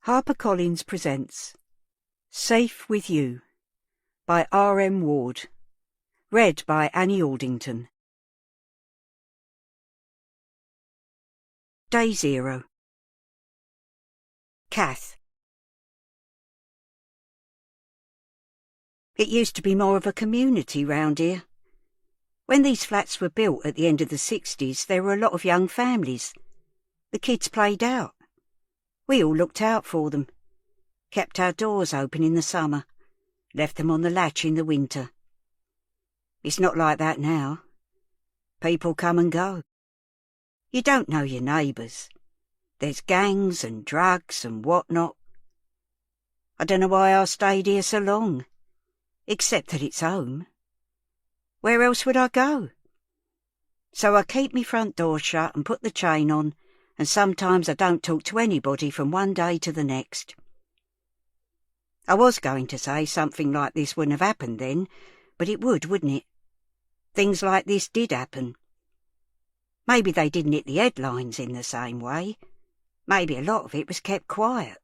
HarperCollins presents Safe With You by R.M. Ward. Read by Annie Aldington. Day 0. Kath. It used to be more of a community round here. When these flats were built at the end of the 60s, there were a lot of young families. The kids played out. We all looked out for them, kept our doors open in the summer, left them on the latch in the winter. It's not like that now. People come and go. You don't know your neighbours. There's gangs and drugs and whatnot. I don't know why I stayed here so long, except that it's home. Where else would I go? So I keep my front door shut and put the chain on, and sometimes I don't talk to anybody from one day to the next. I was going to say something like this wouldn't have happened then, but it would, wouldn't it? Things like this did happen. Maybe they didn't hit the headlines in the same way. Maybe a lot of it was kept quiet.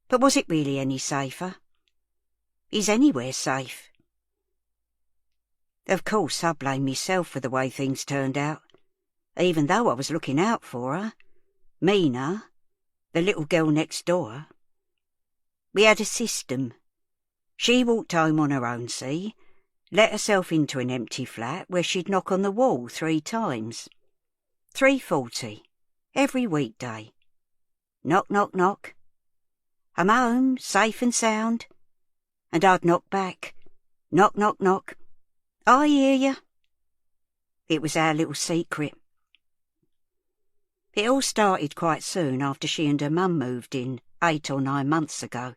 But was it really any safer? Is anywhere safe? Of course, I blame myself for the way things turned out, even though I was looking out for her. Mina, the little girl next door. We had a system. She walked home on her own, see, let herself into an empty flat where she'd knock on the wall 3 times. 3:40, every weekday. Knock, knock, knock. I'm home, safe and sound. And I'd knock back. Knock, knock, knock. I hear you. It was our little secret. It all started quite soon after she and her mum moved in 8 or 9 months ago.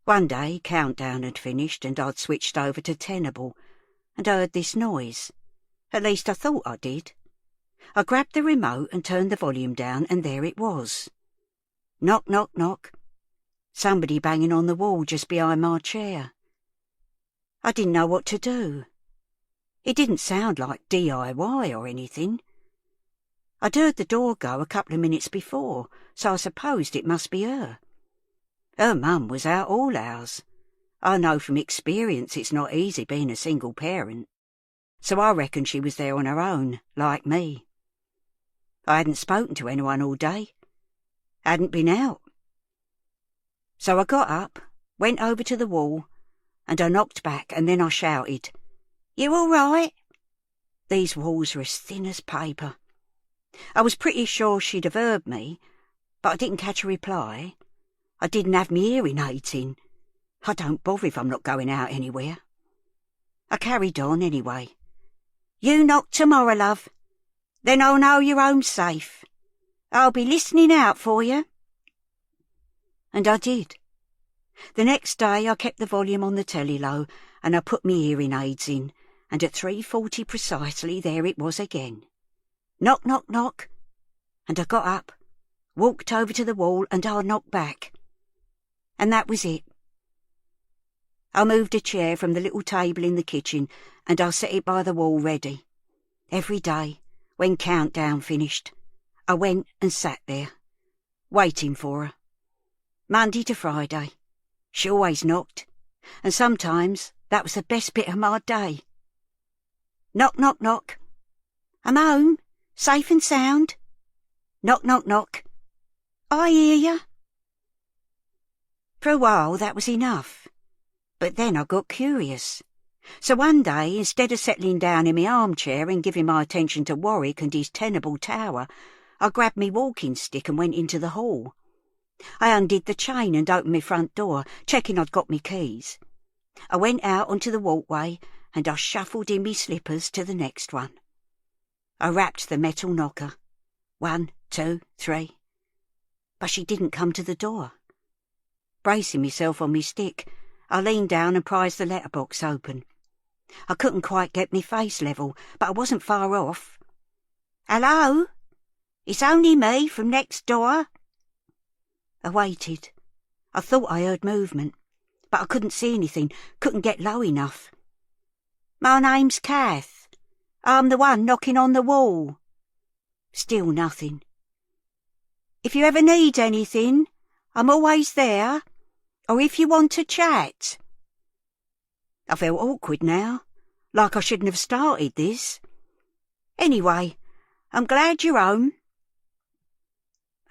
One day, Countdown had finished and I'd switched over to Tenable and heard this noise. At least I thought I did. I grabbed the remote and turned the volume down, and there it was. Knock, knock, knock. Somebody banging on the wall just behind my chair. I didn't know what to do. It didn't sound like DIY or anything. I'd heard the door go a couple of minutes before, so I supposed it must be her. Her mum was out all hours. I know from experience it's not easy being a single parent, so I reckon she was there on her own, like me. I hadn't spoken to anyone all day. Hadn't been out. So I got up, went over to the wall, and I knocked back, and then I shouted, "You all right?" These walls were as thin as paper. I was pretty sure she'd have heard me, but I didn't catch a reply. I didn't have me hearing aids in. I don't bother if I'm not going out anywhere. I carried on anyway. "You knock tomorrow, love. Then I'll know you're home safe. I'll be listening out for you." And I did. The next day I kept the volume on the telly low, and I put me hearing aids in, and at 3:40 precisely there it was again. Knock, knock, knock. And I got up, walked over to the wall, and I knocked back. And that was it. I moved a chair from the little table in the kitchen, and I set it by the wall ready. Every day, when Countdown finished, I went and sat there, waiting for her. Monday to Friday. She always knocked, and sometimes that was the best bit of my day. Knock, knock, knock. I'm home, safe and sound. Knock, knock, knock. I hear you. For a while that was enough, but then I got curious. So one day, instead of settling down in my armchair and giving my attention to Warwick and his tenable tower, I grabbed me walking stick and went into the hall. I undid the chain and opened my front door, checking I'd got me keys. I went out onto the walkway and I shuffled in me slippers to the next one. I rapped the metal knocker. 1, 2, 3. But she didn't come to the door. Bracing myself on me stick, I leaned down and prised the letterbox open. I couldn't quite get me face level, but I wasn't far off. "Hello? It's only me from next door." I waited. I thought I heard movement, but I couldn't see anything, couldn't get low enough. "My name's Kath. I'm the one knocking on the wall." Still nothing. "If you ever need anything, I'm always there. Or if you want to chat. I felt awkward now, like I shouldn't have started this. Anyway, I'm glad you're home.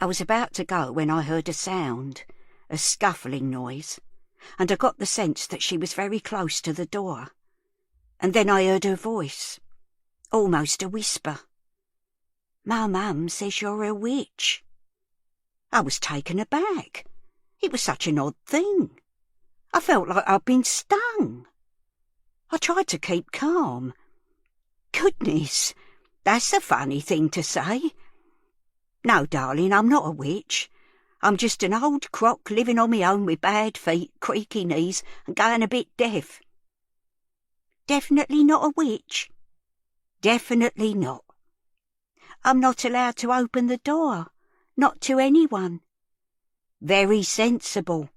I was about to go when I heard a sound, a scuffling noise, and I got the sense that she was very close to the door. And then I heard her voice, almost a whisper. My mum says you're a witch. I was taken aback. It was such an odd thing. I felt like I'd been stung. I tried to keep calm. Goodness, that's a funny thing to say. No, darling, I'm not a witch. I'm just an old crock living on my own with bad feet, creaky knees, and going a bit deaf. Definitely not a witch? Definitely not. I'm not allowed to open the door, not to anyone. Very sensible.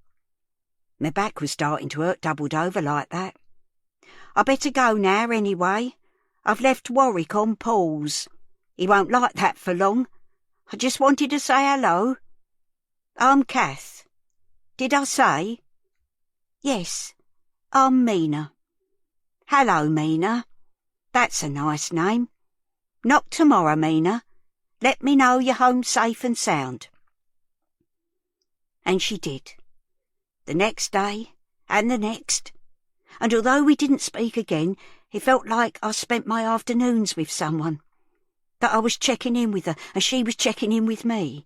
My back was starting to hurt doubled over like that. I better go now anyway. I've left Warwick on pause. He won't like that for long. I just wanted to say hello. I'm Kath. Did I say? Yes, I'm Mina. Hello, Mina. That's a nice name. Knock tomorrow, Mina. Let me know you're home safe and sound. And she did. The next day, and the next. And although we didn't speak again, it felt like I spent my afternoons with someone. That I was checking in with her, and she was checking in with me.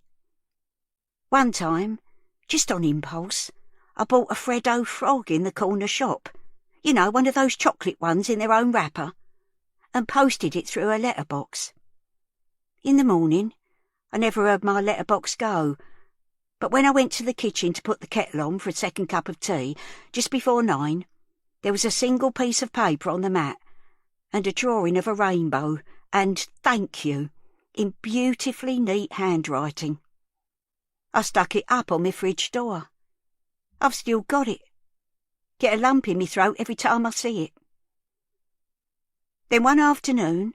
One time, just on impulse, I bought a Freddo frog in the corner shop. You know, one of those chocolate ones in their own wrapper. And posted it through a letterbox. In the morning, I never heard my letterbox go, but when I went to the kitchen to put the kettle on for a second cup of tea, just before 9, there was a single piece of paper on the mat, and a drawing of a rainbow, and thank you, in beautifully neat handwriting. I stuck it up on my fridge door. I've still got it. Get a lump in my throat every time I see it. Then one afternoon,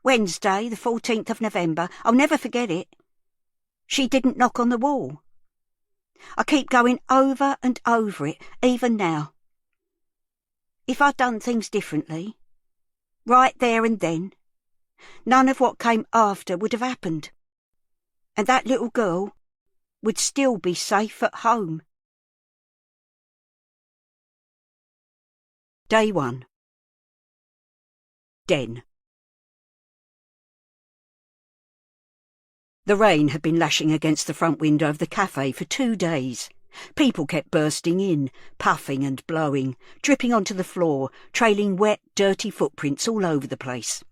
Wednesday, the 14th of November, I'll never forget it, she didn't knock on the wall. I keep going over and over it, even now. If I'd done things differently, right there and then, none of what came after would have happened. And that little girl would still be safe at home. Day 1. Den. The rain had been lashing against the front window of the cafe for 2 days. People kept bursting in, puffing and blowing, dripping onto the floor, trailing wet, dirty footprints all over the place.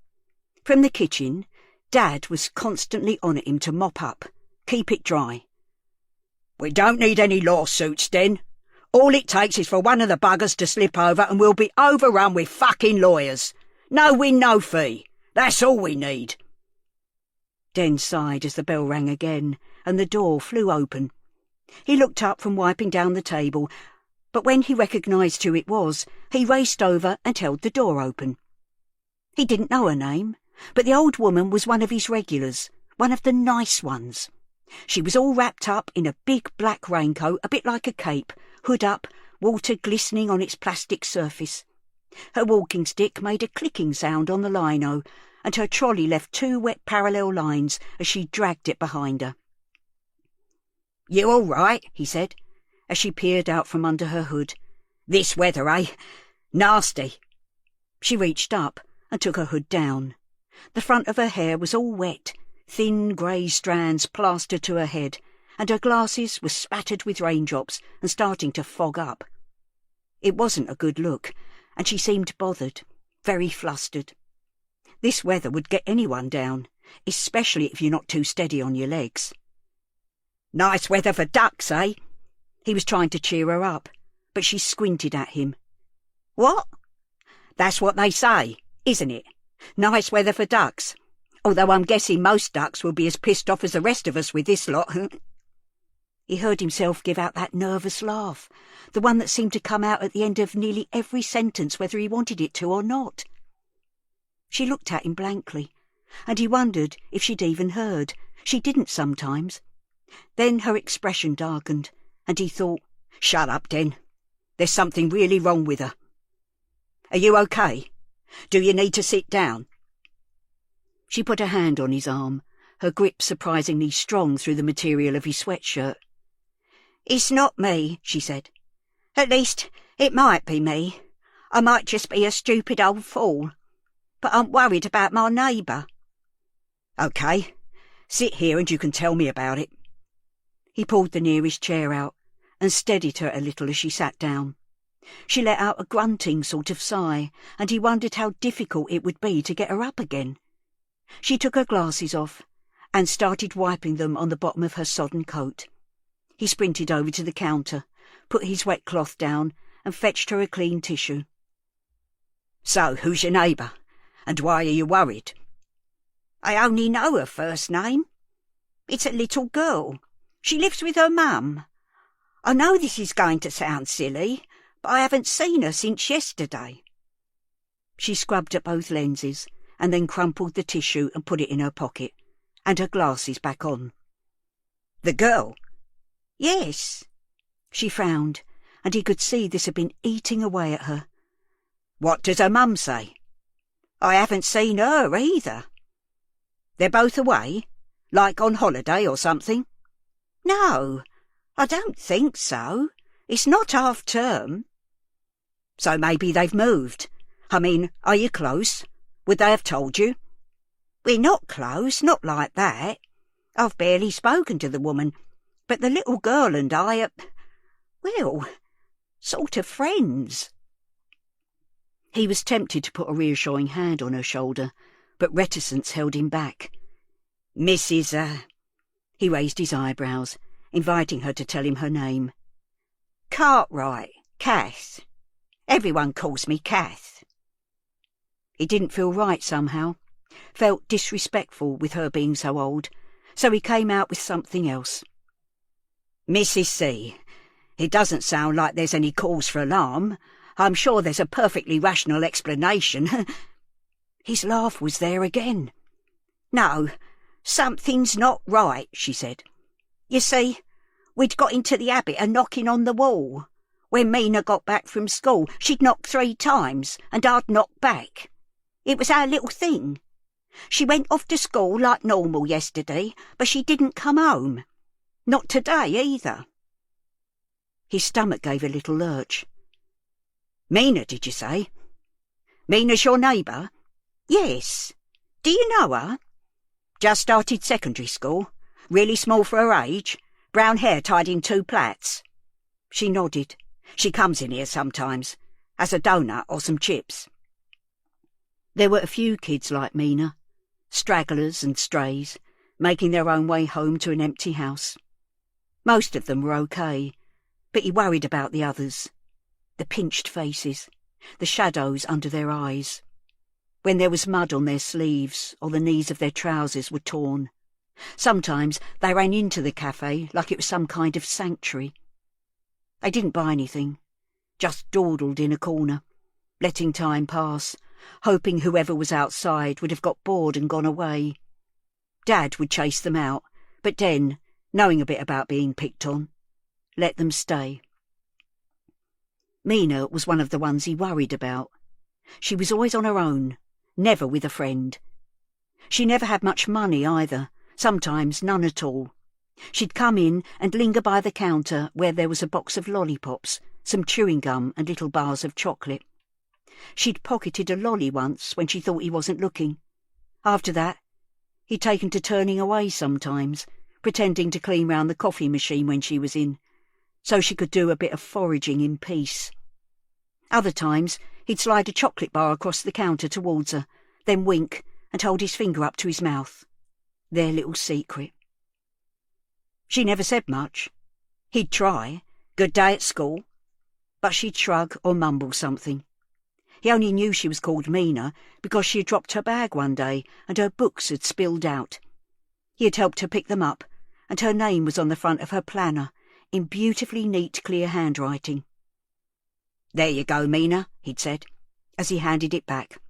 From the kitchen, Dad was constantly on at him to mop up, keep it dry. "We don't need any lawsuits, Den. All it takes is for one of the buggers to slip over and we'll be overrun with fucking lawyers. No win, no fee. That's all we need." Den sighed as the bell rang again, and the door flew open. He looked up from wiping down the table, but when he recognised who it was, he raced over and held the door open. He didn't know her name, but the old woman was one of his regulars, one of the nice ones. She was all wrapped up in a big black raincoat, a bit like a cape, hood up, water glistening on its plastic surface. Her walking stick made a clicking sound on the lino, and her trolley left 2 wet parallel lines as she dragged it behind her. "You all right?" he said, as she peered out from under her hood. "This weather, eh? Nasty." She reached up and took her hood down. The front of her hair was all wet, thin grey strands plastered to her head, and her glasses were spattered with raindrops and starting to fog up. It wasn't a good look, and she seemed bothered, very flustered. This weather would get anyone down, especially if you're not too steady on your legs. "Nice weather for ducks, eh?" He was trying to cheer her up, but she squinted at him. "What?" "That's what they say, isn't it? Nice weather for ducks. Although I'm guessing most ducks will be as pissed off as the rest of us with this lot." He heard himself give out that nervous laugh, the one that seemed to come out at the end of nearly every sentence whether he wanted it to or not. She looked at him blankly, and he wondered if she'd even heard. She didn't sometimes. Then her expression darkened, and he thought, "Shut up, Den. There's something really wrong with her. Are you okay? Do you need to sit down?" She put a hand on his arm, her grip surprisingly strong through the material of his sweatshirt. "It's not me," she said. "At least, it might be me. I might just be a stupid old fool. But I'm worried about my neighbour." "OK. Sit here and you can tell me about it." He pulled the nearest chair out and steadied her a little as she sat down. She let out a grunting sort of sigh, and he wondered how difficult it would be to get her up again. She took her glasses off and started wiping them on the bottom of her sodden coat. He sprinted over to the counter, put his wet cloth down and fetched her a clean tissue. "So, who's your neighbour? And why are you worried?" "I only know her first name. It's a little girl. She lives with her mum. I know this is going to sound silly, but I haven't seen her since yesterday." She scrubbed at both lenses and then crumpled the tissue and put it in her pocket, and her glasses back on. "The girl?" "Yes." She frowned, and he could see this had been eating away at her. "What does her mum say?" "I haven't seen her either." "They're both away? Like on holiday or something?" "No, I don't think so. It's not half-term." "So maybe they've moved. I mean, are you close? Would they have told you?" "We're not close, not like that. I've barely spoken to the woman, but the little girl and I are, well, sort of friends." He was tempted to put a reassuring hand on her shoulder, but reticence held him back. "Mrs. He raised his eyebrows, inviting her to tell him her name. "Cartwright, Kath. Everyone calls me Kath." It didn't feel right somehow, felt disrespectful with her being so old, so he came out with something else. "Mrs. C. It doesn't sound like there's any cause for alarm. I'm sure there's a perfectly rational explanation." His laugh was there again. "No, something's not right," she said. "You see, we'd got into the habit of knocking on the wall. When Mina got back from school, she'd knock 3 times, and I'd knock back. It was our little thing. She went off to school like normal yesterday, but she didn't come home. Not today either." His stomach gave a little lurch. "Mina, did you say? Mina's your neighbour?" "Yes. Do you know her?" "Just started secondary school. Really small for her age. Brown hair tied in 2 plaits." She nodded. "She comes in here sometimes. Has a doughnut or some chips." There were a few kids like Mina, stragglers and strays, making their own way home to an empty house. Most of them were okay, but he worried about the others. The pinched faces, the shadows under their eyes. When there was mud on their sleeves or the knees of their trousers were torn. Sometimes they ran into the cafe like it was some kind of sanctuary. They didn't buy anything, just dawdled in a corner, letting time pass, hoping whoever was outside would have got bored and gone away. Dad would chase them out, but Den, knowing a bit about being picked on, let them stay. Mina was one of the ones he worried about. She was always on her own, never with a friend. She never had much money either, sometimes none at all. She'd come in and linger by the counter where there was a box of lollipops, some chewing gum and little bars of chocolate. She'd pocketed a lolly once when she thought he wasn't looking. After that, he'd taken to turning away sometimes, pretending to clean round the coffee machine when she was in, so she could do a bit of foraging in peace. Other times, he'd slide a chocolate bar across the counter towards her, then wink and hold his finger up to his mouth. Their little secret. She never said much. He'd try, "Good day at school," but she'd shrug or mumble something. He only knew she was called Mina because she had dropped her bag one day and her books had spilled out. He had helped her pick them up, and her name was on the front of her planner, in beautifully neat, clear handwriting. "There you go, Mina," he'd said, as he handed it back.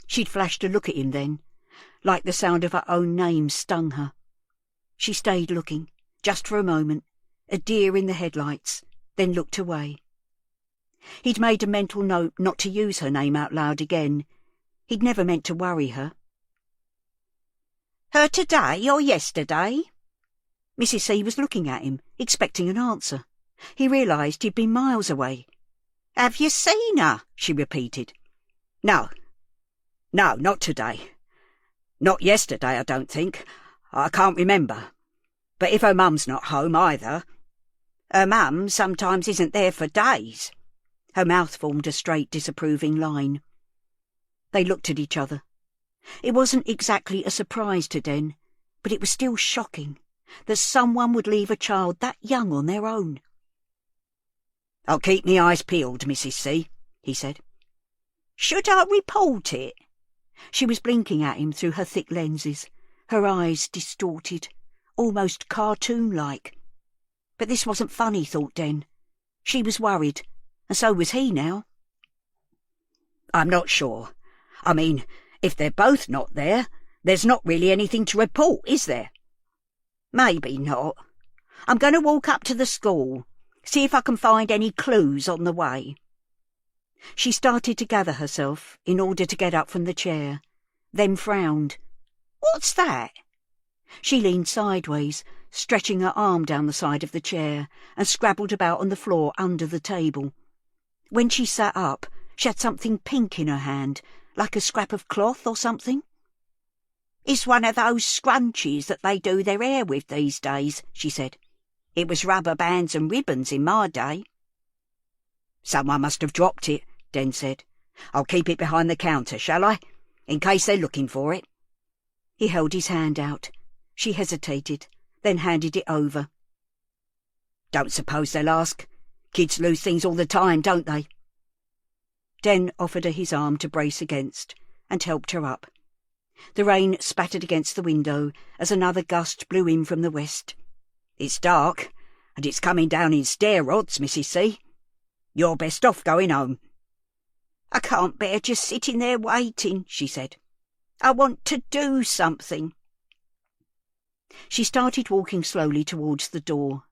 She'd flashed a look at him then, like the sound of her own name stung her. She stayed looking, just for a moment, a deer in the headlights, then looked away. He'd made a mental note not to use her name out loud again. He'd never meant to worry her. "Her today or yesterday?" Mrs. C was looking at him, expecting an answer. He realised he'd been miles away. "Have you seen her?" she repeated. No, not today. Not yesterday, I don't think. I can't remember. But if her mum's not home either." "Her mum sometimes isn't there for days." Her mouth formed a straight, disapproving line. They looked at each other. It wasn't exactly a surprise to Den, but it was still shocking that someone would leave a child that young on their own. "I'll keep me eyes peeled, Mrs. C," he said. "Should I report it?" She was blinking at him through her thick lenses, her eyes distorted, almost cartoon-like. But this wasn't funny, thought Den. She was worried, and so was he now. "I'm not sure. I mean, if they're both not there, there's not really anything to report, is there?" "Maybe not. I'm going to walk up to the school, see if I can find any clues on the way." She started to gather herself in order to get up from the chair, then frowned. "What's that?" She leaned sideways, stretching her arm down the side of the chair, and scrabbled about on the floor under the table. When she sat up, she had something pink in her hand, like a scrap of cloth or something. "It's one of those scrunchies that they do their hair with these days," she said. "It was rubber bands and ribbons in my day." "Someone must have dropped it," Den said. "I'll keep it behind the counter, shall I? In case they're looking for it." He held his hand out. She hesitated, then handed it over. "Don't suppose they'll ask. Kids lose things all the time, don't they?" Den offered her his arm to brace against, and helped her up. The rain spattered against the window as another gust blew in from the west. "It's dark, and it's coming down in stair rods, Mrs. C. You're best off going home." "I can't bear just sitting there waiting," she said. "I want to do something." She started walking slowly towards the door.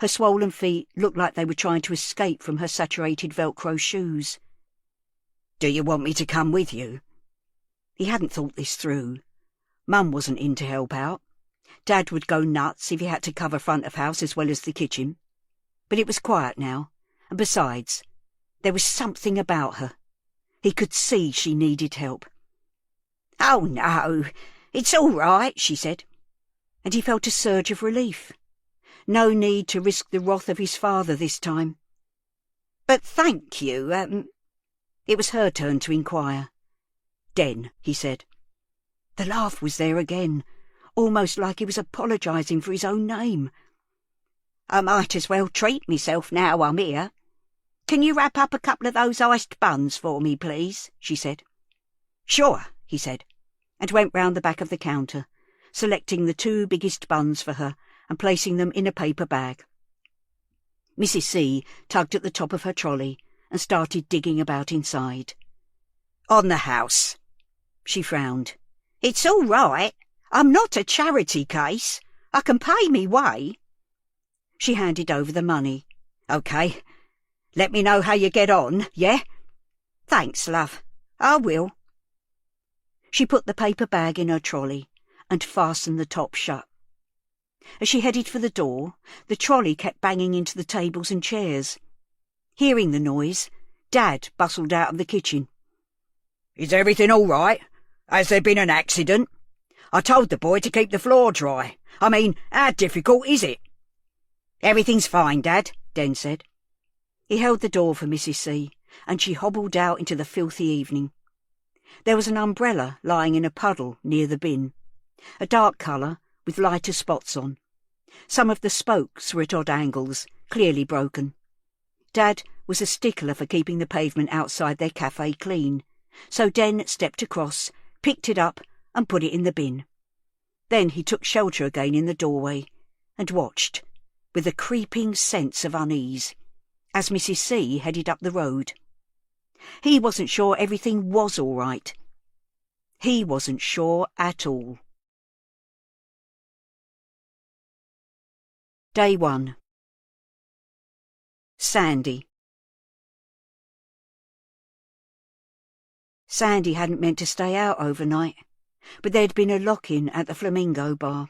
Her swollen feet looked like they were trying to escape from her saturated Velcro shoes. "Do you want me to come with you?" He hadn't thought this through. Mum wasn't in to help out. Dad would go nuts if he had to cover front of house as well as the kitchen. But it was quiet now, and besides, there was something about her. He could see she needed help. "Oh, no, it's all right," she said, and he felt a surge of relief. No need to risk the wrath of his father this time. "But thank you, It was her turn to inquire. "Den," he said. The laugh was there again, almost like he was apologising for his own name. "I might as well treat myself now I'm here. Can you wrap up a couple of those iced buns for me, please?" she said. "Sure," he said, and went round the back of the counter, selecting the 2 biggest buns for her and placing them in a paper bag. Mrs. C tugged at the top of her trolley and started digging about inside. "On the house." She frowned. "It's all right. I'm not a charity case. I can pay me way." She handed over the money. "OK. Let me know how you get on, yeah?" "Thanks, love. I will." She put the paper bag in her trolley and fastened the top shut. As she headed for the door, the trolley kept banging into the tables and chairs. Hearing the noise, Dad bustled out of the kitchen. "Is everything all right? Has there been an accident? I told the boy to keep the floor dry. I mean, how difficult is it?" "Everything's fine, Dad," Den said. He held the door for Mrs. C, and she hobbled out into the filthy evening. There was an umbrella lying in a puddle near the bin, a dark colour with lighter spots on. Some of the spokes were at odd angles, clearly broken. Dad was a stickler for keeping the pavement outside their cafe clean, so Den stepped across, picked it up and put it in the bin. Then he took shelter again in the doorway and watched, with a creeping sense of unease, as Mrs. C headed up the road. He wasn't sure everything was all right. He wasn't sure at all. Day 1. Sandy. Sandy hadn't meant to stay out overnight, but there'd been a lock-in at the Flamingo bar.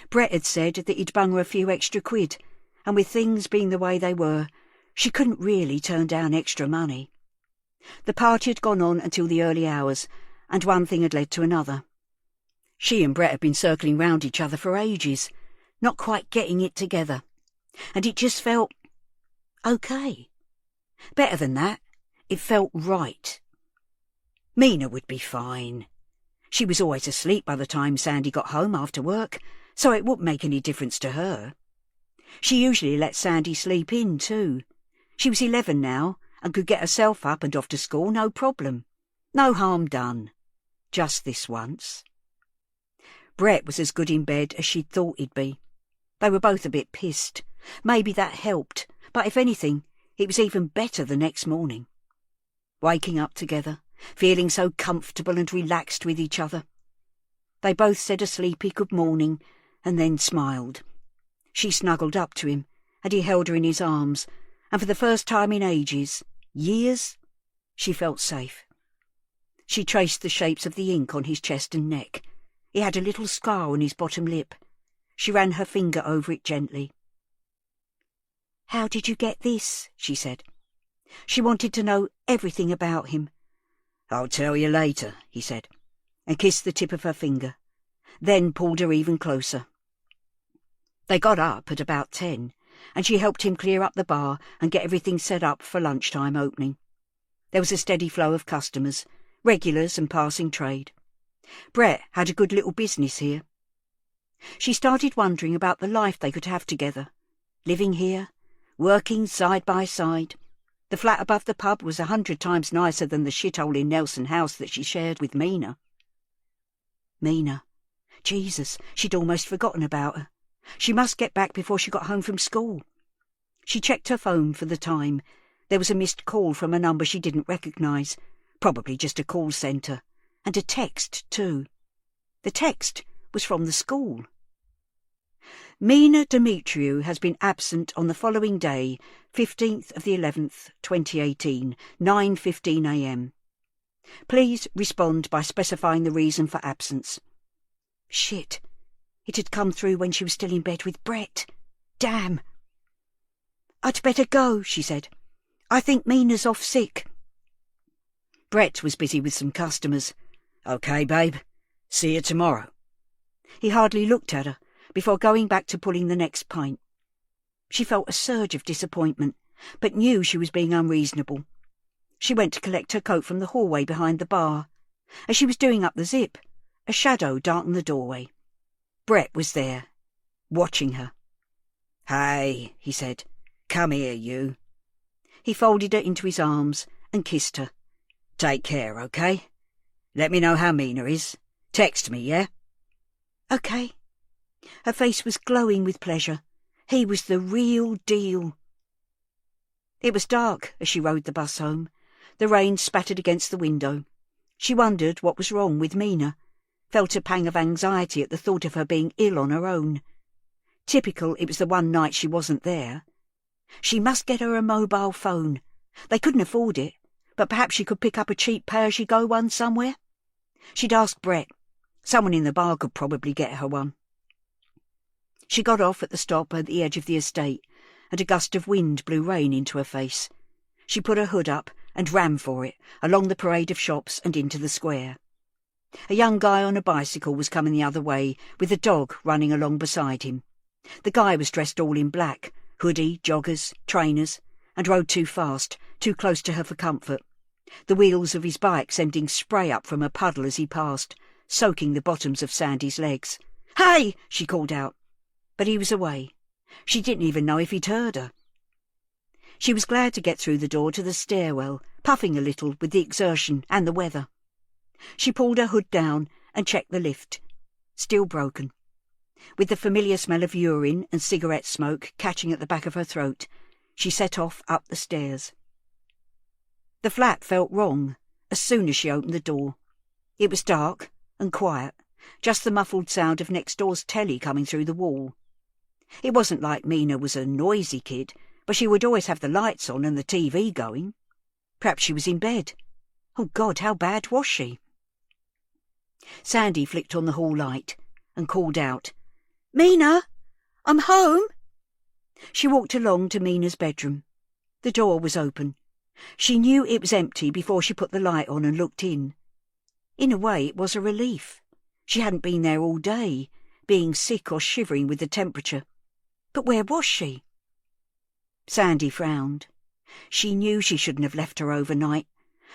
Brett had said that he'd bung her a few extra quid, and with things being the way they were, she couldn't really turn down extra money. The party had gone on until the early hours, and one thing had led to another. She and Brett had been circling round each other for ages, not quite getting it together, and it just felt okay. Better than that, it felt right. Mina would be fine. She was always asleep by the time Sandy got home after work, so it wouldn't make any difference to her. She usually let Sandy sleep in too. She was 11 now and could get herself up and off to school, no problem. No harm done. Just this once. Brett was as good in bed as she'd thought he'd be. They were both a bit pissed. Maybe that helped, but if anything, it was even better the next morning. Waking up together, feeling so comfortable and relaxed with each other. They both said a sleepy good morning and then smiled. She snuggled up to him and he held her in his arms, and for the first time in ages, years, she felt safe. She traced the shapes of the ink on his chest and neck. He had a little scar on his bottom lip. She ran her finger over it gently. "How did you get this?" she said. She wanted to know everything about him. "I'll tell you later," he said, and kissed the tip of her finger, then pulled her even closer. They got up at about 10, and she helped him clear up the bar and get everything set up for lunchtime opening. There was a steady flow of customers, regulars and passing trade. Brett had a good little business here. She started wondering about the life they could have together, living here, working side by side. The flat above the pub was 100 times nicer than the shithole in Nelson House that she shared with Mina. Mina. Jesus, she'd almost forgotten about her. She must get back before she got home from school. She checked her phone for the time. There was a missed call from a number she didn't recognise, probably just a call centre, and a text too. The text was from the school. Mina Demetriou has been absent on the following day, 15th of the 11th, 2018, 9:15 a.m. Please respond by specifying the reason for absence. Shit. It had come through when she was still in bed with Brett. Damn. "I'd better go," she said. "I think Mina's off sick." Brett was busy with some customers. "Okay, babe. See you tomorrow." He hardly looked at her before going back to pulling the next pint. She felt a surge of disappointment, but knew she was being unreasonable. She went to collect her coat from the hallway behind the bar. As she was doing up the zip, a shadow darkened the doorway. Brett was there, watching her. "Hey," he said. "Come here, you." He folded her into his arms and kissed her. "Take care, okay? Let me know how Mina is. Text me, yeah?" "Okay." Her face was glowing with pleasure. He was the real deal. It was dark as she rode the bus home. The rain spattered against the window. She wondered what was wrong with Mina, felt a pang of anxiety at the thought of her being ill on her own. Typical it was the one night she wasn't there. She must get her a mobile phone. They couldn't afford it, but perhaps she could pick up a cheap pay-as-you-go one somewhere. She'd ask Brett. Someone in the bar could probably get her one. She got off at the stop at the edge of the estate, and a gust of wind blew rain into her face. She put her hood up and ran for it, along the parade of shops and into the square. A young guy on a bicycle was coming the other way, with a dog running along beside him. The guy was dressed all in black, hoodie, joggers, trainers, and rode too fast, too close to her for comfort. The wheels of his bike sending spray up from a puddle as he passed, soaking the bottoms of Sandy's legs. "Hey!" she called out. But he was away. She didn't even know if he'd heard her. She was glad to get through the door to the stairwell, puffing a little with the exertion and the weather. She pulled her hood down and checked the lift. Still broken. With the familiar smell of urine and cigarette smoke catching at the back of her throat, she set off up the stairs. The flat felt wrong as soon as she opened the door. It was dark and quiet, just the muffled sound of next door's telly coming through the wall. It wasn't like Mina was a noisy kid, but she would always have the lights on and the TV going. Perhaps she was in bed. Oh God, how bad was she? Sandy flicked on the hall light and called out, "Mina, I'm home." She walked along to Mina's bedroom. The door was open. She knew it was empty before she put the light on and looked in. In a way, it was a relief. She hadn't been there all day, being sick or shivering with the temperature. But where was she? Sandy frowned. She knew she shouldn't have left her overnight,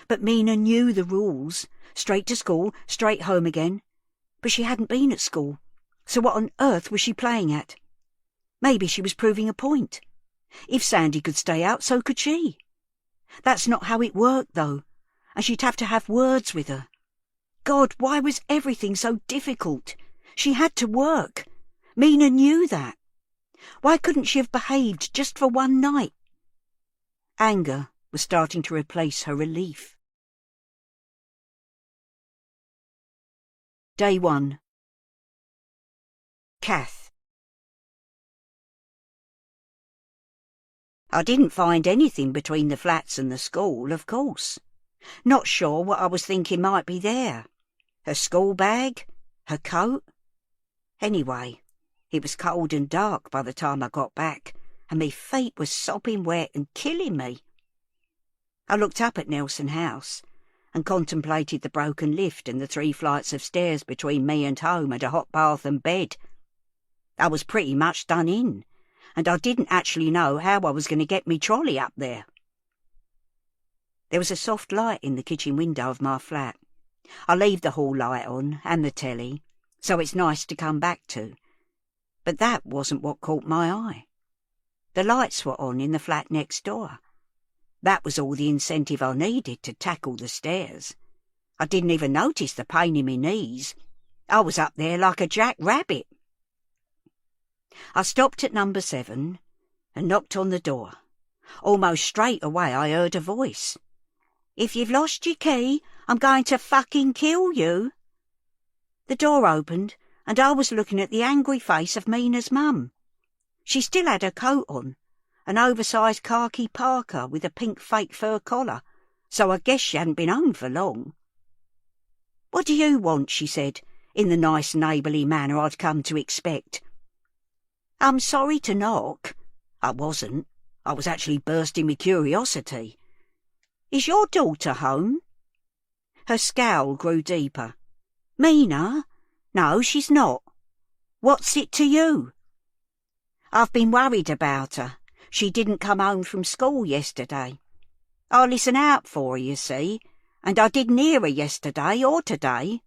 but Mina knew the rules. Straight to school, straight home again. But she hadn't been at school, so what on earth was she playing at? Maybe she was proving a point. If Sandy could stay out, so could she. That's not how it worked, though, and she'd have to have words with her. God, why was everything so difficult? She had to work. Mina knew that. Why couldn't she have behaved just for one night? Anger was starting to replace her relief. Day 1. Kath. I didn't find anything between the flats and the school, of course. Not sure what I was thinking might be there. Her school bag? Her coat? Anyway, it was cold and dark by the time I got back, and me feet was sopping wet and killing me. I looked up at Nelson House and contemplated the broken lift and the 3 flights of stairs between me and home and a hot bath and bed. I was pretty much done in, and I didn't actually know how I was going to get me trolley up there. There was a soft light in the kitchen window of my flat. I leave the hall light on and the telly, so it's nice to come back to. But that wasn't what caught my eye. The lights were on in the flat next door. That was all the incentive I needed to tackle the stairs. I didn't even notice the pain in my knees. I was up there like a jackrabbit. I stopped at number 7 and knocked on the door. Almost straight away I heard a voice. "If you've lost your key, I'm going to fucking kill you." The door opened and I was looking at the angry face of Mina's mum. She still had her coat on, an oversized khaki parka with a pink fake fur collar, so I guess she hadn't been home for long. "What do you want?" she said, in the nice neighbourly manner I'd come to expect. "I'm sorry to knock." I wasn't. I was actually bursting with curiosity. "Is your daughter home?" Her scowl grew deeper. "Mina? No, she's not. What's it to you?" "I've been worried about her. She didn't come home from school yesterday. I listen out for her, you see, and I didn't hear her yesterday or today."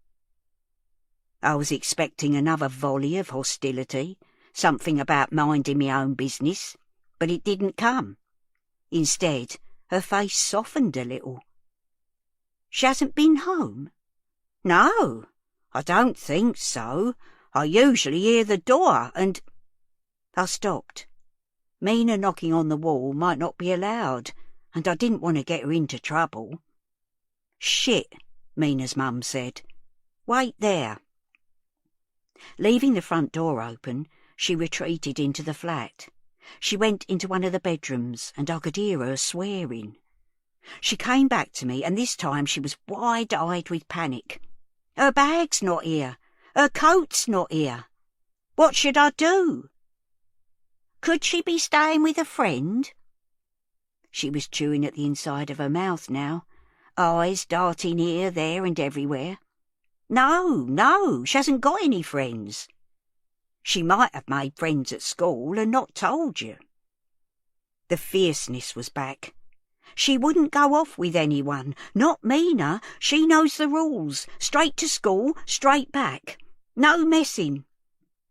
I was expecting another volley of hostility, something about minding my own business, but it didn't come. Instead, her face softened a little. "She hasn't been home?" "No, I don't think so. I usually hear the door and—" I stopped. Mina knocking on the wall might not be allowed, and I didn't want to get her into trouble. "Shit," Mina's mum said. "Wait there." Leaving the front door open, she retreated into the flat. She went into one of the bedrooms, and I could hear her swearing. She came back to me, and this time she was wide-eyed with panic. "Her bag's not here. Her coat's not here. What should I do?" "Could she be staying with a friend?" She was chewing at the inside of her mouth now, eyes darting here, there and everywhere. No, she hasn't got any friends." "She might have made friends at school and not told you." The fierceness was back. "She wouldn't go off with anyone, not Mina. She knows the rules. Straight to school, straight back. No messing.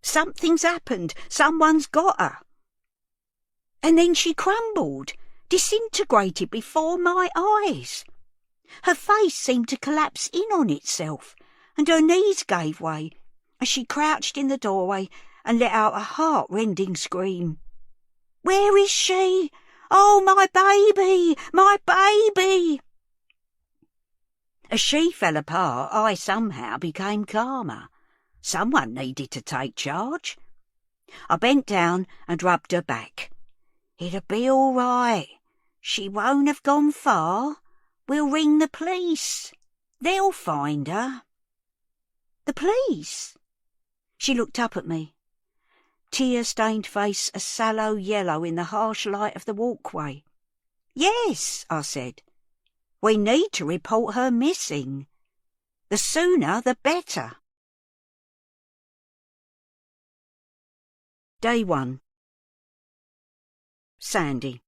Something's happened. Someone's got her." And then she crumbled, disintegrated before my eyes. Her face seemed to collapse in on itself, and her knees gave way as she crouched in the doorway and let out a heart-rending scream. "Where is she? Oh, my baby! My baby!" As she fell apart, I somehow became calmer. Someone needed to take charge. I bent down and rubbed her back. It'll be all right. She won't have gone far. We'll ring the police. They'll find her. The police? She looked up at me. Tear-stained face a sallow yellow in the harsh light of the walkway. Yes, I said. We need to report her missing. The sooner the better. Day 1. Sandy.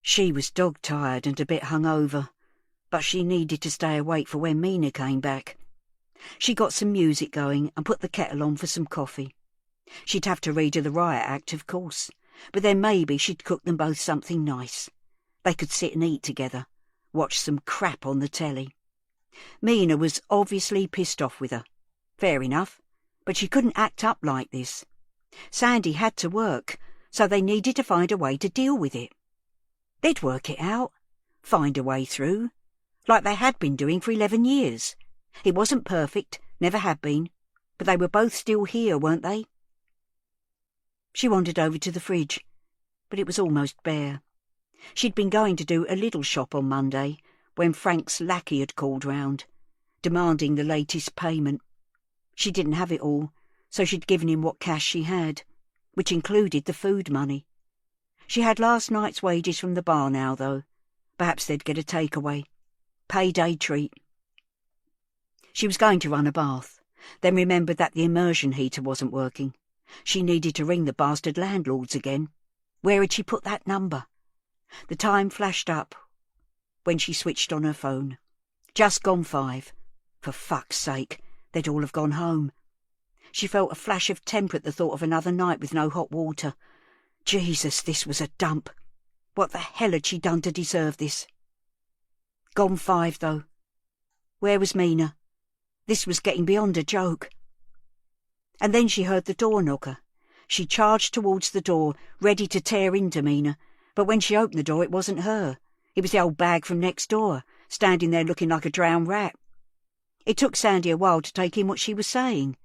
She was dog-tired and a bit hungover, but she needed to stay awake for when Mina came back. She got some music going and put the kettle on for some coffee. She'd have to read her the Riot Act, of course, but then maybe she'd cook them both something nice. They could sit and eat together, watch some crap on the telly. Mina was obviously pissed off with her. Fair enough, but she couldn't act up like this. Sandy had to work, so they needed to find a way to deal with it. They'd work it out, find a way through, like they had been doing for 11 years. It wasn't perfect, never had been, but they were both still here, weren't they? She wandered over to the fridge, but it was almost bare. She'd been going to do a little shop on Monday when Frank's lackey had called round, demanding the latest payment. She didn't have it all, so she'd given him what cash she had, which included the food money. She had last night's wages from the bar now, though. Perhaps they'd get a takeaway. Payday treat. She was going to run a bath, then remembered that the immersion heater wasn't working. She needed to ring the bastard landlords again. Where had she put that number? The time flashed up when she switched on her phone. Just gone 5. For fuck's sake, they'd all have gone home. She felt a flash of temper at the thought of another night with no hot water. Jesus, this was a dump. What the hell had she done to deserve this? Gone 5, though. Where was Mina? This was getting beyond a joke. And then she heard the door knocker. She charged towards the door, ready to tear into Mina, but when she opened the door it wasn't her. It was the old bag from next door, standing there looking like a drowned rat. It took Sandy a while to take in what she was saying.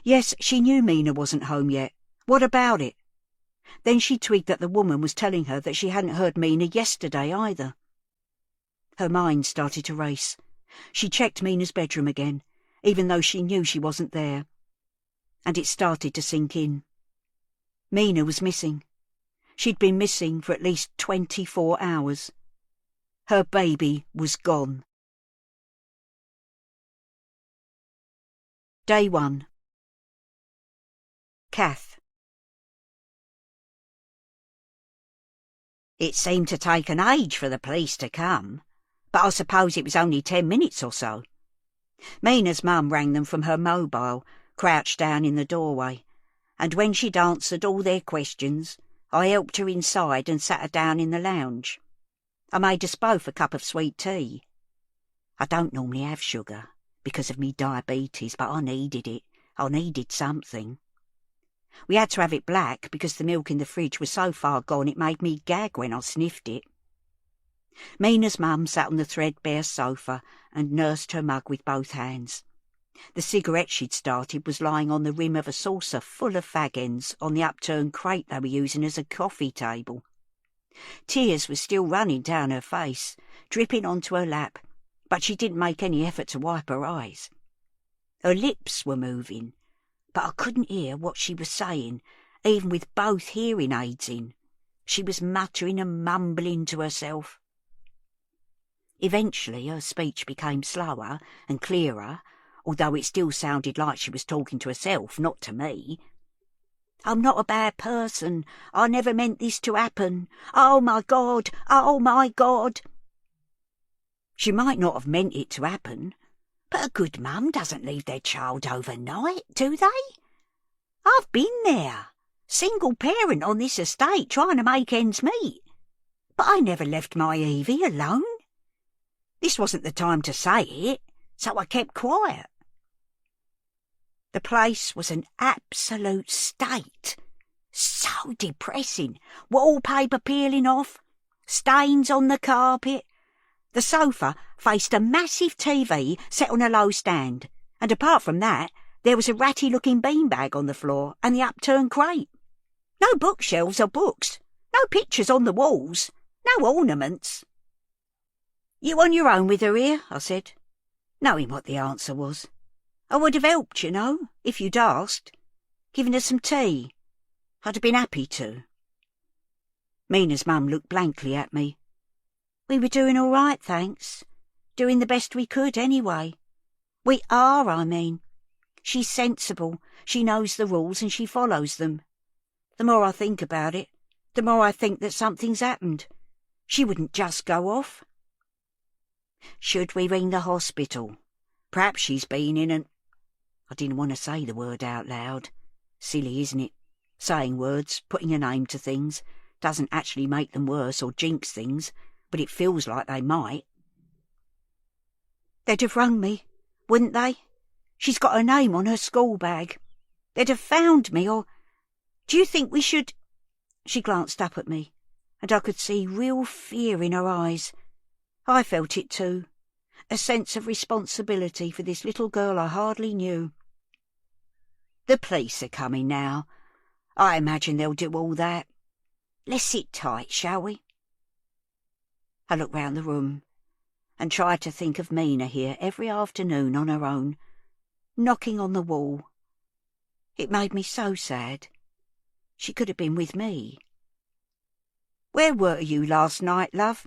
Yes, she knew Mina wasn't home yet. What about it? Then she twigged that the woman was telling her that she hadn't heard Mina yesterday either. Her mind started to race. She checked Mina's bedroom again, even though she knew she wasn't there. And it started to sink in. Mina was missing. She'd been missing for at least 24 hours. Her baby was gone. Day 1. Kath. It seemed to take an age for the police to come, but I suppose it was only 10 minutes or so. Mina's mum rang them from her mobile, crouched down in the doorway, and when she'd answered all their questions, I helped her inside and sat her down in the lounge. I made us both a cup of sweet tea. I don't normally have sugar, because of me diabetes, but I needed it. I needed something. We had to have it black because the milk in the fridge was so far gone it made me gag when I sniffed it. Mina's mum sat on the threadbare sofa and nursed her mug with both hands. The cigarette she'd started was lying on the rim of a saucer full of fag ends on the upturned crate they were using as a coffee table. Tears were still running down her face, dripping onto her lap, but she didn't make any effort to wipe her eyes. Her lips were moving, but I couldn't hear what she was saying, even with both hearing aids in. She was muttering and mumbling to herself. Eventually her speech became slower and clearer, although it still sounded like she was talking to herself, not to me. "I'm not a bad person. I never meant this to happen. Oh, my God! Oh, my God!" She might not have meant it to happen, but a good mum doesn't leave their child overnight, do they? I've been there, single parent on this estate trying to make ends meet, but I never left my Evie alone. This wasn't the time to say it, so I kept quiet. The place was an absolute state. So depressing. Wallpaper peeling off, stains on the carpet. The sofa faced a massive TV set on a low stand, and apart from that, There was a ratty-looking beanbag on the floor and the upturned crate. No bookshelves or books, no pictures on the walls, no ornaments. You on your own with her here? I said, knowing what the answer was. I would have helped, you know, if you'd asked. Given her some tea. I'd have been happy to. Mina's mum looked blankly at me. We were doing all right, thanks. Doing the best we could, anyway. We are, I mean. She's sensible, she knows the rules and she follows them. The more I think about it, the more I think that something's happened. She wouldn't just go off. Should we ring the hospital? Perhaps she's been in an... I didn't want to say the word out loud. Silly, isn't it? Saying words, putting a name to things, doesn't actually make them worse or jinx things, but it feels like they might. They'd have rung me, wouldn't they? She's got her name on her school bag. They'd have found me, or... Do you think we should... She glanced up at me, and I could see real fear in her eyes. I felt it too, a sense of responsibility for this little girl I hardly knew. The police are coming now. I imagine they'll do all that. Let's sit tight, shall we? I looked round the room and tried to think of Mina here every afternoon on her own, knocking on the wall. It made me so sad. She could have been with me. Where were you last night, love?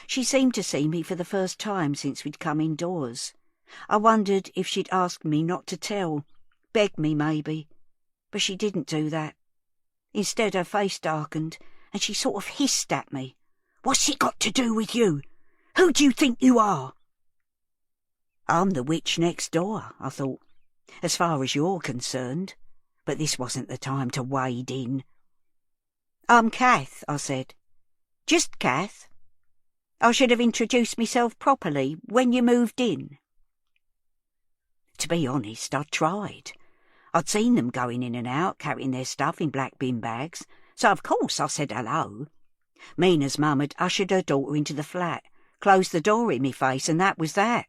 She seemed to see me for the first time since we'd come indoors. I wondered if she'd asked me not to tell, beg me maybe, but she didn't do that. Instead her face darkened and she sort of hissed at me. What's it got to do with you? Who do you think you are? I'm the witch next door, I thought, as far as you're concerned, but this wasn't the time to wade in. I'm Kath, I said. Just Kath. I should have introduced myself properly when you moved in. To be honest, I'd tried. I'd seen them going in and out, carrying their stuff in black bin bags, so of course I said hello. Mina's mum had ushered her daughter into the flat, closed the door in me face, and that was that.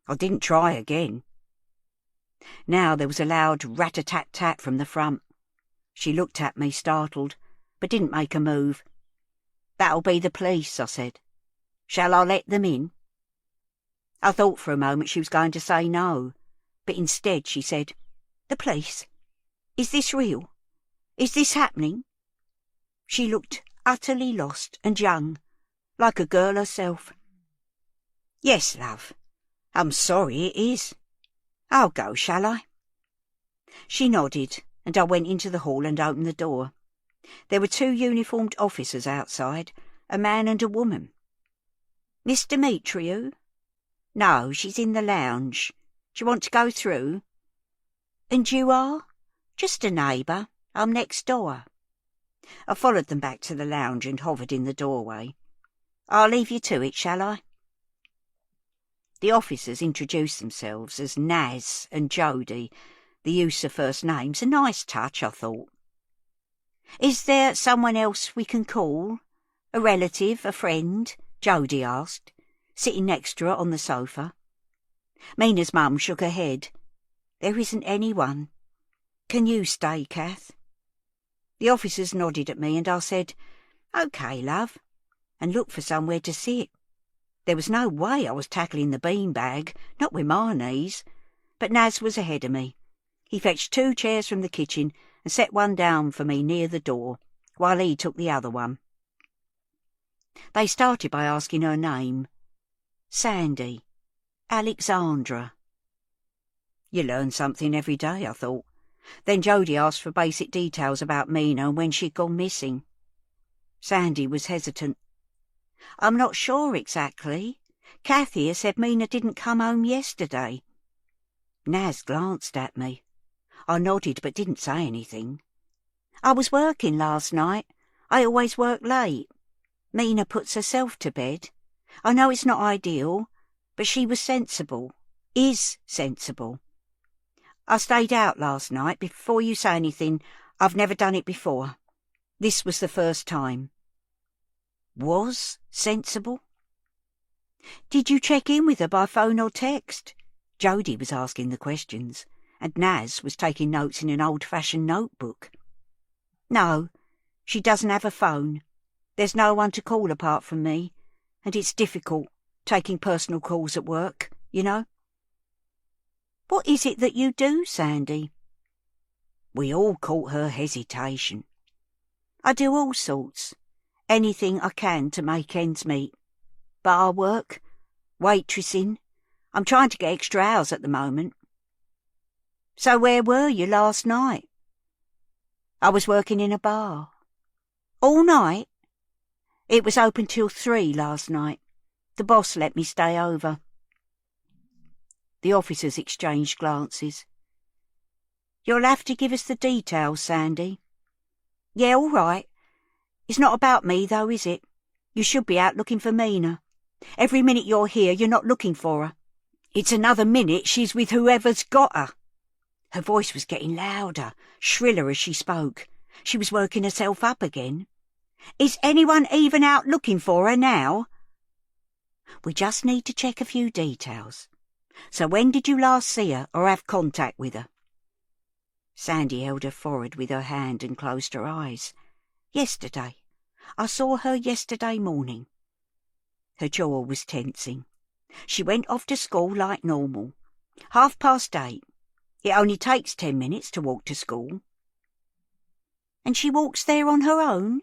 I didn't try again. Now there was a loud rat-a-tat-tat from the front. She looked at me, startled, but didn't make a move. That'll be the police, I said. Shall I let them in? I thought for a moment she was going to say no, but instead she said, The police? Is this real? Is this happening? She looked utterly lost and young, like a girl herself. Yes, love. I'm sorry it is. I'll go, shall I? She nodded, and I went into the hall and opened the door. There were 2 uniformed officers outside, a man and a woman. Miss Demetriou? No, she's in the lounge. Do you want to go through? And you are? Just a neighbour. I'm next door. I followed them back to the lounge and hovered in the doorway. I'll leave you to it, shall I? The officers introduced themselves as Naz and Jody, the use of first names, a nice touch, I thought. Is there someone else we can call? A relative, a friend? Jody asked, sitting next to her on the sofa. Mina's mum shook her head. There isn't anyone. Can you stay, Kath? The officers nodded at me and I said, OK, love, and looked for somewhere to sit. There was no way I was tackling the beanbag, not with my knees, but Naz was ahead of me. He fetched 2 chairs from the kitchen and set one down for me near the door, while he took the other one. They started by asking her name. Sandy. Alexandra. You learn something every day, I thought. Then Jody asked for basic details about Mina and when she'd gone missing. Sandy was hesitant. I'm not sure exactly. Kathy has said Mina didn't come home yesterday. Naz glanced at me. I nodded but didn't say anything. I was working last night. I always work late. Mina puts herself to bed. I know it's not ideal, but she was sensible. Is sensible. I stayed out last night. Before you say anything, I've never done it before. This was the first time. Was sensible? Did you check in with her by phone or text? Jody was asking the questions. and Naz was taking notes in an old-fashioned notebook. No, she doesn't have a phone. There's no one to call apart from me, and it's difficult, taking personal calls at work, you know. What is it that you do, Sandy? We all caught her hesitation. I do all sorts, anything I can to make ends meet. Bar work, waitressing. I'm trying to get extra hours at the moment. So where were you last night? I was working in a bar. All night? It was open till 3 last night. The boss let me stay over. The officers exchanged glances. You'll have to give us the details, Sandy. Yeah, all right. It's not about me, though, is it? You should be out looking for Mina. Every minute you're here, you're not looking for her. It's another minute she's with whoever's got her. Her voice was getting louder, shriller as she spoke. She was working herself up again. Is anyone even out looking for her now? We just need to check a few details. So when did you last see her or have contact with her? Sandy held her forehead with her hand and closed her eyes. Yesterday. I saw her yesterday morning. Her jaw was tensing. She went off to school like normal. 8:30. It only takes 10 minutes to walk to school. And she walks there on her own?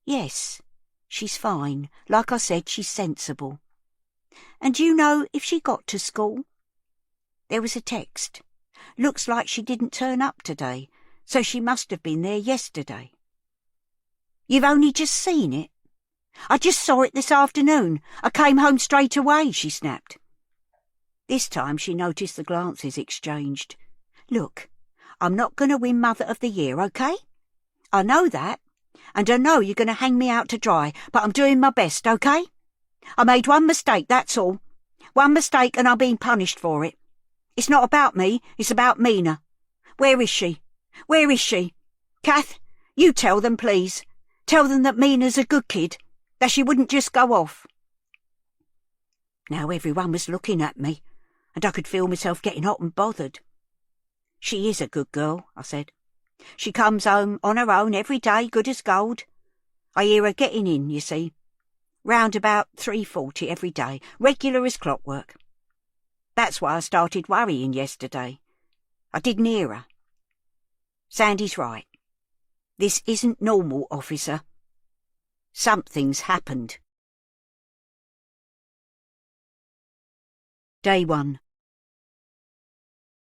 Yes. She's fine. Like I said, she's sensible. And do you know if she got to school? There was a text. Looks like she didn't turn up today, so she must have been there yesterday. You've only just seen it? I just saw it this afternoon. I came home straight away, she snapped. This time she noticed the glances exchanged. Look, I'm not going to win Mother of the Year, OK? I know that, and I know you're going to hang me out to dry, but I'm doing my best, OK? I made one mistake, that's all. One mistake and I'm being punished for it. It's not about me, it's about Mina. Where is she? Where is she? Kath, you tell them, please. Tell them that Mina's a good kid, that she wouldn't just go off. Now everyone was looking at me, and I could feel myself getting hot and bothered. She is a good girl, I said. She comes home on her own every day, good as gold. I hear her getting in, you see. Round about 3:40 every day, regular as clockwork. That's why I started worrying yesterday. I didn't hear her. Sandy's right. This isn't normal, officer. Something's happened. Day 1.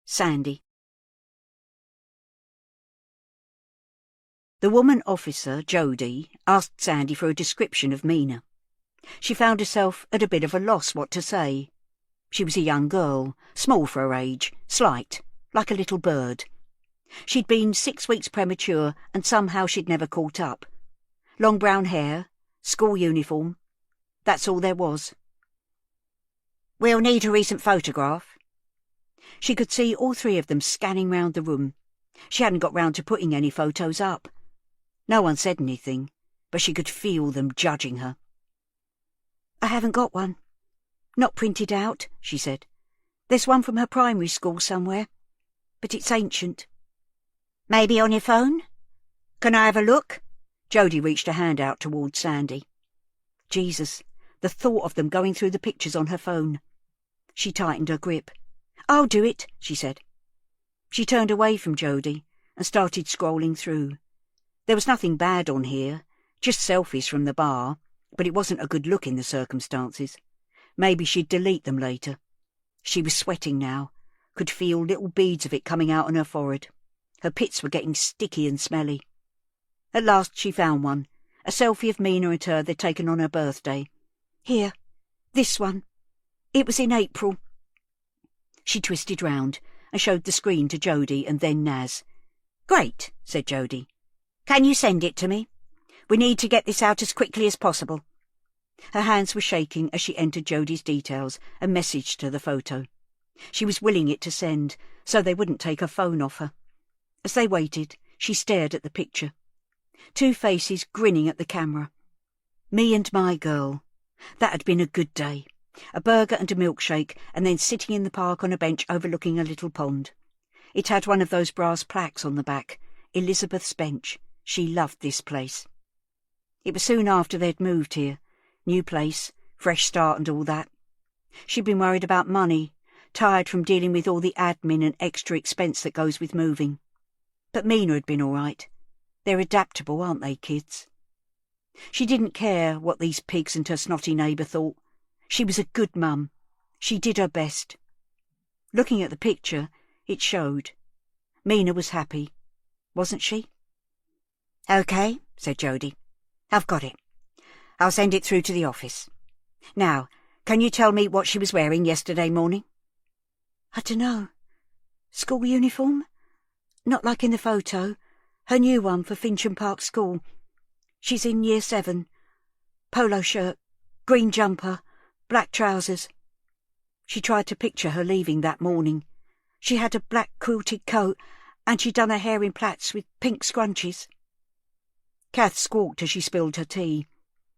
Sandy. The woman officer, Jodie, asked Sandy for a description of Mina. She found herself at a bit of a loss what to say. She was a young girl, small for her age, slight, like a little bird. She'd been 6 weeks premature, and somehow she'd never caught up. Long brown hair, school uniform. That's all there was. We'll need a recent photograph. She could see all 3 of them scanning round the room. She hadn't got round to putting any photos up. No one said anything, but she could feel them judging her. I haven't got one. Not printed out, she said. There's one from her primary school somewhere, but it's ancient. Maybe on your phone? Can I have a look? Jodie reached a hand out towards Sandy. Jesus, the thought of them going through the pictures on her phone. She tightened her grip. I'll do it, she said. She turned away from Jodie and started scrolling through. There was nothing bad on here, just selfies from the bar, but it wasn't a good look in the circumstances. Maybe she'd delete them later. She was sweating now, could feel little beads of it coming out on her forehead. Her pits were getting sticky and smelly. At last she found one, a selfie of Mina and her they'd taken on her birthday. Here, this one. It was in April. She twisted round and showed the screen to Jodie and then Naz. Great, said Jodie. Can you send it to me? We need to get this out as quickly as possible. Her hands were shaking as she entered Jodie's details and messaged her the photo. She was willing it to send, so they wouldn't take her phone off her. As they waited, she stared at the picture. 2 faces grinning at the camera. Me and my girl. That had been a good day. A burger and a milkshake, and then sitting in the park on a bench overlooking a little pond. It had one of those brass plaques on the back, Elizabeth's Bench. She loved this place. It was soon after they'd moved here. New place, fresh start and all that. She'd been worried about money, tired from dealing with all the admin and extra expense that goes with moving. But Mina had been all right. They're adaptable, aren't they, kids? She didn't care what these pigs and her snotty neighbour thought. She was a good mum. She did her best. Looking at the picture, it showed. Mina was happy, wasn't she? "OK," said Jody. "I've got it. I'll send it through to the office. Now, can you tell me what she was wearing yesterday morning?" "I dunno. School uniform? Not like in the photo. Her new one for Fincham Park School. She's in Year 7. Polo shirt, green jumper, black trousers." She tried to picture her leaving that morning. She had a black quilted coat, and she'd done her hair in plaits with pink scrunchies. Kath squawked as she spilled her tea.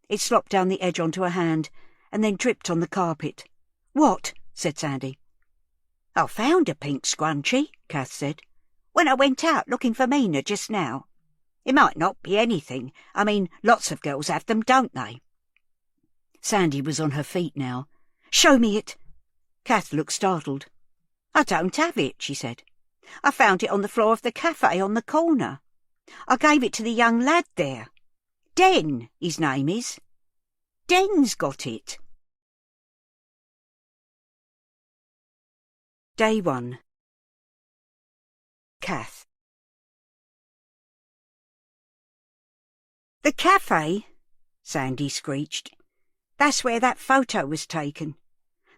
It slopped down the edge onto her hand, and then dripped on the carpet. "What?" said Sandy. "I found a pink scrunchie," Kath said, "when I went out looking for Mina just now. It might not be anything. I mean, lots of girls have them, don't they?" Sandy was on her feet now. "Show me it." Kath looked startled. "I don't have it," she said. "I found it on the floor of the cafe on the corner. I gave it to the young lad there. Den, his name is. Den's got it." Day 1. Kath. "The cafe," Sandy screeched. "That's where that photo was taken.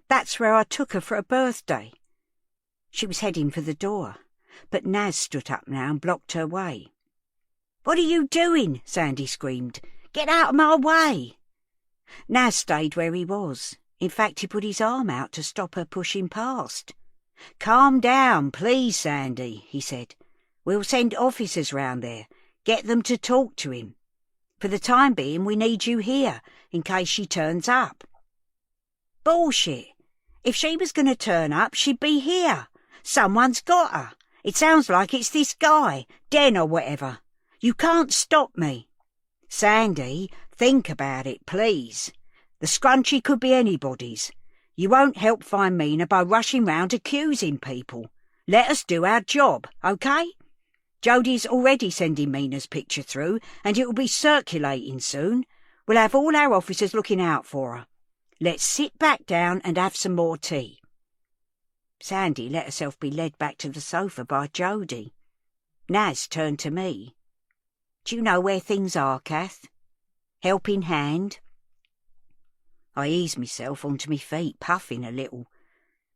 That's where I took her for her birthday." She was heading for the door, but Naz stood up now and blocked her way. "What are you doing?" Sandy screamed. "Get out of my way!" Naz stayed where he was. In fact, he put his arm out to stop her pushing past. "Calm down, please, Sandy," he said. "We'll send officers round there. Get them to talk to him. For the time being, we need you here, in case she turns up." "Bullshit. If she was going to turn up, she'd be here. Someone's got her. It sounds like it's this guy, Den or whatever. You can't stop me." "Sandy, think about it, please. The scrunchie could be anybody's. You won't help find Mina by rushing round accusing people. Let us do our job, OK? Jody's already sending Mina's picture through, and it will be circulating soon. We'll have all our officers looking out for her. Let's sit back down and have some more tea." Sandy let herself be led back to the sofa by Jody. Naz turned to me. "Do you know where things are, Kath? Helping hand?" I eased myself onto me feet, puffing a little.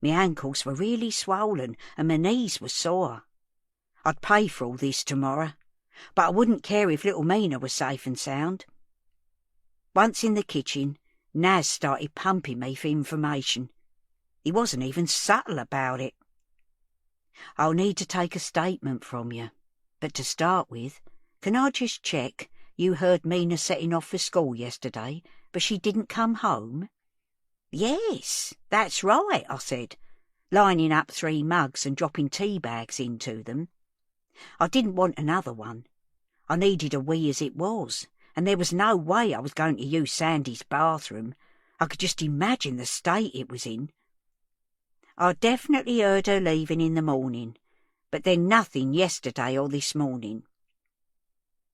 My ankles were really swollen and my knees were sore. I'd pay for all this tomorrow, but I wouldn't care if little Mina was safe and sound. Once in the kitchen, Naz started pumping me for information. He wasn't even subtle about it. "I'll need to take a statement from you, but to start with, can I just check you heard Mina setting off for school yesterday, but she didn't come home?" "Yes, that's right," I said, lining up 3 mugs and dropping tea bags into them. I didn't want another one. I needed a wee as it was, and there was no way I was going to use Sandy's bathroom. I could just imagine the state it was in. "I definitely heard her leaving in the morning, but then nothing yesterday or this morning."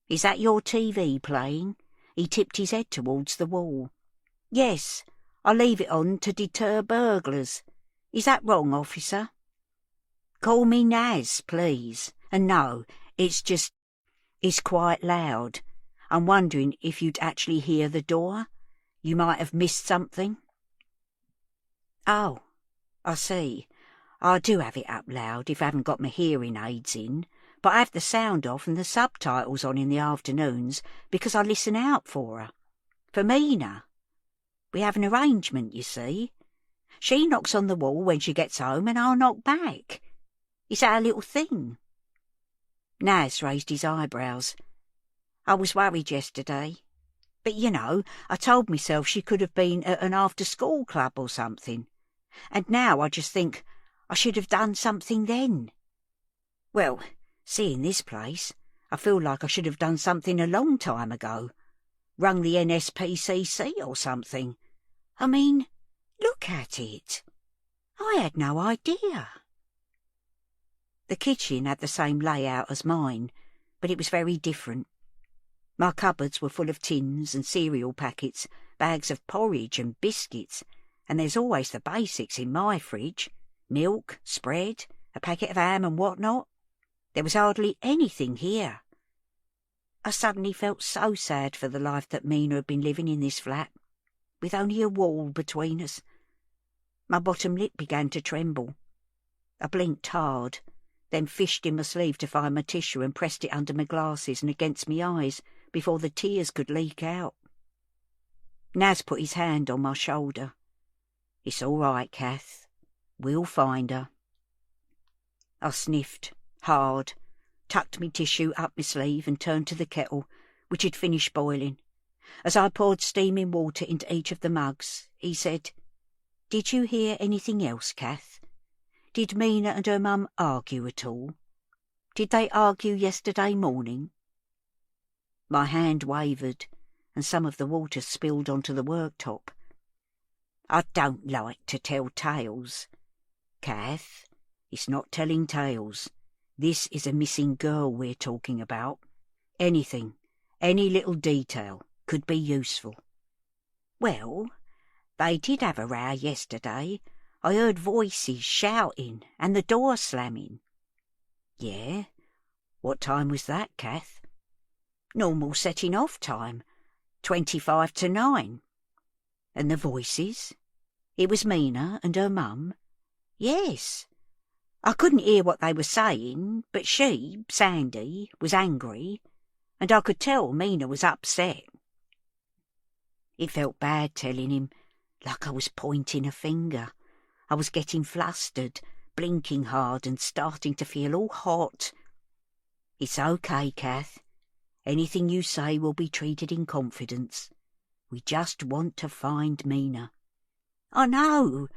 "Is that your TV playing?" He tipped his head towards the wall. "Yes, I leave it on to deter burglars. Is that wrong, officer?" "Call me Naz, please. And no, it's quite loud. I'm wondering if you'd actually hear the door. You might have missed something." "Oh, I see. I do have it up loud if I haven't got my hearing aids in, but I have the sound off and the subtitles on in the afternoons because I listen out for her. For Mina. We have an arrangement, you see. She knocks on the wall when she gets home and I'll knock back. It's our little thing." Naz raised his eyebrows. "I was worried yesterday. But, you know, I told myself she could have been at an after-school club or something. And now I just think I should have done something then." Well, seeing this place, I feel like I should have done something a long time ago. Rung the NSPCC or something. I mean, look at it. I had no idea. The kitchen had the same layout as mine, but it was very different. My cupboards were full of tins and cereal packets, bags of porridge and biscuits, and there's always the basics in my fridge: milk, spread, a packet of ham and what-not. There was hardly anything here. I suddenly felt so sad for the life that Mina had been living in this flat, with only a wall between us. My bottom lip began to tremble. I blinked hard, then fished in my sleeve to find my tissue and pressed it under my glasses and against my eyes before the tears could leak out. Naz put his hand on my shoulder. "It's all right, Kath. We'll find her." I sniffed, hard, tucked me tissue up my sleeve and turned to the kettle, which had finished boiling. As I poured steaming water into each of the mugs, he said, "Did you hear anything else, Kath? Did Mina and her mum argue at all? Did they argue yesterday morning?" My hand wavered, and some of the water spilled onto the worktop. "I don't like to tell tales. Kath, it's not telling tales. This is a missing girl we're talking about. Anything, any little detail, could be useful." "Well, they did have a row yesterday. I heard voices shouting and the door slamming." "Yeah? What time was that, Kath?" "Normal setting off time, 25 to 9. "And the voices? It was Mina and her mum?" "Yes. I couldn't hear what they were saying, but she, Sandy, was angry, and I could tell Mina was upset." It felt bad telling him, like I was pointing a finger. I was getting flustered, blinking hard and starting to feel all hot. "It's okay, Kath. Anything you say will be treated in confidence. We just want to find Mina." "I know.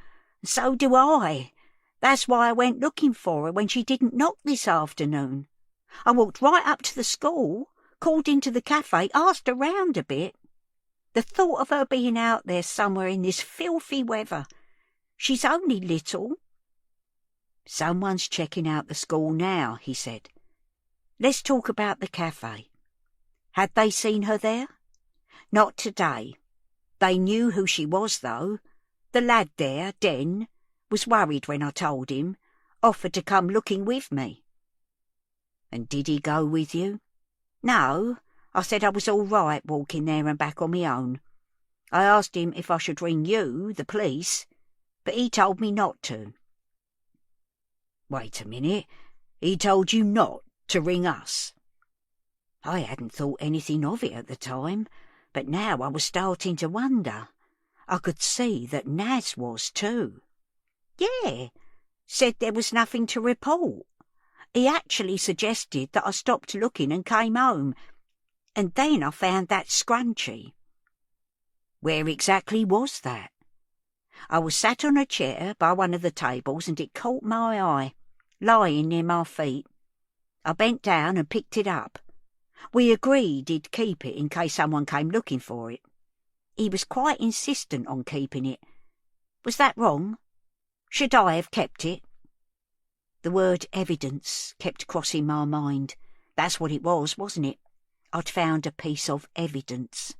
So do I. That's why I went looking for her when she didn't knock this afternoon. I walked right up to the school, called into the cafe, asked around a bit. The thought of her being out there somewhere in this filthy weather. She's only little." "Someone's checking out the school now," he said. "Let's talk about the cafe. Had they seen her there?" "Not today. They knew who she was, though. The lad there, Den, was worried when I told him, offered to come looking with me." "And did he go with you?" "No, I said I was all right walking there and back on my own. I asked him if I should ring you, the police, but he told me not to." "Wait a minute. He told you not to ring us?" I hadn't thought anything of it at the time, but now I was starting to wonder. I could see that Naz was too. "Yeah, said there was nothing to report. He actually suggested that I stopped looking and came home, and then I found that scrunchie." "Where exactly was that?" "I was sat on a chair by one of the tables and it caught my eye, lying near my feet. I bent down and picked it up. We agreed he'd keep it in case someone came looking for it. He was quite insistent on keeping it. Was that wrong? Should I have kept it?" The word evidence kept crossing my mind. That's what it was, wasn't it? I'd found a piece of evidence.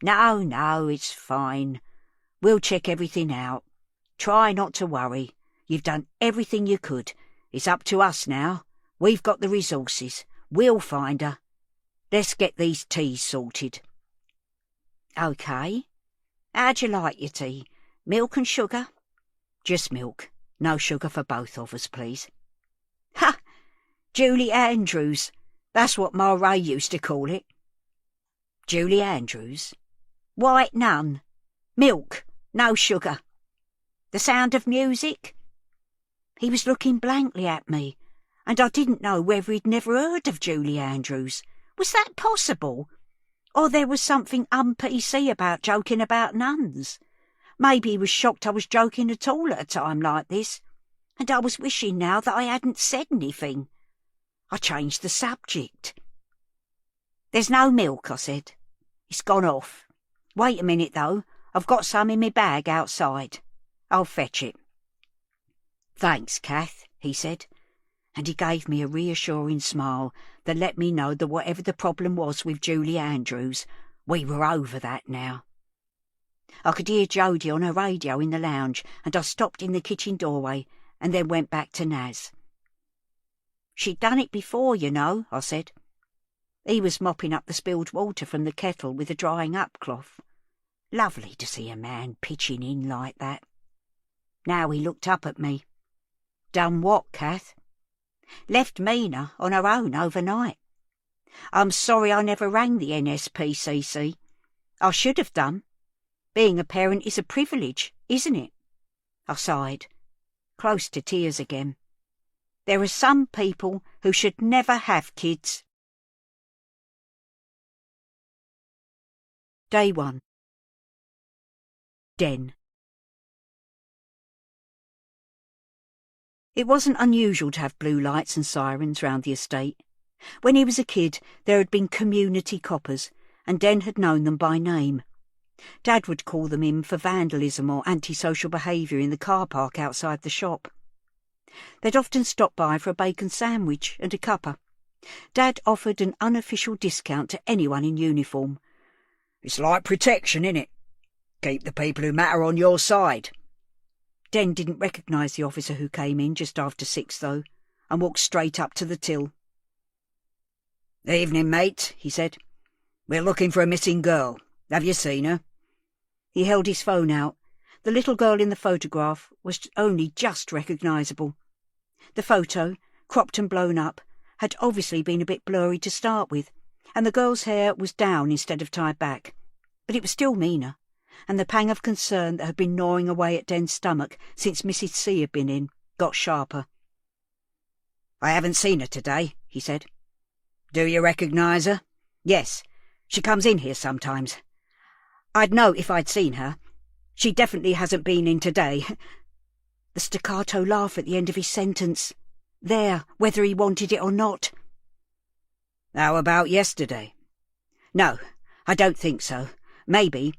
No, it's fine. We'll check everything out. Try not to worry. You've done everything you could. It's up to us now. We've got the resources. We'll find her. Let's get these teas sorted." "OK. How'd you like your tea? Milk and sugar?" "Just milk. No sugar for both of us, please." "Ha! Julie Andrews. That's what Ma Ray used to call it." "Julie Andrews?" "White nun. Milk, no sugar. The sound of music?" He was looking blankly at me, and I didn't know whether he'd never heard of Julie Andrews. Was that possible? Or there was something un-PC about joking about nuns. Maybe he was shocked I was joking at all at a time like this. and I was wishing now that I hadn't said anything. I changed the subject. "There's no milk," I said. "It's gone off. Wait a minute, though. I've got some in my bag outside. I'll fetch it." "Thanks, Kath," he said, and he gave me a reassuring smile that let me know that whatever the problem was with Julie Andrews, we were over that now. I could hear Jodie on her radio in the lounge, and I stopped in the kitchen doorway and then went back to Naz. "She'd done it before, you know," I said. He was mopping up the spilled water from the kettle with a drying-up cloth. Lovely to see a man pitching in like that. Now he looked up at me. "Done what, Kath?" "Left Mina on her own overnight. I'm sorry I never rang the NSPCC. I should have done. Being a parent is a privilege, isn't it?" I sighed, close to tears again. There are some people who should never have kids. Day 1. Den. It wasn't unusual to have blue lights and sirens round the estate. When he was a kid, there had been community coppers, and Den had known them by name. Dad would call them in for vandalism or antisocial behaviour in the car park outside the shop. They'd often stop by for a bacon sandwich and a cuppa. Dad offered an unofficial discount to anyone in uniform. "It's like protection, innit? Keep the people who matter on your side." Den didn't recognise the officer who came in just after 6, though, and walked straight up to the till. "Evening, mate," he said. "We're looking for a missing girl. Have you seen her?" He held his phone out. The little girl in the photograph was only just recognisable. The photo, cropped and blown up, had obviously been a bit blurry to start with, and the girl's hair was down instead of tied back. But it was still Mina, and the pang of concern that had been gnawing away at Den's stomach since Mrs. C had been in got sharper. "I haven't seen her today," he said. "Do you recognise her?" "Yes, she comes in here sometimes. I'd know if I'd seen her. She definitely hasn't been in today." The staccato laugh at the end of his sentence. There, whether he wanted it or not. "How about yesterday?" "No, I don't think so. Maybe."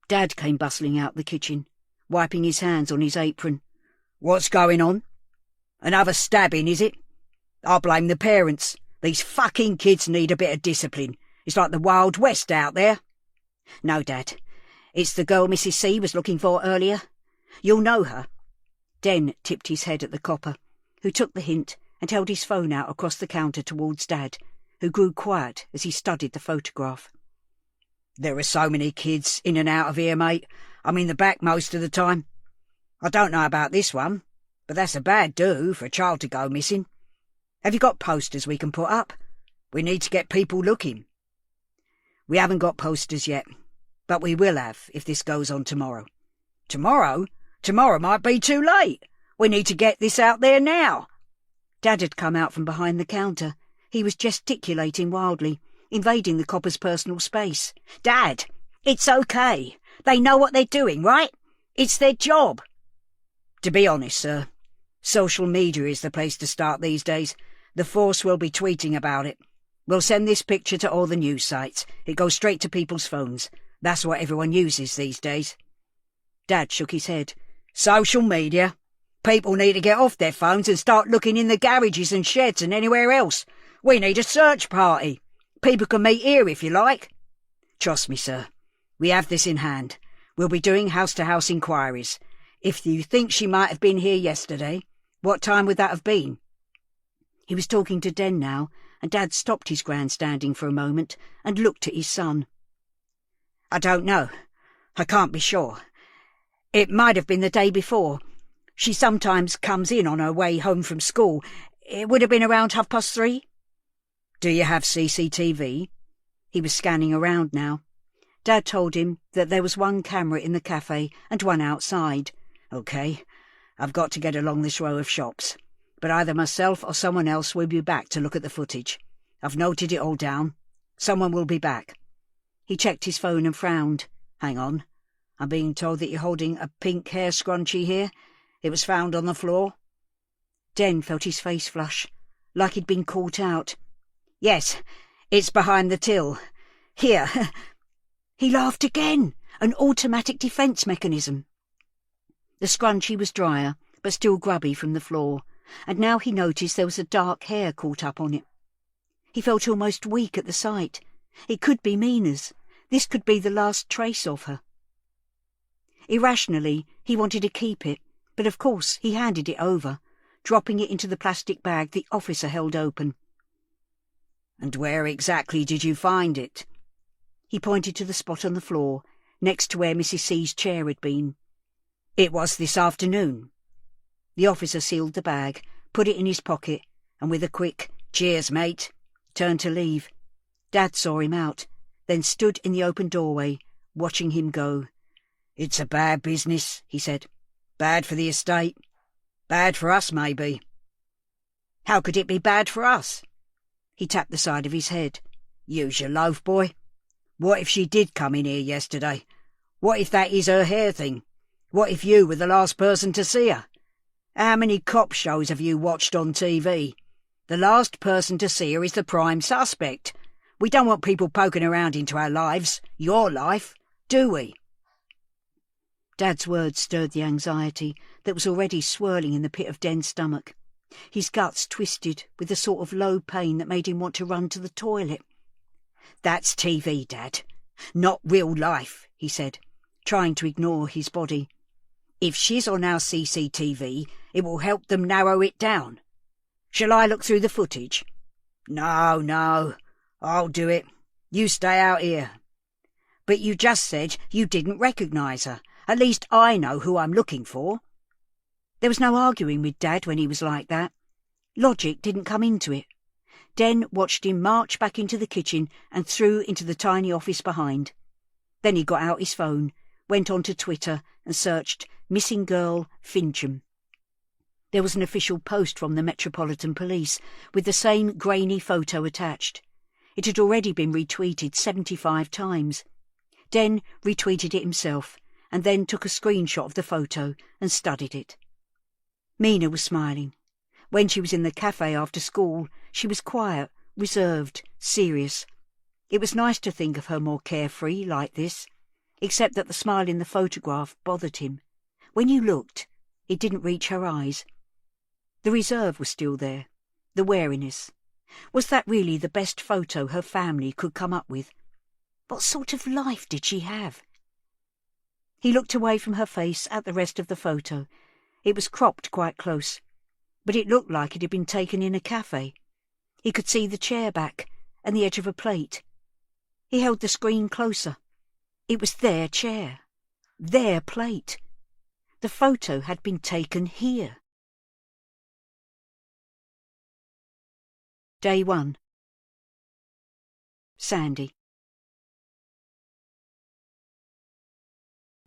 Dad came bustling out the kitchen, wiping his hands on his apron. "What's going on? Another stabbing, is it? I blame the parents. These fucking kids need a bit of discipline. It's like the Wild West out there." "No, Dad. It's the girl Mrs. C was looking for earlier. You'll know her." Den tipped his head at the copper, who took the hint and held his phone out across the counter towards Dad, who grew quiet as he studied the photograph. "There are so many kids in and out of here, mate. I'm in the back most of the time. I don't know about this one, but that's a bad do for a child to go missing. Have you got posters we can put up? We need to get people looking." "We haven't got posters yet, but we will have if this goes on tomorrow." "Tomorrow? Tomorrow might be too late. We need to get this out there now." Dad had come out from behind the counter. He was gesticulating wildly, invading the copper's personal space. "Dad, it's okay. They know what they're doing, right? It's their job." "To be honest, sir, social media is the place to start these days. The force will be tweeting about it. We'll send this picture to all the news sites. It goes straight to people's phones. That's what everyone uses these days." Dad shook his head. "Social media? People need to get off their phones and start looking in the garages and sheds and anywhere else. We need a search party. People can meet here if you like." "Trust me, sir. We have this in hand. We'll be doing house-to-house inquiries. If you think she might have been here yesterday, what time would that have been?" He was talking to Den now, and Dad stopped his grandstanding for a moment and looked at his son. "I don't know. I can't be sure. It might have been the day before. She sometimes comes in on her way home from school. It would have been around 3:30. "Do you have CCTV?" He was scanning around now. Dad told him that there was one camera in the cafe and one outside. "OK, I've got to get along this row of shops, but either myself or someone else will be back to look at the footage. I've noted it all down. Someone will be back." He checked his phone and frowned. "Hang on. I'm being told that you're holding a pink hair scrunchie here. It was found on the floor." Den felt his face flush, like he'd been caught out. "Yes, it's behind the till. Here." He laughed again. An automatic defence mechanism. The scrunchie was drier, but still grubby from the floor, and now he noticed there was a dark hair caught up on it. He felt almost weak at the sight. It could be Mina's. This could be the last trace of her. Irrationally, he wanted to keep it, but of course he handed it over, dropping it into the plastic bag the officer held open. "And where exactly did you find it?" He pointed to the spot on the floor, next to where Mrs. C's chair had been. "It was this afternoon." The officer sealed the bag, put it in his pocket, and with a quick "Cheers, mate," turned to leave. Dad saw him out, then stood in the open doorway, watching him go. "It's a bad business," he said. "Bad for the estate. Bad for us, maybe." "How could it be bad for us?" He tapped the side of his head. "Use your loaf, boy. What if she did come in here yesterday? What if that is her hair thing? What if you were the last person to see her? How many cop shows have you watched on TV? The last person to see her is the prime suspect. We don't want people poking around into our lives, your life, do we?" Dad's words stirred the anxiety that was already swirling in the pit of Den's stomach. His guts twisted with a sort of low pain that made him want to run to the toilet. "That's TV, Dad. Not real life," he said, trying to ignore his body. "If she's on our CCTV, it will help them narrow it down. Shall I look through the footage?" No, I'll do it. You stay out here." "But you just said you didn't recognise her. At least I know who I'm looking for." There was no arguing with Dad when he was like that. Logic didn't come into it. Den watched him march back into the kitchen and through into the tiny office behind. Then he got out his phone, went onto Twitter and searched "Missing Girl Fincham." There was an official post from the Metropolitan Police with the same grainy photo attached. It had already been retweeted 75 times. Den retweeted it himself and then took a screenshot of the photo and studied it. Mina was smiling. When she was in the cafe after school, she was quiet, reserved, serious. It was nice to think of her more carefree like this, except that the smile in the photograph bothered him. When you looked, it didn't reach her eyes. The reserve was still there, the wariness. Was that really the best photo her family could come up with? What sort of life did she have? He looked away from her face at the rest of the photo. It was cropped quite close, but it looked like it had been taken in a cafe. He could see the chair back and the edge of a plate. He held the screen closer. It was their chair, their plate. The photo had been taken here. Day 1. Sandy.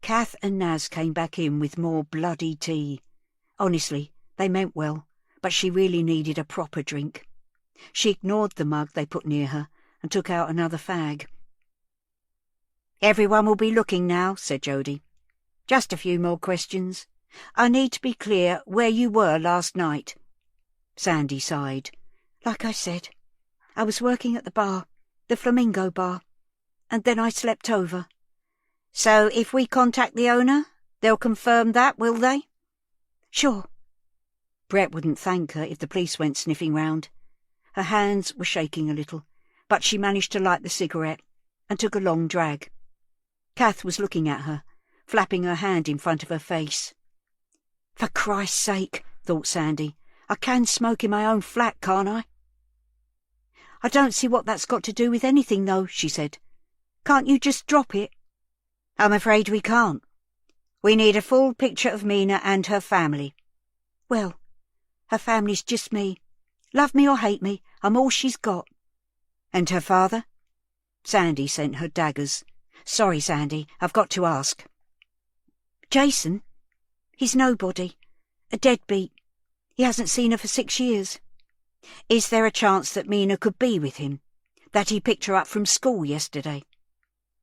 Kath and Naz came back in with more bloody tea. Honestly, they meant well, but she really needed a proper drink. She ignored the mug they put near her and took out another fag. "Everyone will be looking now," said Jody. "Just a few more questions. I need to be clear where you were last night." Sandy sighed. "Like I said, I was working at the bar, the Flamingo Bar, and then I slept over." "So if we contact the owner, they'll confirm that, will they?" "Sure." Brett wouldn't thank her if the police went sniffing round. Her hands were shaking a little, but she managed to light the cigarette and took a long drag. Kath was looking at her, flapping her hand in front of her face. "For Christ's sake," thought Sandy, "I can smoke in my own flat, can't I?" "I don't see what that's got to do with anything, though," she said. "Can't you just drop it?" "I'm afraid we can't. We need a full picture of Mina and her family." "Well, her family's just me. Love me or hate me, I'm all she's got." "And her father?" Sandy sent her daggers. "Sorry, Sandy, I've got to ask." "Jason? He's nobody. A deadbeat. He hasn't seen her for 6 years. Is there a chance that Mina could be with him? That he picked her up from school yesterday?"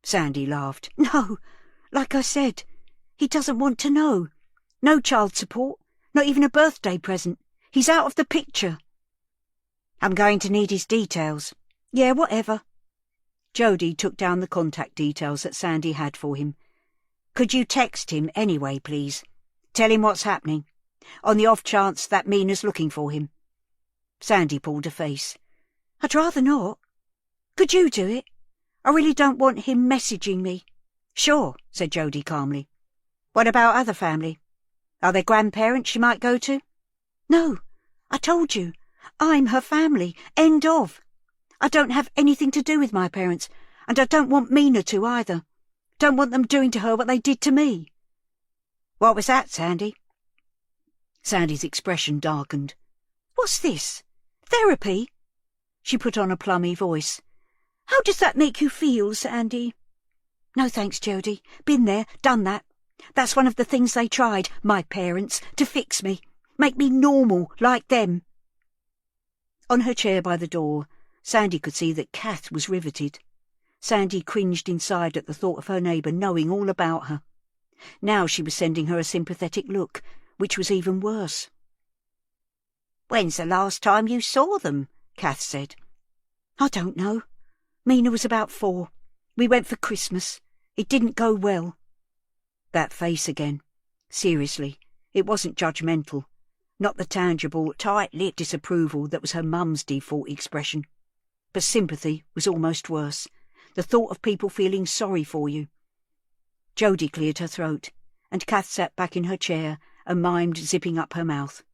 Sandy laughed. "No, like I said, he doesn't want to know. No child support, not even a birthday present. He's out of the picture. I'm going to need his details. Yeah, whatever. Jody took down the contact details that Sandy had for him. Could you text him anyway, please? Tell him what's happening, on the off chance that Mina's looking for him. Sandy pulled a face. I'd rather not. Could you do it? I really don't want him messaging me. Sure, said Jody calmly. What about other family? Are there grandparents she might go to? No, I told you. I'm her family. End of. I don't have anything to do with my parents, and I don't want Mina to either. Don't want them doing to her what they did to me. What was that, Sandy? Sandy's expression darkened. What's this? Therapy? She put on a plummy voice. How does that make you feel, Sandy? No thanks, Jody. Been there, done that. That's one of the things they tried, my parents, to fix me. Make me normal, like them. On her chair by the door, Sandy could see that Kath was riveted. Sandy cringed inside at the thought of her neighbour knowing all about her. Now she was sending her a sympathetic look, which was even worse. When's the last time you saw them? Kath said. I don't know. Mina was about 4. We went for Christmas. It didn't go well. That face again. Seriously, it wasn't judgmental. Not the tangible, tight-lipped disapproval that was her mum's default expression. But sympathy was almost worse. The thought of people feeling sorry for you. Jody cleared her throat, and Kath sat back in her chair and mimed zipping up her mouth.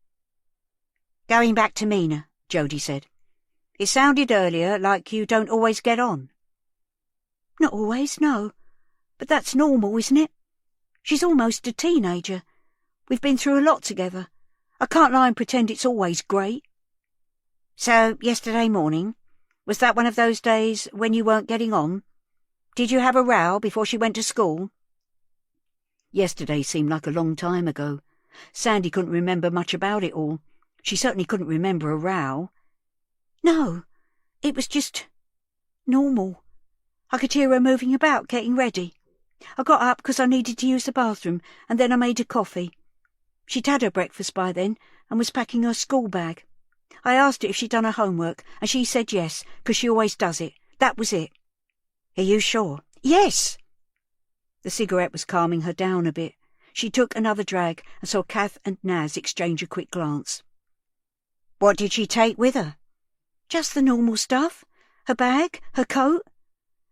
Going back to Mina, Jody said. It sounded earlier like you don't always get on. Not always, no. But that's normal, isn't it? She's almost a teenager. We've been through a lot together. I can't lie and pretend it's always great. So, yesterday morning, was that one of those days when you weren't getting on? Did you have a row before she went to school? Yesterday seemed like a long time ago. Sandy couldn't remember much about it all. She certainly couldn't remember a row. No, it was just normal. I could hear her moving about, getting ready. I got up because I needed to use the bathroom, and then I made her coffee. She'd had her breakfast by then and was packing her school bag. I asked her if she'd done her homework, and she said yes, because she always does it. That was it. Are you sure? Yes. The cigarette was calming her down a bit. She took another drag and saw Kath and Naz exchange a quick glance. What did she take with her? Just the normal stuff. Her bag, her coat.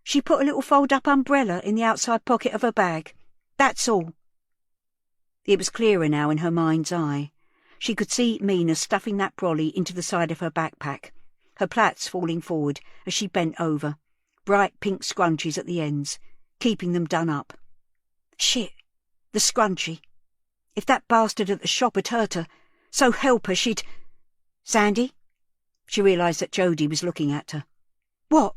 She put a little fold-up umbrella in the outside pocket of her bag. That's all. It was clearer now in her mind's eye. She could see Mina stuffing that brolly into the side of her backpack, her plaits falling forward as she bent over, bright pink scrunchies at the ends, keeping them done up. Shit, the scrunchie. If that bastard at the shop had hurt her, so help her she'd... Sandy? She realised that Jody was looking at her. What?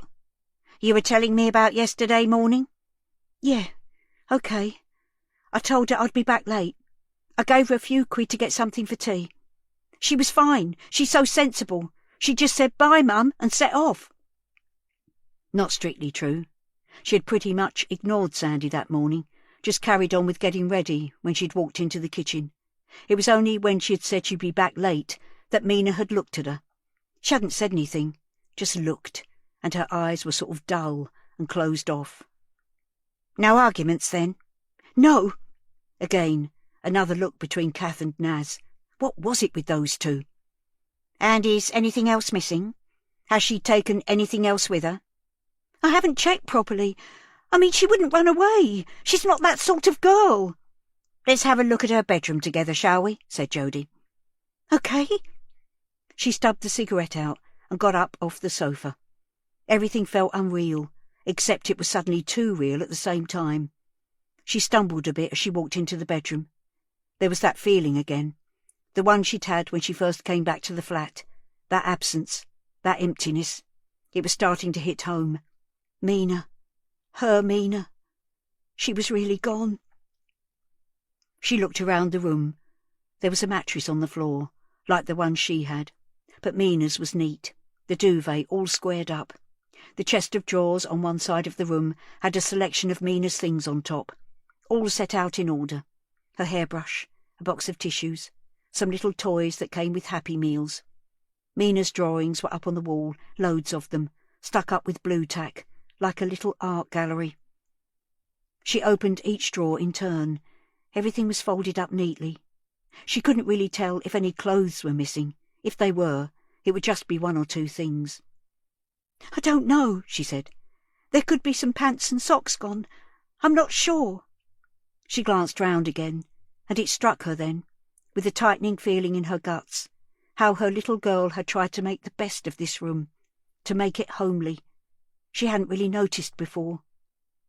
You were telling me about yesterday morning? Yeah, OK. I told her I'd be back late. I gave her a few quid to get something for tea. She was fine. She's so sensible. She just said, bye, Mum, and set off. Not strictly true. She had pretty much ignored Sandy that morning, just carried on with getting ready when she'd walked into the kitchen. It was only when she had said she'd be back late that Mina had looked at her. She hadn't said anything, just looked, and her eyes were sort of dull and closed off. No arguments, then? No. Again, another look between Kath and Naz. What was it with those two? And is anything else missing? Has she taken anything else with her? I haven't checked properly. I mean, she wouldn't run away. She's not that sort of girl. Let's have a look at her bedroom together, shall we? Said Jody. OK. She stubbed the cigarette out and got up off the sofa. Everything felt unreal, except it was suddenly too real at the same time. She stumbled a bit as she walked into the bedroom. There was that feeling again, the one she'd had when she first came back to the flat, that absence, that emptiness. It was starting to hit home. Mina. Her Mina. She was really gone. She looked around the room. There was a mattress on the floor, like the one she had, but Mina's was neat, the duvet all squared up. The chest of drawers on one side of the room had a selection of Mina's things on top, all set out in order. Her hairbrush, a box of tissues, some little toys that came with Happy Meals. Mina's drawings were up on the wall, loads of them, stuck up with blue tack, like a little art gallery. She opened each drawer in turn. Everything was folded up neatly. She couldn't really tell if any clothes were missing. If they were, it would just be one or two things. "I don't know," she said. "There could be some pants and socks gone. I'm not sure." She glanced round again, and it struck her then, with a tightening feeling in her guts, how her little girl had tried to make the best of this room, to make it homely. She hadn't really noticed before.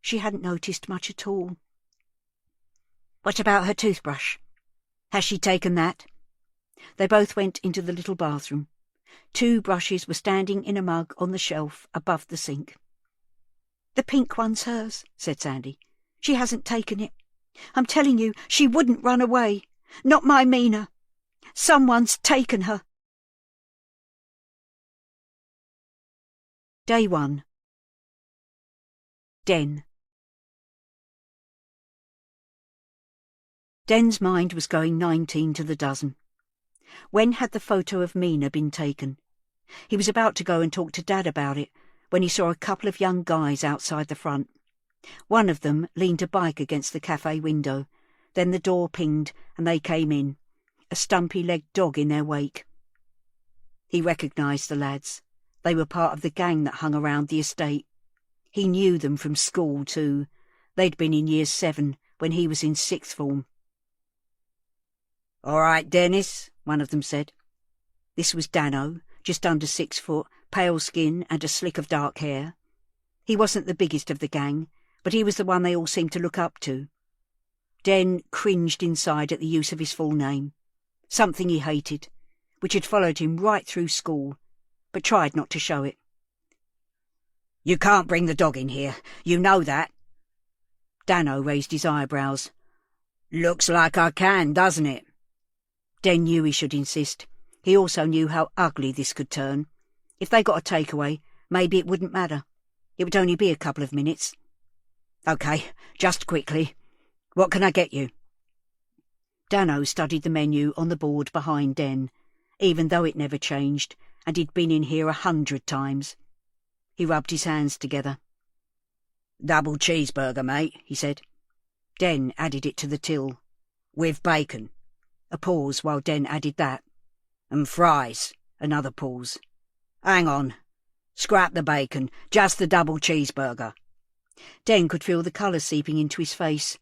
She hadn't noticed much at all. "What about her toothbrush? Has she taken that?" They both went into the little bathroom. 2 brushes were standing in a mug on the shelf above the sink. "The pink one's hers," said Sandy. "She hasn't taken it. I'm telling you, she wouldn't run away. Not my Mina. Someone's taken her." Day 1. Den. Den's mind was going 19 to the dozen. When had the photo of Mina been taken? He was about to go and talk to Dad about it when he saw a couple of young guys outside the front. One of them leaned a bike against the cafe window. Then the door pinged and they came in, a stumpy-legged dog in their wake. He recognised the lads. They were part of the gang that hung around the estate. He knew them from school too. They'd been in Year 7 when he was in 6th form. "All right, Dennis," one of them said. This was Dano, just under 6 foot, pale skin and a slick of dark hair. He wasn't the biggest of the gang, but he was the one they all seemed to look up to. Den cringed inside at the use of his full name, something he hated, which had followed him right through school, but tried not to show it. "You can't bring the dog in here, you know that." Dano raised his eyebrows. "Looks like I can, doesn't it?" Den knew he should insist. He also knew how ugly this could turn. If they got a takeaway, maybe it wouldn't matter. It would only be a couple of minutes. "OK, just quickly. What can I get you?" Dano studied the menu on the board behind Den, even though it never changed, and he'd been in here 100 times. He rubbed his hands together. "Double cheeseburger, mate," he said. Den added it to the till. "With bacon." A pause while Den added that. "And fries." Another pause. "Hang on. Scrap the bacon. Just the double cheeseburger." Den could feel the colour seeping into his face.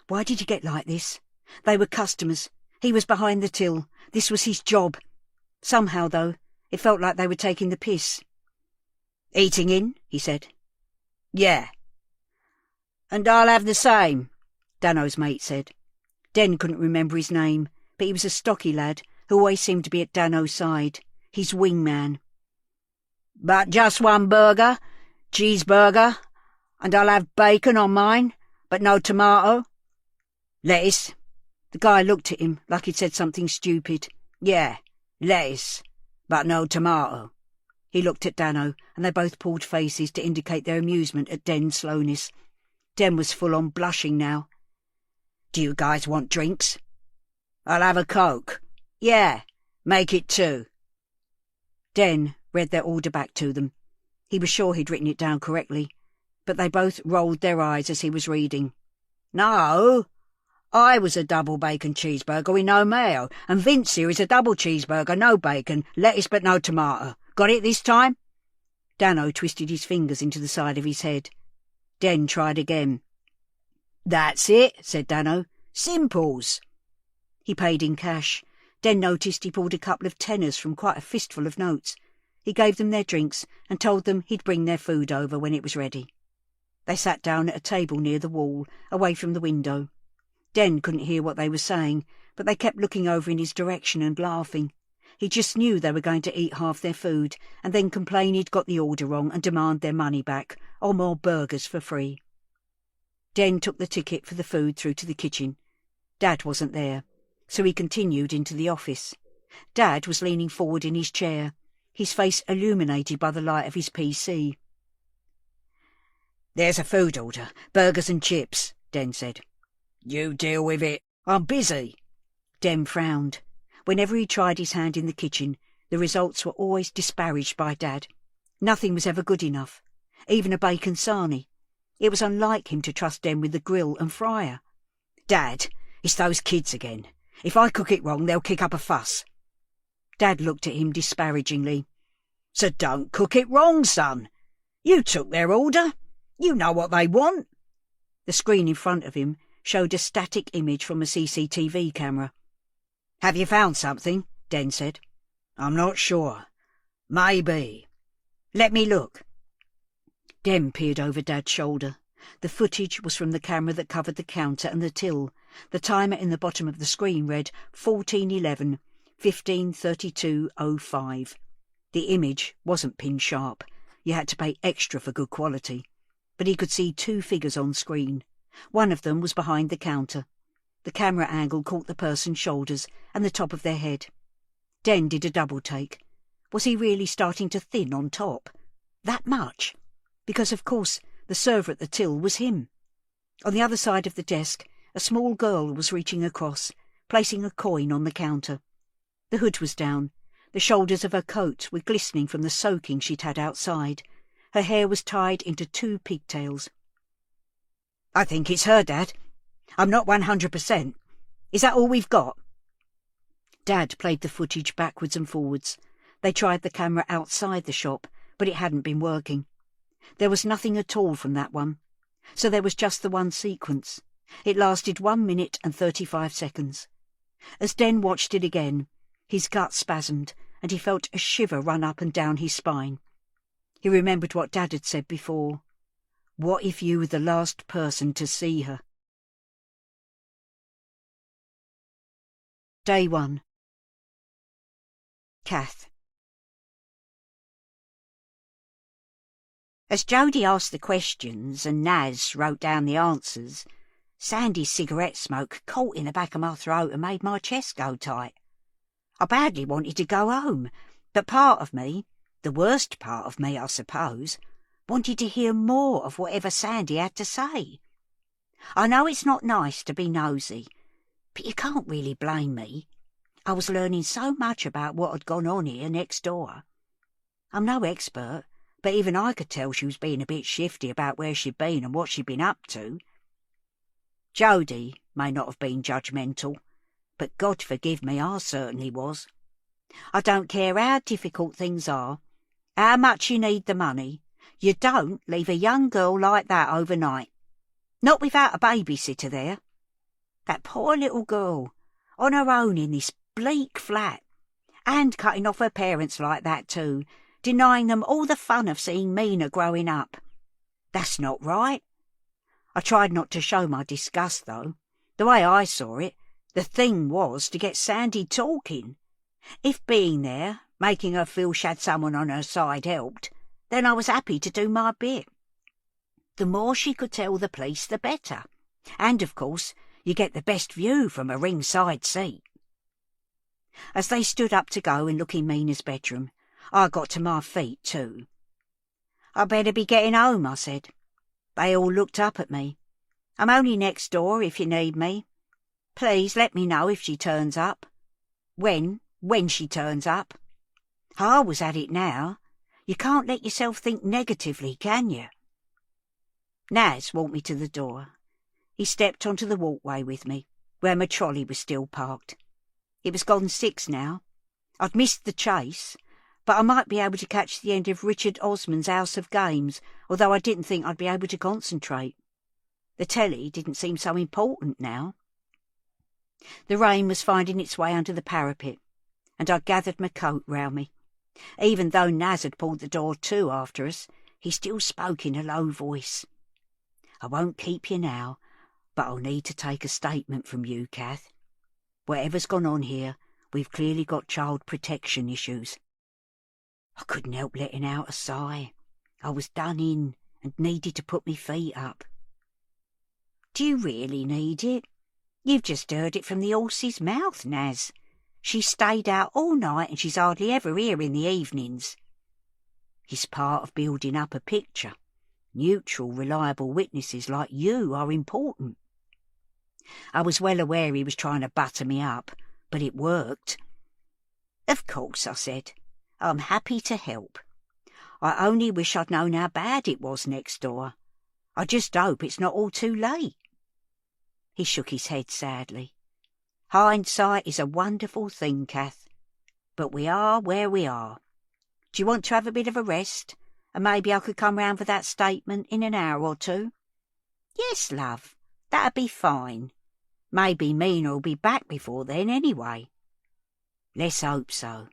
Why did he get like this? They were customers. He was behind the till. This was his job. Somehow, though, it felt like they were taking the piss. "Eating in?" he said. "Yeah." "And I'll have the same," Dano's mate said. Den couldn't remember his name, but he was a stocky lad who always seemed to be at Dano's side, his wingman. "But just one burger, cheeseburger, and I'll have bacon on mine, but no tomato." "Lettuce." The guy looked at him like he'd said something stupid. "Yeah, lettuce, but no tomato." He looked at Dano, and they both pulled faces to indicate their amusement at Den's slowness. Den was full-on blushing now. "Do you guys want drinks?" "I'll have a Coke." "Yeah, make it 2. Den read their order back to them. He was sure he'd written it down correctly, but they both rolled their eyes as he was reading. "No, I was a double bacon cheeseburger with no mayo, and Vince here is a double cheeseburger, no bacon, lettuce but no tomato. Got it this time?" Dano twisted his fingers into the side of his head. Den tried again. "That's it," said Dano. "Simples." He paid in cash. Den noticed he pulled a couple of tenners from quite a fistful of notes. He gave them their drinks and told them he'd bring their food over when it was ready. They sat down at a table near the wall, away from the window. Den couldn't hear what they were saying, but they kept looking over in his direction and laughing. He just knew they were going to eat half their food and then complain he'd got the order wrong and demand their money back, or more burgers for free. Den took the ticket for the food through to the kitchen. Dad wasn't there, so he continued into the office. Dad was leaning forward in his chair, his face illuminated by the light of his PC. "There's a food order, burgers and chips," Den said. "You deal with it. I'm busy." Dem frowned. Whenever he tried his hand in the kitchen, the results were always disparaged by Dad. Nothing was ever good enough, even a bacon sarnie. It was unlike him to trust Dem with the grill and fryer. "Dad, it's those kids again. If I cook it wrong, they'll kick up a fuss." Dad looked at him disparagingly. "So don't cook it wrong, son. You took their order. You know what they want." The screen in front of him showed a static image from a CCTV camera. "Have you found something?" Den said. "I'm not sure. Maybe." "Let me look." Dem peered over Dad's shoulder. The footage was from the camera that covered the counter and the till. The timer in the bottom of the screen read 14:11, 15:32:05. The image wasn't pin sharp. You had to pay extra for good quality. But he could see two figures on screen. One of them was behind the counter. The camera angle caught the person's shoulders and the top of their head. Den did a double take. Was he really starting to thin on top? That much? Because, of course, the server at the till was him. On the other side of the desk, a small girl was reaching across, placing a coin on the counter. The hood was down. The shoulders of her coat were glistening from the soaking she'd had outside. Her hair was tied into 2 pigtails. "I think it's her, Dad. I'm not 100%. Is that all we've got?" Dad played the footage backwards and forwards. They tried the camera outside the shop, but it hadn't been working. There was nothing at all from that one. So there was just the one sequence. It lasted 1 minute and 35 seconds. As Den watched it again, his gut spasmed, and he felt a shiver run up and down his spine. He remembered what Dad had said before. What if you were the last person to see her? Day 1. Kath. As Jody asked the questions and Naz wrote down the answers, Sandy's cigarette smoke caught in the back of my throat and made my chest go tight. I badly wanted to go home, but part of me, the worst part of me, I suppose, wanted to hear more of whatever Sandy had to say. I know it's not nice to be nosy, but you can't really blame me. I was learning so much about what had gone on here next door. I'm no expert, but even I could tell she was being a bit shifty about where she'd been and what she'd been up to. Jody may not have been judgmental, but God forgive me, I certainly was. I don't care how difficult things are, how much you need the money, you don't leave a young girl like that overnight. Not without a babysitter there. That poor little girl, on her own in this bleak flat, and cutting off her parents like that too, denying them all the fun of seeing Mina growing up. That's not right. I tried not to show my disgust, though. The way I saw it, the thing was to get Sandy talking. If being there, making her feel she had someone on her side helped, then I was happy to do my bit. The more she could tell the police, the better. And, of course, you get the best view from a ringside seat. As they stood up to go and look in Mina's bedroom, I got to my feet too. "I better be getting home," I said. They all looked up at me. "I'm only next door if you need me. Please let me know if she turns up. When she turns up." I was at it now. You can't let yourself think negatively, can you? Naz walked me to the door. He stepped onto the walkway with me, where my trolley was still parked. It was gone 6 now. I'd missed the chase, but I might be able to catch the end of Richard Osman's House of Games, although I didn't think I'd be able to concentrate. The telly didn't seem so important now. The rain was finding its way under the parapet, and I gathered my coat round me. Even though Naz had pulled the door to after us, he still spoke in a low voice. "I won't keep you now, but I'll need to take a statement from you, Kath. Whatever's gone on here, we've clearly got child protection issues." I couldn't help letting out a sigh. I was done in and needed to put me feet up. "Do you really need it? You've just heard it from the horse's mouth, Naz. She stayed out all night and she's hardly ever here in the evenings." It's part of building up a picture. Neutral, reliable witnesses like you are important. I was well aware he was trying to butter me up, but it worked. Of course, I said. I'm happy to help. I only wish I'd known how bad it was next door. I just hope it's not all too late. He shook his head sadly. Hindsight is a wonderful thing, Kath. But we are where we are. Do you want to have a bit of a rest? And maybe I could come round for that statement in an hour or two? Yes, love. That'd be fine. Maybe Mina'll be back before then anyway. Let's hope so.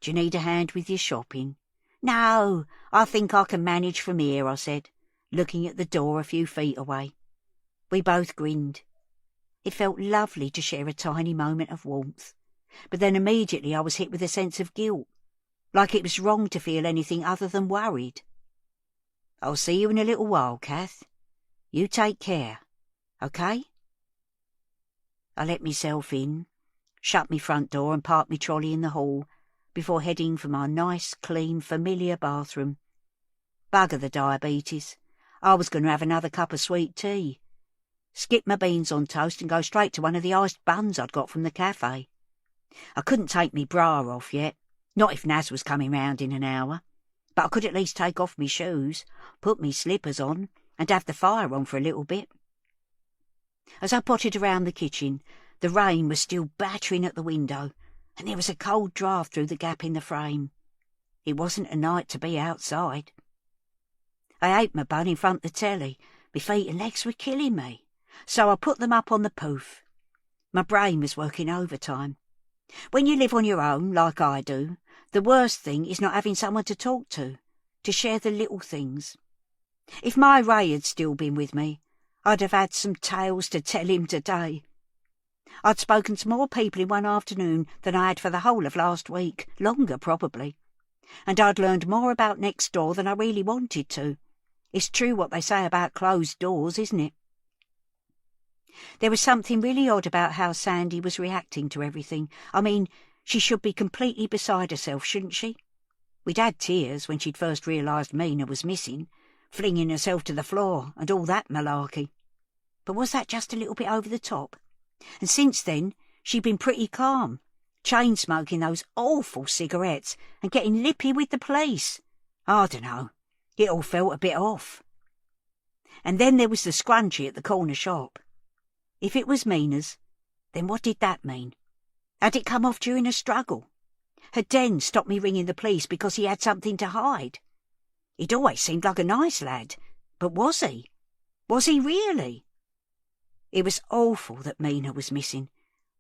Do you need a hand with your shopping? No, I think I can manage from here, I said, looking at the door a few feet away. We both grinned. It felt lovely to share a tiny moment of warmth, but then immediately I was hit with a sense of guilt, like it was wrong to feel anything other than worried. I'll see you in a little while, Kath. You take care, okay? I let myself in, shut me front door and parked me trolley in the hall before heading for my nice, clean, familiar bathroom. Bugger the diabetes. I was going to have another cup of sweet tea. Skip my beans on toast and go straight to one of the iced buns I'd got from the cafe. I couldn't take me bra off yet, not if Naz was coming round in an hour, but I could at least take off me shoes, put me slippers on, and have the fire on for a little bit. As I potted around the kitchen, the rain was still battering at the window, and there was a cold draught through the gap in the frame. It wasn't a night to be outside. I ate my bun in front of the telly. My feet and legs were killing me, so I put them up on the poof. My brain was working overtime. When you live on your own, like I do, the worst thing is not having someone to talk to share the little things. If my Ray had still been with me, I'd have had some tales to tell him today. I'd spoken to more people in one afternoon than I had for the whole of last week, longer probably. And I'd learned more about next door than I really wanted to. It's true what they say about closed doors, isn't it? There was something really odd about how Sandy was reacting to everything. I mean, she should be completely beside herself, shouldn't she? We'd had tears when she'd first realised Mina was missing, flinging herself to the floor and all that malarkey. But was that just a little bit over the top? And since then, she'd been pretty calm, chain-smoking those awful cigarettes and getting lippy with the police. I dunno, it all felt a bit off. And then there was the scrunchie at the corner shop. If it was Mina's, then what did that mean? Had it come off during a struggle? Had Den stopped me ringing the police because he had something to hide? He'd always seemed like a nice lad, but was he? Was he really? It was awful that Mina was missing,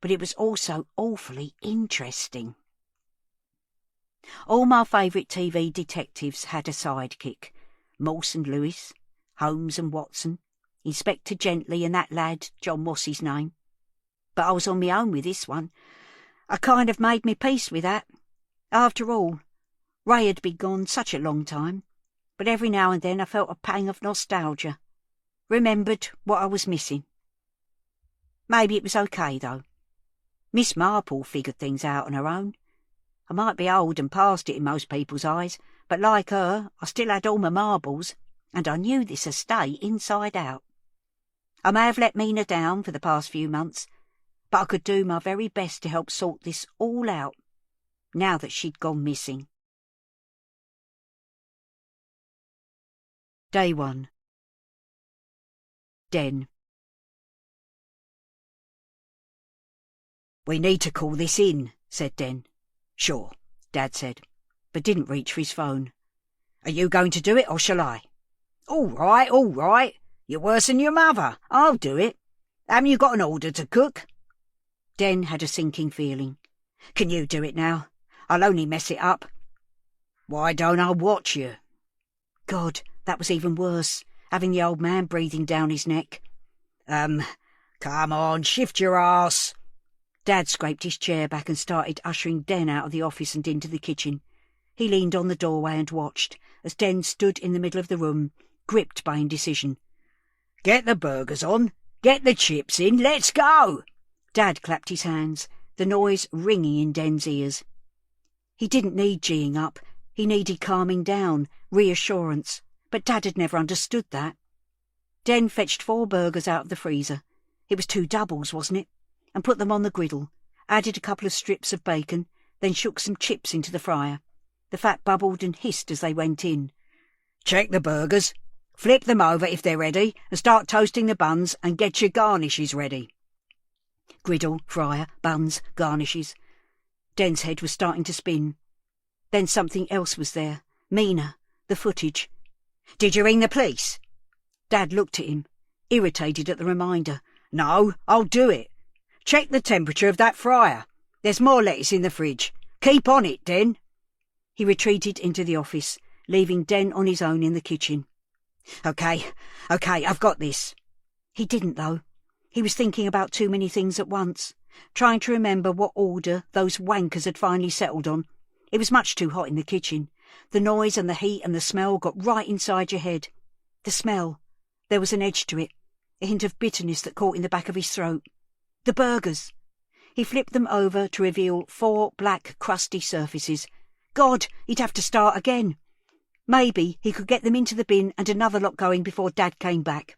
but it was also awfully interesting. All my favourite TV detectives had a sidekick. Morse and Lewis, Holmes and Watson, Inspector Gently and that lad, John what's his name. But I was on my own with this one. I kind of made me peace with that. After all, Ray had been gone such a long time, but every now and then I felt a pang of nostalgia. Remembered what I was missing. Maybe it was okay, though. Miss Marple figured things out on her own. I might be old and past it in most people's eyes, but like her, I still had all my marbles, and I knew this estate inside out. I may have let Mina down for the past few months, but I could do my very best to help sort this all out, now that she'd gone missing. Day 1. Den. "We need to call this in," said Den. "Sure," Dad said, but didn't reach for his phone. "Are you going to do it, or shall I?" All right. You're worse than your mother. I'll do it. Haven't you got an order to cook?" Den had a sinking feeling. "Can you do it now? I'll only mess it up." "Why don't I watch you?" God, that was even worse, having the old man breathing down his neck. Come on, shift your ass." Dad scraped his chair back and started ushering Den out of the office and into the kitchen. He leaned on the doorway and watched, as Den stood in the middle of the room, gripped by indecision. "Get the burgers on, get the chips in, let's go!" Dad clapped his hands, the noise ringing in Den's ears. He didn't need geeing up, he needed calming down, reassurance, but Dad had never understood that. Den fetched 4 burgers out of the freezer. It was 2 doubles, wasn't it? And put them on the griddle, added a couple of strips of bacon, then shook some chips into the fryer. The fat bubbled and hissed as they went in. "Check the burgers. Flip them over if they're ready, and start toasting the buns and get your garnishes ready." Griddle, fryer, buns, garnishes. Den's head was starting to spin. Then something else was there. Mina, the footage. "Did you ring the police?" Dad looked at him, irritated at the reminder. "No, I'll do it. Check the temperature of that fryer. There's more lettuce in the fridge. Keep on it, Den." He retreated into the office, leaving Den on his own in the kitchen. Okay, I've got this." He didn't, though. He was thinking about too many things at once, trying to remember what order those wankers had finally settled on. It was much too hot in the kitchen. The noise and the heat and the smell got right inside your head. The smell. There was an edge to it, a hint of bitterness that caught in the back of his throat. The burgers. He flipped them over to reveal 4 black, crusty surfaces. God, he'd have to start again. Maybe he could get them into the bin and another lot going before Dad came back.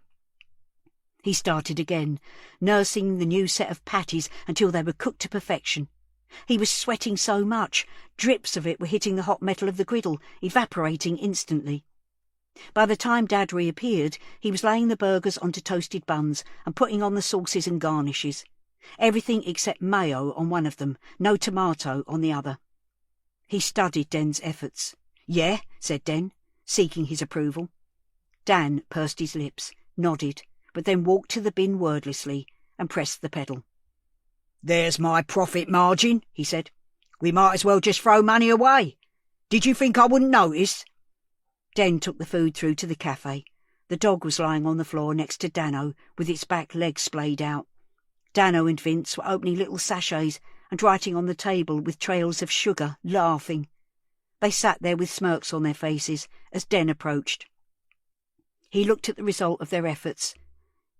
He started again, nursing the new set of patties until they were cooked to perfection. He was sweating so much, drips of it were hitting the hot metal of the griddle, evaporating instantly. By the time Dad reappeared, he was laying the burgers onto toasted buns and putting on the sauces and garnishes. Everything except mayo on one of them, no tomato on the other. He studied Den's efforts. "Yeah," said Den, seeking his approval. Dan pursed his lips, nodded, but then walked to the bin wordlessly and pressed the pedal. "There's my profit margin," he said. "We might as well just throw money away. Did you think I wouldn't notice?" Den took the food through to the cafe. The dog was lying on the floor next to Dano, with its back legs splayed out. Dano and Vince were opening little sachets and writing on the table with trails of sugar, laughing. They sat there with smirks on their faces as Den approached. He looked at the result of their efforts.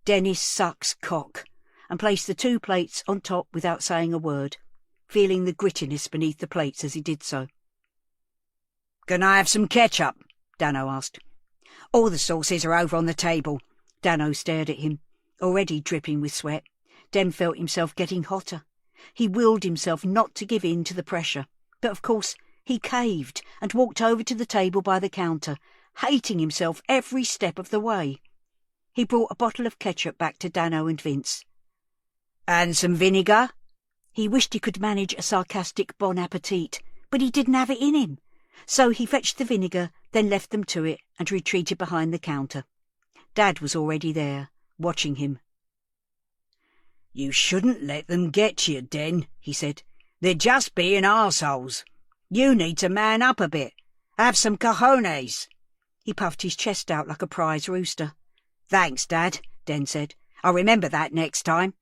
"Dennis sucks cock," and placed the 2 plates on top without saying a word, feeling the grittiness beneath the plates as he did so. "Can I have some ketchup?" Dano asked. "All the sauces are over on the table." Dano stared at him, already dripping with sweat. Den felt himself getting hotter. He willed himself not to give in to the pressure, but of course he caved and walked over to the table by the counter, hating himself every step of the way. He brought a bottle of ketchup back to Dano and Vince. "And some vinegar?" He wished he could manage a sarcastic bon appetit, but he didn't have it in him. So he fetched the vinegar, then left them to it and retreated behind the counter. Dad was already there, watching him. "You shouldn't let them get you, Den," he said. "They're just being arseholes. You need to man up a bit. Have some cojones." He puffed his chest out like a prize rooster. "Thanks, Dad," Den said. "I'll remember that next time."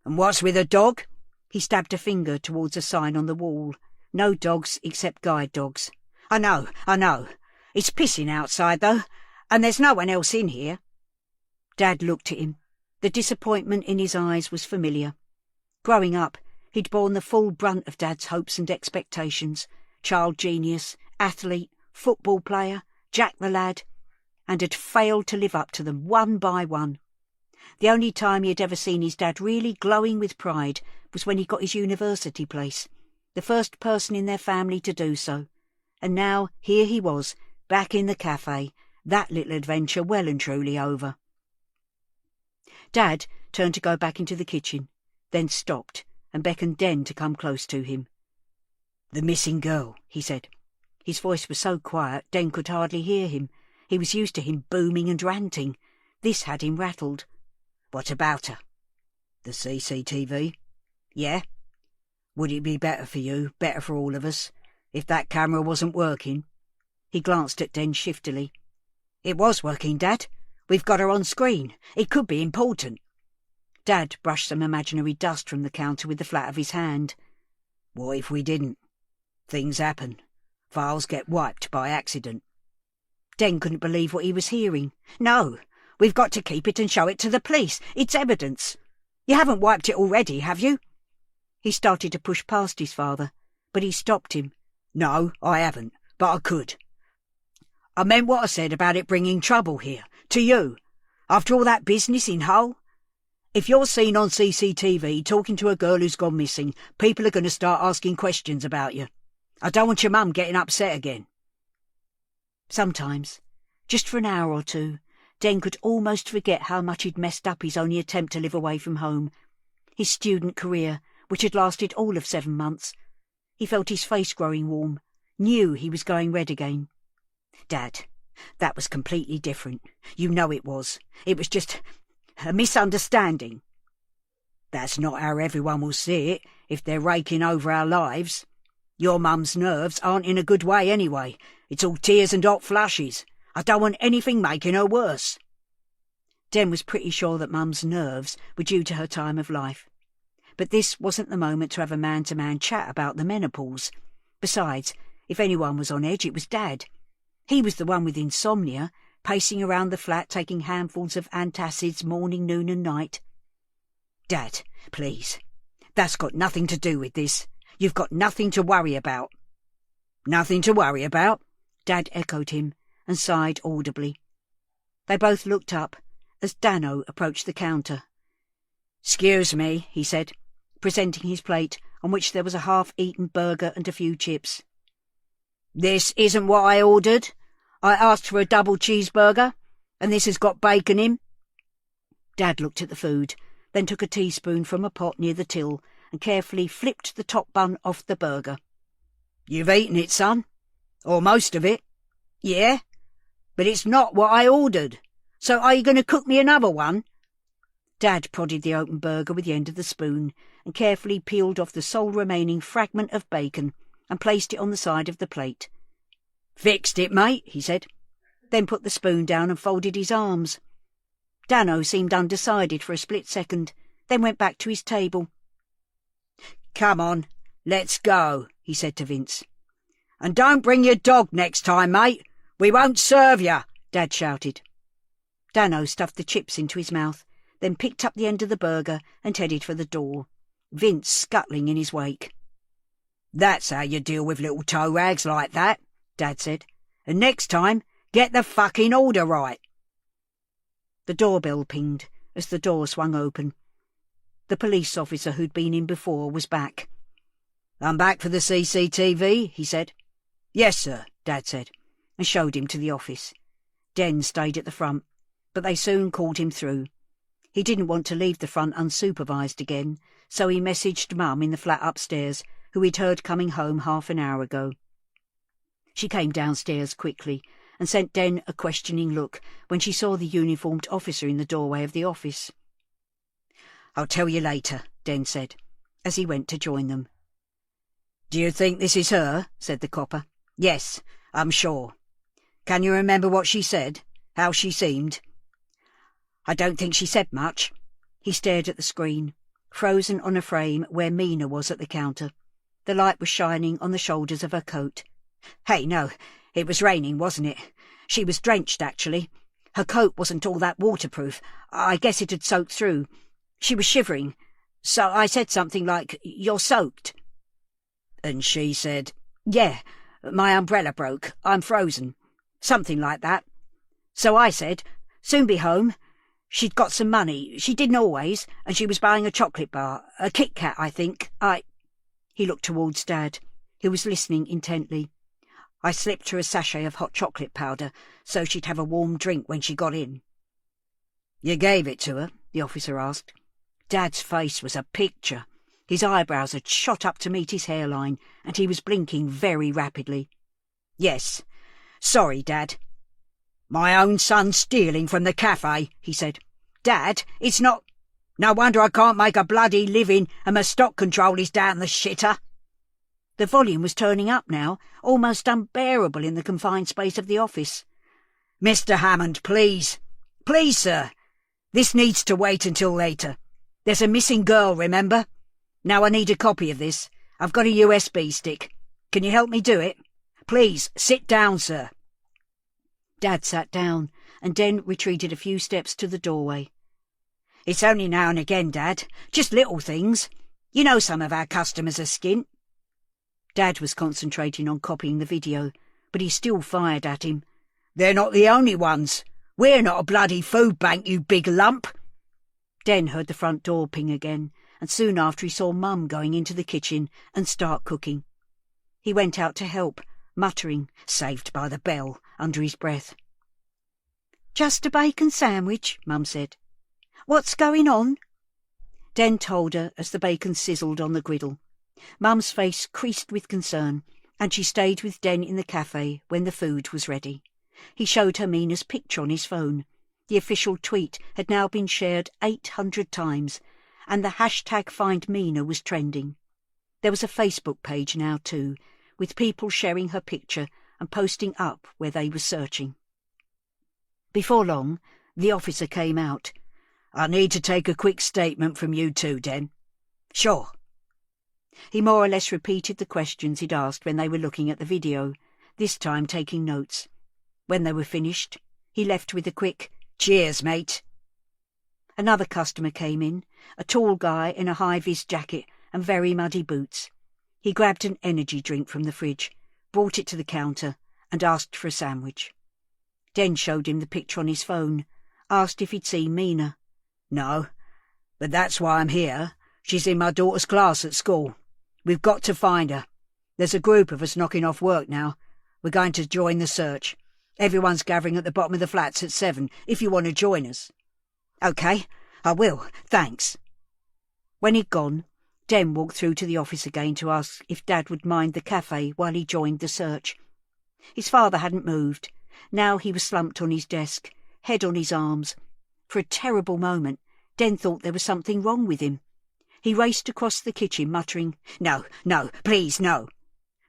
"And what's with a dog?" He stabbed a finger towards a sign on the wall. No dogs except guide dogs. I know. It's pissing outside, though, and there's no one else in here." Dad looked at him. The disappointment in his eyes was familiar. Growing up, he'd borne the full brunt of Dad's hopes and expectations. Child genius, athlete, football player, Jack the lad, and had failed to live up to them one by one. The only time he had ever seen his dad really glowing with pride was when he got his university place, the first person in their family to do so. And now here he was, back in the cafe, that little adventure well and truly over. Dad turned to go back into the kitchen, then stopped and beckoned Den to come close to him. "The missing girl," he said. His voice was so quiet Den could hardly hear him. He was used to him booming and ranting. This had him rattled. "What about her?" "The CCTV?" "Yeah." "Would it be better for you, better for all of us, if that camera wasn't working?" He glanced at Den shiftily. "It was working, Dad. We've got her on screen. It could be important." Dad brushed some imaginary dust from the counter with the flat of his hand. "What if we didn't? Things happen. Files get wiped by accident." Den couldn't believe what he was hearing. "No, we've got to keep it and show it to the police. It's evidence. You haven't wiped it already, have you?" He started to push past his father, but he stopped him. "No, I haven't, but I could. I meant what I said about it bringing trouble here, to you, after all that business in Hull. If you're seen on CCTV talking to a girl who's gone missing, people are going to start asking questions about you. I don't want your mum getting upset again." Sometimes, just for an hour or two, Den could almost forget how much he'd messed up his only attempt to live away from home. His student career, which had lasted all of 7 months. He felt his face growing warm, knew he was going red again. "Dad, that was completely different. You know it was. It was just a misunderstanding." "That's not how everyone will see it if they're raking over our lives. Your mum's nerves aren't in a good way anyway. It's all tears and hot flushes. I don't want anything making her worse." Den was pretty sure that Mum's nerves were due to her time of life. But this wasn't the moment to have a man-to-man chat about the menopause. Besides, if anyone was on edge, it was Dad. He was the one with insomnia, pacing around the flat taking handfuls of antacids morning, noon and night. "Dad, please. That's got nothing to do with this. You've got nothing to worry about." "Nothing to worry about?" Dad echoed him and sighed audibly. They both looked up as Dano approached the counter. "Excuse me," he said, presenting his plate on which there was a half-eaten burger and a few chips. "This isn't what I ordered. I asked for a double cheeseburger, and this has got bacon in." Dad looked at the food, then took a teaspoon from a pot near the till and carefully flipped the top bun off the burger. "You've eaten it, son. Or most of it. Yeah? But it's not what I ordered. So are you going to cook me another one?" Dad prodded the open burger with the end of the spoon and carefully peeled off the sole remaining fragment of bacon and placed it on the side of the plate. "Fixed it, mate," he said, then put the spoon down and folded his arms. Dano seemed undecided for a split second, then went back to his table. "Come on, let's go," he said to Vince. "And don't bring your dog next time, mate. We won't serve you," Dad shouted. Dano stuffed the chips into his mouth, then picked up the end of the burger and headed for the door, Vince scuttling in his wake. "That's how you deal with little toe rags like that," Dad said. "And next time, get the fucking order right." The doorbell pinged as the door swung open. The police officer who'd been in before was back. "I'm back for the CCTV, he said. "Yes, sir," Dad said, and showed him to the office. Den stayed at the front, but they soon called him through. He didn't want to leave the front unsupervised again, so he messaged Mum in the flat upstairs, who he'd heard coming home half an hour ago. She came downstairs quickly and sent Den a questioning look when she saw the uniformed officer in the doorway of the office. "I'll tell you later," Den said, as he went to join them. "Do you think this is her?" said the copper. "Yes, I'm sure. Can you remember what she said? How she seemed?" "I don't think she said much." He stared at the screen, frozen on a frame where Mina was at the counter. The light was shining on the shoulders of her coat. "Hey, no, it was raining, wasn't it? She was drenched, actually. Her coat wasn't all that waterproof. I guess it had soaked through. She was shivering. So I said something like, 'You're soaked.' And she said, 'Yeah, my umbrella broke. I'm frozen.' Something like that. So I said, 'Soon be home.' She'd got some money. She didn't always, and she was buying a chocolate bar. A Kit Kat, I think. He looked towards Dad, who was listening intently. I slipped her a sachet of hot chocolate powder so she'd have a warm drink when she got in." "You gave it to her?" the officer asked. Dad's face was a picture. His eyebrows had shot up to meet his hairline, and he was blinking very rapidly. "Yes. Sorry, Dad." "My own son stealing from the cafe," he said. "Dad, it's not... No wonder I can't make a bloody living and my stock control is down the shitter." The volume was turning up now, almost unbearable in the confined space of the office. "Mr. Hammond, please. Please, sir. This needs to wait until later. There's a missing girl, remember? Now I need a copy of this. I've got a USB stick. Can you help me do it? Please, sit down, sir." Dad sat down, and Den retreated a few steps to the doorway. "It's only now and again, Dad. Just little things. You know some of our customers are skint." Dad was concentrating on copying the video, but he still fired at him. "They're not the only ones. We're not a bloody food bank, you big lump." Den heard the front door ping again, and soon after he saw Mum going into the kitchen and start cooking. He went out to help, muttering, "Saved by the bell," under his breath. "Just a bacon sandwich," Mum said. "What's going on?" Den told her as the bacon sizzled on the griddle. Mum's face creased with concern, and she stayed with Den in the cafe when the food was ready. He showed her Mina's picture on his phone. The official tweet had now been shared 800 times, and the hashtag Find Mina was trending. There was a Facebook page now too, with people sharing her picture and posting up where they were searching. Before long, the officer came out. "I need to take a quick statement from you two, Den." "Sure." He more or less repeated the questions he'd asked when they were looking at the video, this time taking notes. When they were finished, he left with a quick, "Cheers, mate." Another customer came in, a tall guy in a high-vis jacket and very muddy boots. He grabbed an energy drink from the fridge, brought it to the counter, and asked for a sandwich. Den showed him the picture on his phone, asked if he'd seen Mina. "No, but that's why I'm here. She's in my daughter's class at school. We've got to find her. There's a group of us knocking off work now. We're going to join the search. Everyone's gathering at the bottom of the flats at 7, if you want to join us." "OK, I will, thanks." When he'd gone, Den walked through to the office again to ask if Dad would mind the cafe while he joined the search. His father hadn't moved. Now he was slumped on his desk, head on his arms. For a terrible moment, Den thought there was something wrong with him. He raced across the kitchen, muttering, "No, no, please, no."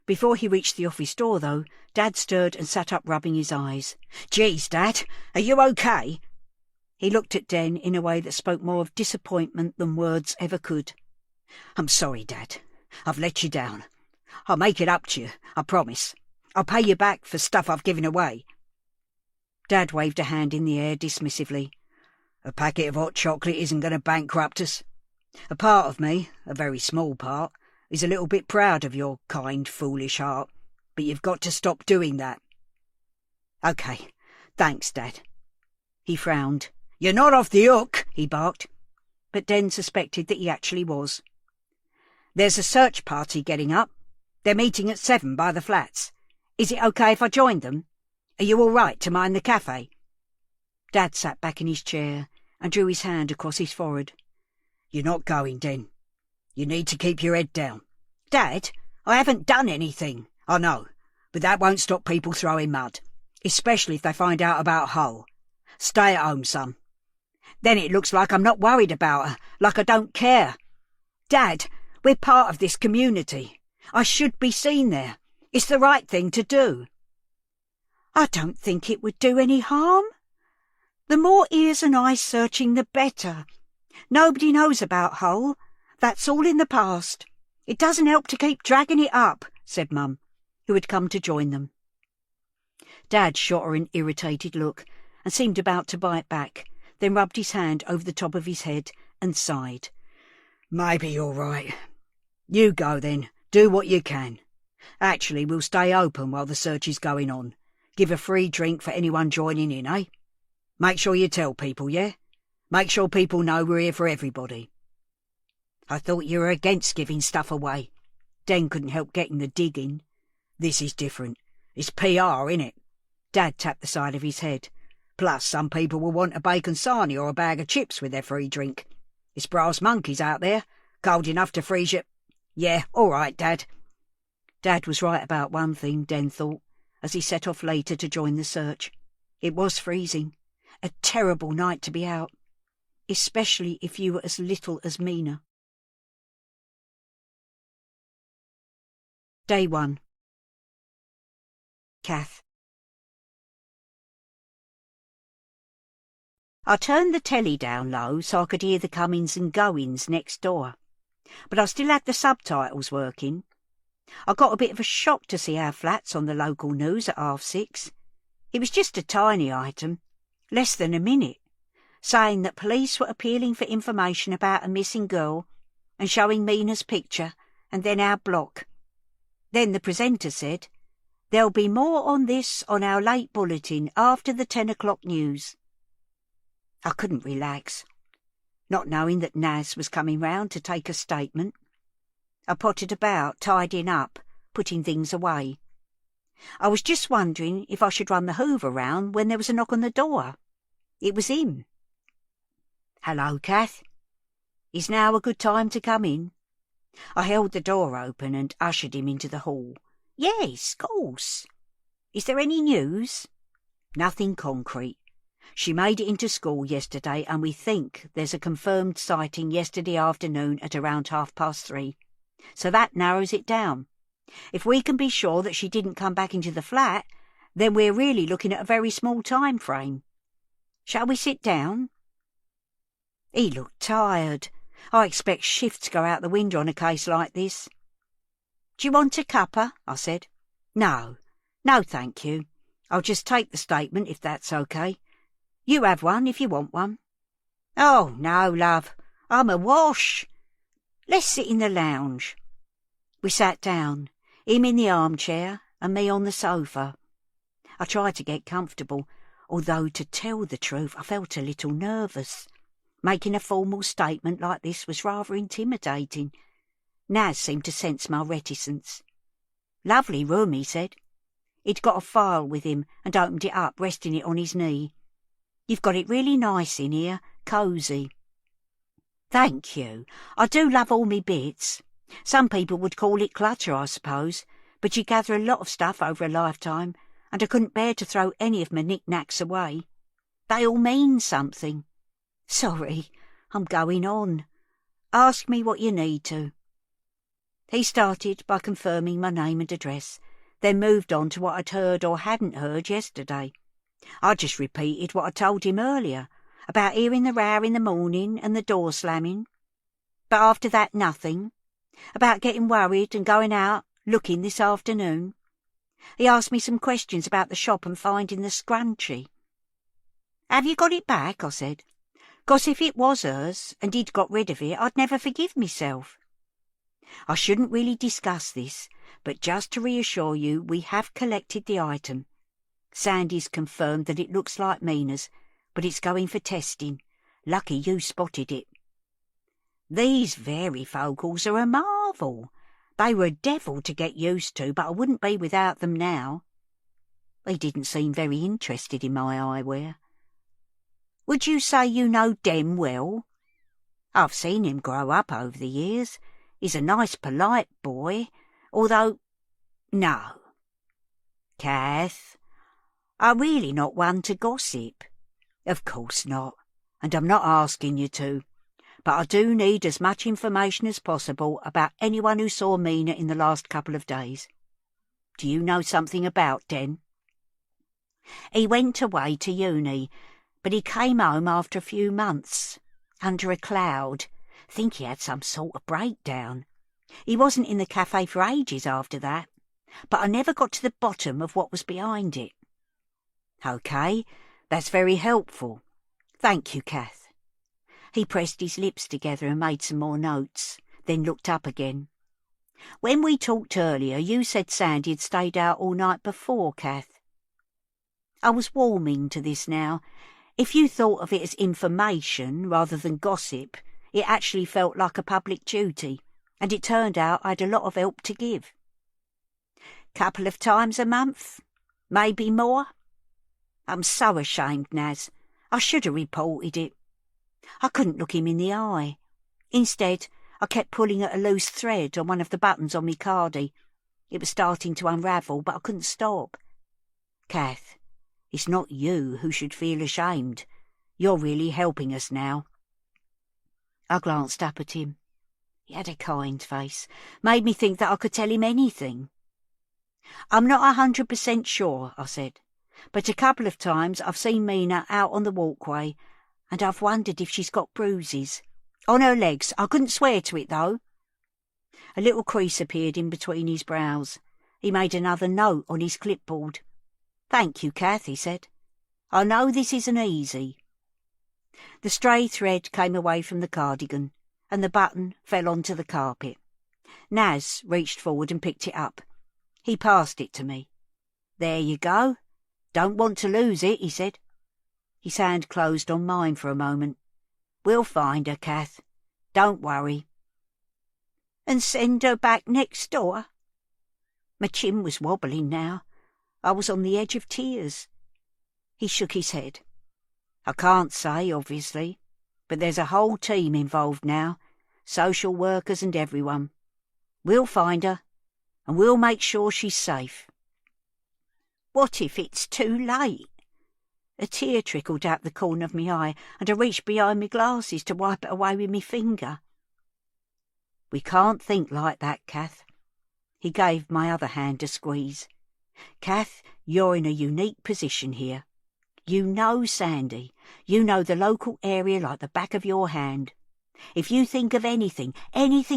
Before he reached the office door, though, Dad stirred and sat up, rubbing his eyes. "Geez, Dad, are you OK?" He looked at Den in a way that spoke more of disappointment than words ever could. "I'm sorry, Dad. I've let you down. I'll make it up to you, I promise. I'll pay you back for stuff I've given away." Dad waved a hand in the air dismissively. "A packet of hot chocolate isn't going to bankrupt us. A part of me, a very small part, is a little bit proud of your kind, foolish heart, but you've got to stop doing that." "OK, thanks, Dad." He frowned. "You're not off the hook," he barked. But Den suspected that he actually was. "There's a search party getting up. They're meeting at 7 by the flats. Is it OK if I joined them? Are you all right to mind the cafe?" Dad sat back in his chair and drew his hand across his forehead. "You're not going, Den. You need to keep your head down." "Dad, I haven't done anything." "I know, but that won't stop people throwing mud, especially if they find out about Hull. Stay at home, son. Then it looks like I'm not worried about her, like I don't care. Dad, we're part of this community. I should be seen there. It's the right thing to do." "I don't think it would do any harm. The more ears and eyes searching, the better. Nobody knows about Hull. That's all in the past. It doesn't help to keep dragging it up," said Mum, who had come to join them. Dad shot her an irritated look and seemed about to bite back, then rubbed his hand over the top of his head and sighed. "Maybe you're right. You go then. Do what you can. Actually, we'll stay open while the search is going on. Give a free drink for anyone joining in, eh? Make sure you tell people, yeah? Make sure people know we're here for everybody." "I thought you were against giving stuff away." Den couldn't help getting the dig in. "This is different. It's PR, innit?" Dad tapped the side of his head. "Plus, some people will want a bacon sarnie or a bag of chips with their free drink. It's brass monkeys out there, cold enough to freeze you. Yeah, all right, Dad." Dad was right about one thing, Den thought, as he set off later to join the search. It was freezing. A terrible night to be out, especially if you were as little as Mina. Day 1. Kath. I turned the telly down low so I could hear the comings and goings next door, but I still had the subtitles working. I got a bit of a shock to see our flats on the local news at 6:30. It was just a tiny item, less than a minute, saying that police were appealing for information about a missing girl and showing Mina's picture and then our block. Then the presenter said, "There'll be more on this on our late bulletin after the 10 o'clock news." I couldn't relax. not knowing that Naz was coming round to take a statement. I pottered about, tidying up, putting things away. I was just wondering if I should run the hoover round when there was a knock on the door. It was him. "Hello, Kath. Is now a good time to come in?" I held the door open and ushered him into the hall. "Yes, course. Is there any news?" "Nothing concrete. She made it into school yesterday, and we think there's a confirmed sighting yesterday afternoon at around 3:30. So that narrows it down. If we can be sure that she didn't come back into the flat, then we're really looking at a very small time frame. Shall we sit down?" He looked tired. I expect shifts go out the window on a case like this. "Do you want a cuppa?" I said. No, thank you. I'll just take the statement if that's okay. You have one if you want one." "Oh, no, love. I'm awash. Let's sit in the lounge." We sat down, him in the armchair and me on the sofa. I tried to get comfortable, although to tell the truth I felt a little nervous. Making a formal statement like this was rather intimidating. Naz seemed to sense my reticence. "Lovely room," he said. He'd got a file with him and opened it up, resting it on his knee. "You've got it really nice in here, cosy." "Thank you. I do love all me bits. Some people would call it clutter, I suppose, but you gather a lot of stuff over a lifetime, and I couldn't bear to throw any of my knick-knacks away. They all mean something. Sorry, I'm going on. Ask me what you need to." He started by confirming my name and address, then moved on to what I'd heard or hadn't heard yesterday. I just repeated what I told him earlier, about hearing the row in the morning and the door slamming. But after that, nothing. About getting worried and going out looking this afternoon. He asked me some questions about the shop and finding the scrunchie. "Have you got it back?" I said. "'Cause if it was hers and he'd got rid of it, I'd never forgive myself." I shouldn't really discuss this, but just to reassure you, we have collected the item. Sandy's confirmed that it looks like Mina's, but it's going for testing. Lucky you spotted it. These varifocals are a marvel. They were a devil to get used to, but I wouldn't be without them now. He didn't seem very interested in my eyewear. "Would you say you know Dem well?" "I've seen him grow up over the years. He's a nice, polite boy, although—" "No." "Kath, I'm really not one to gossip." "Of course not, and I'm not asking you to. But I do need as much information as possible about anyone who saw Mina in the last couple of days. Do you know something about Den?" "He went away to uni, but he came home after a few months, under a cloud. Think he had some sort of breakdown. He wasn't in the cafe for ages after that, but I never got to the bottom of what was behind it." "OK, that's very helpful. Thank you, Kath." He pressed his lips together and made some more notes, then looked up again. "When we talked earlier, you said Sandy had stayed out all night before, Kath." I was warming to this now. If you thought of it as information rather than gossip, it actually felt like a public duty, and it turned out I'd a lot of help to give. "Couple of times a month, maybe more. I'm so ashamed, Naz. I should have reported it. I couldn't look him in the eye. Instead, I kept pulling at a loose thread on one of the buttons on me cardie. It was starting to unravel, but I couldn't stop. Kath, it's not you who should feel ashamed. You're really helping us now." I glanced up at him. He had a kind face, made me think that I could tell him anything. "I'm not 100% sure," I said, "but a couple of times I've seen Mina out on the walkway, and I've wondered if she's got bruises. On her legs. I couldn't swear to it, though." A little crease appeared in between his brows. He made another note on his clipboard. "Thank you, Kath," he said. "I know this isn't easy." The stray thread came away from the cardigan, and the button fell onto the carpet. Naz reached forward and picked it up. He passed it to me. "There you go. Don't want to lose it," he said. His hand closed on mine for a moment. We'll find her, Kath. Don't worry. And send her back next door? My chin was wobbling now. I was on the edge of tears. He shook his head. I can't say, obviously, but there's a whole team involved now, social workers and everyone. We'll find her, and we'll make sure she's safe. What if it's too late? A tear trickled out the corner of my eye, and I reached behind my glasses to wipe it away with my finger. We can't think like that, Kath. He gave my other hand a squeeze. Kath, you're in a unique position here. You know Sandy. You know the local area like the back of your hand. If you think of anything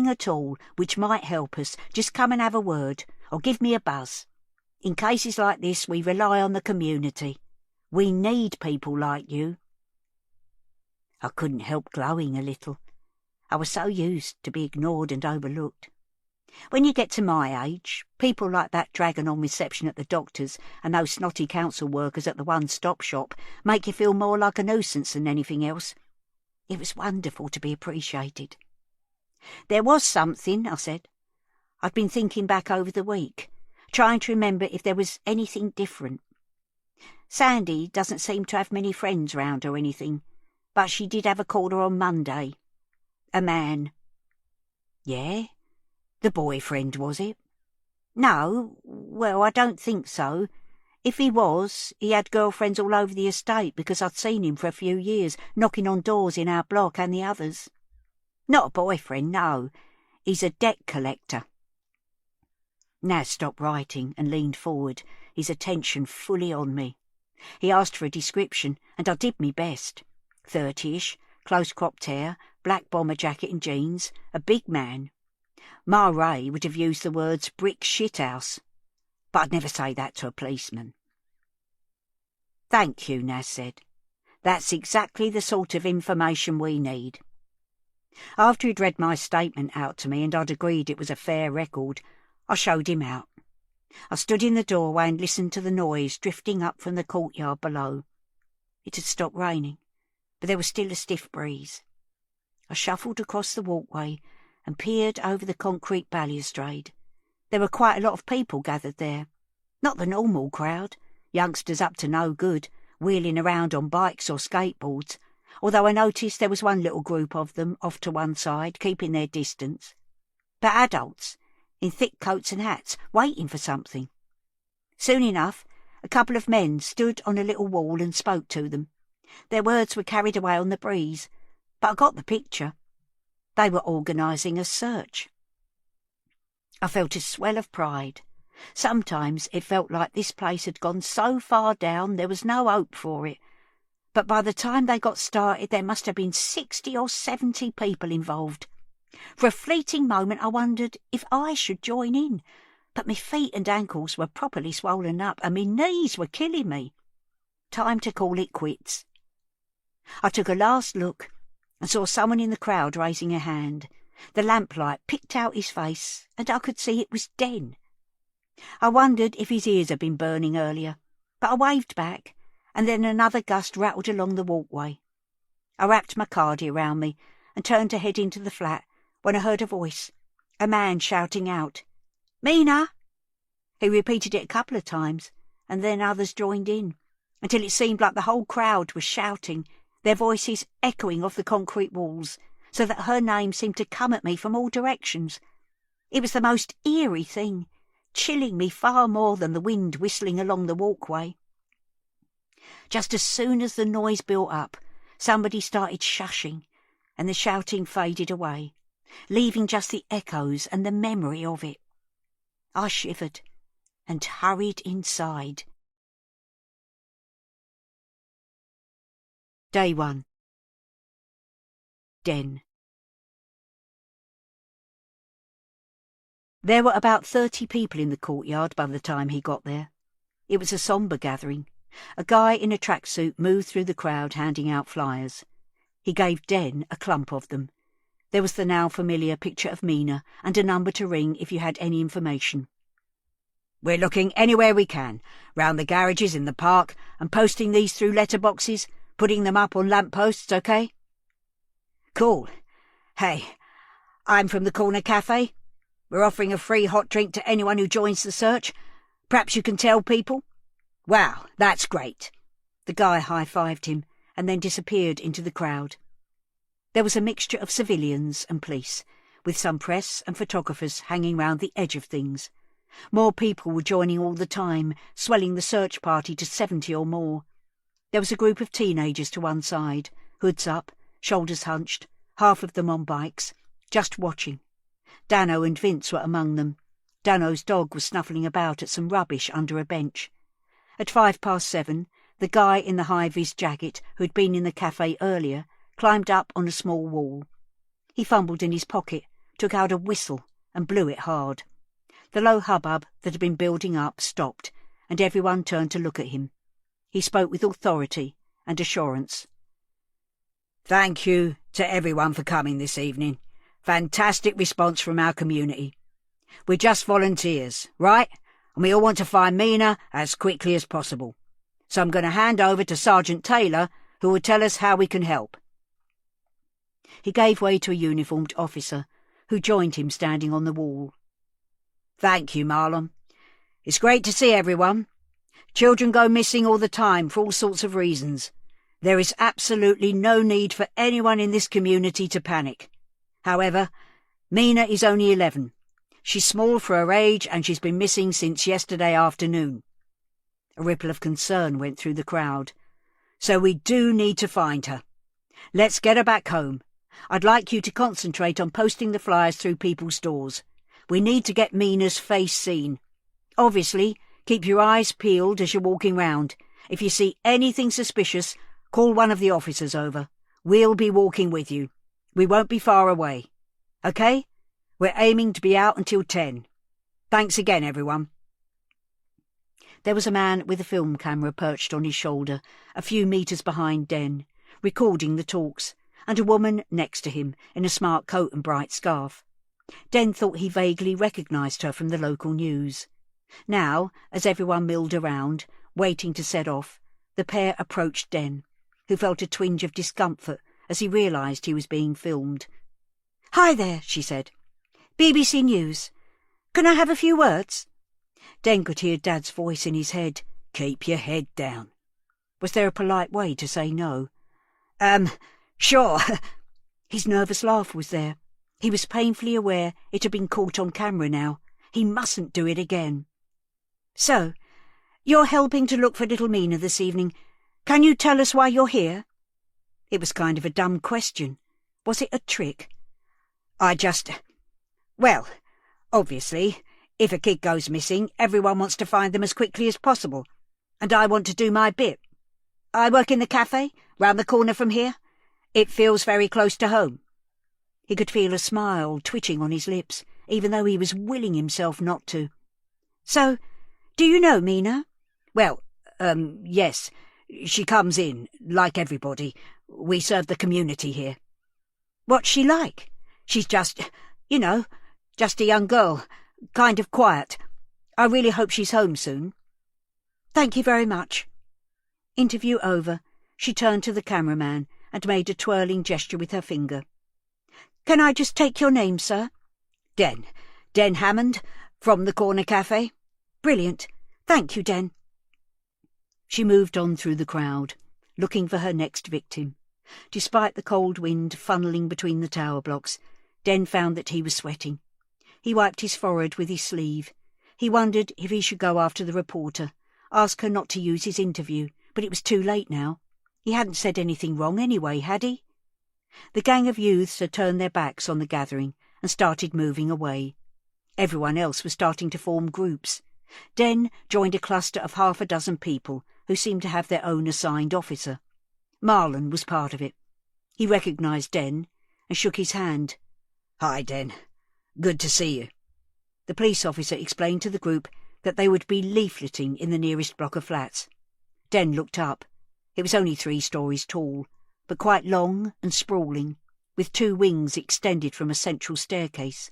at all, which might help us, just come and have a word, or give me a buzz. In cases like this, we rely on the community. We need people like you. I couldn't help glowing a little. I was so used to be ignored and overlooked. When you get to my age, people like that dragging on reception at the doctor's and those snotty council workers at the one-stop shop make you feel more like a nuisance than anything else. It was wonderful to be appreciated. There was something, I said. I'd been thinking back over the week, trying to remember if there was anything different. Sandy doesn't seem to have many friends round or anything, but she did have a caller on Monday. A man. Yeah? The boyfriend, was it? No, well, I don't think so. If he was, he had girlfriends all over the estate because I'd seen him for a few years, knocking on doors in our block and the others. Not a boyfriend, no. He's a debt collector. Naz stopped writing and leaned forward, his attention fully on me. He asked for a description, and I did me best. 30-ish, close-cropped hair, black bomber jacket and jeans, a big man. Ma Ray would have used the words brick shithouse, but I'd never say that to a policeman. Thank you, Naz said. That's exactly the sort of information we need. After he'd read my statement out to me and I'd agreed it was a fair record, I showed him out. I stood in the doorway and listened to the noise drifting up from the courtyard below. It had stopped raining, but there was still a stiff breeze. I shuffled across the walkway and peered over the concrete balustrade. There were quite a lot of people gathered there. Not the normal crowd, youngsters up to no good, wheeling around on bikes or skateboards, although I noticed there was one little group of them off to one side, keeping their distance. But adults, in thick coats and hats, waiting for something. Soon enough, a couple of men stood on a little wall and spoke to them. Their words were carried away on the breeze, but I got the picture. They were organising a search. I felt a swell of pride. Sometimes it felt like this place had gone so far down there was no hope for it. But by the time they got started there must have been 60 or 70 people involved. For a fleeting moment I wondered if I should join in, but my feet and ankles were properly swollen up and my knees were killing me. Time to call it quits. I took a last look and saw someone in the crowd raising a hand. The lamplight picked out his face, and I could see it was Den. I wondered if his ears had been burning earlier, but I waved back, and then another gust rattled along the walkway. I wrapped my cardi around me and turned to head into the flat when I heard a voice, a man shouting out, "Mina!" He repeated it a couple of times, and then others joined in, until it seemed like the whole crowd was shouting, their voices echoing off the concrete walls, so that her name seemed to come at me from all directions. It was the most eerie thing, chilling me far more than the wind whistling along the walkway. Just as soon as the noise built up, somebody started shushing, and the shouting faded away, leaving just the echoes and the memory of it. I shivered and hurried inside. Day 1. Den. There were about 30 people in the courtyard by the time he got there. It was a sombre gathering. A guy in a tracksuit moved through the crowd handing out flyers. He gave Den a clump of them. There was the now familiar picture of Mina and a number to ring if you had any information. "We're looking anywhere we can, round the garages in the park, and posting these through letterboxes, putting them up on lamp posts, OK?" Cool. Hey, I'm from the Corner Cafe. We're offering a free hot drink to anyone who joins the search. Perhaps you can tell people? Wow, that's great. The guy high-fived him and then disappeared into the crowd. There was a mixture of civilians and police, with some press and photographers hanging round the edge of things. More people were joining all the time, swelling the search party to 70 or more. There was a group of teenagers to one side, hoods up, shoulders hunched, half of them on bikes, just watching. Dano and Vince were among them. Dano's dog was snuffling about at some rubbish under a bench. At 7:05, the guy in the high-vis jacket who had been in the cafe earlier climbed up on a small wall. He fumbled in his pocket, took out a whistle and blew it hard. The low hubbub that had been building up stopped, and everyone turned to look at him. He spoke with authority and assurance. Thank you to everyone for coming this evening. Fantastic response from our community. We're just volunteers, right? And we all want to find Mina as quickly as possible. So I'm going to hand over to Sergeant Taylor, who will tell us how we can help. He gave way to a uniformed officer, who joined him standing on the wall. Thank you, Marlon. It's great to see everyone. Children go missing all the time for all sorts of reasons. There is absolutely no need for anyone in this community to panic. However, Mina is only 11. She's small for her age and she's been missing since yesterday afternoon. A ripple of concern went through the crowd. So we do need to find her. Let's get her back home. I'd like you to concentrate on posting the flyers through people's doors. We need to get Mina's face seen. Obviously, keep your eyes peeled as you're walking round. If you see anything suspicious, call one of the officers over. We'll be walking with you. We won't be far away. OK? We're aiming to be out until 10. Thanks again, everyone. There was a man with a film camera perched on his shoulder, a few metres behind Den, recording the talks, and a woman next to him in a smart coat and bright scarf. Den thought he vaguely recognised her from the local news. Now, as everyone milled around, waiting to set off, the pair approached Den, who felt a twinge of discomfort as he realised he was being filmed. "Hi there," she said. "BBC News. Can I have a few words?" Den could hear Dad's voice in his head. "Keep your head down." Was there a polite way to say no? Sure." His nervous laugh was there. He was painfully aware it had been caught on camera now. He mustn't do it again. "So, you're helping to look for little Mina this evening. Can you tell us why you're here?" It was kind of a dumb question. Was it a trick? Well, obviously, if a kid goes missing, everyone wants to find them as quickly as possible. And I want to do my bit. I work in the cafe, round the corner from here. It feels very close to home. He could feel a smile twitching on his lips, even though he was willing himself not to. "So, do you know Mina?" "Well, yes. She comes in, like everybody. We serve the community here." "What's she like?" "She's just a young girl, kind of quiet. I really hope she's home soon." "Thank you very much." Interview over, she turned to the cameraman and made a twirling gesture with her finger. "Can I just take your name, sir?" Den Hammond, from the Corner Cafe." "Brilliant. Thank you, Den." She moved on through the crowd, looking for her next victim. Despite the cold wind funneling between the tower blocks, Den found that he was sweating. He wiped his forehead with his sleeve. He wondered if he should go after the reporter, ask her not to use his interview, but it was too late now. He hadn't said anything wrong anyway, had he? The gang of youths had turned their backs on the gathering and started moving away. Everyone else was starting to form groups. Den joined a cluster of 6 people who seemed to have their own assigned officer. Marlon was part of it. He recognised Den and shook his hand. "Hi, Den. Good to see you." The police officer explained to the group that they would be leafleting in the nearest block of flats. Den looked up. It was only 3 stories tall, but quite long and sprawling, with 2 wings extended from a central staircase.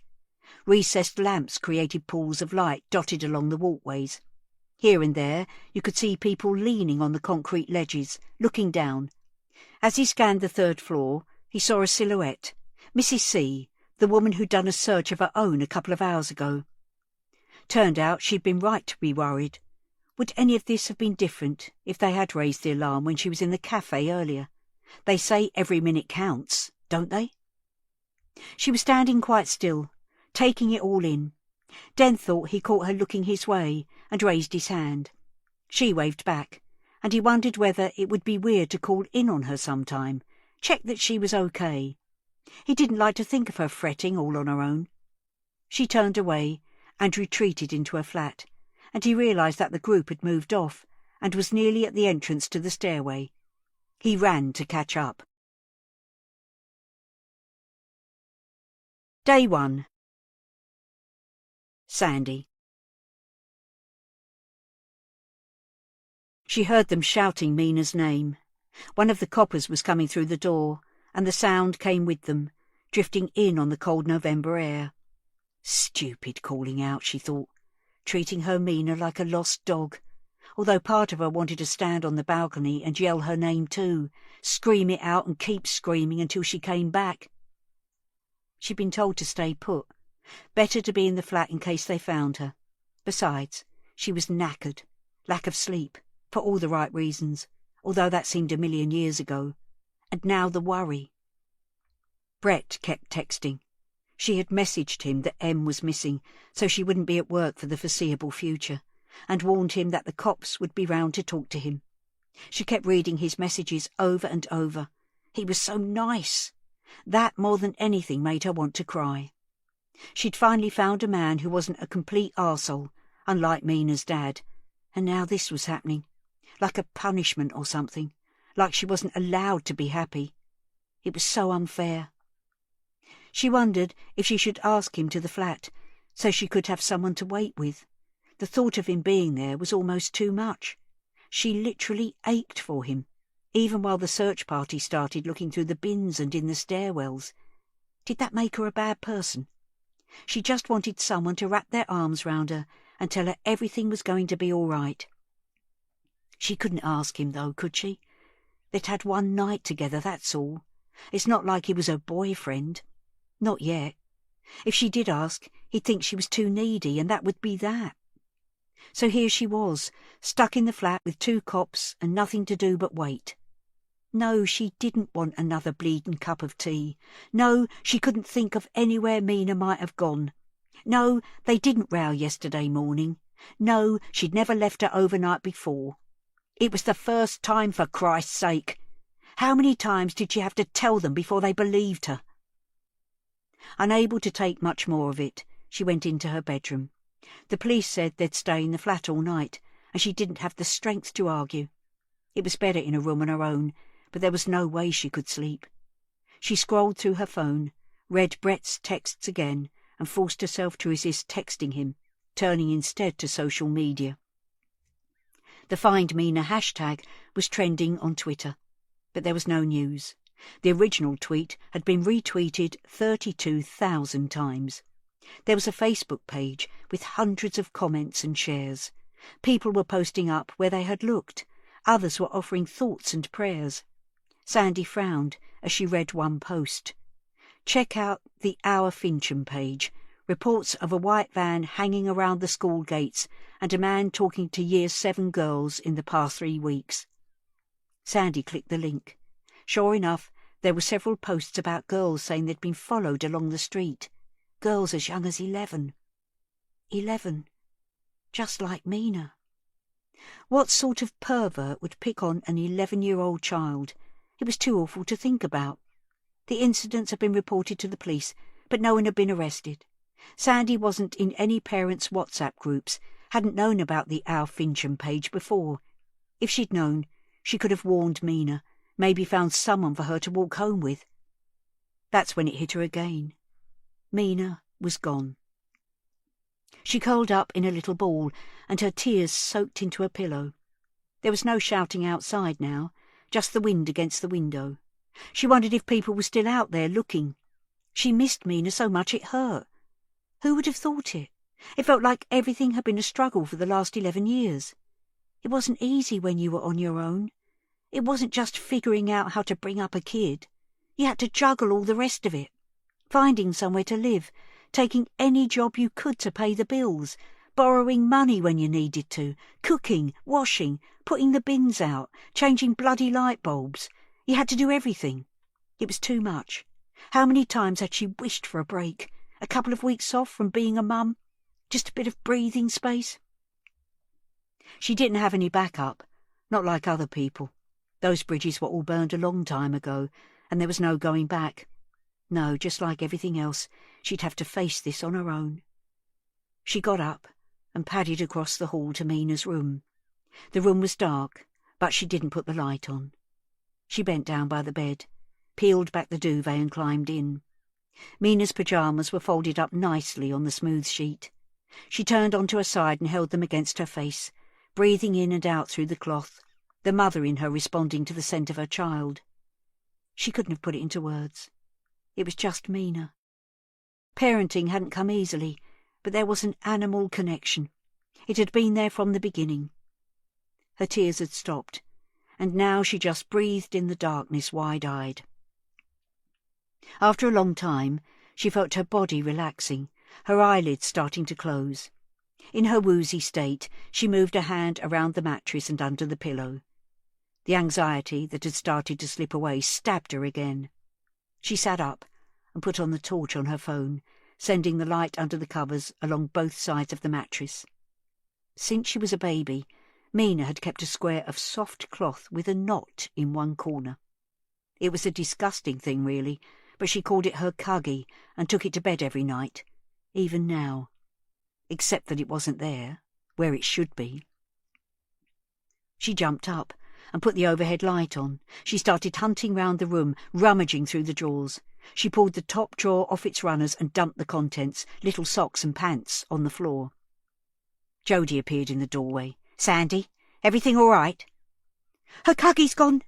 Recessed lamps created pools of light dotted along the walkways. Here and there you could see people leaning on the concrete ledges, looking down. As he scanned the 3rd floor, He saw a silhouette. Mrs. C, the woman who'd done a search of her own a couple of hours ago. Turned out she'd been right to be worried. Would any of this have been different if they had raised the alarm when she was in the cafe earlier? They say every minute counts, don't they? She was standing quite still, taking it all in. Den thought he caught her looking his way and raised his hand. She waved back, and he wondered whether it would be weird to call in on her sometime, check that she was okay. He didn't like to think of her fretting all on her own. She turned away and retreated into her flat, and he realised that the group had moved off and was nearly at the entrance to the stairway. He ran to catch up. Day 1. Sandy. She heard them shouting Mina's name. One of the coppers was coming through the door, and the sound came with them, drifting in on the cold November air. Stupid calling out, she thought, treating her Mina like a lost dog, although part of her wanted to stand on the balcony and yell her name too, scream it out and keep screaming until she came back. She'd been told to stay put. Better to be in the flat in case they found her. Besides, she was knackered, lack of sleep, for all the right reasons, although that seemed a million years ago. And now the worry. Brett kept texting. She had messaged him that Em was missing, so she wouldn't be at work for the foreseeable future, and warned him that the cops would be round to talk to him. She kept reading his messages over and over. He was so nice. That more than anything made her want to cry. She'd finally found a man who wasn't a complete arsehole, unlike Mina's dad, and now this was happening, like a punishment or something, like she wasn't allowed to be happy. It was so unfair. She wondered if she should ask him to the flat, so she could have someone to wait with. The thought of him being there was almost too much. She literally ached for him, even while the search party started looking through the bins and in the stairwells. Did that make her a bad person? She just wanted someone to wrap their arms round her and tell her everything was going to be all right. She couldn't ask him, though, could she? They'd had one night together, that's all. It's not like he was her boyfriend. Not yet. If she did ask, he'd think she was too needy, and that would be that. So here she was, stuck in the flat with 2 cops and nothing to do but wait. No, she didn't want another bleeding cup of tea. No, she couldn't think of anywhere Mina might have gone. No, they didn't row yesterday morning. No, she'd never left her overnight before. It was the first time, for Christ's sake. How many times did she have to tell them before they believed her? Unable to take much more of it, she went into her bedroom. The police said they'd stay in the flat all night, and she didn't have the strength to argue. It was better in a room on her own, but there was no way she could sleep. She scrolled through her phone, read Brett's texts again, and forced herself to resist texting him, turning instead to social media. The Find Mina hashtag was trending on Twitter, but there was no news. The original tweet had been retweeted 32,000 times. There was a Facebook page with hundreds of comments and shares. People were posting up where they had looked. Others were offering thoughts and prayers. Sandy frowned as she read one post. Check out the Our Fincham page. Reports of a white van hanging around the school gates and a man talking to Year 7 girls in the past 3 weeks. Sandy clicked the link. Sure enough, there were several posts about girls saying they'd been followed along the street. Girls as young as 11. 11. Just like Mina. What sort of pervert would pick on an 11-year-old child? It was too awful to think about. The incidents had been reported to the police, but no one had been arrested. Sandy wasn't in any parents' WhatsApp groups, hadn't known about the Our Fincham page before. If she'd known, she could have warned Mina, maybe found someone for her to walk home with. That's when it hit her again. Mina was gone. She curled up in a little ball, and her tears soaked into her pillow. There was no shouting outside now, just the wind against the window. She wondered if people were still out there looking. She missed Mina so much it hurt. Who would have thought it? It felt like everything had been a struggle for the last 11 years. It wasn't easy when you were on your own. It wasn't just figuring out how to bring up a kid. You had to juggle all the rest of it. Finding somewhere to live, taking any job you could to pay the bills, borrowing money when you needed to, cooking, washing, putting the bins out, changing bloody light bulbs. You had to do everything. It was too much. How many times had she wished for a break? A couple of weeks off from being a mum? Just a bit of breathing space? She didn't have any backup, not like other people. Those bridges were all burned a long time ago, and there was no going back. No, just like everything else, she'd have to face this on her own. She got up and padded across the hall to Mina's room. The room was dark, but she didn't put the light on. She bent down by the bed, peeled back the duvet and climbed in. Mina's pyjamas were folded up nicely on the smooth sheet. She turned onto her side and held them against her face, breathing in and out through the cloth, the mother in her responding to the scent of her child. She couldn't have put it into words. It was just Mina. Parenting hadn't come easily, but there was an animal connection. It had been there from the beginning. Her tears had stopped, and now she just breathed in the darkness wide-eyed. After a long time, she felt her body relaxing, her eyelids starting to close. In her woozy state, she moved a hand around the mattress and under the pillow. The anxiety that had started to slip away stabbed her again. She sat up and put on the torch on her phone, sending the light under the covers along both sides of the mattress. Since she was a baby, Mina had kept a square of soft cloth with a knot in one corner. It was a disgusting thing, really, but she called it her cuggy and took it to bed every night, even now. Except that it wasn't there, where it should be. She jumped up and put the overhead light on. She started hunting round the room, rummaging through the drawers. She pulled the top drawer off its runners and dumped the contents, little socks and pants, on the floor. Jodie appeared in the doorway. "Sandy, everything all right?" "Her cuggy's gone.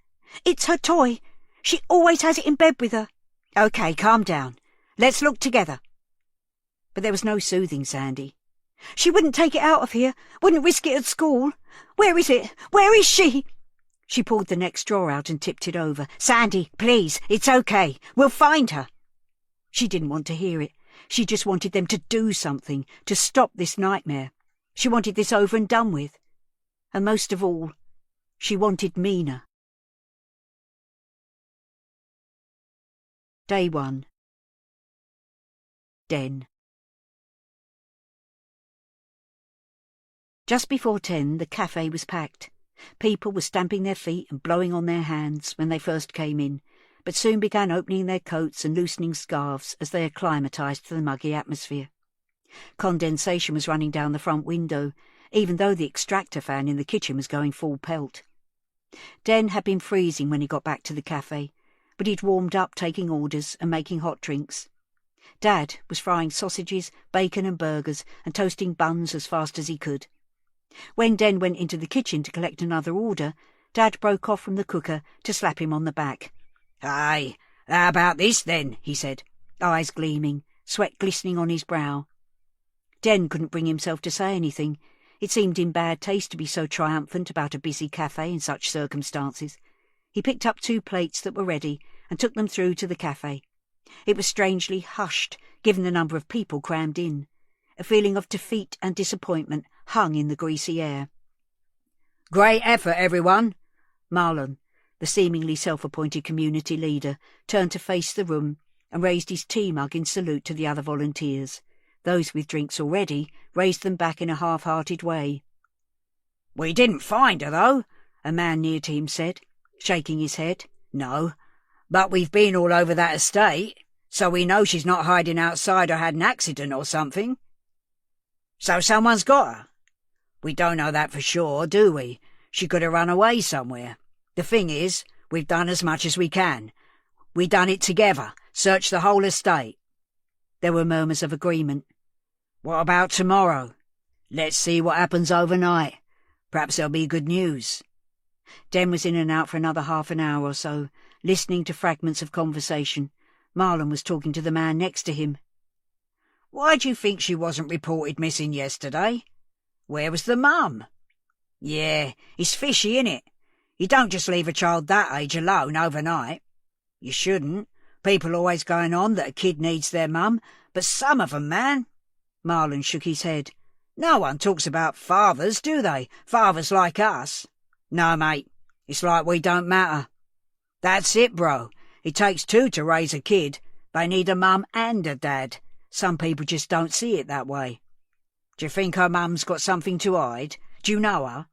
It's her toy. She always has it in bed with her." "OK, calm down. Let's look together." But there was no soothing Sandy. "She wouldn't take it out of here, wouldn't risk it at school. Where is it? Where is she?" She pulled the next drawer out and tipped it over. "Sandy, please, it's OK. We'll find her." She didn't want to hear it. She just wanted them to do something, to stop this nightmare. She wanted this over and done with. And most of all, she wanted Mina. Day 1. Den. Just before 10, the cafe was packed. People were stamping their feet and blowing on their hands when they first came in, but soon began opening their coats and loosening scarves as they acclimatised to the muggy atmosphere. Condensation was running down the front window, even though the extractor fan in the kitchen was going full pelt. Den had been freezing when he got back to the cafe, but he'd warmed up taking orders and making hot drinks. Dad was frying sausages, bacon and burgers and toasting buns as fast as he could. When Den went into the kitchen to collect another order, Dad broke off from the cooker to slap him on the back. "Hey, how about this then?" he said, eyes gleaming, sweat glistening on his brow. Den couldn't bring himself to say anything. It seemed in bad taste to be so triumphant about a busy cafe in such circumstances. He picked up 2 plates that were ready and took them through to the cafe. It was strangely hushed, given the number of people crammed in. A feeling of defeat and disappointment hung in the greasy air. "Great effort, everyone." Marlon, the seemingly self-appointed community leader, turned to face the room and raised his tea mug in salute to the other volunteers. Those with drinks already raised them back in a half-hearted way. "We didn't find her, though," a man near to him said, shaking his head. "No, but we've been all over that estate, so we know she's not hiding outside or had an accident or something." "So someone's got her?" "We don't know that for sure, do we? She could have run away somewhere. The thing is, we've done as much as we can. We done it together, searched the whole estate." There were murmurs of agreement. "What about tomorrow?" "Let's see what happens overnight. Perhaps there'll be good news." Den was in and out for another half an hour or so, listening to fragments of conversation. Marlon was talking to the man next to him. "Why do you think she wasn't reported missing yesterday? Where was the mum?" "Yeah, it's fishy, innit? You don't just leave a child that age alone overnight. You shouldn't, People always going on that a kid needs their mum, but some of 'em, man." Marlon shook his head. "No one talks about fathers, do they? Fathers like us. No, mate, it's like we don't matter. That's it, bro. It takes two to raise a kid. They need a mum and a dad. Some people just don't see it that way. Do you think her mum's got something to hide? Do you know her?"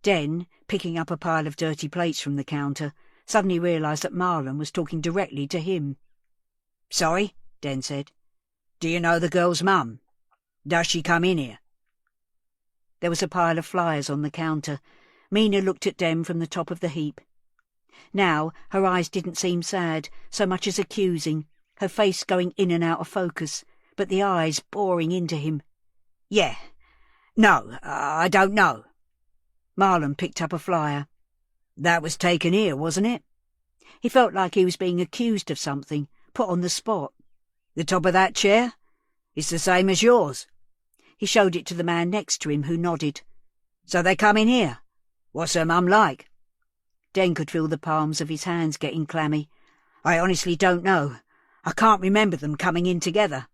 Den, picking up a pile of dirty plates from the counter, suddenly realised that Marlon was talking directly to him. "Sorry," Den said. "Do you know the girl's mum? Does she come in here?" There was a pile of flyers on the counter. Mina looked at them from the top of the heap. Now her eyes didn't seem sad, so much as accusing, her face going in and out of focus, but the eyes boring into him. "Yeah. No, I don't know." Marlon picked up a flyer. "That was taken here, wasn't it?" He felt like he was being accused of something, put on the spot. "The top of that chair? It's the same as yours." He showed it to the man next to him, who nodded. "So they come in here? What's her mum like?" Den could feel the palms of his hands getting clammy. "I honestly don't know. I can't remember them coming in together.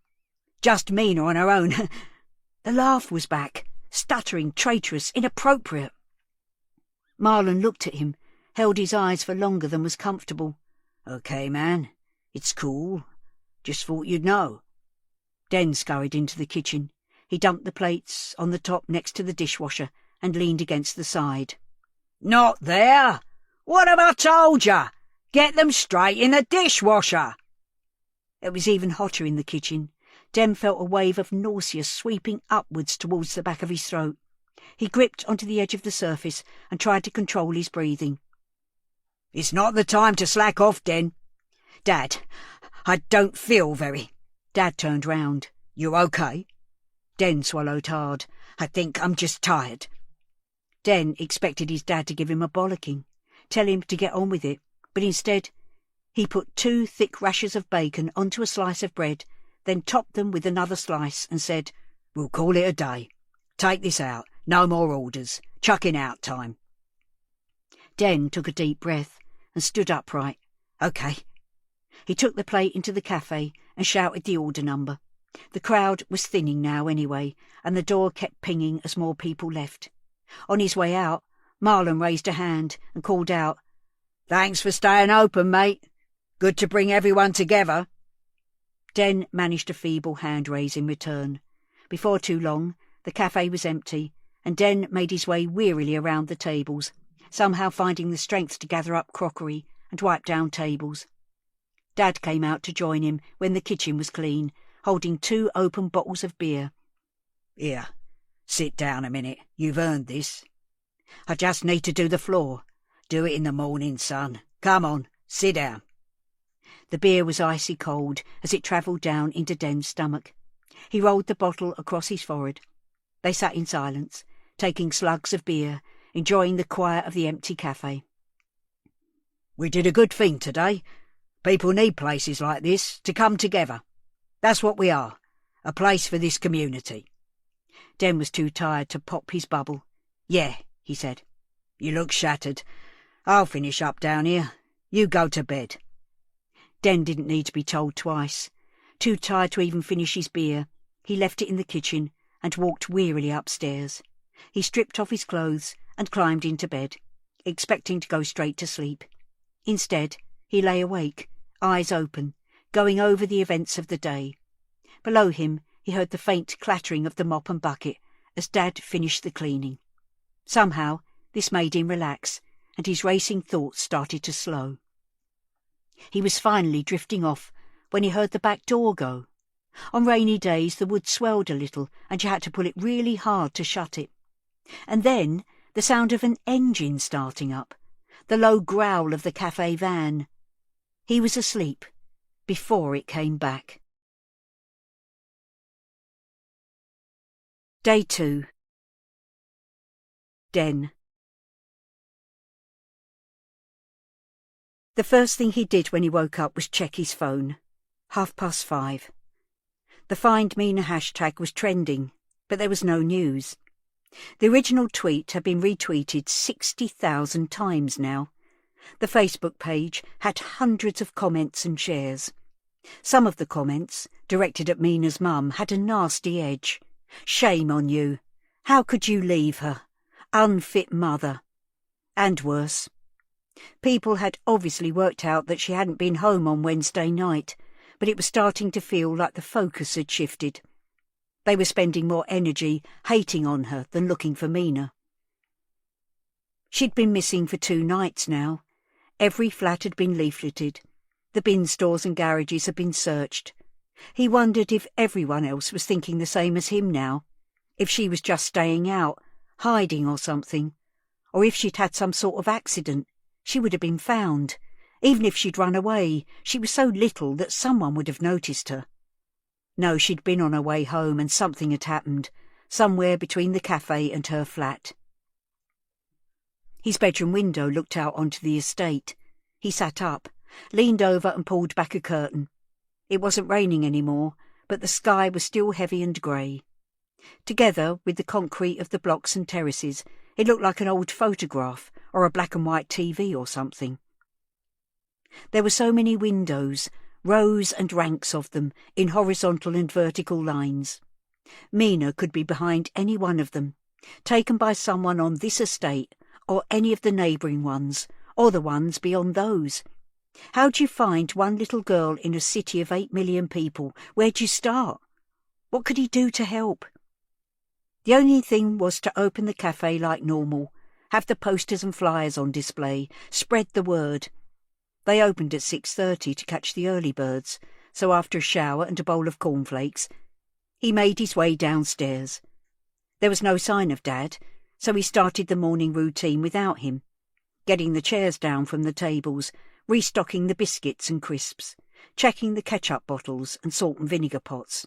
Just Mina on her own." The laugh was back, stuttering, traitorous, inappropriate. Marlon looked at him, held his eyes for longer than was comfortable. "Okay, man. It's cool. Just thought you'd know." Den scurried into the kitchen. He dumped the plates on the top next to the dishwasher and leaned against the side. "Not there! What have I told ya? Get them straight in the dishwasher!" It was even hotter in the kitchen. Den felt a wave of nausea sweeping upwards towards the back of his throat. He gripped onto the edge of the surface and tried to control his breathing. "It's not the time to slack off, Den." "Dad, I don't feel very—" Dad turned round. "You okay?" Den swallowed hard. "I think I'm just tired." Den expected his dad to give him a bollocking, tell him to get on with it, but instead he put 2 thick rashers of bacon onto a slice of bread, then topped them with another slice and said, "We'll call it a day. Take this out. No more orders. Chucking out time." Den took a deep breath and stood upright. "Okay." He took the plate into the cafe and shouted the order number. The crowd was thinning now anyway, and the door kept pinging as more people left. On his way out, Marlon raised a hand and called out, "Thanks for staying open, mate. Good to bring everyone together." Den managed a feeble hand raise in return. Before too long, the cafe was empty, and Den made his way wearily around the tables, somehow finding the strength to gather up crockery and wipe down tables. Dad came out to join him when the kitchen was clean, holding 2 open bottles of beer. "Here, sit down a minute. You've earned this." "I just need to do the floor." "Do it in the morning, son. Come on, sit down." The beer was icy cold as it travelled down into Den's stomach. He rolled the bottle across his forehead. They sat in silence, taking slugs of beer, enjoying the quiet of the empty cafe. "We did a good thing today. People need places like this to come together. That's what we are, a place for this community." Den was too tired to pop his bubble. "Yeah," he said. "You look shattered. I'll finish up down here. You go to bed." Den didn't need to be told twice. Too tired to even finish his beer, he left it in the kitchen and walked wearily upstairs. He stripped off his clothes and climbed into bed, expecting to go straight to sleep. Instead, he lay awake, eyes open, going over the events of the day. Below him, he heard the faint clattering of the mop and bucket as Dad finished the cleaning. Somehow, this made him relax, and his racing thoughts started to slow. He was finally drifting off when he heard the back door go. On rainy days the wood swelled a little and you had to pull it really hard to shut it. And then the sound of an engine starting up, the low growl of the cafe van. He was asleep before it came back. Day 2. Den. The first thing he did when he woke up was check his phone. 5:30. The Find Mina hashtag was trending, but there was no news. The original tweet had been retweeted 60,000 times now. The Facebook page had hundreds of comments and shares. Some of the comments, directed at Mina's mum, had a nasty edge. "Shame on you. How could you leave her? Unfit mother." And worse. People had obviously worked out that she hadn't been home on Wednesday night, but it was starting to feel like the focus had shifted. They were spending more energy hating on her than looking for Mina. She'd been missing for 2 nights now. Every flat had been leafleted. The bin stores and garages had been searched. He wondered if everyone else was thinking the same as him now, if she was just staying out, hiding or something, or if she'd had some sort of accident. She would have been found. Even if she'd run away, she was so little that someone would have noticed her. No, she'd been on her way home and something had happened, somewhere between the cafe and her flat. His bedroom window looked out onto the estate. He sat up, leaned over and pulled back a curtain. It wasn't raining anymore, but the sky was still heavy and grey. Together with the concrete of the blocks and terraces, it looked like an old photograph or a black and white TV or something. There were so many windows, rows and ranks of them, in horizontal and vertical lines. Mina could be behind any one of them, taken by someone on this estate, or any of the neighbouring ones, or the ones beyond those. How'd you find one little girl in a city of 8 million people? Where'd you start? What could he do to help? The only thing was to open the cafe like normal, have the posters and flyers on display, spread the word. They opened at 6:30 to catch the early birds, so after a shower and a bowl of cornflakes, he made his way downstairs. There was no sign of Dad, so he started the morning routine without him, getting the chairs down from the tables, restocking the biscuits and crisps, checking the ketchup bottles and salt and vinegar pots.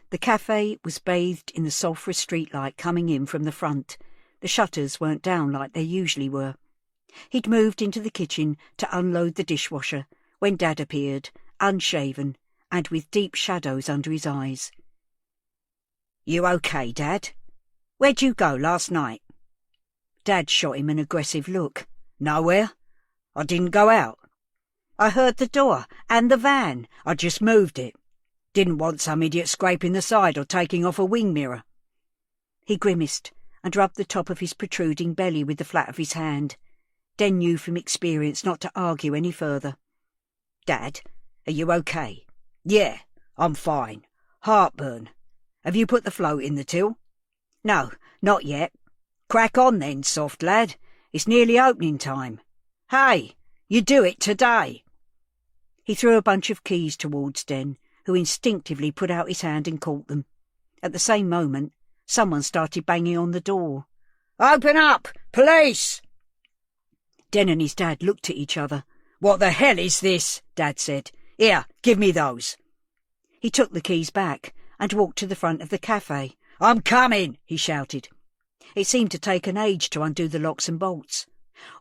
The cafe was bathed in the sulphurous streetlight coming in from the front. The shutters weren't down like they usually were. He'd moved into the kitchen to unload the dishwasher when Dad appeared, unshaven and with deep shadows under his eyes. "You okay, Dad? Where'd you go last night?" Dad shot him an aggressive look. "Nowhere. I didn't go out. I heard the door and the van. I just moved it. Didn't want some idiot scraping the side or taking off a wing mirror." He grimaced and rubbed the top of his protruding belly with the flat of his hand. Den knew from experience not to argue any further. "Dad, are you okay?" "Yeah, I'm fine. Heartburn. Have you put the float in the till?" "No, not yet." "Crack on then, soft lad. It's nearly opening time. Hey, you do it today." He threw a bunch of keys towards Den, who instinctively put out his hand and caught them. At the same moment, someone started banging on the door. "Open up! Police!" Den and his dad looked at each other. "What the hell is this?" Dad said. "Here, give me those." He took the keys back and walked to the front of the cafe. "I'm coming!" he shouted. It seemed to take an age to undo the locks and bolts.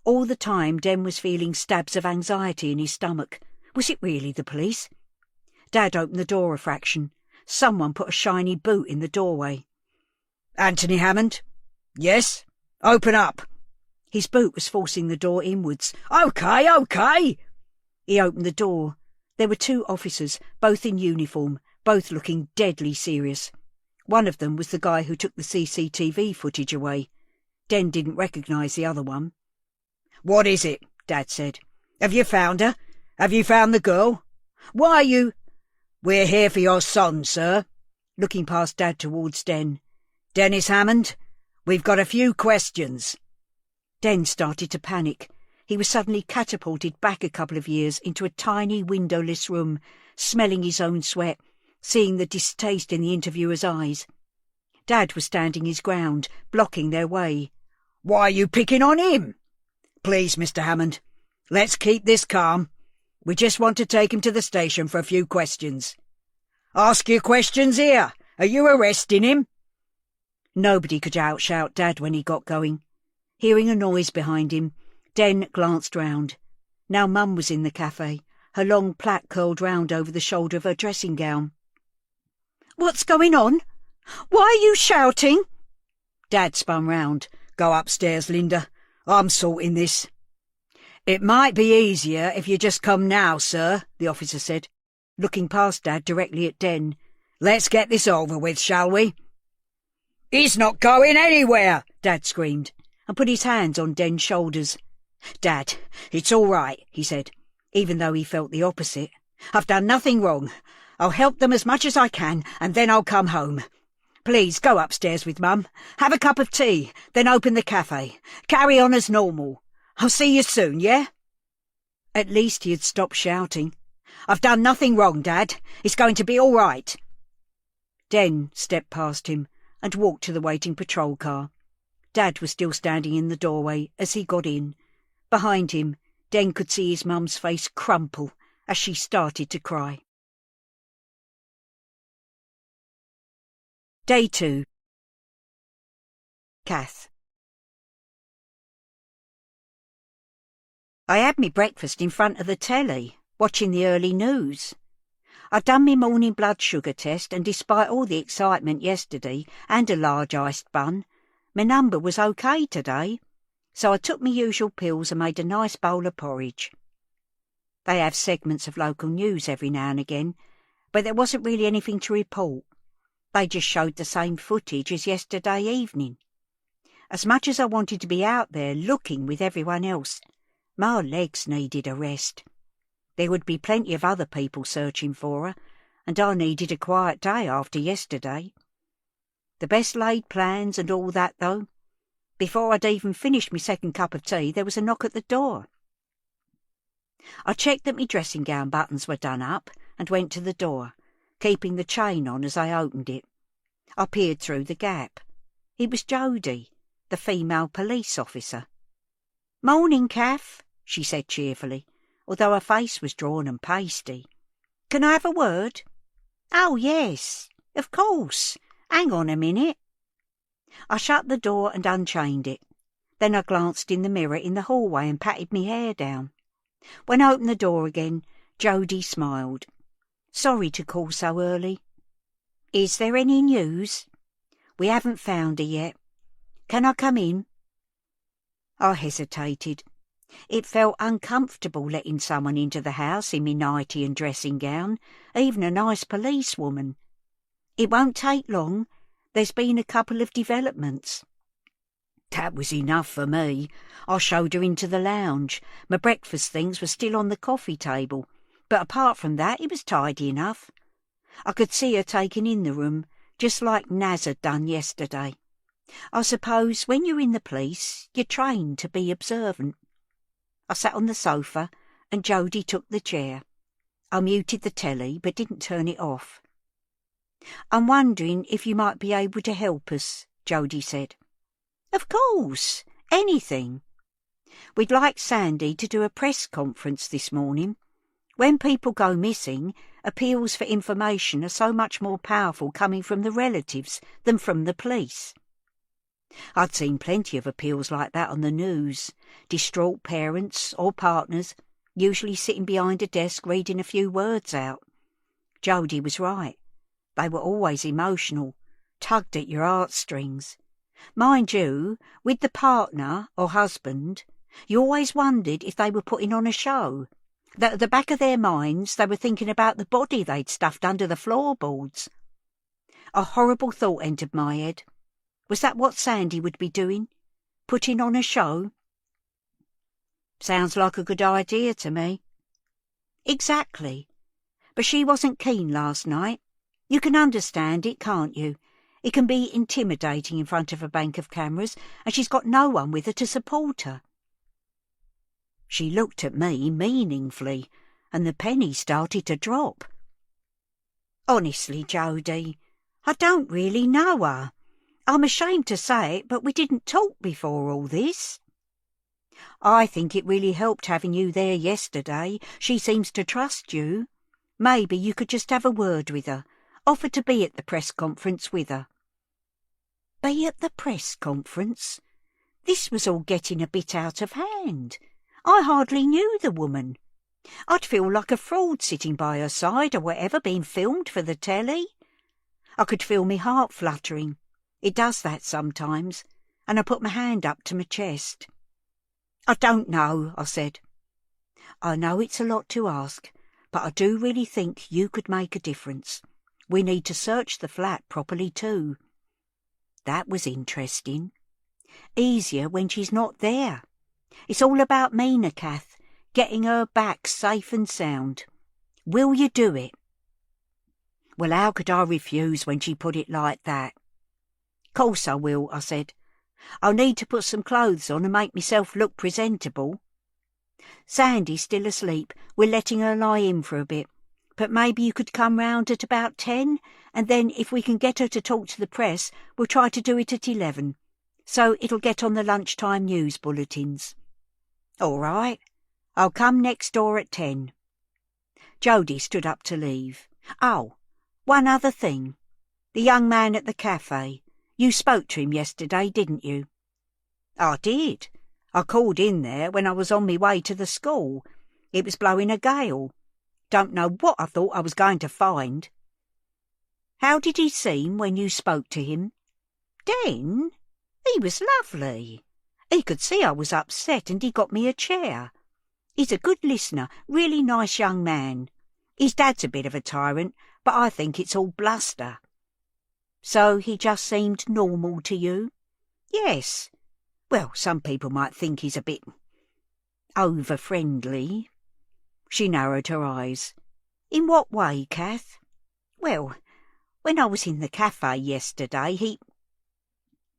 All the time Den was feeling stabs of anxiety in his stomach. Was it really the police? Dad opened the door a fraction. Someone put a shiny boot in the doorway. "Anthony Hammond?" "Yes." "Open up." His boot was forcing the door inwards. "Okay, okay." He opened the door. There were 2 officers, both in uniform, both looking deadly serious. One of them was the guy who took the CCTV footage away. Den didn't recognise the other one. "What is it?" Dad said. "Have you found her? Have you found the girl? Why are you—" "We're here for your son, sir," looking past Dad towards Den. "Dennis Hammond, we've got a few questions." Den started to panic. He was suddenly catapulted back a couple of years into a tiny windowless room, smelling his own sweat, seeing the distaste in the interviewer's eyes. Dad was standing his ground, blocking their way. "Why are you picking on him?" "Please, Mr. Hammond, let's keep this calm. We just want to take him to the station for a few questions." "Ask your questions here. Are you arresting him?" Nobody could outshout Dad when he got going. Hearing a noise behind him, Den glanced round. Now Mum was in the cafe, her long plait curled round over the shoulder of her dressing gown. "What's going on? Why are you shouting?" Dad spun round. "Go upstairs, Linda. I'm sorting this." "It might be easier if you just come now, sir," the officer said, looking past Dad directly at Den. "Let's get this over with, shall we?" "He's not going anywhere!" Dad screamed, and put his hands on Den's shoulders. "Dad, it's all right," he said, even though he felt the opposite. "I've done nothing wrong. I'll help them as much as I can, and then I'll come home. Please go upstairs with Mum. Have a cup of tea, then open the cafe. Carry on as normal. I'll see you soon, yeah?" At least he had stopped shouting. "I've done nothing wrong, Dad. It's going to be all right." Den stepped past him and walked to the waiting patrol car. Dad was still standing in the doorway as he got in. Behind him, Den could see his mum's face crumple as she started to cry. Day 2. Kath. I had me breakfast in front of the telly, watching the early news. I'd done me morning blood sugar test, and despite all the excitement yesterday and a large iced bun, my number was okay today, so I took my usual pills and made a nice bowl of porridge. They have segments of local news every now and again, but there wasn't really anything to report. They just showed the same footage as yesterday evening. As much as I wanted to be out there looking with everyone else, my legs needed a rest. There would be plenty of other people searching for her, and I needed a quiet day after yesterday. The best laid plans and all that, though. Before I'd even finished my second cup of tea, there was a knock at the door. I checked that my dressing gown buttons were done up and went to the door, keeping the chain on as I opened it. I peered through the gap. It was Jodie, the female police officer. "Morning, Kath," she said cheerfully, although her face was drawn and pasty. "Can I have a word?" "Oh, yes, of course. Hang on a minute." I shut the door and unchained it. Then I glanced in the mirror in the hallway and patted me hair down. When I opened the door again, Jodie smiled. "Sorry to call so early." "Is there any news?" "We haven't found her yet. Can I come in?" I hesitated. It felt uncomfortable letting someone into the house in me nightie and dressing gown, even a nice policewoman. "It won't take long. There's been a couple of developments." That was enough for me. I showed her into the lounge. My breakfast things were still on the coffee table, but apart from that it was tidy enough. I could see her taking in the room, just like Naz had done yesterday. I suppose when you're in the police, you're trained to be observant. I sat on the sofa, and Jodie took the chair. I muted the telly, but didn't turn it off. "I'm wondering if you might be able to help us," Jodie said. "Of course, anything. We'd like Sandy to do a press conference this morning. When people go missing, appeals for information are so much more powerful coming from the relatives than from the police." I'd seen plenty of appeals like that on the news. Distraught parents or partners, usually sitting behind a desk reading a few words out. Jodie was right. They were always emotional, tugged at your heartstrings. Mind you, with the partner or husband, you always wondered if they were putting on a show, that at the back of their minds they were thinking about the body they'd stuffed under the floorboards. A horrible thought entered my head. Was that what Sandy would be doing? Putting on a show? "Sounds like a good idea to me." "Exactly. But she wasn't keen last night. You can understand it, can't you? It can be intimidating in front of a bank of cameras, and she's got no one with her to support her." She looked at me meaningfully, and the penny started to drop. "Honestly, Jodie, I don't really know her. I'm ashamed to say it, but we didn't talk before all this." "I think it really helped having you there yesterday. She seems to trust you. Maybe you could just have a word with her, offer to be at the press conference with her." Be at the press conference? This was all getting a bit out of hand. I hardly knew the woman. I'd feel like a fraud sitting by her side or whatever, being filmed for the telly. I could feel me heart fluttering. It does that sometimes, and I put my hand up to my chest. "I don't know," I said. I know it's a lot to ask, but I do really think you could make a difference. We need to search the flat properly too. That was interesting. Easier when she's not there. It's all about Mina, Kath, getting her back safe and sound. Will you do it? Well, how could I refuse when she put it like that? Course I will, I said. I'll need to put some clothes on and make myself look presentable. Sandy's still asleep. We're letting her lie in for a bit. But maybe you could come round at about 10, and then if we can get her to talk to the press, we'll try to do it at 11. So it'll get on the lunchtime news bulletins. All right. I'll come next door at 10. Jody stood up to leave. Oh, one other thing. The young man at the cafe. You spoke to him yesterday, didn't you? I did. I called in there when I was on my way to the school. It was blowing a gale. Don't know what I thought I was going to find. How did he seem when you spoke to him? Den? He was lovely. He could see I was upset and he got me a chair. He's a good listener, really nice young man. His dad's a bit of a tyrant, but I think it's all bluster. So he just seemed normal to you? Yes. Well, some people might think he's a bit over-friendly. She narrowed her eyes. In what way, Kath? Well, when I was in the cafe yesterday,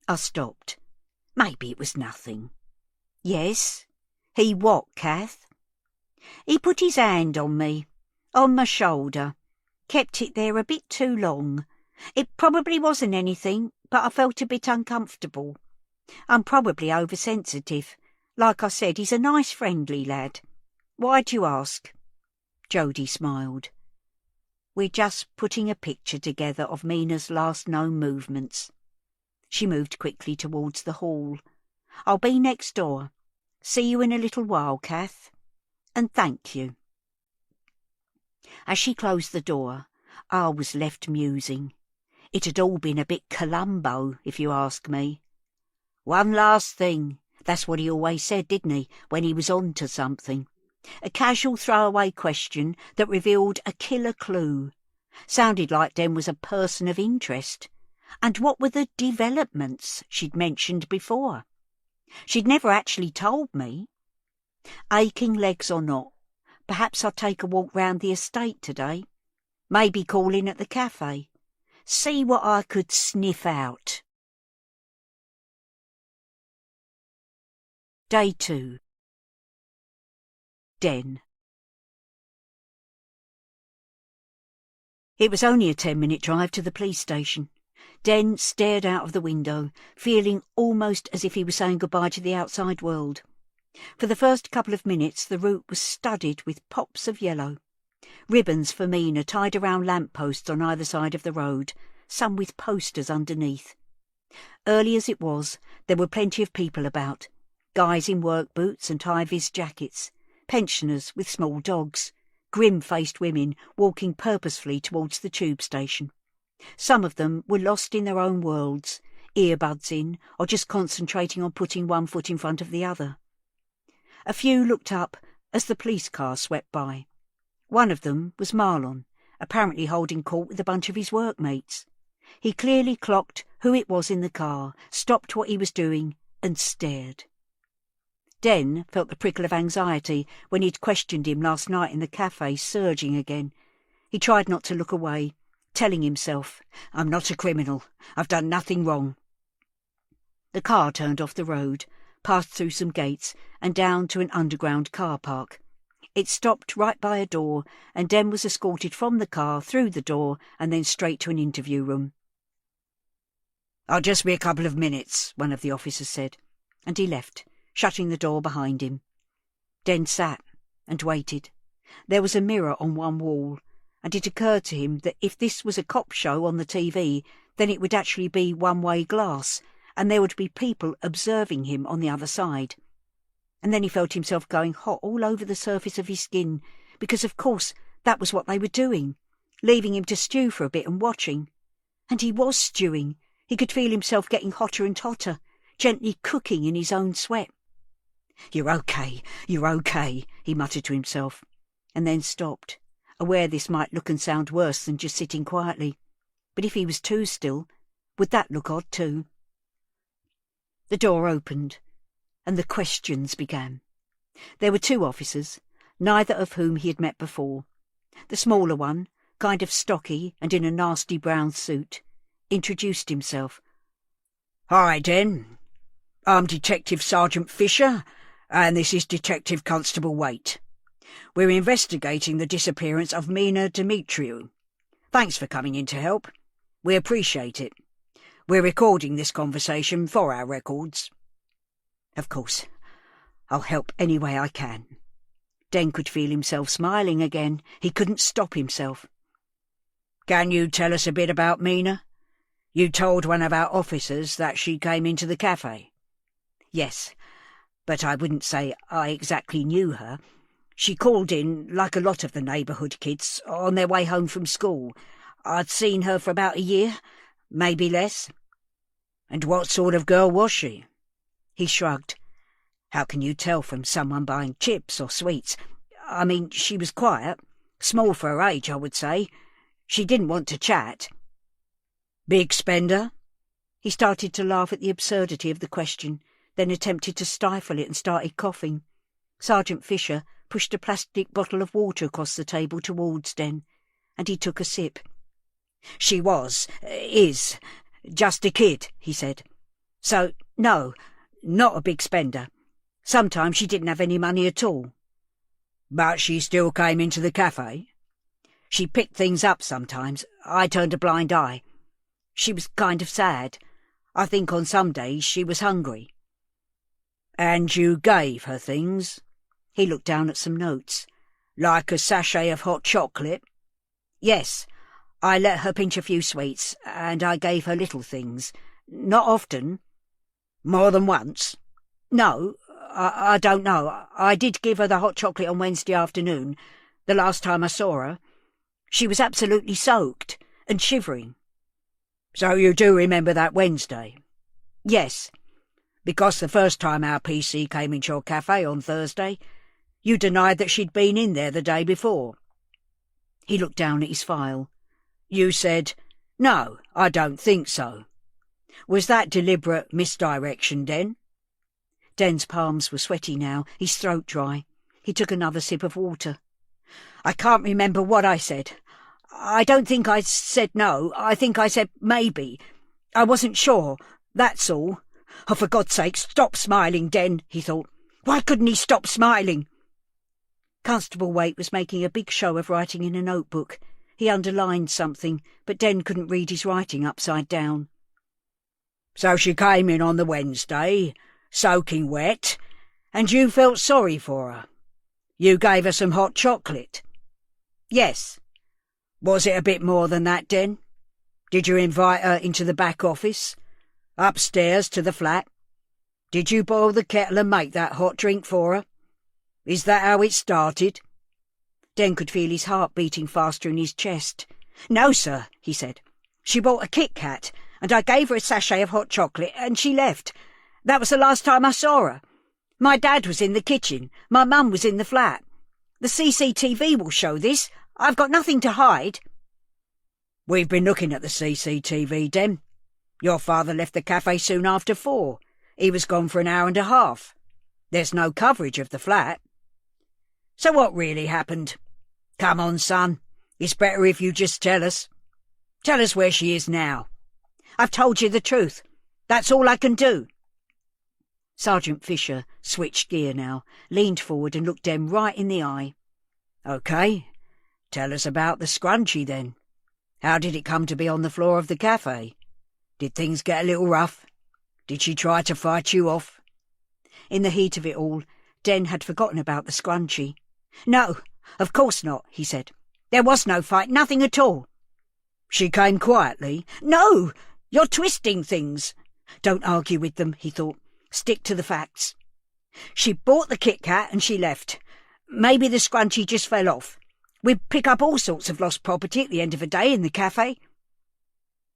I stopped. Maybe it was nothing. Yes? He what, Kath? He put his hand on me, on my shoulder. Kept it there a bit too long. It probably wasn't anything, but I felt a bit uncomfortable. I'm probably oversensitive. Like I said, he's a nice, friendly lad. Why'd you ask? Jody smiled. We're just putting a picture together of Mina's last known movements. She moved quickly towards the hall. I'll be next door. See you in a little while, Kath. And thank you. As she closed the door, I was left musing. It had all been a bit Columbo, if you ask me. One last thing. That's what he always said, didn't he, when he was on to something. A casual throwaway question that revealed a killer clue. Sounded like Den was a person of interest. And what were the developments she'd mentioned before? She'd never actually told me. Aching legs or not, perhaps I'll take a walk round the estate today. Maybe call in at the cafe. See what I could sniff out. Day 2. Den. It was only a 10-minute drive to the police station. Den stared out of the window, feeling almost as if he was saying goodbye to the outside world. For the first couple of minutes the route was studded with pops of yellow. Ribbons for Mina tied around lamp-posts on either side of the road, some with posters underneath. Early as it was, there were plenty of people about. Guys in work boots and high-vis jackets, pensioners with small dogs, grim-faced women walking purposefully towards the tube station. Some of them were lost in their own worlds, earbuds in, or just concentrating on putting one foot in front of the other. A few looked up as the police car swept by. One of them was Marlon, apparently holding court with a bunch of his workmates. He clearly clocked who it was in the car, stopped what he was doing, and stared. Den felt the prickle of anxiety when he'd questioned him last night in the cafe surging again. He tried not to look away, telling himself, I'm not a criminal. I've done nothing wrong. The car turned off the road, passed through some gates and down to an underground car park. It stopped right by a door, and Den was escorted from the car through the door and then straight to an interview room. I'll just be a couple of minutes, one of the officers said, and he left, shutting the door behind him. Den sat and waited. There was a mirror on one wall, and it occurred to him that if this was a cop show on the TV, then it would actually be one-way glass, and there would be people observing him on the other side. And then he felt himself going hot all over the surface of his skin, because of course that was what they were doing, leaving him to stew for a bit and watching. And he was stewing. He could feel himself getting hotter and hotter, gently cooking in his own sweat. You're okay, he he muttered to himself, and then stopped, aware this might look and sound worse than just sitting quietly. But if he was too still, would that look odd too? The door opened, and the questions began. There were 2 officers, neither of whom he had met before. The smaller one, kind of stocky and in a nasty brown suit, introduced himself. "Hi, Den. I'm Detective Sergeant Fisher, and this is Detective Constable Waite. We're investigating the disappearance of Mina Dimitriou. Thanks for coming in to help. We appreciate it. We're recording this conversation for our records." "Of course. I'll help any way I can." Den could feel himself smiling again. He couldn't stop himself. "Can you tell us a bit about Mina? You told one of our officers that she came into the cafe." "Yes, but I wouldn't say I exactly knew her. She called in, like a lot of the neighbourhood kids, on their way home from school. I'd seen her for about a year, maybe less." "And what sort of girl was she?" He shrugged. "How can you tell from someone buying chips or sweets? I mean, she was quiet, small for her age, I would say. She didn't want to chat." "Big spender?" He started to laugh at the absurdity of the question, then attempted to stifle it and started coughing. Sergeant Fisher pushed a plastic bottle of water across the table towards Den, and he took a sip. "She is, just a kid," he said. "So, no, not a big spender. Sometimes she didn't have any money at all." "But she still came into the cafe?" "She picked things up sometimes. I turned a blind eye. She was kind of sad. I think on some days she was hungry." "And you gave her things?" He looked down at some notes. "Like a sachet of hot chocolate?" "Yes. I let her pinch a few sweets, and I gave her little things. Not often." "More than once?" "No, I don't know. I did give her the hot chocolate on Wednesday afternoon, the last time I saw her. She was absolutely soaked and shivering." "So you do remember that Wednesday?" "Yes." "Because the first time our PC came into your cafe on Thursday, you denied that she'd been in there the day before." He looked down at his file. "You said, 'No, I don't think so.' Was that deliberate misdirection, Den?" Den's palms were sweaty now, his throat dry. He took another sip of water. "I can't remember what I said. I don't think I said no. I think I said maybe. I wasn't sure, that's all." "Oh, for God's sake, stop smiling, Den," he thought. "Why couldn't he stop smiling?" Constable Waite was making a big show of writing in a notebook. He underlined something, but Den couldn't read his writing upside down. "So she came in on the Wednesday, soaking wet, and you felt sorry for her. You gave her some hot chocolate?" "Yes." "Was it a bit more than that, Den? Did you invite her into the back office? Upstairs to the flat? Did you boil the kettle and make that hot drink for her? Is that how it started?" Den could feel his heart beating faster in his chest. "No, sir," he said. "She bought a Kit Kat, and I gave her a sachet of hot chocolate, and she left. That was the last time I saw her. My dad was in the kitchen. My mum was in the flat. The CCTV will show this. I've got nothing to hide." "We've been looking at the CCTV, Den. Your father left the cafe soon after 4. He was gone for an hour and a half. There's no coverage of the flat. So what really happened? Come on, son. It's better if you just tell us. Tell us where she is now." "I've told you the truth. That's all I can do." Sergeant Fisher switched gear now, leaned forward and looked Den right in the eye. "OK. Tell us about the scrunchie, then. How did it come to be on the floor of the cafe? Did things get a little rough? Did she try to fight you off?" In the heat of it all, Den had forgotten about the scrunchie. "No, of course not," he said. "There was no fight, nothing at all." "She came quietly?" "No, you're twisting things." Don't argue with them, he thought. Stick to the facts. "She bought the Kit Kat and she left. Maybe the scrunchie just fell off. We'd pick up all sorts of lost property at the end of a day in the cafe."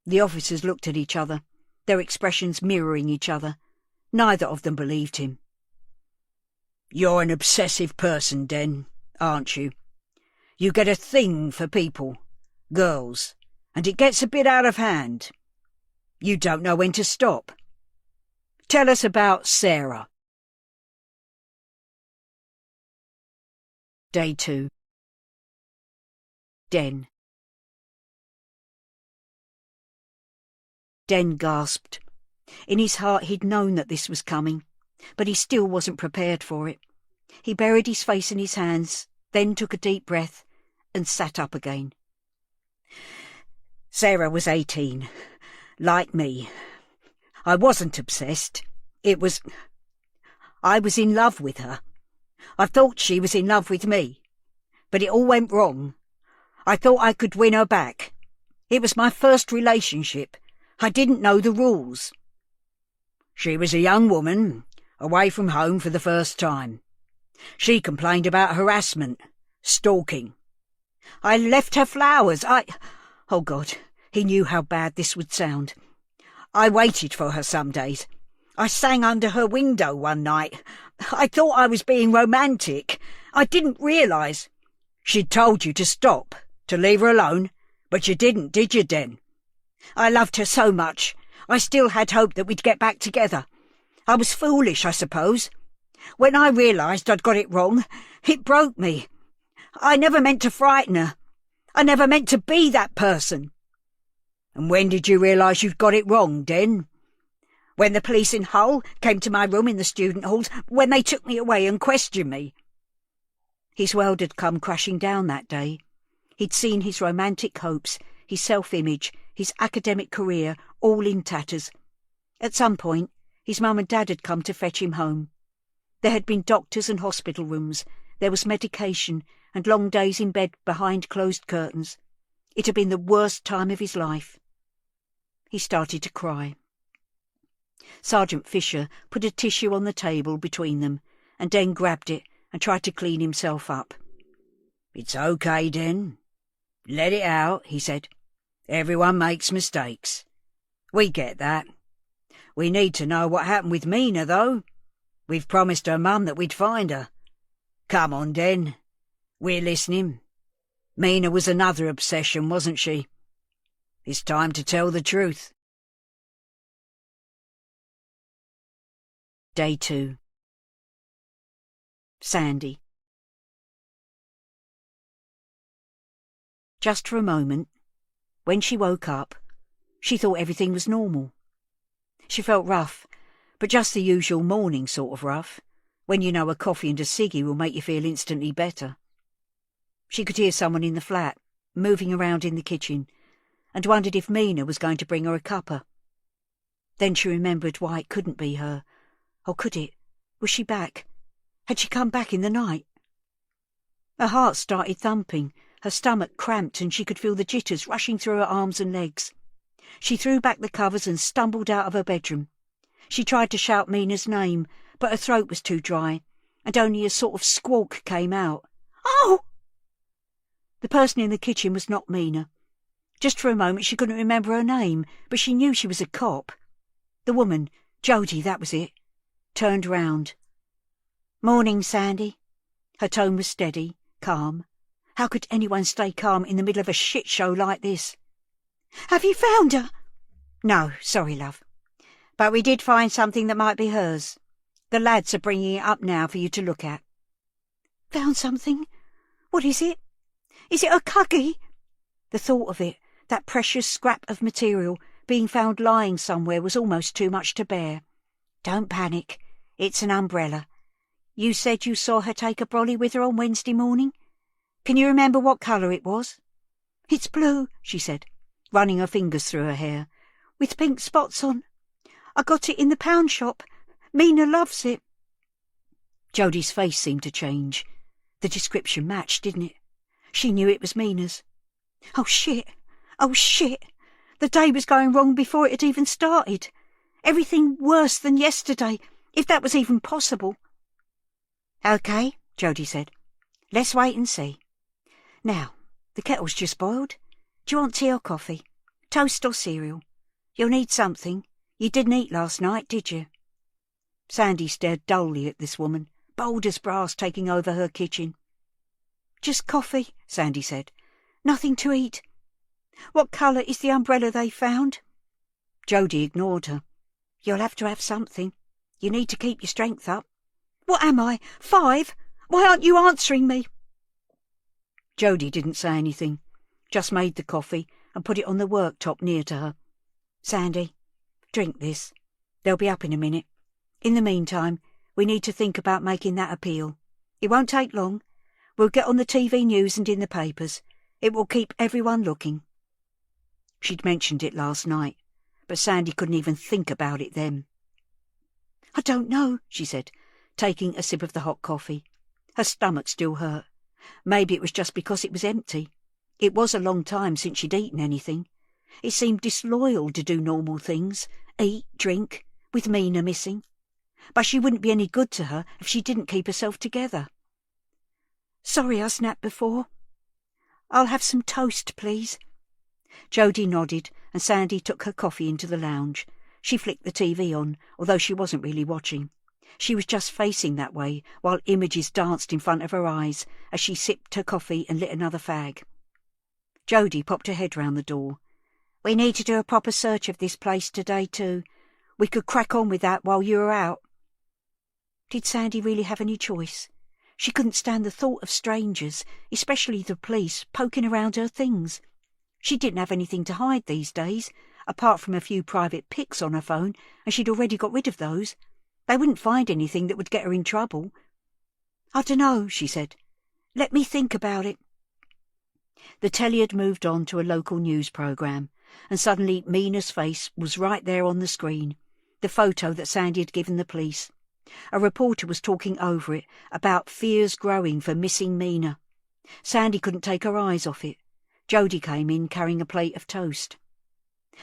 The officers looked at each other, their expressions mirroring each other. Neither of them believed him. You're an obsessive person, Den, aren't you? You get a thing for people, girls, and it gets a bit out of hand. You don't know when to stop. Tell us about Sarah. Day 2. Den. Den gasped. In his heart he'd known that this was coming, but he still wasn't prepared for it. He buried his face in his hands, then took a deep breath and sat up again. Sarah was 18, like me. I wasn't obsessed. I was in love with her. I thought she was in love with me, but it all went wrong. I thought I could win her back. It was my first relationship. I didn't know the rules. She was a young woman, away from home for the first time. She complained about harassment, stalking. I left her flowers. Oh God, he knew how bad this would sound. I waited for her some days. I sang under her window one night. I thought I was being romantic. I didn't realise. She'd told you to stop, to leave her alone, but you didn't, did you, Den? I loved her so much. I still had hope that we'd get back together. I was foolish, I suppose. When I realised I'd got it wrong, it broke me. I never meant to frighten her. I never meant to be that person. And when did you realise you'd got it wrong, Den? When the police in Hull came to my room in the student halls, when they took me away and questioned me. His world had come crashing down that day. He'd seen his romantic hopes, his self-image, his academic career, all in tatters. At some point, his mum and dad had come to fetch him home. There had been doctors and hospital rooms. There was medication and long days in bed behind closed curtains. It had been the worst time of his life. He started to cry. Sergeant Fisher put a tissue on the table between them, and Den grabbed it and tried to clean himself up. "It's okay, Den. Let it out," he said. "Everyone makes mistakes. We get that. We need to know what happened with Mina, though. We've promised her mum that we'd find her. Come on, Den. We're listening. Mina was another obsession, wasn't she? It's time to tell the truth." Day 2. Sandy. Just for a moment, when she woke up, she thought everything was normal. She felt rough, but just the usual morning sort of rough, when you know a coffee and a ciggy will make you feel instantly better. She could hear someone in the flat, moving around in the kitchen, and wondered if Mina was going to bring her a cuppa. Then she remembered why it couldn't be her. Or could it? Was she back? Had she come back in the night? Her heart started thumping, her stomach cramped, and she could feel the jitters rushing through her arms and legs. She threw back the covers and stumbled out of her bedroom. She tried to shout Mina's name, but her throat was too dry, and only a sort of squawk came out. "Oh!" The person in the kitchen was not Mina. Just for a moment she couldn't remember her name, but she knew she was a cop. The woman, Jodie, that was it, turned round. "Morning, Sandy." Her tone was steady, calm. How could anyone stay calm in the middle of a shit show like this? "Have you found her?" "No, sorry, love. But we did find something that might be hers. The lads are bringing it up now for you to look at." "Found something? What is it? Is it a cuggy?" The thought of it, that precious scrap of material, being found lying somewhere was almost too much to bear. "Don't panic. It's an umbrella. You said you saw her take a brolly with her on Wednesday morning? Can you remember what colour it was?" "It's blue," she said, running her fingers through her hair, "with pink spots on. I got it in the pound shop. Mina loves it." Jodie's face seemed to change. The description matched, didn't it? She knew it was Mina's. Oh, shit! Oh, shit! The day was going wrong before it had even started. Everything worse than yesterday, if that was even possible. "OK," Jodie said. "Let's wait and see. Now, the kettle's just boiled. Do you want tea or coffee? Toast or cereal? You'll need something. You didn't eat last night, did you?" Sandy stared dully at this woman, bold as brass, taking over her kitchen. "Just coffee," Sandy said. "Nothing to eat. What colour is the umbrella they found?" Jody ignored her. "You'll have to have something. You need to keep your strength up." "What am I, 5? Why aren't you answering me?" Jody didn't say anything, just made the coffee and put it on the worktop near to her. "Sandy, drink this. They'll be up in a minute. In the meantime, we need to think about making that appeal. It won't take long. We'll get on the TV news and in the papers. It will keep everyone looking." She'd mentioned it last night, but Sandy couldn't even think about it then. "I don't know," she said, taking a sip of the hot coffee. Her stomach still hurt. Maybe it was just because it was empty. It was a long time since she'd eaten anything. It seemed disloyal to do normal things, eat, drink, with Mina missing. But she wouldn't be any good to her if she didn't keep herself together. "Sorry I snapped before. I'll have some toast, please." Jody nodded, and Sandy took her coffee into the lounge. She flicked the TV on, although she wasn't really watching. She was just facing that way, while images danced in front of her eyes as she sipped her coffee and lit another fag. Jody popped her head round the door. "We need to do a proper search of this place today, too. We could crack on with that while you were out." Did Sandy really have any choice? She couldn't stand the thought of strangers, especially the police, poking around her things. She didn't have anything to hide these days, apart from a few private pics on her phone, and she'd already got rid of those. They wouldn't find anything that would get her in trouble. "I dunno," she said. "Let me think about it." The telly had moved on to a local news programme, and suddenly Mina's face was right there on the screen, the photo that Sandy had given the police. A reporter was talking over it about fears growing for missing Mina. Sandy couldn't take her eyes off it. Jody came in carrying a plate of toast.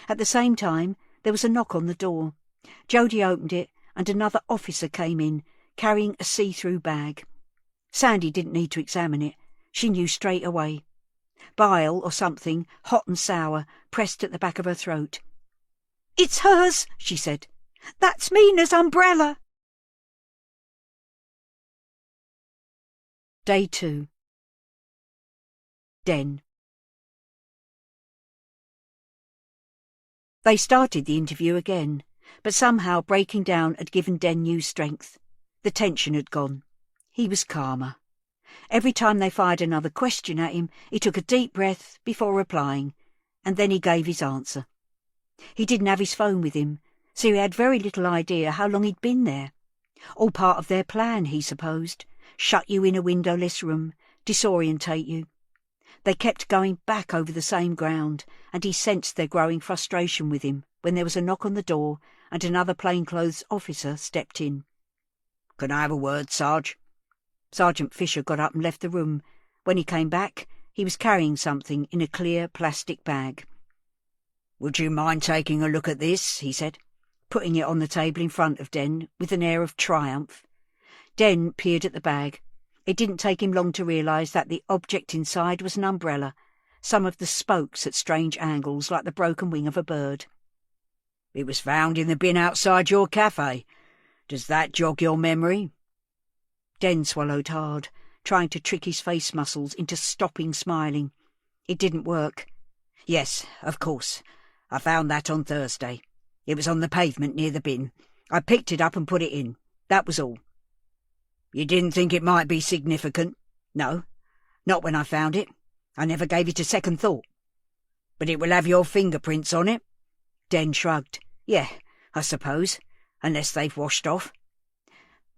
At the same time, there was a knock on the door. Jody opened it, and another officer came in, carrying a see-through bag. Sandy didn't need to examine it. She knew straight away. Bile or something, hot and sour, pressed at the back of her throat. "It's hers," she said. "That's Mina's umbrella." Day 2. Den. They started the interview again, but somehow breaking down had given Den new strength. The tension had gone. He was calmer. Every time they fired another question at him, he took a deep breath before replying, and then he gave his answer. He didn't have his phone with him, so he had very little idea how long he'd been there. All part of their plan, he supposed. Shut you in a windowless room, disorientate you. They kept going back over the same ground, and he sensed their growing frustration with him when there was a knock on the door and another plainclothes officer stepped in. "Can I have a word, Sarge?" Sergeant Fisher got up and left the room. When he came back, he was carrying something in a clear plastic bag. "Would you mind taking a look at this?" he said, putting it on the table in front of Den with an air of triumph. Den peered at the bag. It didn't take him long to realise that the object inside was an umbrella, some of the spokes at strange angles like the broken wing of a bird. "It was found in the bin outside your cafe. Does that jog your memory?" Den swallowed hard, trying to trick his face muscles into stopping smiling. It didn't work. "Yes, of course. I found that on Thursday. It was on the pavement near the bin. I picked it up and put it in. That was all." "You didn't think it might be significant?" "No, not when I found it. I never gave it a second thought." "But it will have your fingerprints on it?" Den shrugged. "Yeah, I suppose, unless they've washed off."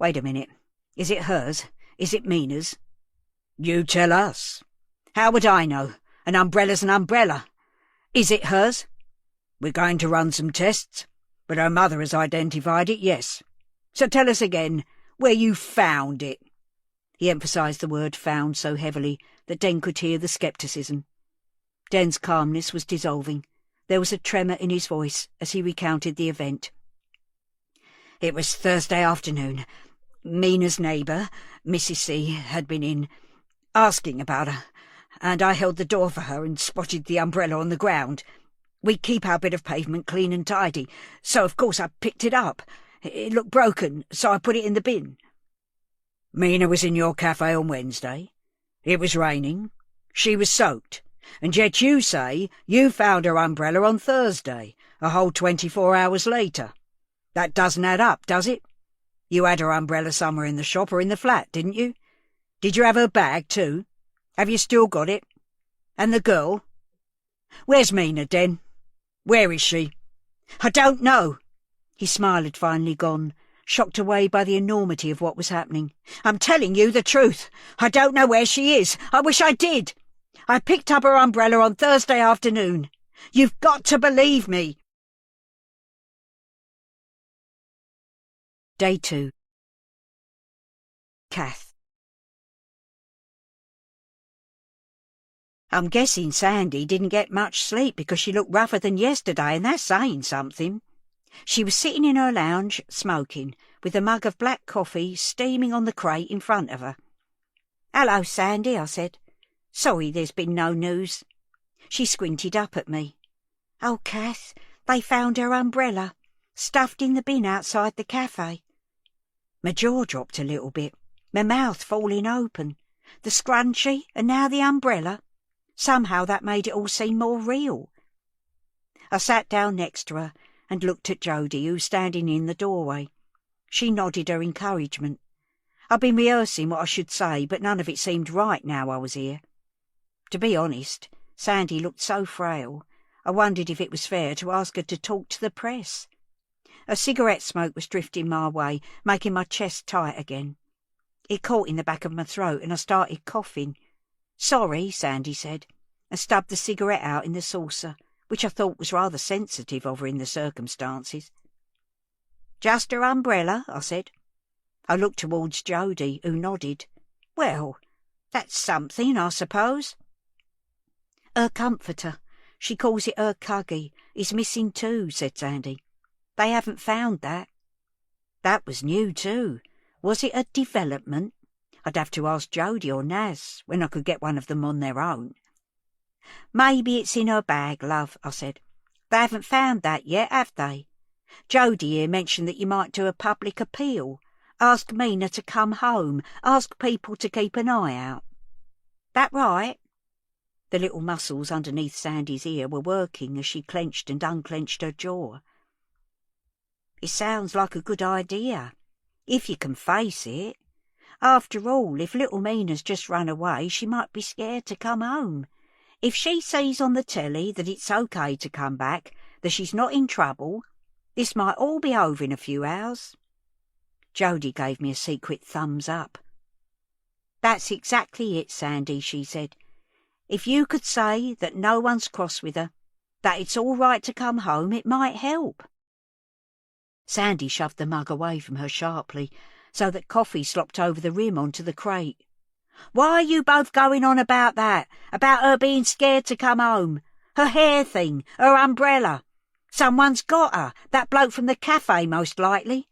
"Wait a minute. Is it hers? Is it Mina's?" "You tell us. How would I know? An umbrella's an umbrella. Is it hers? We're going to run some tests, but her mother has identified it, yes. So tell us again where you found it." He emphasised the word found so heavily that Den could hear the scepticism. Den's calmness was dissolving. There was a tremor in his voice as he recounted the event. "It was Thursday afternoon. Mina's neighbour, Mrs. C, had been in, asking about her, and I held the door for her and spotted the umbrella on the ground. We keep our bit of pavement clean and tidy, so of course I picked it up. It looked broken, so I put it in the bin." Mina was in your cafe on Wednesday. It was raining. She was soaked. And yet you say you found her umbrella on Thursday, a whole 24 hours later. That doesn't add up, does it? You had her umbrella somewhere in the shop or in the flat, didn't you? Did you have her bag too? Have you still got it? And the girl? Where's Mina, Den? Where is she? I don't know. His smile had finally gone, shocked away by the enormity of what was happening. I'm telling you the truth. I don't know where she is. I wish I did. I picked up her umbrella on Thursday afternoon. You've got to believe me. Day 2. Kath. I'm guessing Sandy didn't get much sleep because she looked rougher than yesterday, and that's saying something. She was sitting in her lounge, smoking, with a mug of black coffee steaming on the crate in front of her. "Hello, Sandy," I said. "Sorry there's been no news." She squinted up at me. "Oh, Kath, they found her umbrella, stuffed in the bin outside the cafe." My jaw dropped a little bit, my mouth falling open. The scrunchie and now the umbrella. Somehow that made it all seem more real. I sat down next to her and looked at Jody, who was standing in the doorway. She nodded her encouragement. I'd been rehearsing what I should say, but none of it seemed right now I was here. To be honest, Sandy looked so frail, I wondered if it was fair to ask her to talk to the press. A cigarette smoke was drifting my way, making my chest tight again. It caught in the back of my throat and I started coughing. "Sorry," Sandy said, and stubbed the cigarette out in the saucer, which I thought was rather sensitive of her in the circumstances. "Just her umbrella," I said. I looked towards Jody, who nodded. "Well, that's something, I suppose." "Her comforter, she calls it her cuggy, is missing too," said Sandy. "They haven't found that." That was new too. Was it a development? I'd have to ask Jody or Naz, when I could get one of them on their own. "Maybe it's in her bag, love," I said. "They haven't found that yet, have they? Jody here mentioned that you might do a public appeal. Ask Mina to come home. Ask people to keep an eye out. That right?" The little muscles underneath Sandy's ear were working as she clenched and unclenched her jaw. "It sounds like a good idea, if you can face it. After all, if little Mina's just run away, she might be scared to come home. If she sees on the telly that it's okay to come back, that she's not in trouble, this might all be over in a few hours." Jody gave me a secret thumbs up. "That's exactly it, Sandy," she said. "If you could say that no one's cross with her, that it's all right to come home, it might help." Sandy shoved the mug away from her sharply, so that coffee slopped over the rim onto the crate. "Why are you both going on about that? About her being scared to come home? Her hair thing, her umbrella. Someone's got her, that bloke from the cafe most likely.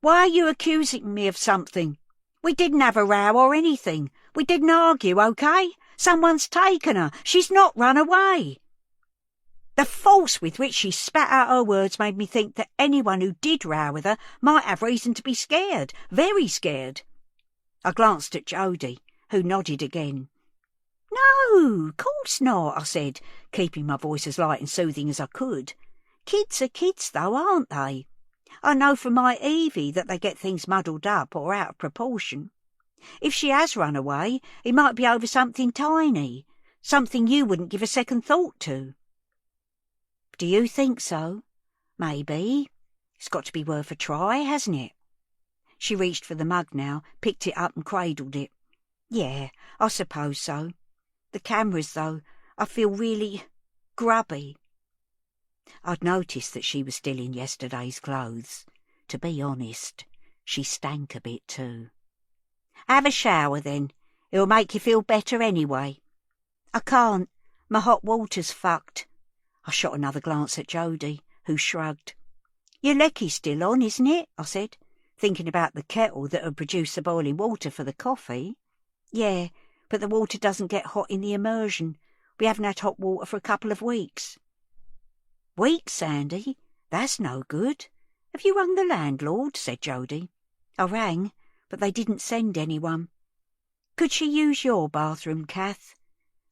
Why are you accusing me of something? We didn't have a row or anything. We didn't argue, okay? Someone's taken her. She's not run away." The force with which she spat out her words made me think that anyone who did row with her might have reason to be scared, very scared. I glanced at Jody, who nodded again. "No, course not," I said, keeping my voice as light and soothing as I could. "Kids are kids, though, aren't they? I know from my Evie that they get things muddled up or out of proportion. If she has run away, it might be over something tiny, something you wouldn't give a second thought to." "Do you think so? Maybe. It's got to be worth a try, hasn't it?" She reached for the mug now, picked it up and cradled it. "Yeah, I suppose so. The cameras, though, I feel really grubby." I'd noticed that she was still in yesterday's clothes. To be honest, she stank a bit too. "Have a shower then. It'll make you feel better anyway." "I can't. My hot water's fucked." I shot another glance at Jody, who shrugged. "Your lecky's still on, isn't it?" I said, thinking about the kettle that had produced the boiling water for the coffee. "Yeah, but the water doesn't get hot in the immersion. We haven't had hot water for a couple of weeks." "Weeks, Sandy? That's no good. Have you rung the landlord?" said Jody. "I rang, but they didn't send anyone. Could she use your bathroom, Kath?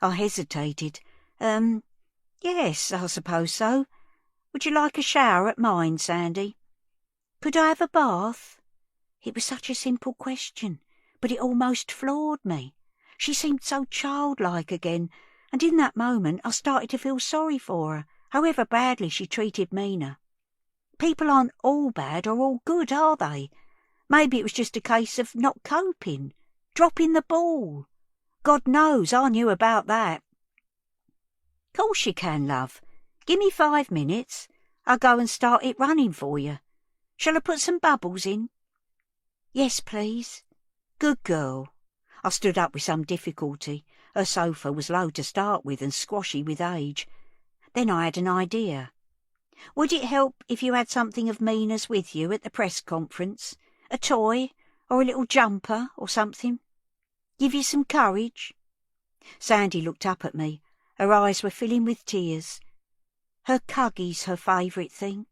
I hesitated. Yes, I suppose so. Would you like a shower at mine, Sandy? Could I have a bath? It was such a simple question, but it almost floored me. She seemed so childlike again, and in that moment I started to feel sorry for her, however badly she treated Mina. People aren't all bad or all good, are they? Maybe it was just a case of not coping, dropping the ball. God knows I knew about that. Course you can, love. Give me 5 minutes. I'll go and start it running for you. Shall I put some bubbles in? Yes, please. Good girl. I stood up with some difficulty. Her sofa was low to start with and squashy with age. Then I had an idea. Would it help if you had something of Mina's with you at the press conference? A toy, or a little jumper, or something? Give you some courage? Sandy looked up at me. Her eyes were filling with tears. Her cuggy's her favourite thing.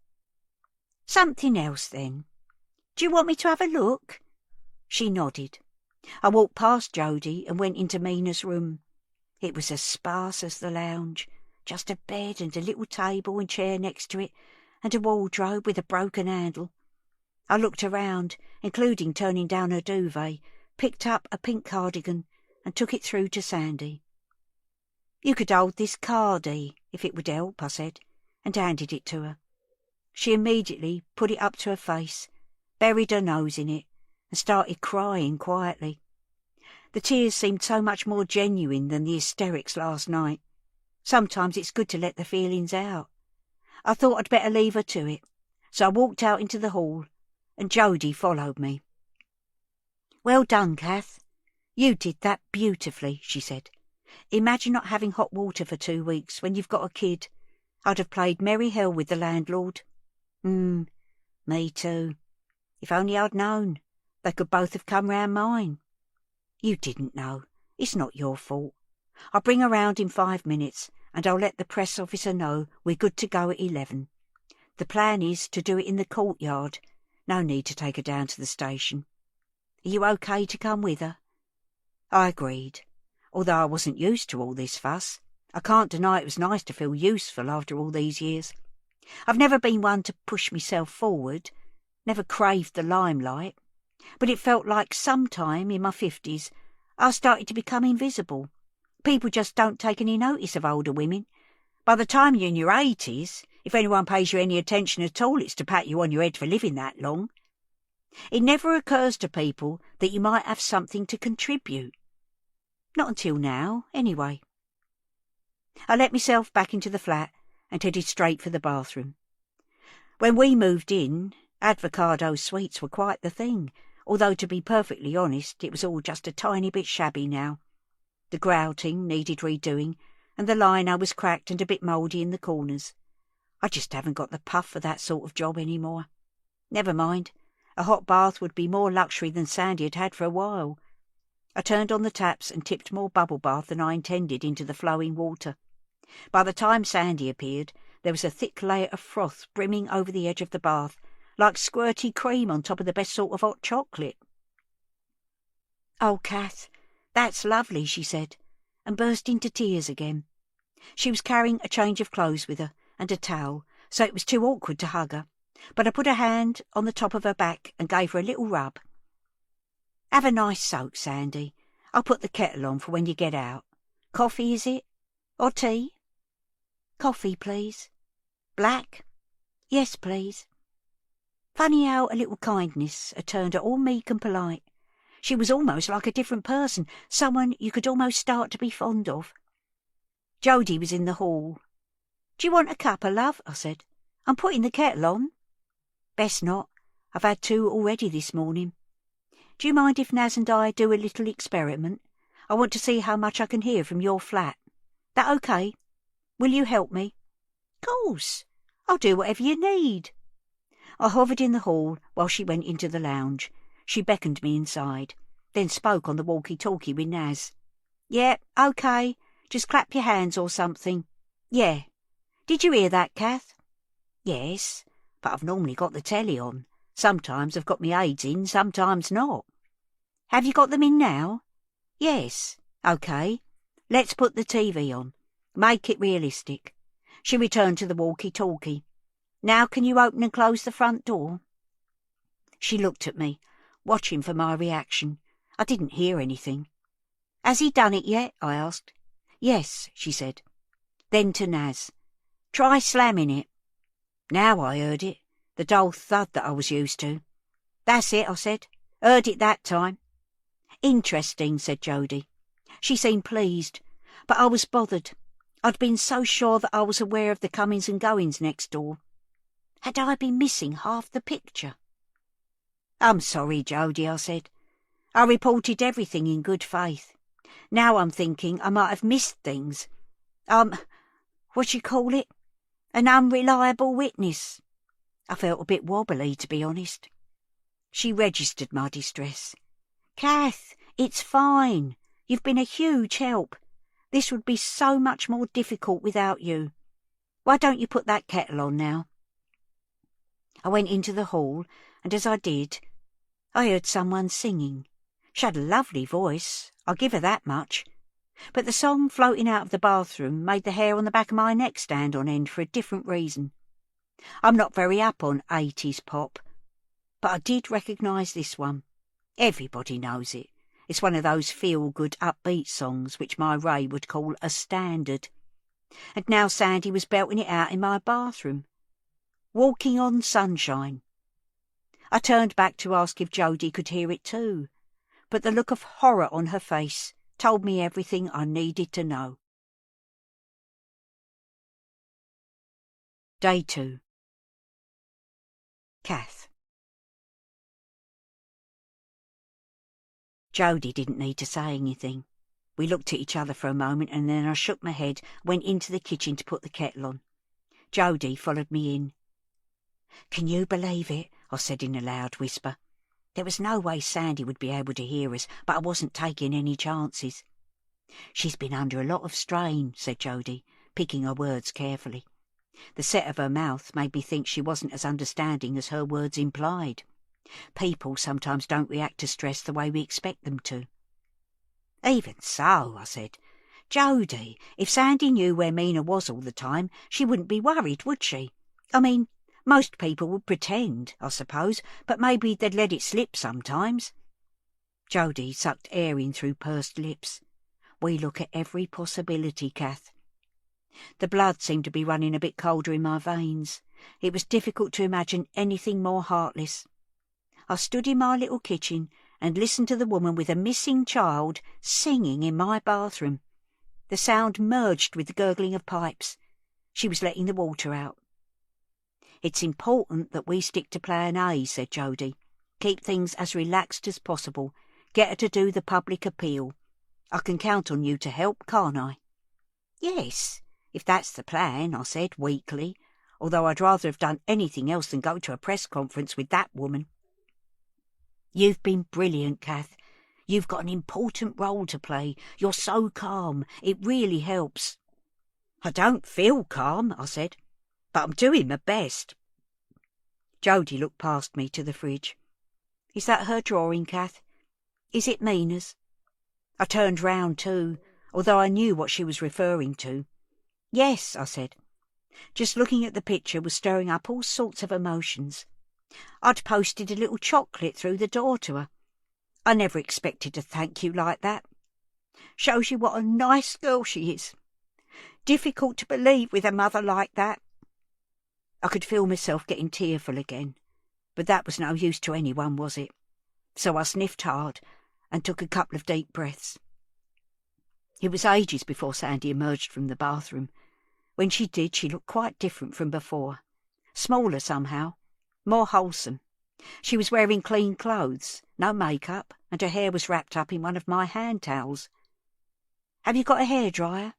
Something else, then. Do you want me to have a look? She nodded. I walked past Jody and went into Mina's room. It was as sparse as the lounge, just a bed and a little table and chair next to it, and a wardrobe with a broken handle. I looked around, including turning down her duvet, picked up a pink cardigan and took it through to Sandy. You could hold this cardie, if it would help, I said, and handed it to her. She immediately put it up to her face, buried her nose in it, and started crying quietly. The tears seemed so much more genuine than the hysterics last night. Sometimes it's good to let the feelings out. I thought I'd better leave her to it, so I walked out into the hall, and Jody followed me. Well done, Kath. You did that beautifully, she said. Imagine not having hot water for 2 weeks when you've got a kid. I'd have played merry hell with the landlord. Me too. If only I'd known. They could both have come round mine. You didn't know. It's not your fault. I'll bring her round in 5 minutes, and I'll let the press officer know we're good to go at 11. The plan is to do it in the courtyard. No need to take her down to the station. Are you okay to come with her? I agreed. Although I wasn't used to all this fuss, I can't deny it was nice to feel useful after all these years. I've never been one to push myself forward, never craved the limelight, but it felt like sometime in my 50s I started to become invisible. People just don't take any notice of older women. By the time you're in your 80s, if anyone pays you any attention at all, it's to pat you on your head for living that long. It never occurs to people that you might have something to contribute. Not until now, anyway. I let myself back into the flat and headed straight for the bathroom. When we moved in, Avocado suites were quite the thing, although to be perfectly honest, it was all just a tiny bit shabby now. The grouting needed redoing, and the lino was cracked and a bit mouldy in the corners. I just haven't got the puff for that sort of job any more. Never mind, a hot bath would be more luxury than Sandy had had for a while. I turned on the taps and tipped more bubble bath than I intended into the flowing water. By the time Sandy appeared, there was a thick layer of froth brimming over the edge of the bath, like squirty cream on top of the best sort of hot chocolate. Oh, Kath, that's lovely, she said, and burst into tears again. She was carrying a change of clothes with her, and a towel, so it was too awkward to hug her, but I put a hand on the top of her back and gave her a little rub. Have a nice soak, Sandy. I'll put the kettle on for when you get out. Coffee, is it? Or tea? Coffee, please. Black? Yes, please. Funny how a little kindness had turned her all meek and polite. She was almost like a different person, someone you could almost start to be fond of. Jody was in the hall. Do you want a cuppa, love? I said. I'm putting the kettle on. Best not. I've had 2 already this morning. Do you mind if Naz and I do a little experiment? I want to see how much I can hear from your flat. That okay? Will you help me? Course. I'll do whatever you need. I hovered in the hall while she went into the lounge. She beckoned me inside, then spoke on the walkie-talkie with Naz. Yeah, okay. Just clap your hands or something. Yeah. Did you hear that, Kath? Yes, but I've normally got the telly on. Sometimes I've got my aids in, sometimes not. Have you got them in now? Yes. OK. Let's put the TV on. Make it realistic. She returned to the walkie-talkie. Now can you open and close the front door? She looked at me, watching for my reaction. I didn't hear anything. Has he done it yet? I asked. Yes, she said. Then to Naz. Try slamming it. Now I heard it, the dull thud that I was used to. That's it, I said. Heard it that time. Interesting, said Jody. She seemed pleased, but I was bothered. I'd been so sure that I was aware of the comings and goings next door. Had I been missing half the picture? I'm sorry, Jody, I said. I reported everything in good faith. Now I'm thinking I might have missed things. What you call it? An unreliable witness. I felt a bit wobbly, to be honest. She registered my distress. Kath, it's fine. You've been a huge help. This would be so much more difficult without you. Why don't you put that kettle on now? I went into the hall, and as I did, I heard someone singing. She had a lovely voice, I'll give her that much. But the song floating out of the bathroom made the hair on the back of my neck stand on end for a different reason. I'm not very up on 80s pop, but I did recognise this one. Everybody knows it. It's one of those feel-good, upbeat songs which my Ray would call a standard. And now Sandy was belting it out in my bathroom. Walking on Sunshine. I turned back to ask if Jody could hear it too, but the look of horror on her face told me everything I needed to know. Day 2. Kath. Jody didn't need to say anything. We looked at each other for a moment and then I shook my head, went into the kitchen to put the kettle on. Jody followed me in. Can you believe it? I said in a loud whisper. There was no way Sandy would be able to hear us, but I wasn't taking any chances. She's been under a lot of strain, said Jody, picking her words carefully. The set of her mouth made me think she wasn't as understanding as her words implied. People sometimes don't react to stress the way we expect them to. Even so, I said. Jody, if Sandy knew where Mina was all the time, she wouldn't be worried, would she? I mean, most people would pretend, I suppose, but maybe they'd let it slip sometimes. Jody sucked air in through pursed lips. We look at every possibility, Kath. The blood seemed to be running a bit colder in my veins. It was difficult to imagine anything more heartless. I stood in my little kitchen and listened to the woman with a missing child singing in my bathroom. The sound merged with the gurgling of pipes. She was letting the water out. It's important that we stick to plan A, said Jody. Keep things as relaxed as possible. Get her to do the public appeal. I can count on you to help, can't I? Yes, if that's the plan, I said weakly, although I'd rather have done anything else than go to a press conference with that woman. You've been brilliant, Kath. You've got an important role to play. You're so calm. It really helps. I don't feel calm, I said, but I'm doing my best. Jody looked past me to the fridge. Is that her drawing, Kath? Is it Mina's? I turned round too, although I knew what she was referring to. Yes, I said. Just looking at the picture was stirring up all sorts of emotions. I'd posted a little chocolate through the door to her. I never expected to thank you like that. Shows you what a nice girl she is. Difficult to believe with a mother like that. I could feel myself getting tearful again, but that was no use to anyone, was it? So I sniffed hard and took a couple of deep breaths. It was ages before Sandy emerged from the bathroom. When she did, she looked quite different from before. Smaller somehow, more wholesome. She was wearing clean clothes, no makeup, and her hair was wrapped up in one of my hand towels. Have you got a hairdryer?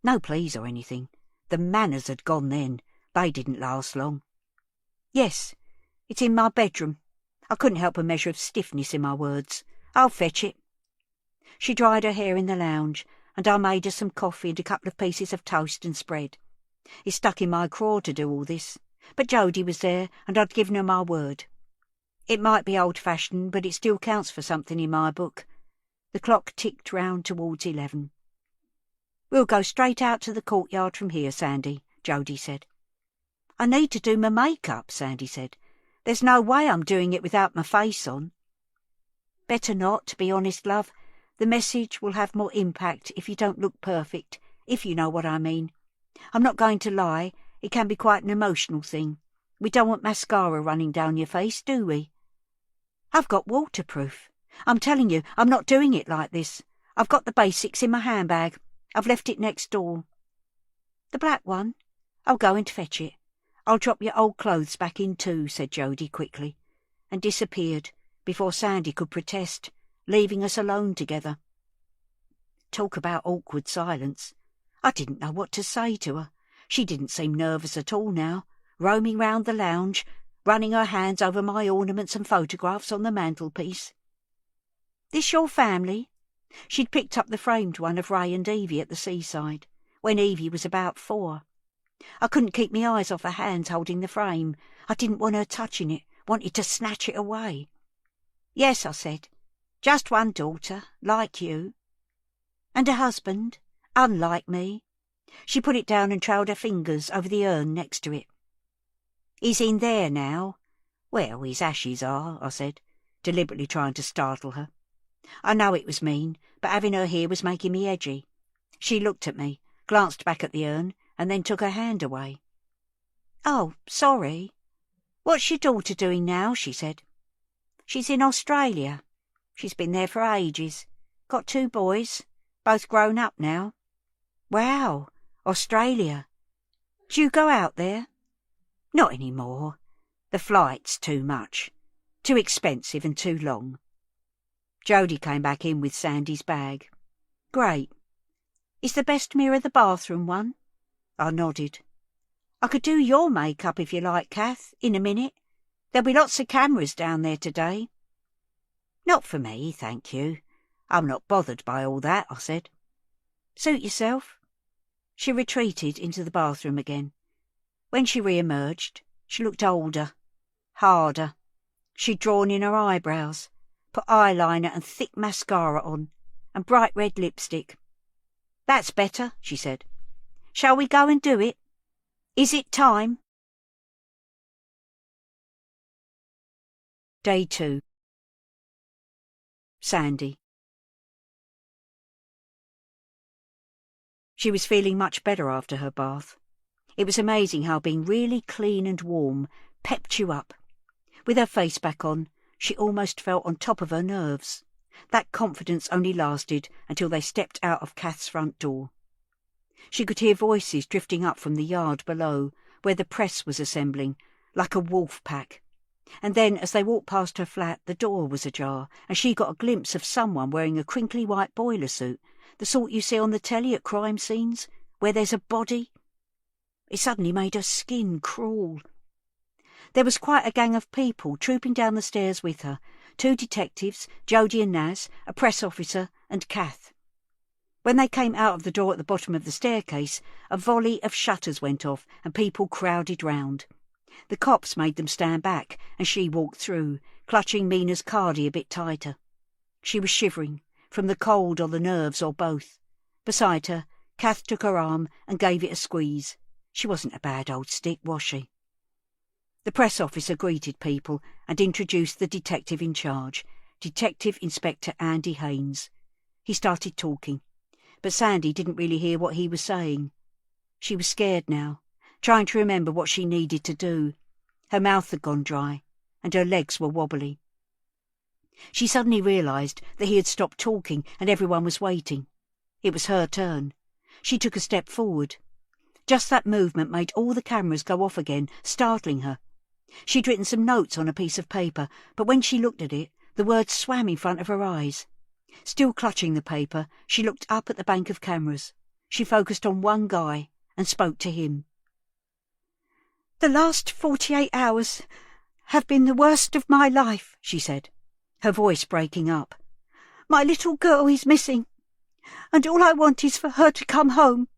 No please or anything. The manners had gone then. They didn't last long. Yes, it's in my bedroom. I couldn't help a measure of stiffness in my words. I'll fetch it. She dried her hair in the lounge, and I made her some coffee and a couple of pieces of toast and spread. It stuck in my craw to do all this, but Jody was there, and I'd given her my word. It might be old-fashioned, but it still counts for something in my book. The clock ticked round towards 11. We'll go straight out to the courtyard from here, Sandy, Jody said. I need to do my make-up, Sandy said. There's no way I'm doing it without my face on. Better not, to be honest, love. The message will have more impact if you don't look perfect, if you know what I mean. I'm not going to lie, it can be quite an emotional thing. We don't want mascara running down your face, do we? I've got waterproof. I'm telling you, I'm not doing it like this. I've got the basics in my handbag. I've left it next door. The black one? I'll go and fetch it. I'll drop your old clothes back in too, said Jody quickly, and disappeared before Sandy could protest, leaving us alone together. Talk about awkward silence. I didn't know what to say to her. She didn't seem nervous at all now, roaming round the lounge, running her hands over my ornaments and photographs on the mantelpiece. This your family? She'd picked up the framed one of Ray and Evie at the seaside, when Evie was about 4. I couldn't keep my eyes off her hands holding the frame. I didn't want her touching it, wanted to snatch it away. Yes, I said. Just one daughter, like you. And a husband, unlike me. She put it down and trailed her fingers over the urn next to it. He's in there now. Well, his ashes are, I said, deliberately trying to startle her. I know it was mean, but having her here was making me edgy. She looked at me, glanced back at the urn, and then took her hand away. Oh, sorry. What's your daughter doing now? She said. She's in Australia. She's been there for ages. Got 2 boys, both grown up now. Wow, Australia. Do you go out there? Not any more. The flight's too much. Too expensive and too long. Jody came back in with Sandy's bag. Great. Is the best mirror the bathroom one? I nodded. I could do your make-up if you like, Kath, in a minute. There'll be lots of cameras down there today. Not for me, thank you. I'm not bothered by all that, I said. Suit yourself. She retreated into the bathroom again. When she re-emerged, she looked older, harder. She'd drawn in her eyebrows, put eyeliner and thick mascara on, and bright red lipstick. That's better, she said. Shall we go and do it? Is it time? Day 2. Sandy. She was feeling much better after her bath. It was amazing how being really clean and warm pepped you up. With her face back on, she almost felt on top of her nerves. That confidence only lasted until they stepped out of Kath's front door. She could hear voices drifting up from the yard below, where the press was assembling, like a wolf pack. And then, as they walked past her flat, the door was ajar, and she got a glimpse of someone wearing a crinkly white boiler suit, the sort you see on the telly at crime scenes, where there's a body. It suddenly made her skin crawl. There was quite a gang of people trooping down the stairs with her, 2 detectives, Jody and Naz, a press officer, and Kath. When they came out of the door at the bottom of the staircase, a volley of shutters went off and people crowded round. The cops made them stand back, and she walked through, clutching Mina's cardi a bit tighter. She was shivering, from the cold or the nerves or both. Beside her, Kath took her arm and gave it a squeeze. She wasn't a bad old stick, was she? The press officer greeted people and introduced the detective in charge, Detective Inspector Andy Haynes. He started talking, but Sandy didn't really hear what he was saying. She was scared now, trying to remember what she needed to do. Her mouth had gone dry, and her legs were wobbly. She suddenly realised that he had stopped talking and everyone was waiting. It was her turn. She took a step forward. Just that movement made all the cameras go off again, startling her. She'd written some notes on a piece of paper, but when she looked at it, the words swam in front of her eyes. Still clutching the paper, she looked up at the bank of cameras. She focused on one guy and spoke to him. "The last 48 hours have been the worst of my life," she said, her voice breaking up. "My little girl is missing, and all I want is for her to come home."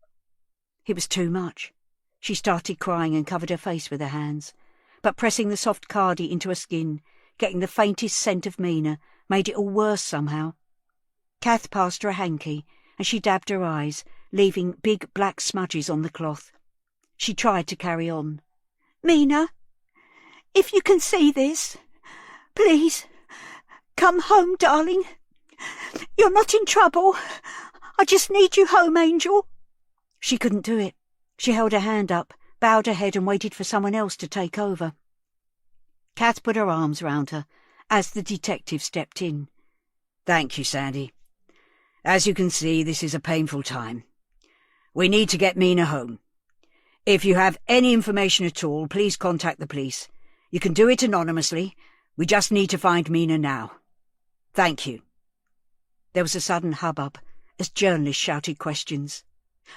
It was too much. She started crying and covered her face with her hands, but pressing the soft cardi into her skin, Getting the faintest scent of Mina made it all worse somehow. Kath passed her a hanky, and she dabbed her eyes, leaving big black smudges on the cloth. She tried to carry on. Mina, if you can see this, please, come home, darling. You're not in trouble. I just need you home, Angel. She couldn't do it. She held her hand up, bowed her head and waited for someone else to take over. Kath put her arms round her as the detective stepped in. Thank you, Sandy. As you can see, this is a painful time. We need to get Mina home. If you have any information at all, please contact the police. You can do it anonymously. We just need to find Mina now. Thank you. There was a sudden hubbub as journalists shouted questions.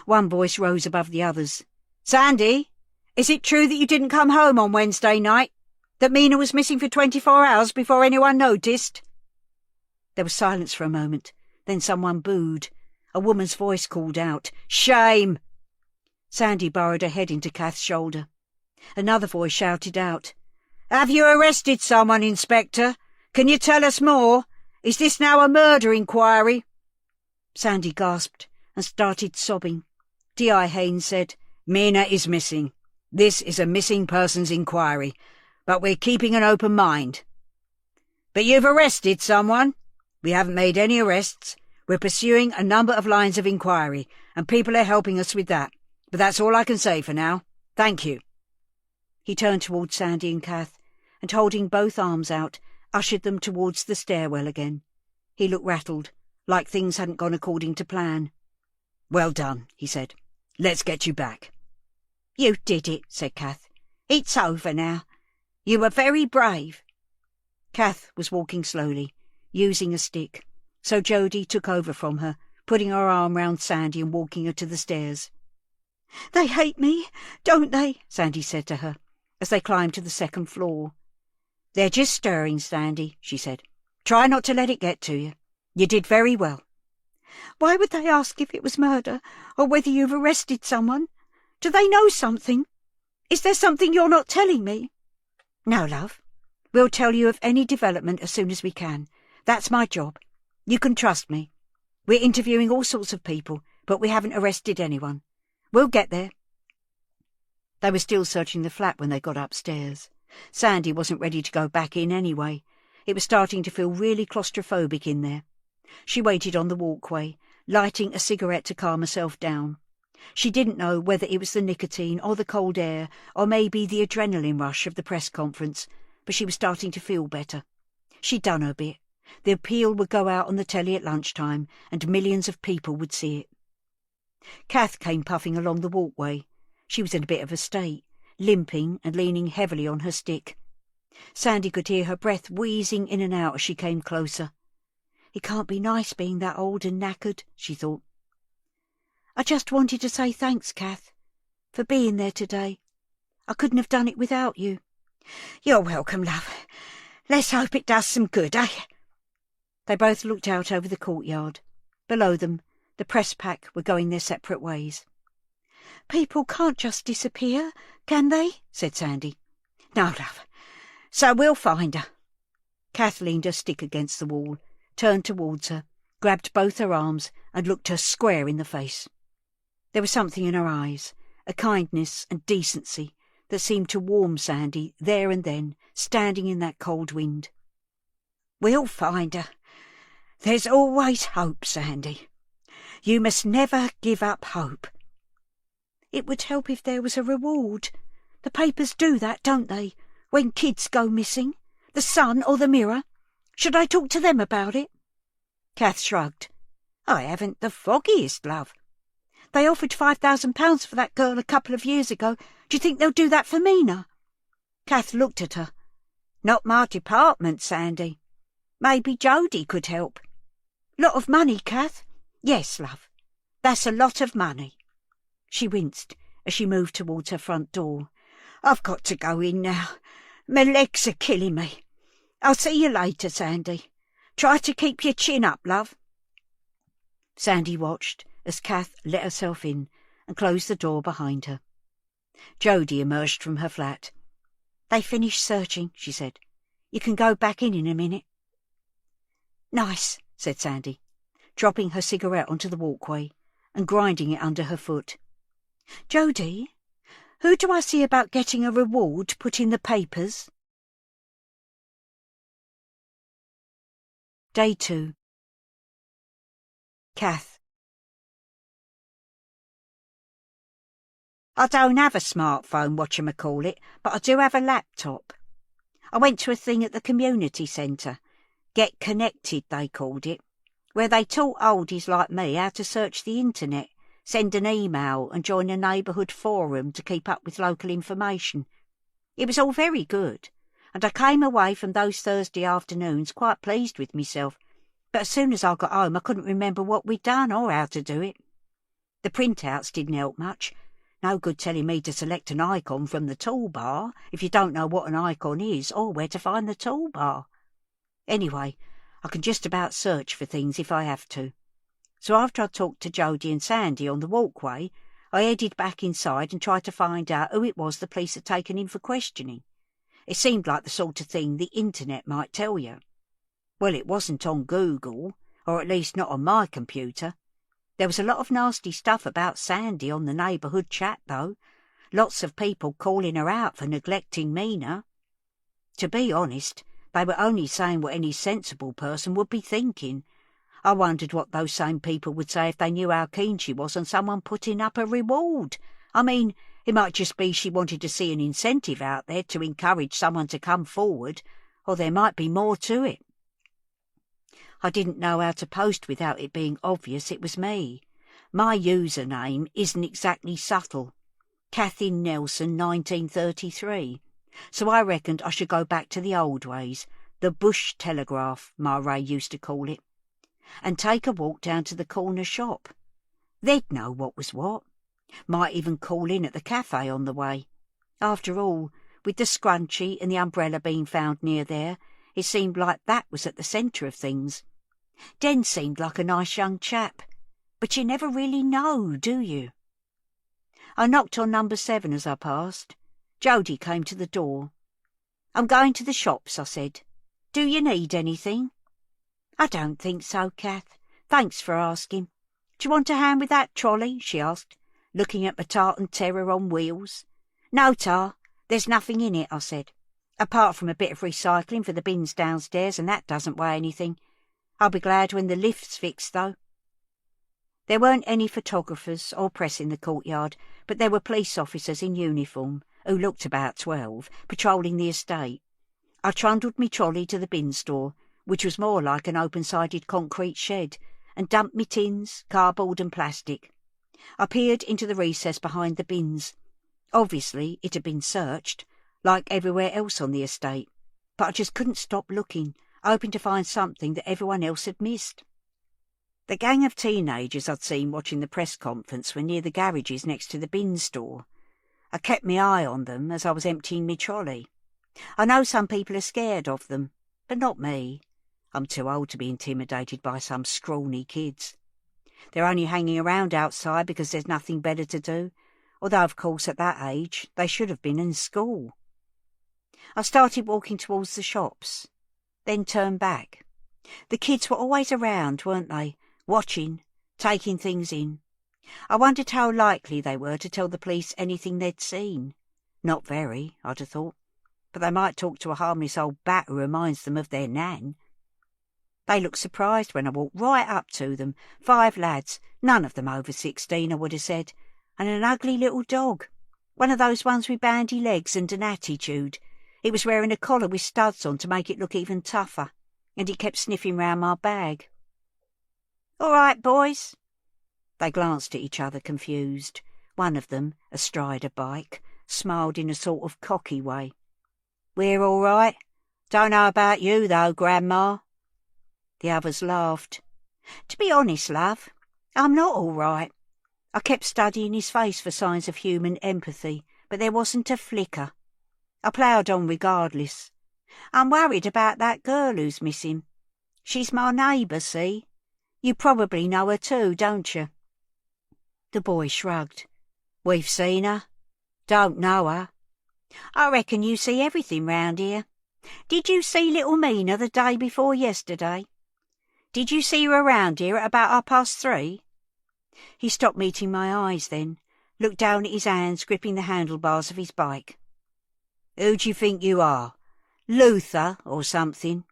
One voice rose above the others. Sandy, is it true that you didn't come home on Wednesday night? That Mina was missing for 24 hours before anyone noticed? There was silence for a moment. Then someone booed. A woman's voice called out, Shame! Sandy burrowed her head into Kath's shoulder. Another voice shouted out, Have you arrested someone, Inspector? Can you tell us more? Is this now a murder inquiry? Sandy gasped and started sobbing. D.I. Haynes said, Mina is missing. This is a missing persons inquiry, but we're keeping an open mind. But you've arrested someone? We haven't made any arrests. We're pursuing a number of lines of inquiry, and people are helping us with that. But that's all I can say for now. Thank you. He turned towards Sandy and Kath, and holding both arms out, ushered them towards the stairwell again. He looked rattled, like things hadn't gone according to plan. Well done, he said. Let's get you back. You did it, said Kath. It's over now. You were very brave. Kath was walking slowly, using a stick, so Jody took over from her, putting her arm round Sandy and walking her to the stairs. They hate me, don't they? Sandy said to her, as they climbed to the second floor. They're just stirring, Sandy, she said. Try not to let it get to you. You did very well. Why would they ask if it was murder, or whether you've arrested someone? Do they know something? Is there something you're not telling me? No, love. We'll tell you of any development as soon as we can. That's my job. You can trust me. We're interviewing all sorts of people, but we haven't arrested anyone. We'll get there. They were still searching the flat when they got upstairs. Sandy wasn't ready to go back in anyway. It was starting to feel really claustrophobic in there. She waited on the walkway, lighting a cigarette to calm herself down. She didn't know whether it was the nicotine or the cold air or maybe the adrenaline rush of the press conference, but she was starting to feel better. She'd done her bit. The appeal would go out on the telly at lunchtime and millions of people would see it. Kath came puffing along the walkway. She was in a bit of a state, limping and leaning heavily on her stick. Sandy could hear her breath wheezing in and out as she came closer. It can't be nice being that old and knackered, she thought. I just wanted to say thanks, Kath, for being there today. I couldn't have done it without you. You're welcome, love. Let's hope it does some good, eh? They both looked out over the courtyard. Below them, the press pack were going their separate ways. People can't just disappear, can they? Said Sandy. No, love. So we'll find her. Kath leaned her stick against the wall, turned towards her, grabbed both her arms and looked her square in the face. There was something in her eyes, a kindness and decency that seemed to warm Sandy there and then, standing in that cold wind. We'll find her. There's always hope, Sandy. You must never give up hope. It would help if there was a reward. The papers do that, don't they, when kids go missing? The Sun or the Mirror? Should I talk to them about it? Kath shrugged. I haven't the foggiest, love. They offered £5,000 for that girl a couple of years ago. Do you think they'll do that for Mina? Kath looked at her. Not my department, Sandy. Maybe Jody could help. Lot of money, Kath? Yes, love. That's a lot of money. She winced as she moved towards her front door. I've got to go in now. My legs are killing me. I'll see you later, Sandy. Try to keep your chin up, love. Sandy watched as Kath let herself in and closed the door behind her. Jody emerged from her flat. They finished searching, she said. You can go back in a minute." "Nice," said Sandy, dropping her cigarette onto the walkway and grinding it under her foot. "Jody, who do I see about getting a reward put in the papers?" Day 2. Kath. I don't have a smartphone, whatchamacallit, but I do have a laptop. I went to a thing at the community centre. Get Connected, they called it, where they taught oldies like me how to search the internet, send an email and join a neighbourhood forum to keep up with local information. It was all very good, and I came away from those Thursday afternoons quite pleased with myself, but as soon as I got home I couldn't remember what we'd done or how to do it. The printouts didn't help much. No good telling me to select an icon from the toolbar if you don't know what an icon is or where to find the toolbar. Anyway, I can just about search for things if I have to. So after I talked to Jody and Sandy on the walkway, I headed back inside and tried to find out who it was the police had taken in for questioning. It seemed like the sort of thing the internet might tell you. Well, it wasn't on Google, or at least not on my computer. There was a lot of nasty stuff about Sandy on the neighbourhood chat, though. Lots of people calling her out for neglecting Mina. To be honest, they were only saying what any sensible person would be thinking. I wondered what those same people would say if they knew how keen she was on someone putting up a reward. I mean, it might just be she wanted to see an incentive out there to encourage someone to come forward, or there might be more to it. I didn't know how to post without it being obvious it was me. My username isn't exactly subtle. Kathy Nelson, 1933. So I reckoned I should go back to the old ways, the bush telegraph, Ma Ray used to call it, and take a walk down to the corner shop. They'd know what was what. Might even call in at the cafe on the way. After all, with the scrunchie and the umbrella being found near there, it seemed like that was at the centre of things. Den seemed like a nice young chap, but you never really know, do you? I knocked on number 7 as I passed. Jody came to the door. "I'm going to the shops," I said. "Do you need anything?" "I don't think so, Kath. Thanks for asking. Do you want a hand with that trolley?" she asked, looking at my tartan terror on wheels. "No, Tar, there's nothing in it," I said, "apart from a bit of recycling for the bins downstairs, and that doesn't weigh anything. I'll be glad when the lift's fixed, though." There weren't any photographers or press in the courtyard, but there were police officers in uniform, who looked about 12, patrolling the estate. I trundled me trolley to the bin store, which was more like an open-sided concrete shed, and dumped me tins, cardboard and plastic. I peered into the recess behind the bins. Obviously it had been searched, like everywhere else on the estate, but I just couldn't stop looking, hoping to find something that everyone else had missed. The gang of teenagers I'd seen watching the press conference were near the garages next to the bin store. I kept my eye on them as I was emptying my trolley. I know some people are scared of them, but not me. I'm too old to be intimidated by some scrawny kids. They're only hanging around outside because there's nothing better to do, although of course at that age they should have been in school. I started walking towards the shops, then turned back. The kids were always around, weren't they, watching, taking things in. I wondered how likely they were to tell the police anything they'd seen. Not very, I'd have thought, but they might talk to a harmless old bat who reminds them of their nan. They looked surprised when I walked right up to them. 5 lads, none of them over 16, I would have said, and an ugly little dog, one of those ones with bandy legs and an attitude. It was wearing a collar with studs on to make it look even tougher, and it kept sniffing round my bag. "All right, boys." They glanced at each other confused. One of them, astride a bike, smiled in a sort of cocky way. "We're all right. Don't know about you, though, Grandma." The others laughed. "To be honest, love, I'm not all right." I kept studying his face for signs of human empathy, but there wasn't a flicker. I ploughed on regardless. "I'm worried about that girl who's missing. She's my neighbour, see? You probably know her too, don't you?" The boy shrugged. "We've seen her. Don't know her." "I reckon you see everything round here. Did you see little Mina the day before yesterday? Did you see her around here at about 3:30? He stopped meeting my eyes then, looked down at his hands gripping the handlebars of his bike. Who do you think you are? Luther or something?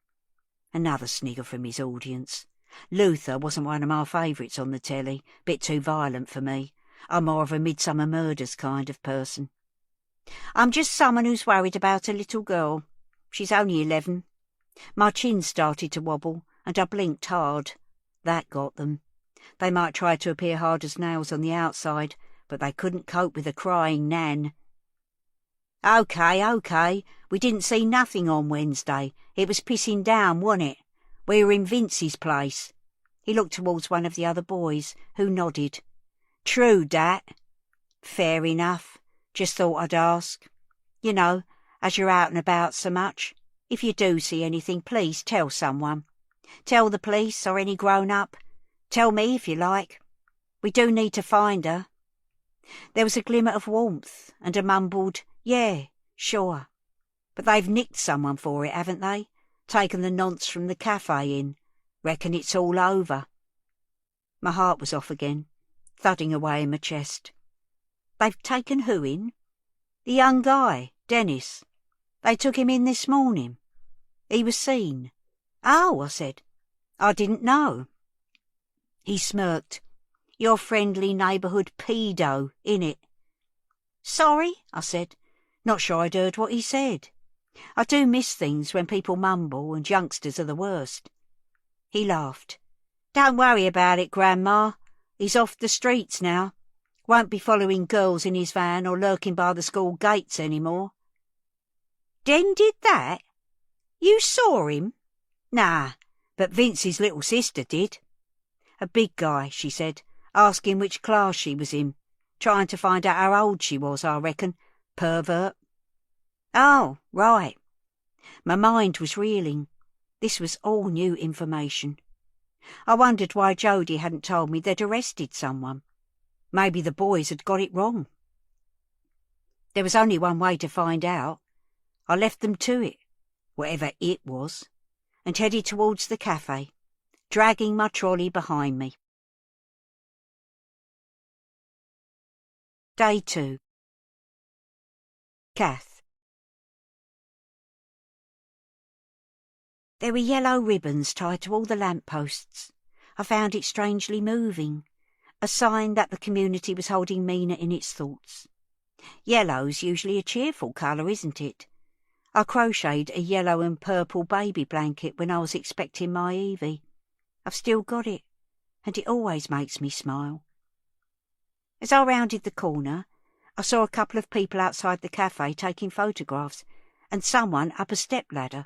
Another snigger from his audience. Luther wasn't one of my favourites on the telly, bit too violent for me. I'm more of a Midsummer Murders kind of person. I'm just someone who's worried about a little girl. She's only 11. My chin started to wobble, and I blinked hard. That got them. They might try to appear hard as nails on the outside, but they couldn't cope with a crying Nan. OK, we didn't see nothing on Wednesday. It was pissing down, wasn't it? We were in Vince's place. He looked towards one of the other boys, who nodded. True, dat. Fair enough. Just thought I'd ask. You know, as you're out and about so much, if you do see anything, please tell someone. Tell the police or any grown-up. Tell me if you like. We do need to find her. There was a glimmer of warmth and a mumbled, yeah, sure. But they've nicked someone for it, haven't they? Taken the nonce from the cafe in. Reckon it's all over. My heart was off again, thudding away in my chest. They've taken who in? The young guy, Dennis. They took him in this morning. He was seen. Oh, I said. I didn't know. He smirked. Your friendly neighbourhood pedo, innit? Sorry, I said. Not sure I'd heard what he said. I do miss things when people mumble, and youngsters are the worst. He laughed. Don't worry about it, Grandma. He's off the streets now. Won't be following girls in his van or lurking by the school gates any more. Den did that? You saw him? Nah, but Vince's little sister did. A big guy, she said, asking which class she was in. Trying to find out how old she was, I reckon. Pervert. Oh, right. My mind was reeling. This was all new information. I wondered why Jody hadn't told me they'd arrested someone. Maybe the boys had got it wrong. There was only one way to find out. I left them to it, whatever it was, and headed towards the cafe, dragging my trolley behind me. Day 2. Kath. There were yellow ribbons tied to all the lamp-posts. I found it strangely moving, a sign that the community was holding Mina in its thoughts. Yellow's usually a cheerful colour, isn't it? I crocheted a yellow and purple baby blanket when I was expecting my Evie. I've still got it, and it always makes me smile. As I rounded the corner, I saw a couple of people outside the cafe taking photographs, and someone up a step-ladder.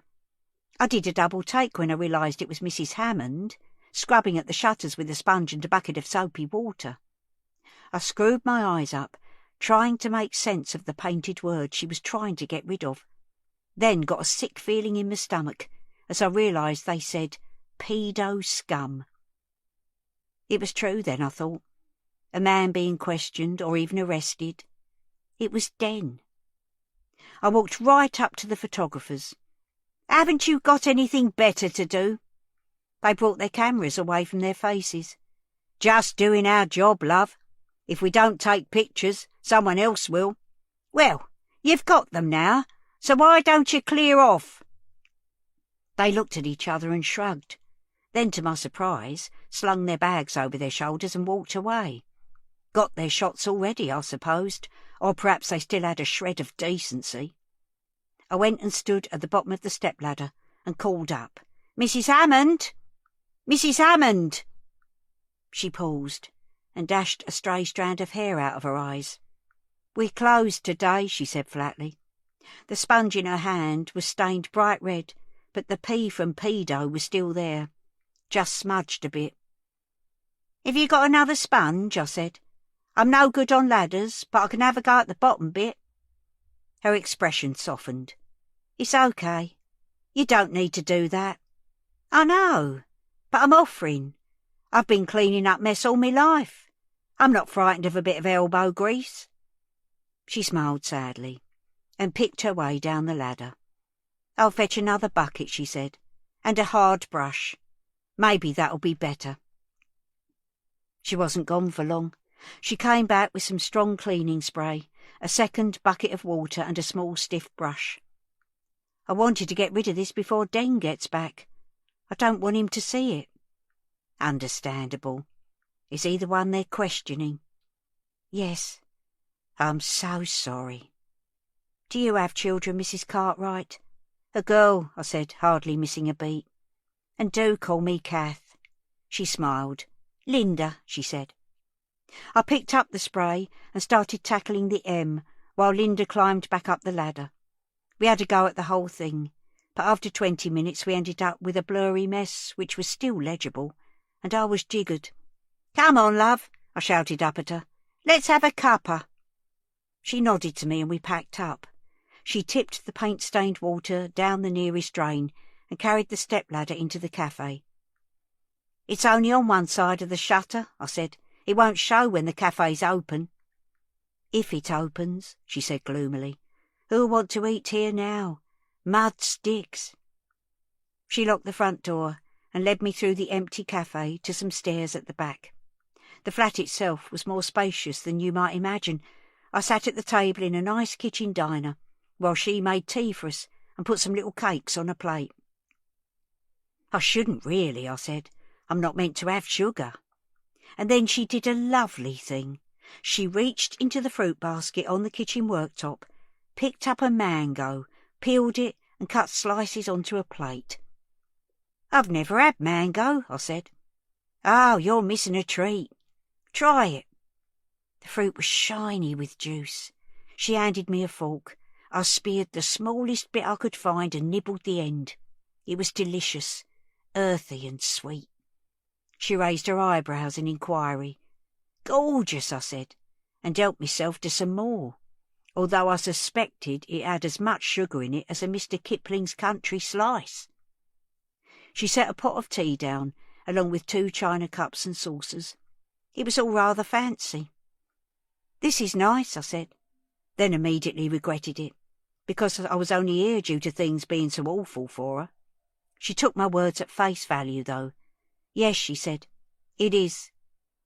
I did a double take when I realised it was Mrs. Hammond, scrubbing at the shutters with a sponge and a bucket of soapy water. I screwed my eyes up, trying to make sense of the painted words she was trying to get rid of, then got a sick feeling in my stomach as I realised they said, pedo scum. It was true then, I thought. A man being questioned or even arrested. It was Den. I walked right up to the photographers. Haven't you got anything better to do? They brought their cameras away from their faces. Just doing our job, love. If we don't take pictures, someone else will. Well, you've got them now, so why don't you clear off? They looked at each other and shrugged, then, to my surprise, slung their bags over their shoulders and walked away. Got their shots already, I supposed, or perhaps they still had a shred of decency. I went and stood at the bottom of the step-ladder and called up, Mrs. Hammond! Mrs. Hammond! She paused and dashed a stray strand of hair out of her eyes. We're closed today, she said flatly. The sponge in her hand was stained bright red, but the P from pedo was still there, just smudged a bit. Have you got another sponge? I said. I'm no good on ladders, but I can have a go at the bottom bit. Her expression softened. It's okay. You don't need to do that. I know, but I'm offering. I've been cleaning up mess all my life. I'm not frightened of a bit of elbow grease. She smiled sadly and picked her way down the ladder. I'll fetch another bucket, she said, and a hard brush. Maybe that'll be better. She wasn't gone for long. She came back with some strong cleaning spray, a second bucket of water and a small stiff brush. I wanted to get rid of this before Den gets back. I don't want him to see it. Understandable. Is he the one they're questioning? Yes. I'm so sorry. Do you have children, Mrs. Cartwright? A girl, I said, hardly missing a beat. And do call me Kath. She smiled. Linda, she said. I picked up the spray and started tackling the M while Linda climbed back up the ladder. We had a go at the whole thing, but after 20 minutes we ended up with a blurry mess which was still legible, and I was jiggered. Come on, love, I shouted up at her. Let's have a cuppa. She nodded to me and we packed up. She tipped the paint-stained water down the nearest drain and carried the stepladder into the cafe. It's only on one side of the shutter, I said. It won't show when the cafe's open. If it opens, she said gloomily. Who'll want to eat here now? Mud sticks. She locked the front door and led me through the empty cafe to some stairs at the back. The flat itself was more spacious than you might imagine. I sat at the table in a nice kitchen diner while she made tea for us and put some little cakes on a plate. I shouldn't really, I said. I'm not meant to have sugar. And then she did a lovely thing. She reached into the fruit basket on the kitchen worktop, picked up a mango, peeled it and cut slices onto a plate. I've never had mango, I said. Oh, you're missing a treat. Try it. The fruit was shiny with juice. She handed me a fork. I speared the smallest bit I could find and nibbled the end. It was delicious, earthy and sweet. She raised her eyebrows in inquiry. Gorgeous, I said, and helped myself to some more, although I suspected it had as much sugar in it as a Mr. Kipling's country slice. She set a pot of tea down, along with 2 china cups and saucers. It was all rather fancy. This is nice, I said, then immediately regretted it, because I was only here due to things being so awful for her. She took my words at face value, though. Yes, she said, it is.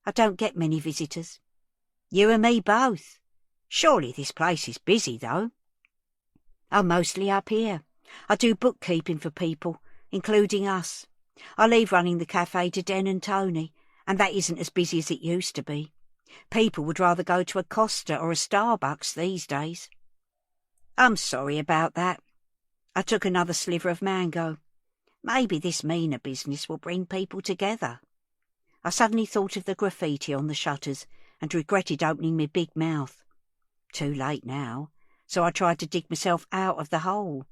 I don't get many visitors. You and me both. Surely this place is busy, though. I'm mostly up here. I do bookkeeping for people, including us. I leave running the cafe to Den and Tony, and that isn't as busy as it used to be. People would rather go to a Costa or a Starbucks these days. I'm sorry about that. I took another sliver of mango. Maybe this meaner business will bring people together. I suddenly thought of the graffiti on the shutters and regretted opening my big mouth. Too late now, so I tried to dig myself out of the hole.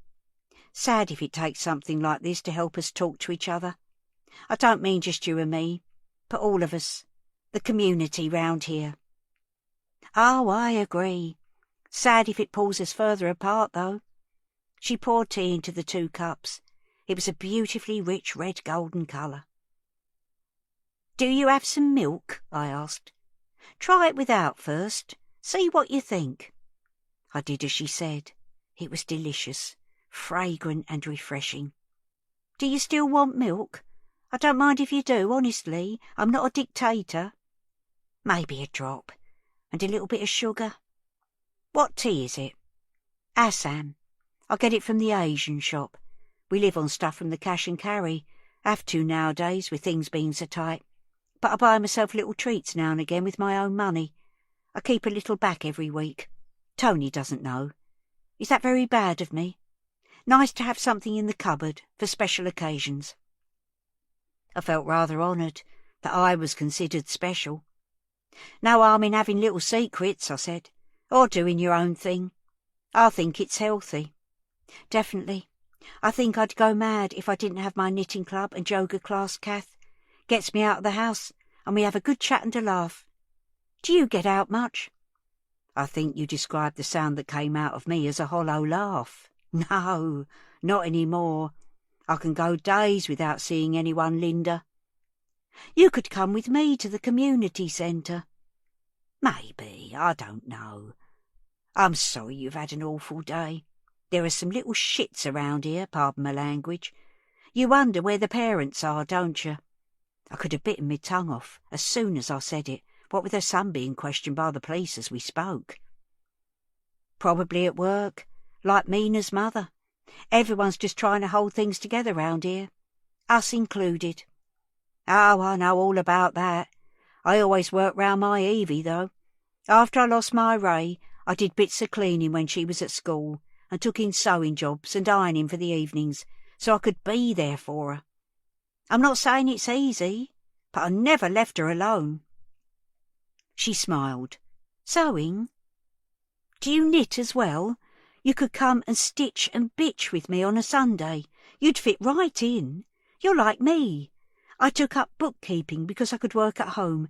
Sad if it takes something like this to help us talk to each other. I don't mean just you and me, but all of us, the community round here. Oh, I agree. Sad if it pulls us further apart, though. She poured tea into the 2 cups. It was a beautifully rich red golden colour. Do you have some milk? I asked. Try it without first. See what you think. I did as she said. It was delicious, fragrant and refreshing. Do you still want milk? I don't mind if you do, honestly. I'm not a dictator. Maybe a drop, and a little bit of sugar. What tea is it? Assam. I get it from the Asian shop. We live on stuff from the cash and carry. Have to nowadays, with things being so tight. But I buy myself little treats now and again with my own money. I keep a little back every week. Tony doesn't know. Is that very bad of me? Nice to have something in the cupboard for special occasions. I felt rather honoured that I was considered special. No harm in having little secrets, I said, or doing your own thing. I think it's healthy. Definitely. I think I'd go mad if I didn't have my knitting club and yoga class, Kath. Gets me out of the house, and we have a good chat and a laugh. Do you get out much? I think you described the sound that came out of me as a hollow laugh. No, not any more. I can go days without seeing anyone, Linda. You could come with me to the community centre. Maybe, I don't know. I'm sorry you've had an awful day. There are some little shits around here, pardon my language. You wonder where the parents are, don't you? I could have bitten my tongue off as soon as I said it, what with her son being questioned by the police as we spoke. Probably at work, like Mina's mother. Everyone's just trying to hold things together round here, us included. Oh, I know all about that. I always worked round my Evie, though. After I lost my Ray, I did bits of cleaning when she was at school, and took in sewing jobs and ironing for the evenings, so I could be there for her. I'm not saying it's easy, but I never left her alone. She smiled. Sewing? Do you knit as well? You could come and stitch and bitch with me on a Sunday. You'd fit right in. You're like me. I took up bookkeeping because I could work at home.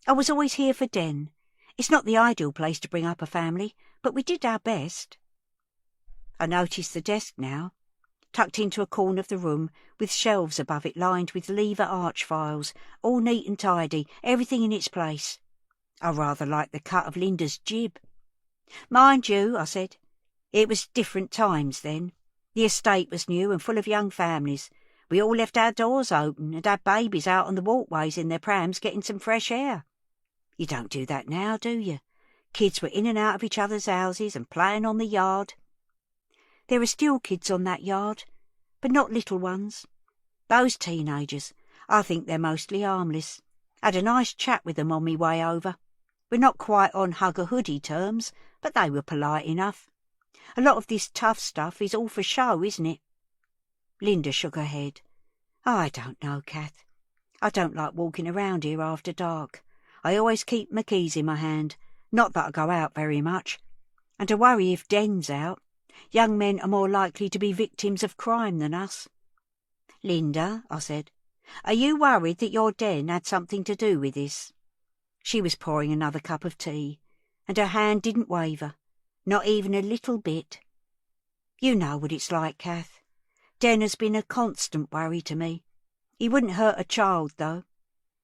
I was always here for Den. It's not the ideal place to bring up a family, but we did our best. I noticed the desk now, tucked into a corner of the room, with shelves above it lined with lever arch files, all neat and tidy, everything in its place. I rather liked the cut of Linda's jib. Mind you, I said, it was different times then. The estate was new and full of young families. We all left our doors open and had babies out on the walkways in their prams getting some fresh air. You don't do that now, do you? Kids were in and out of each other's houses and playing on the yard. There are still kids on that yard, but not little ones. Those teenagers, I think they're mostly harmless. Had a nice chat with them on me way over. We're not quite on hugger-hoodie terms, but they were polite enough. A lot of this tough stuff is all for show, isn't it? Linda shook her head. I don't know, Kath. I don't like walking around here after dark. I always keep my keys in my hand, not that I go out very much. And I worry if Den's out. Young men are more likely to be victims of crime than us. Linda, I said, are you worried that your Den had something to do with this? She was pouring another cup of tea, and her hand didn't waver, not even a little bit. You know what it's like, Kath. Den has been a constant worry to me. He wouldn't hurt a child, though.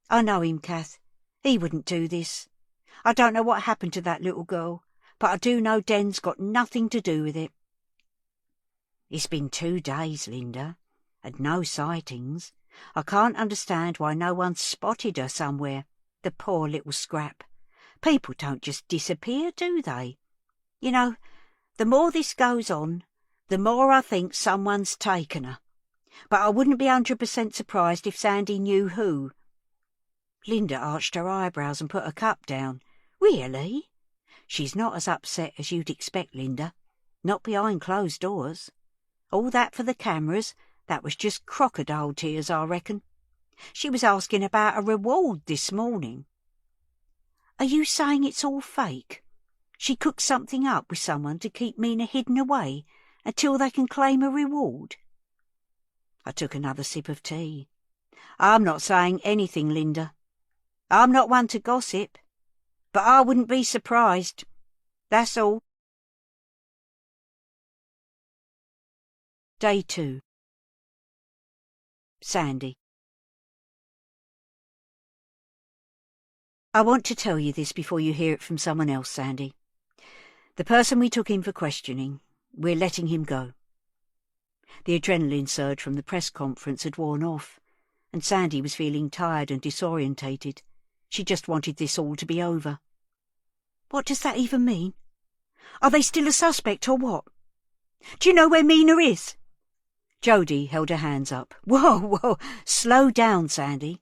I know him, Kath. He wouldn't do this. I don't know what happened to that little girl, but I do know Den's got nothing to do with it. It's been 2 days, Linda, and no sightings. I can't understand why no one's spotted her somewhere, the poor little scrap. People don't just disappear, do they? You know, the more this goes on, the more I think someone's taken her. But I wouldn't be 100% surprised if Sandy knew who. Linda arched her eyebrows and put her cup down. Really? She's not as upset as you'd expect, Linda. Not behind closed doors. All that for the cameras, that was just crocodile tears, I reckon. She was asking about a reward this morning. Are you saying it's all fake? She cooked something up with someone to keep Mina hidden away until they can claim a reward? I took another sip of tea. I'm not saying anything, Linda. I'm not one to gossip, but I wouldn't be surprised. That's all. Day 2. Sandy. I want to tell you this before you hear it from someone else, Sandy. The person we took in for questioning, we're letting him go. The adrenaline surge from the press conference had worn off, and Sandy was feeling tired and disorientated. She just wanted this all to be over. What does that even mean? Are they still a suspect or what? Do you know where Mina is? Jodie held her hands up. Whoa, slow down, Sandy.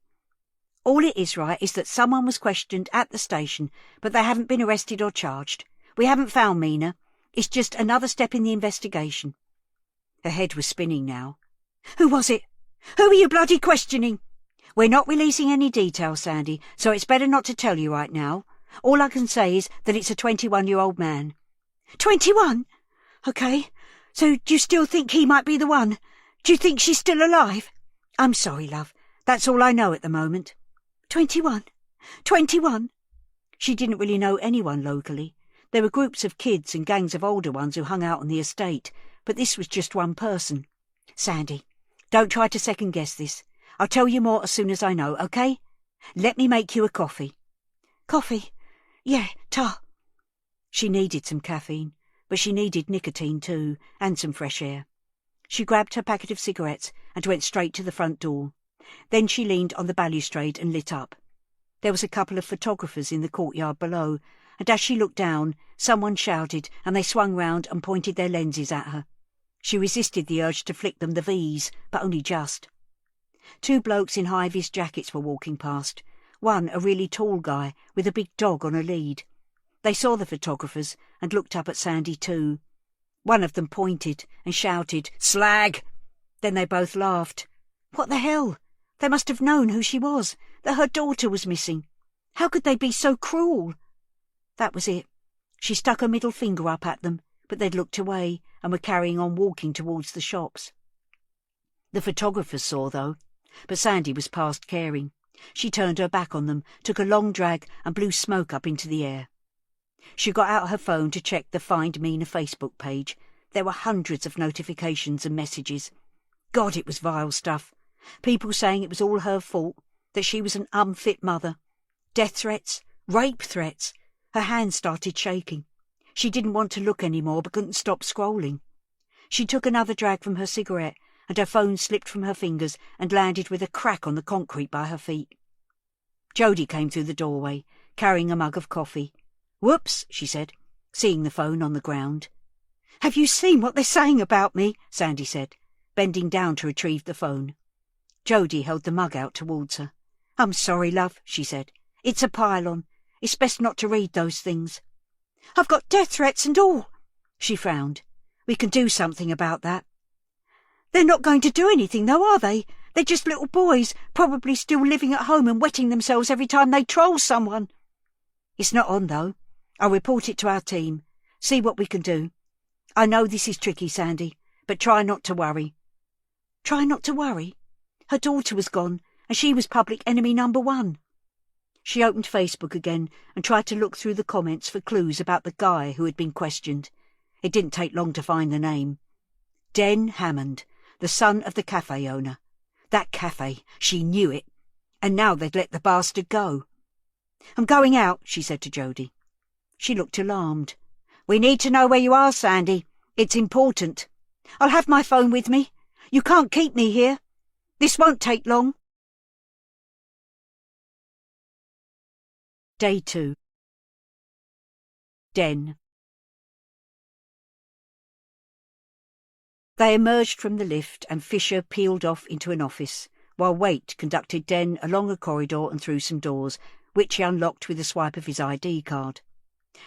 All it is, right, is that someone was questioned at the station, but they haven't been arrested or charged. We haven't found Mina. It's just another step in the investigation. Her head was spinning now. Who was it? Who are you bloody questioning? We're not releasing any details, Sandy, so it's better not to tell you right now. All I can say is that it's a 21-year-old man. 21? OK. So do you still think he might be the one? Do you think she's still alive? I'm sorry, love. That's all I know at the moment. 21? 21? She didn't really know anyone locally. There were groups of kids and gangs of older ones who hung out on the estate, but this was just one person. Sandy, don't try to second-guess this. I'll tell you more as soon as I know, OK? Let me make you a coffee. Coffee? Yeah, ta. She needed some caffeine. but she needed nicotine too, and some fresh air. She grabbed her packet of cigarettes and went straight to the front door. Then she leaned on the balustrade and lit up. There was a couple of photographers in the courtyard below, and as she looked down, someone shouted and they swung round and pointed their lenses at her. She resisted the urge to flick them the V's, but only just. 2 blokes in high-vis jackets were walking past, one a really tall guy with a big dog on a lead. They saw the photographers and looked up at Sandy too. One of them pointed and shouted, "Slag!" Then they both laughed. What the hell? They must have known who she was, that her daughter was missing. How could they be so cruel? That was it. She stuck her middle finger up at them, but they'd looked away and were carrying on walking towards the shops. The photographers saw, though, but Sandy was past caring. She turned her back on them, took a long drag and blew smoke up into the air. She got out her phone to check the Find Mina Facebook page. There were hundreds of notifications and messages. God, it was vile stuff. People saying it was all her fault, that she was an unfit mother. Death threats, rape threats. Her hands started shaking. She didn't want to look any more, but couldn't stop scrolling. She took another drag from her cigarette, and her phone slipped from her fingers and landed with a crack on the concrete by her feet. Jody came through the doorway, carrying a mug of coffee. "Whoops," she said, seeing the phone on the ground. "Have you seen what they're saying about me?" Sandy said, bending down to retrieve the phone. Jody held the mug out towards her. "I'm sorry, love," she said. "It's a pile-on. It's best not to read those things." "I've got death threats and all." She frowned. "We can do something about that." "They're not going to do anything, though, are they? They're just little boys, probably still living at home and wetting themselves every time they troll someone." "It's not on, though. I'll report it to our team. See what we can do. I know this is tricky, Sandy, but try not to worry." Try not to worry? Her daughter was gone, and she was public enemy number 1. She opened Facebook again and tried to look through the comments for clues about the guy who had been questioned. It didn't take long to find the name. Den Hammond, the son of the cafe owner. That cafe, she knew it. And now they'd let the bastard go. "I'm going out," she said to Jody. She looked alarmed. "We need to know where you are, Sandy. It's important. I'll have my phone with me. You can't keep me here. This won't take long." Day 2. Den. They emerged from the lift and Fisher peeled off into an office, while Waite conducted Den along a corridor and through some doors, which he unlocked with a swipe of his ID card.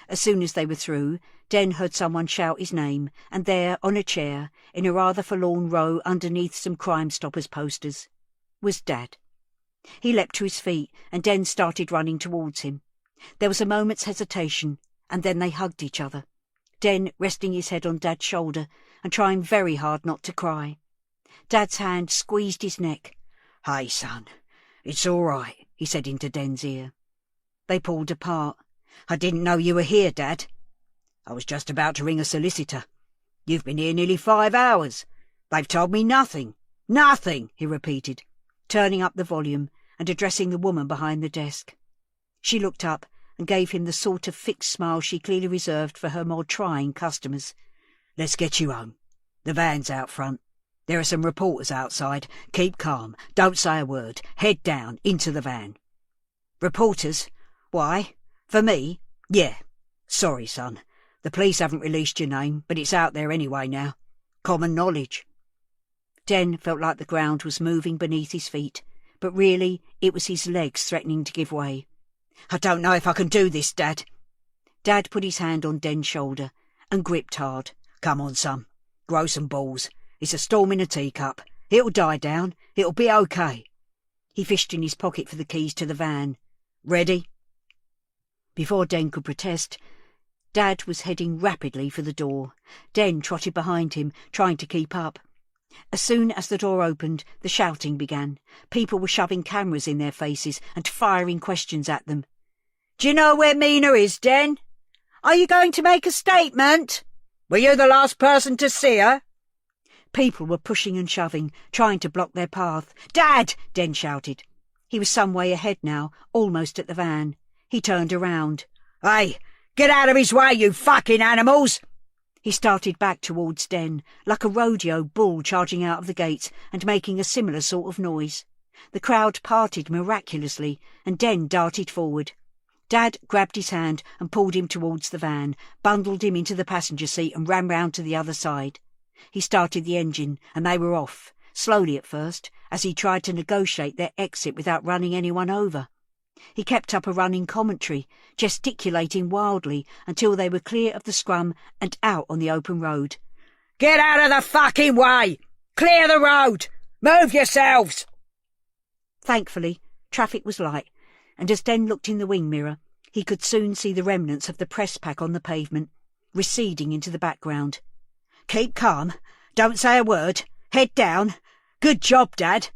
As soon as they were through, Den heard someone shout his name, and there, on a chair, in a rather forlorn row underneath some Crime Stoppers posters, was Dad. He leapt to his feet, and Den started running towards him. There was a moment's hesitation, and then they hugged each other, Den resting his head on Dad's shoulder and trying very hard not to cry. Dad's hand squeezed his neck. "Hey, son, it's all right," he said into Den's ear. They pulled apart. "I didn't know you were here, Dad." "I was just about to ring a solicitor. You've been here nearly 5 hours. They've told me nothing." "Nothing," he repeated, turning up the volume and addressing the woman behind the desk. She looked up and gave him the sort of fixed smile she clearly reserved for her more trying customers. "Let's get you home. The van's out front. There are some reporters outside. Keep calm. Don't say a word. Head down, into the van." "Reporters? Why? For me?" "Yeah. Sorry, son. The police haven't released your name, but it's out there anyway now. Common knowledge." Den felt like the ground was moving beneath his feet, but really it was his legs threatening to give way. "I don't know if I can do this, Dad." Dad put his hand on Den's shoulder and gripped hard. "Come on, son. Grow some balls. It's a storm in a teacup. It'll die down. It'll be okay." He fished in his pocket for the keys to the van. "Ready?" Before Den could protest, Dad was heading rapidly for the door. Den trotted behind him, trying to keep up. As soon as the door opened, the shouting began. People were shoving cameras in their faces and firing questions at them. "Do you know where Mina is, Den? Are you going to make a statement? Were you the last person to see her?" People were pushing and shoving, trying to block their path. "Dad!" Den shouted. He was some way ahead now, almost at the van. He turned around. "Hey, get out of his way, you fucking animals!" He started back towards Den, like a rodeo bull charging out of the gates and making a similar sort of noise. The crowd parted miraculously, and Den darted forward. Dad grabbed his hand and pulled him towards the van, bundled him into the passenger seat and ran round to the other side. He started the engine, and they were off, slowly at first, as he tried to negotiate their exit without running anyone over. He kept up a running commentary, gesticulating wildly until they were clear of the scrum and out on the open road. "Get out of the fucking way! Clear the road! Move yourselves!" Thankfully, traffic was light, and as Den looked in the wing mirror, he could soon see the remnants of the press pack on the pavement, receding into the background. "Keep calm. Don't say a word. Head down. Good job, Dad."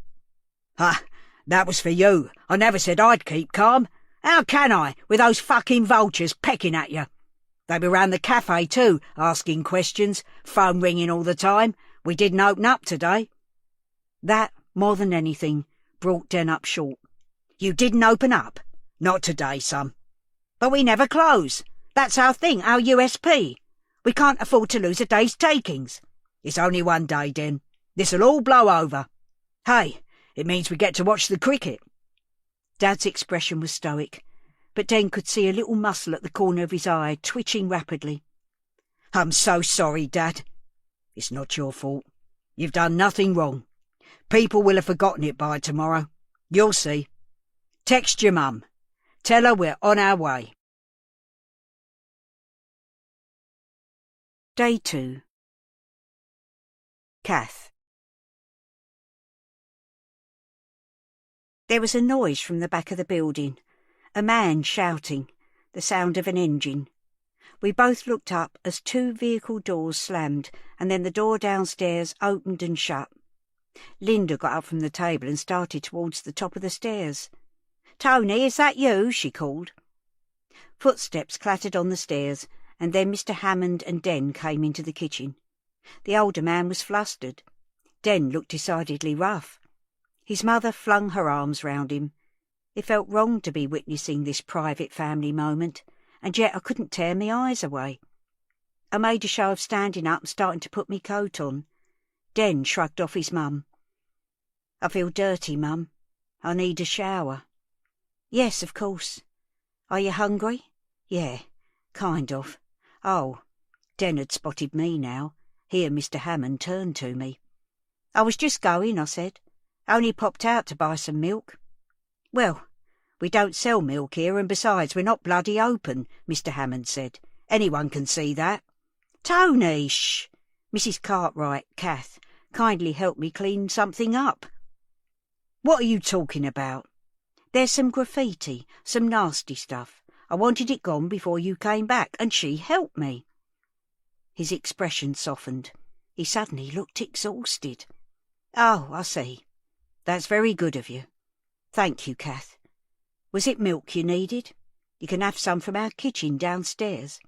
"Ah, that was for you. I never said I'd keep calm. How can I, with those fucking vultures pecking at you? They were round the cafe too, asking questions, phone ringing all the time. We didn't open up today." That, more than anything, brought Den up short. "You didn't open up? Not today, son. But we never close. That's our thing, our USP. We can't afford to lose a day's takings. It's only one day, Den. This'll all blow over. Hey, it means we get to watch the cricket." Dad's expression was stoic, but Den could see a little muscle at the corner of his eye twitching rapidly. "I'm so sorry, Dad. It's not your fault. You've done nothing wrong. People will have forgotten it by tomorrow. You'll see. Text your mum. Tell her we're on our way." Day 2. Kath. There was a noise from the back of the building, a man shouting, the sound of an engine. We both looked up as 2 vehicle doors slammed, and then the door downstairs opened and shut. Linda got up from the table and started towards the top of the stairs. "Tony, is that you?" she called. Footsteps clattered on the stairs, and then Mr. Hammond and Den came into the kitchen. The older man was flustered. Den looked decidedly rough. His mother flung her arms round him. It felt wrong to be witnessing this private family moment, and yet I couldn't tear my eyes away. I made a show of standing up and starting to put my coat on. Den shrugged off his mum. "I feel dirty, Mum. I need a shower." "Yes, of course. Are you hungry?" "Yeah, kind of." "Oh." Den had spotted me now. He and Mr. Hammond turned to me. "I was just going," I said. "Only popped out to buy some milk." "Well, we don't sell milk here, and besides, we're not bloody open," Mr. Hammond said. "Anyone can see that." "Tony, shh! Mrs. Cartwright, Kath, kindly help me clean something up." "What are you talking about?" "There's some graffiti, some nasty stuff. I wanted it gone before you came back, and she helped me." His expression softened. He suddenly looked exhausted. "Oh, I see. That's very good of you. Thank you, Kath. Was it milk you needed? You can have some from our kitchen downstairs."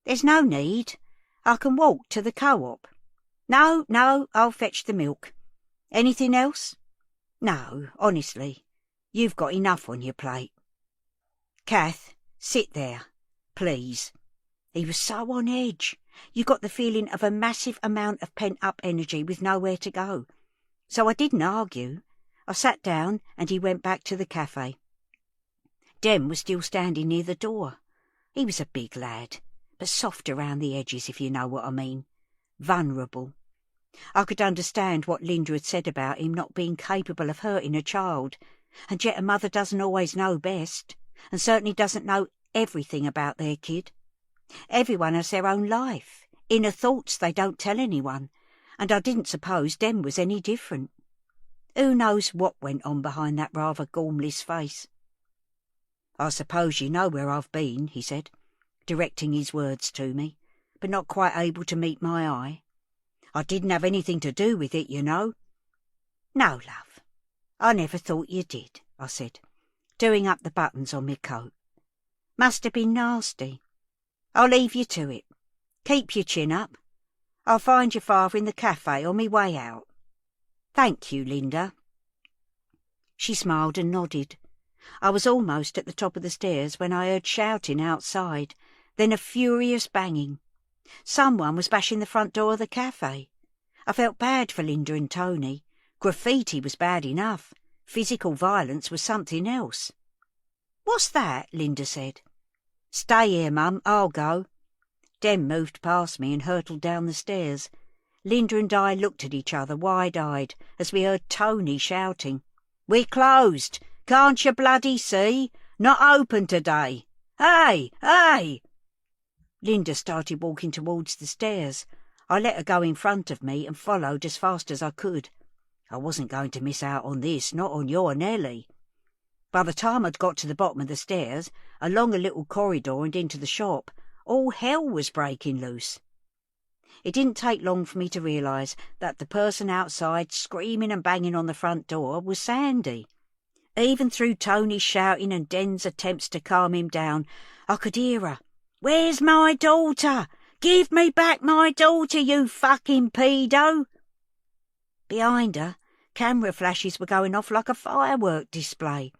"There's no need. I can walk to the co-op." No, I'll fetch the milk. Anything else?" "No, honestly. You've got enough on your plate." "Kath, sit there, please." He was so on edge. You got the feeling of a massive amount of pent-up energy with nowhere to go. So I didn't argue. I sat down and he went back to the cafe. Den was still standing near the door. He was a big lad, but soft around the edges, if you know what I mean. Vulnerable. I could understand what Linda had said about him not being capable of hurting a child, and yet a mother doesn't always know best, and certainly doesn't know everything about their kid. Everyone has their own life, inner thoughts they don't tell anyone, and I didn't suppose Den was any different. Who knows what went on behind that rather gormless face? "I suppose you know where I've been," he said, directing his words to me, but not quite able to meet my eye. "I didn't have anything to do with it, you know." "No, love, I never thought you did," I said, doing up the buttons on my coat. "Must have been nasty. I'll leave you to it. Keep your chin up. I'll find your father in the cafe on me way out." "Thank you, Linda." She smiled and nodded. I was almost at the top of the stairs when I heard shouting outside, then a furious banging. Someone was bashing the front door of the cafe. I felt bad for Linda and Tony. Graffiti was bad enough. Physical violence was something else. "What's that?" Linda said. "Stay here, Mum, I'll go." Den moved past me and hurtled down the stairs. Linda and I looked at each other wide-eyed as we heard Tony shouting, "We're closed! Can't you bloody see? Not open today! Hey! Hey!" Linda started walking towards the stairs. I let her go in front of me and followed as fast as I could. I wasn't going to miss out on this, not on your Nelly. By the time I'd got to the bottom of the stairs, along a little corridor and into the shop, all hell was breaking loose. It didn't take long for me to realise that the person outside screaming and banging on the front door was Sandy. Even through Tony's shouting and Den's attempts to calm him down, I could hear her. "Where's my daughter? Give me back my daughter, you fucking pedo!" Behind her, camera flashes were going off like a firework display.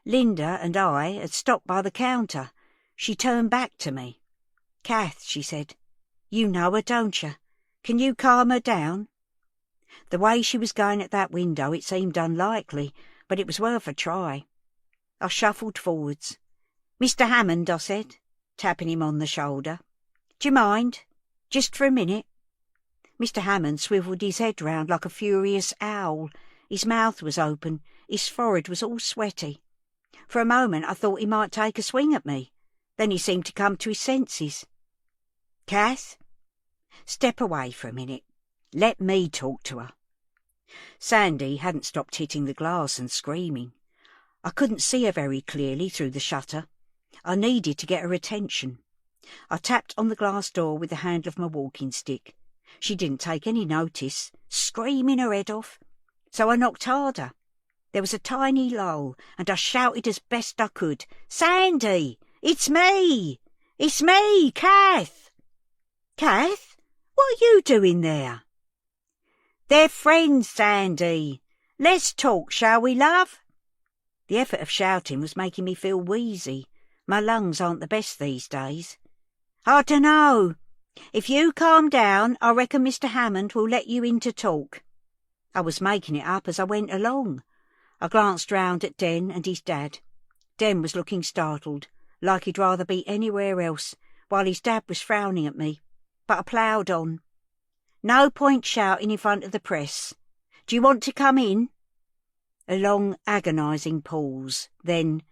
Linda and I had stopped by the counter. She turned back to me. "Kath," she said, "you know her, don't you? Can you calm her down?" The way she was going at that window, it seemed unlikely, but it was worth a try. I shuffled forwards. "Mr. Hammond," I said, tapping him on the shoulder. "Do you mind? Just for a minute?" Mr. Hammond swivelled his head round like a furious owl. His mouth was open. His forehead was all sweaty. For a moment I thought he might take a swing at me. Then he seemed to come to his senses. "Kath, step away for a minute. Let me talk to her." Sandy hadn't stopped hitting the glass and screaming. I couldn't see her very clearly through the shutter. I needed to get her attention. I tapped on the glass door with the handle of my walking stick. She didn't take any notice, screaming her head off. So I knocked harder. There was a tiny lull, and I shouted as best I could, "Sandy! It's me! It's me, Kath!" "Kath? What are you doing there?" "They're friends, Sandy. Let's talk, shall we, love?" The effort of shouting was making me feel wheezy. My lungs aren't the best these days. "I dunno. If you calm down, I reckon Mr. Hammond will let you in to talk." I was making it up as I went along. I glanced round at Den and his dad. Den was looking startled, like he'd rather be anywhere else, while his dad was frowning at me. But I ploughed on. "No point shouting in front of the press. Do you want to come in?" A long, agonising pause. Then,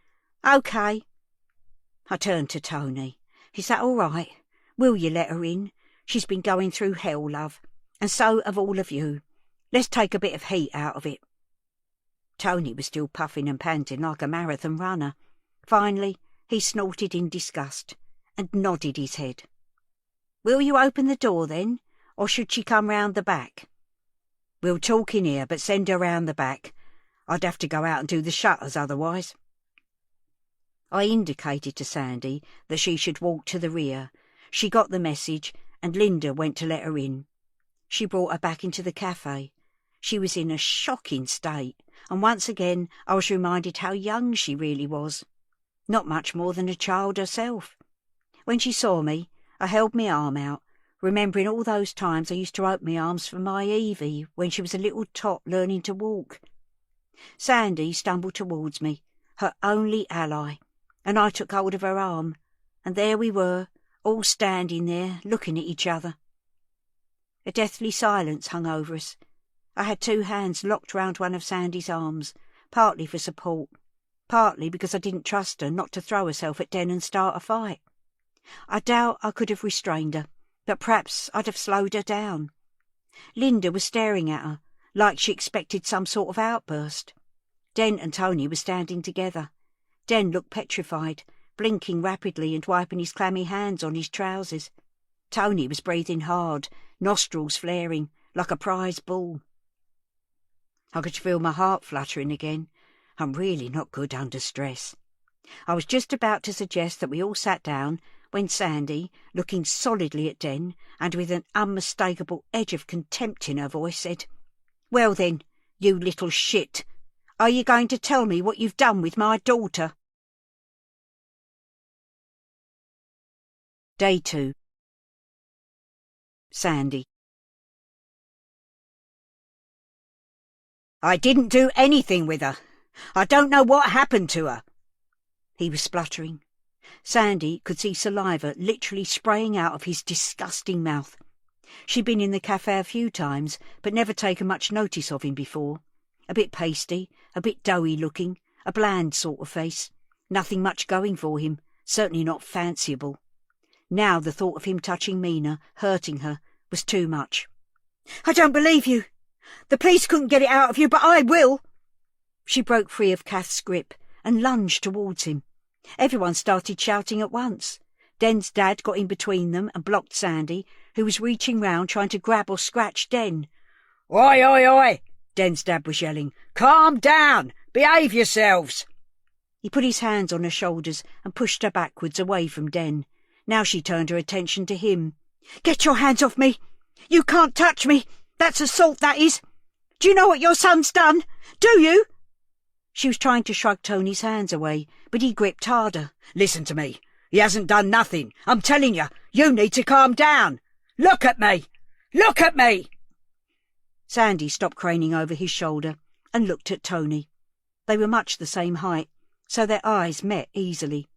"OK." I turned to Tony. "Is that all right? Will you let her in? She's been going through hell, love, and so have all of you. Let's take a bit of heat out of it." Tony was still puffing and panting like a marathon runner. Finally, he snorted in disgust and nodded his head. "Will you open the door then, or should she come round the back?" "We'll talk in here, but send her round the back. I'd have to go out and do the shutters otherwise." I indicated to Sandy that she should walk to the rear. She got the message, and Linda went to let her in. She brought her back into the cafe. She was in a shocking state, and once again I was reminded how young she really was. Not much more than a child herself. When she saw me, I held my arm out, remembering all those times I used to open my arms for my Evie when she was a little tot learning to walk. Sandy stumbled towards me, her only ally, and I took hold of her arm, and there we were, all standing there, looking at each other. A deathly silence hung over us. I had two hands locked round one of Sandy's arms, partly for support, partly because I didn't trust her not to throw herself at Den and start a fight. I doubt I could have restrained her, but perhaps I'd have slowed her down. Linda was staring at her, like she expected some sort of outburst. Den and Tony were standing together. Den looked petrified, blinking rapidly and wiping his clammy hands on his trousers. Tony was breathing hard, nostrils flaring, like a prize bull. I could feel my heart fluttering again. I'm really not good under stress. I was just about to suggest that we all sat down when Sandy, looking solidly at Den and with an unmistakable edge of contempt in her voice, said, "Well then, you little shit, are you going to tell me what you've done with my daughter?" Day 2. Sandy. I didn't do anything with her. I don't know what happened to her. He was spluttering. Sandy could see saliva literally spraying out of his disgusting mouth. She'd been in the cafe a few times, but never taken much notice of him before. A bit pasty, a bit doughy looking, a bland sort of face. Nothing much going for him, certainly not fanciable. Now the thought of him touching Mina, hurting her, was too much. I don't believe you. The police couldn't get it out of you, but I will. She broke free of Kath's grip and lunged towards him. Everyone started shouting at once. Den's dad got in between them and blocked Sandy, who was reaching round trying to grab or scratch Den. Oi, oi, oi! Den's dad was yelling. Calm down! Behave yourselves! He put his hands on her shoulders and pushed her backwards away from Den. Now she turned her attention to him. Get your hands off me! You can't touch me! That's assault, that is! Do you know what your son's done? Do you? She was trying to shrug Tony's hands away, but he gripped harder. Listen to me. He hasn't done nothing. I'm telling you, you need to calm down. Look at me! Look at me! Sandy stopped craning over his shoulder and looked at Tony. They were much the same height, so their eyes met easily.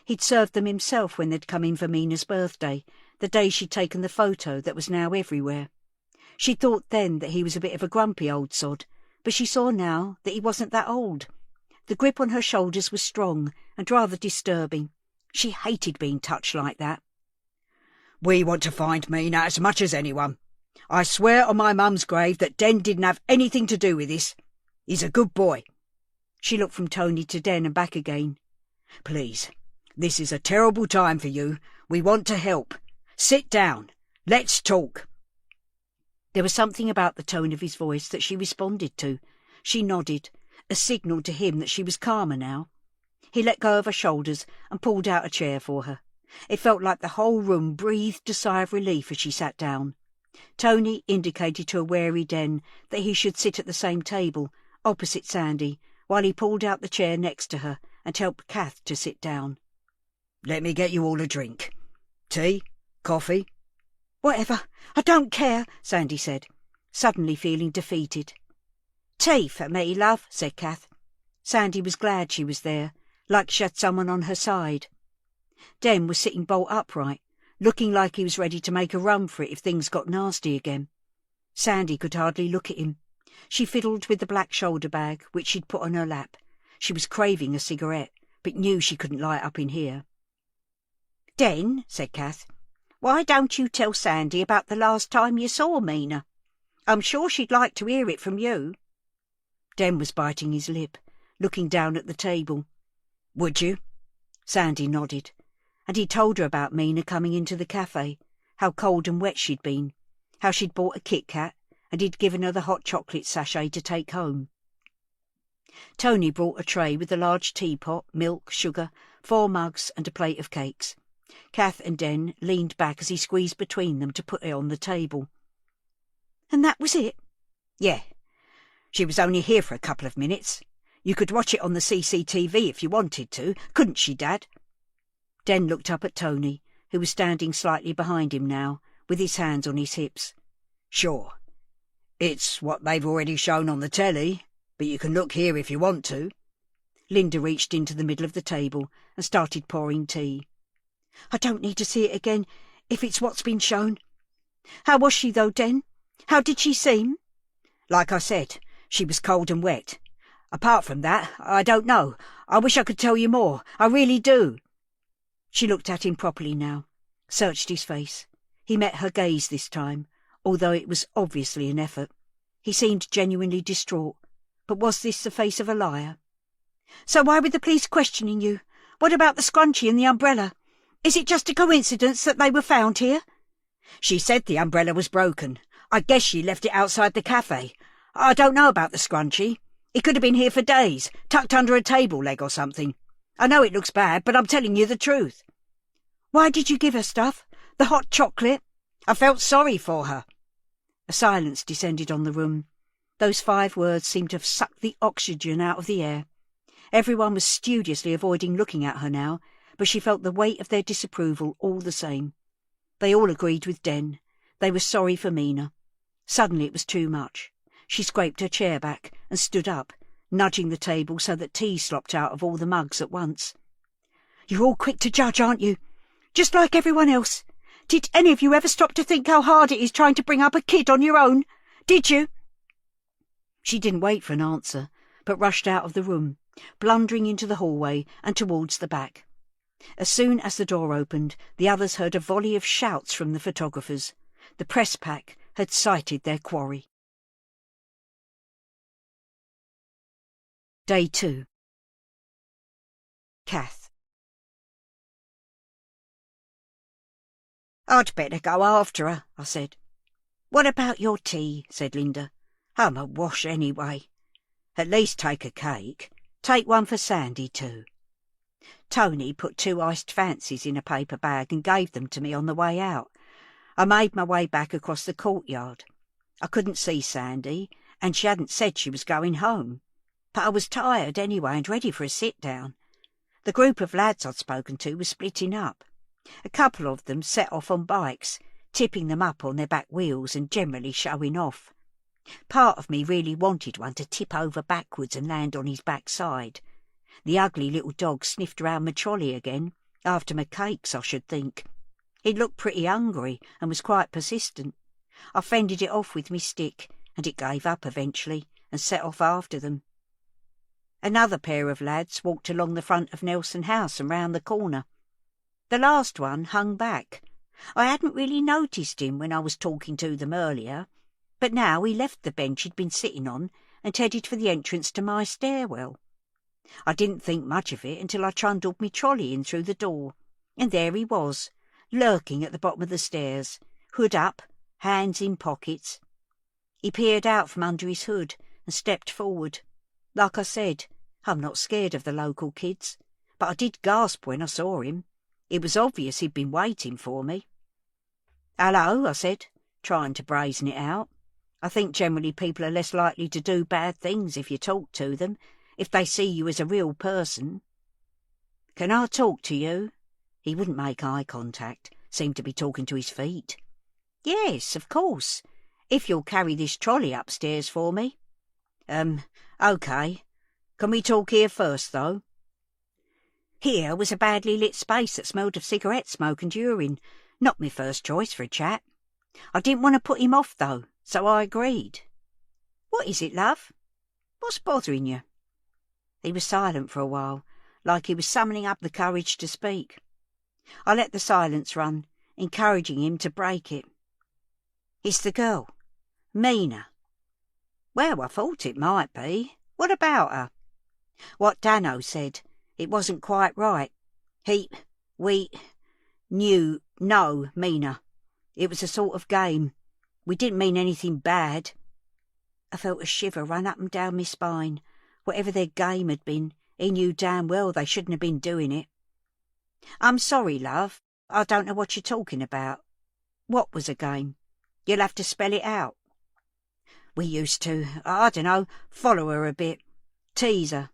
He'd served them himself when they'd come in for Mina's birthday, the day she'd taken the photo that was now everywhere. She thought then that he was a bit of a grumpy old sod, but she saw now that he wasn't that old. The grip on her shoulders was strong and rather disturbing. She hated being touched like that. We want to find Mina as much as anyone. I swear on my mum's grave that Den didn't have anything to do with this. He's a good boy. She looked from Tony to Den and back again. Please, this is a terrible time for you. We want to help. Sit down. Let's talk. There was something about the tone of his voice that she responded to. She nodded, a signal to him that she was calmer now. He let go of her shoulders and pulled out a chair for her. It felt like the whole room breathed a sigh of relief as she sat down. Tony indicated to a wary Den that he should sit at the same table, opposite Sandy, while he pulled out the chair next to her and helped Kath to sit down. Let me get you all a drink. Tea? Coffee? Whatever. I don't care, Sandy said, suddenly feeling defeated. Tea for me, love, said Kath. Sandy was glad she was there, like she had someone on her side. Den was sitting bolt upright, looking like he was ready to make a run for it if things got nasty again. Sandy could hardly look at him. She fiddled with the black shoulder bag, which she'd put on her lap. She was craving a cigarette, but knew she couldn't light up in here. Den, said Kath, why don't you tell Sandy about the last time you saw Mina? I'm sure she'd like to hear it from you. Den was biting his lip, looking down at the table. Would you? Sandy nodded, and he told her about Mina coming into the cafe, how cold and wet she'd been, how she'd bought a Kit Kat, and he'd given her the hot chocolate sachet to take home. Tony brought a tray with a large teapot, milk, sugar, 4 mugs and a plate of cakes. Kath and Den leaned back as he squeezed between them to put it on the table. And that was it? Yeah. She was only here for a couple of minutes. You could watch it on the CCTV if you wanted to, couldn't she, Dad? Den looked up at Tony, who was standing slightly behind him now, with his hands on his hips. Sure. It's what they've already shown on the telly, but you can look here if you want to. Linda reached into the middle of the table and started pouring tea. I don't need to see it again, if it's what's been shown. How was she, though, Den? How did she seem? Like I said, she was cold and wet. Apart from that, I don't know. I wish I could tell you more. I really do. She looked at him properly now, searched his face. He met her gaze this time, although it was obviously an effort. He seemed genuinely distraught. But was this the face of a liar? So why were the police questioning you? What about the scrunchie and the umbrella? Is it just a coincidence that they were found here? She said the umbrella was broken. I guess she left it outside the cafe. I don't know about the scrunchie. It could have been here for days, tucked under a table leg or something. I know it looks bad, but I'm telling you the truth. Why did you give her stuff? The hot chocolate? I felt sorry for her. A silence descended on the room. Those 5 words seemed to have sucked the oxygen out of the air. Everyone was studiously avoiding looking at her now, but she felt the weight of their disapproval all the same. They all agreed with Den. They were sorry for Mina. Suddenly it was too much. She scraped her chair back and stood up, nudging the table so that tea slopped out of all the mugs at once. "You're all quick to judge, aren't you? Just like everyone else. Did any of you ever stop to think how hard it is trying to bring up a kid on your own? Did you?" She didn't wait for an answer, but rushed out of the room, blundering into the hallway and towards the back. As soon as the door opened, the others heard a volley of shouts from the photographers. The press pack had sighted their quarry. Day 2. Kath. "I'd better go after her," I said. "What about your tea?" said Linda. "I'm awash anyway. At least take a cake. Take one for Sandy too." Tony put 2 iced fancies in a paper bag and gave them to me on the way out. I made my way back across the courtyard. I couldn't see Sandy, and she hadn't said she was going home. But I was tired anyway and ready for a sit-down. The group of lads I'd spoken to was splitting up. A couple of them set off on bikes, tipping them up on their back wheels and generally showing off. Part of me really wanted one to tip over backwards and land on his backside. The ugly little dog sniffed round my trolley again, after my cakes, I should think. It looked pretty hungry and was quite persistent. I fended it off with my stick, and it gave up eventually and set off after them. Another pair of lads walked along the front of Nelson House and round the corner. The last one hung back. I hadn't really noticed him when I was talking to them earlier, but now he left the bench he'd been sitting on and headed for the entrance to my stairwell. I didn't think much of it until I trundled me trolley in through the door, and there he was, lurking at the bottom of the stairs, hood up, hands in pockets. He peered out from under his hood and stepped forward. Like I said, I'm not scared of the local kids, but I did gasp when I saw him. It was obvious he'd been waiting for me. "Hello," I said, trying to brazen it out. I think generally people are less likely to do bad things if you talk to them, if they see you as a real person. "Can I talk to you?" He wouldn't make eye contact, seemed to be talking to his feet. "Yes, of course, if you'll carry this trolley upstairs for me." OK. Can we talk here first, though?" Here was a badly lit space that smelled of cigarette smoke and urine. Not my first choice for a chat. I didn't want to put him off, though, so I agreed. "What is it, love? What's bothering you?" He was silent for a while, like he was summoning up the courage to speak. I let the silence run, encouraging him to break it. "It's the girl, Mina." "Well, I thought it might be. What about her?" "What Dano said. It wasn't quite right. We know Mina. It was a sort of game. We didn't mean anything bad." I felt a shiver run up and down my spine. Whatever their game had been, he knew damn well they shouldn't have been doing it. "I'm sorry, love. I don't know what you're talking about." "What was a game? You'll have to spell it out." "We used to, I dunno, follow her a bit. Tease her."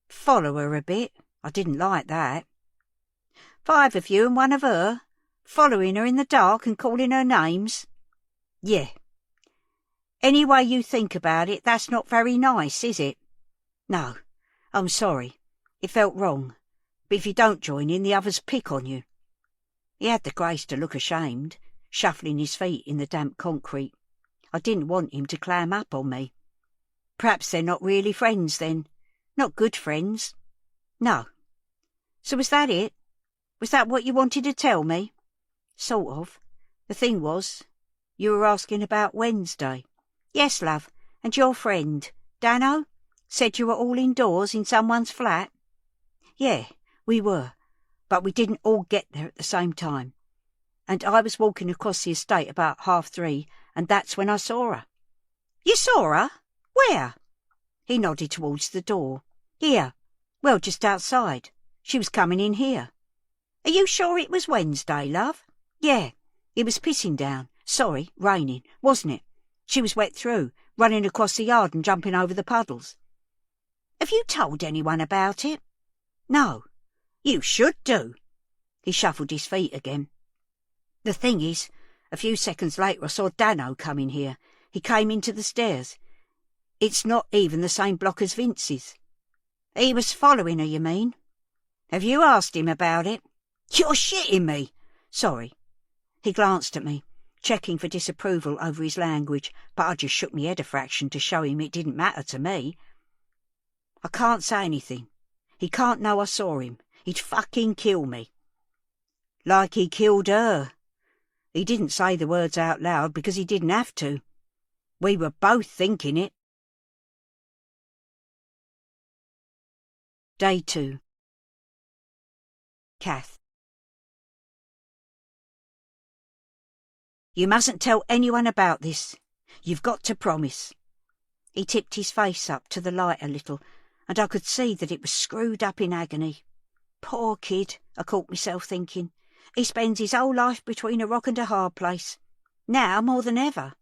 "Follow her a bit? I didn't like that." "5 of you and 1 of her? Following her in the dark and calling her names?" "Yeah." "Any way you think about it, that's not very nice, is it?" "No, I'm sorry. It felt wrong. But if you don't join in, the others pick on you." He had the grace to look ashamed, shuffling his feet in the damp concrete. I didn't want him to clam up on me. "Perhaps they're not really friends, then. Not good friends." "No." "So was that it? Was that what you wanted to tell me?" "Sort of. The thing was, you were asking about Wednesday." "Yes, love, and your friend, Dano, said you were all indoors in someone's flat?" "Yeah, we were, but we didn't all get there at the same time. And I was walking across the estate about 3:30, and that's when I saw her." "You saw her? Where?" He nodded towards the door. "Here. Well, just outside. She was coming in here." "Are you sure it was Wednesday, love?" "Yeah. It was pissing down. Sorry, raining, wasn't it? She was wet through, running across the yard and jumping over the puddles." "Have you told anyone about it?" "No." "You should do." He shuffled his feet again. "The thing is, A few seconds later I saw Dano come in here. He came into the stairs. It's not even the same block as Vince's." "He was following her, you mean? Have you asked him about it?" "You're shitting me!" "Sorry." He glanced at me, checking for disapproval over his language, but I just shook my head a fraction to show him it didn't matter to me. "I can't say anything. He can't know I saw him. He'd fucking kill me." "Like he killed her." He didn't say the words out loud because he didn't have to. We were both thinking it. Day 2. Kath. "You mustn't tell anyone about this. You've got to promise." He tipped his face up to the light a little, and I could see that it was screwed up in agony. Poor kid, I caught myself thinking. He spends his whole life between a rock and a hard place. Now more than ever.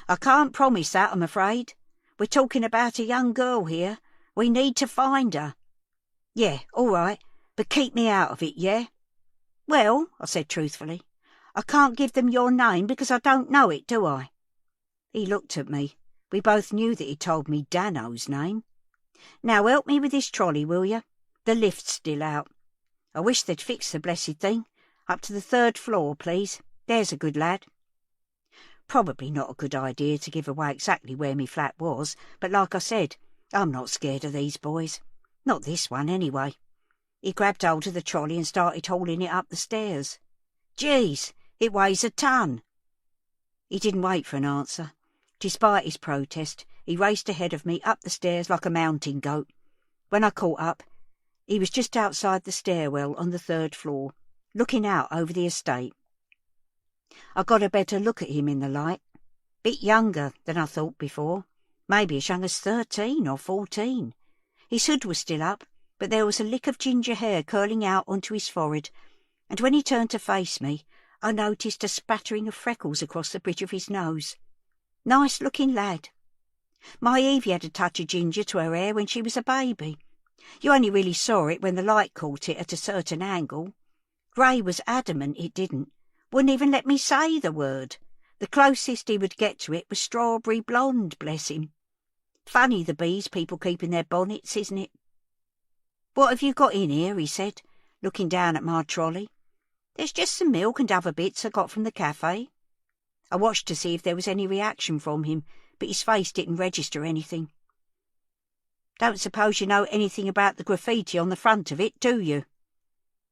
"I can't promise that, I'm afraid. We're talking about a young girl here. We need to find her." "Yeah, all right, but keep me out of it, yeah?" "Well," I said truthfully, "I can't give them your name because I don't know it, do I?" He looked at me. We both knew that he told me Dano's name. "Now help me with this trolley, will you? The lift's still out. I wish they'd fix the blessed thing. Up to the 3rd floor, please. There's a good lad." Probably not a good idea to give away exactly where me flat was, but like I said, I'm not scared of these boys. Not this one, anyway. He grabbed hold of the trolley and started hauling it up the stairs. "Geez, it weighs a ton." He didn't wait for an answer. Despite his protest, he raced ahead of me up the stairs like a mountain goat. When I caught up, he was just outside the stairwell on the 3rd floor, looking out over the estate. I got a better look at him in the light. Bit younger than I thought before. Maybe as young as 13 or 14. His hood was still up, but there was a lick of ginger hair curling out onto his forehead, and when he turned to face me, I noticed a spattering of freckles across the bridge of his nose. Nice-looking lad. My Evie had a touch of ginger to her hair when she was a baby. You only really saw it when the light caught it at a certain angle. Ray was adamant it didn't. Wouldn't even let me say the word. The closest he would get to it was strawberry blonde, bless him. Funny the bees people keep in their bonnets, isn't it? "What have you got in here?" he said, looking down at my trolley. "There's just some milk and other bits I got from the cafe." I watched to see if there was any reaction from him, but his face didn't register anything. "Don't suppose you know anything about the graffiti on the front of it, do you?"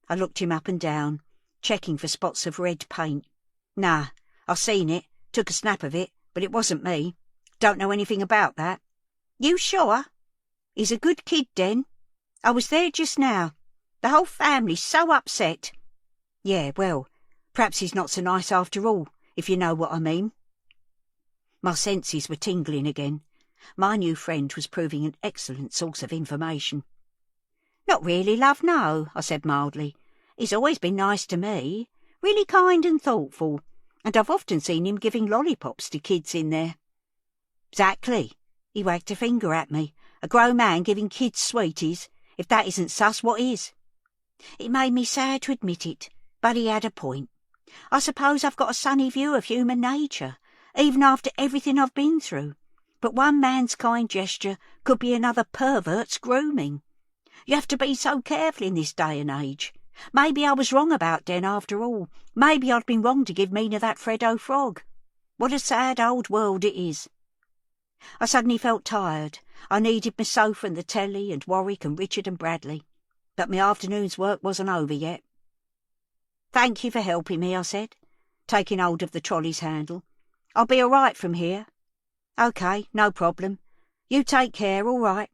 I looked him up and down, checking for spots of red paint. "Nah, I've seen it, took a snap of it, but it wasn't me. Don't know anything about that." "You sure? He's a good kid, then. I was there just now. The whole family's so upset." "Yeah, well, perhaps he's not so nice after all, if you know what I mean." My senses were tingling again. My new friend was proving an excellent source of information. "Not really, love, no," I said mildly. "He's always been nice to me, really kind and thoughtful, and I've often seen him giving lollipops to kids in there." "Exactly." He wagged a finger at me. "A grown man giving kids sweeties. If that isn't sus, what is?" It made me sad to admit it, but he had a point. I suppose I've got a sunny view of human nature, even after everything I've been through. But one man's kind gesture could be another pervert's grooming. You have to be so careful in this day and age. Maybe I was wrong about Den after all. Maybe I'd been wrong to give Mina that Freddo frog. What a sad old world it is. I suddenly felt tired. I needed my sofa and the telly and Warwick and Richard and Bradley. But my afternoon's work wasn't over yet. "Thank you for helping me," I said, taking hold of the trolley's handle. "I'll be all right from here." "OK, no problem. You take care, all right."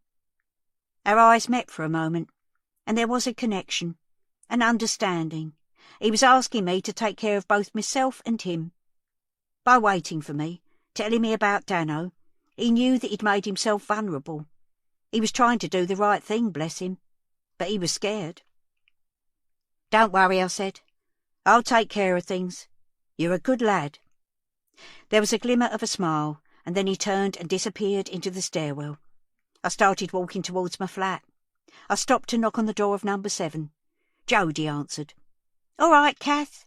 Our eyes met for a moment, and there was a connection, an understanding. He was asking me to take care of both myself and him. By waiting for me, telling me about Dano, he knew that he'd made himself vulnerable. He was trying to do the right thing, bless him, but he was scared. "Don't worry," I said. "I'll take care of things. You're a good lad." There was a glimmer of a smile, and then he turned and disappeared into the stairwell. I started walking towards my flat. I stopped to knock on the door of number 7. Jodie answered. "All right, Kath?"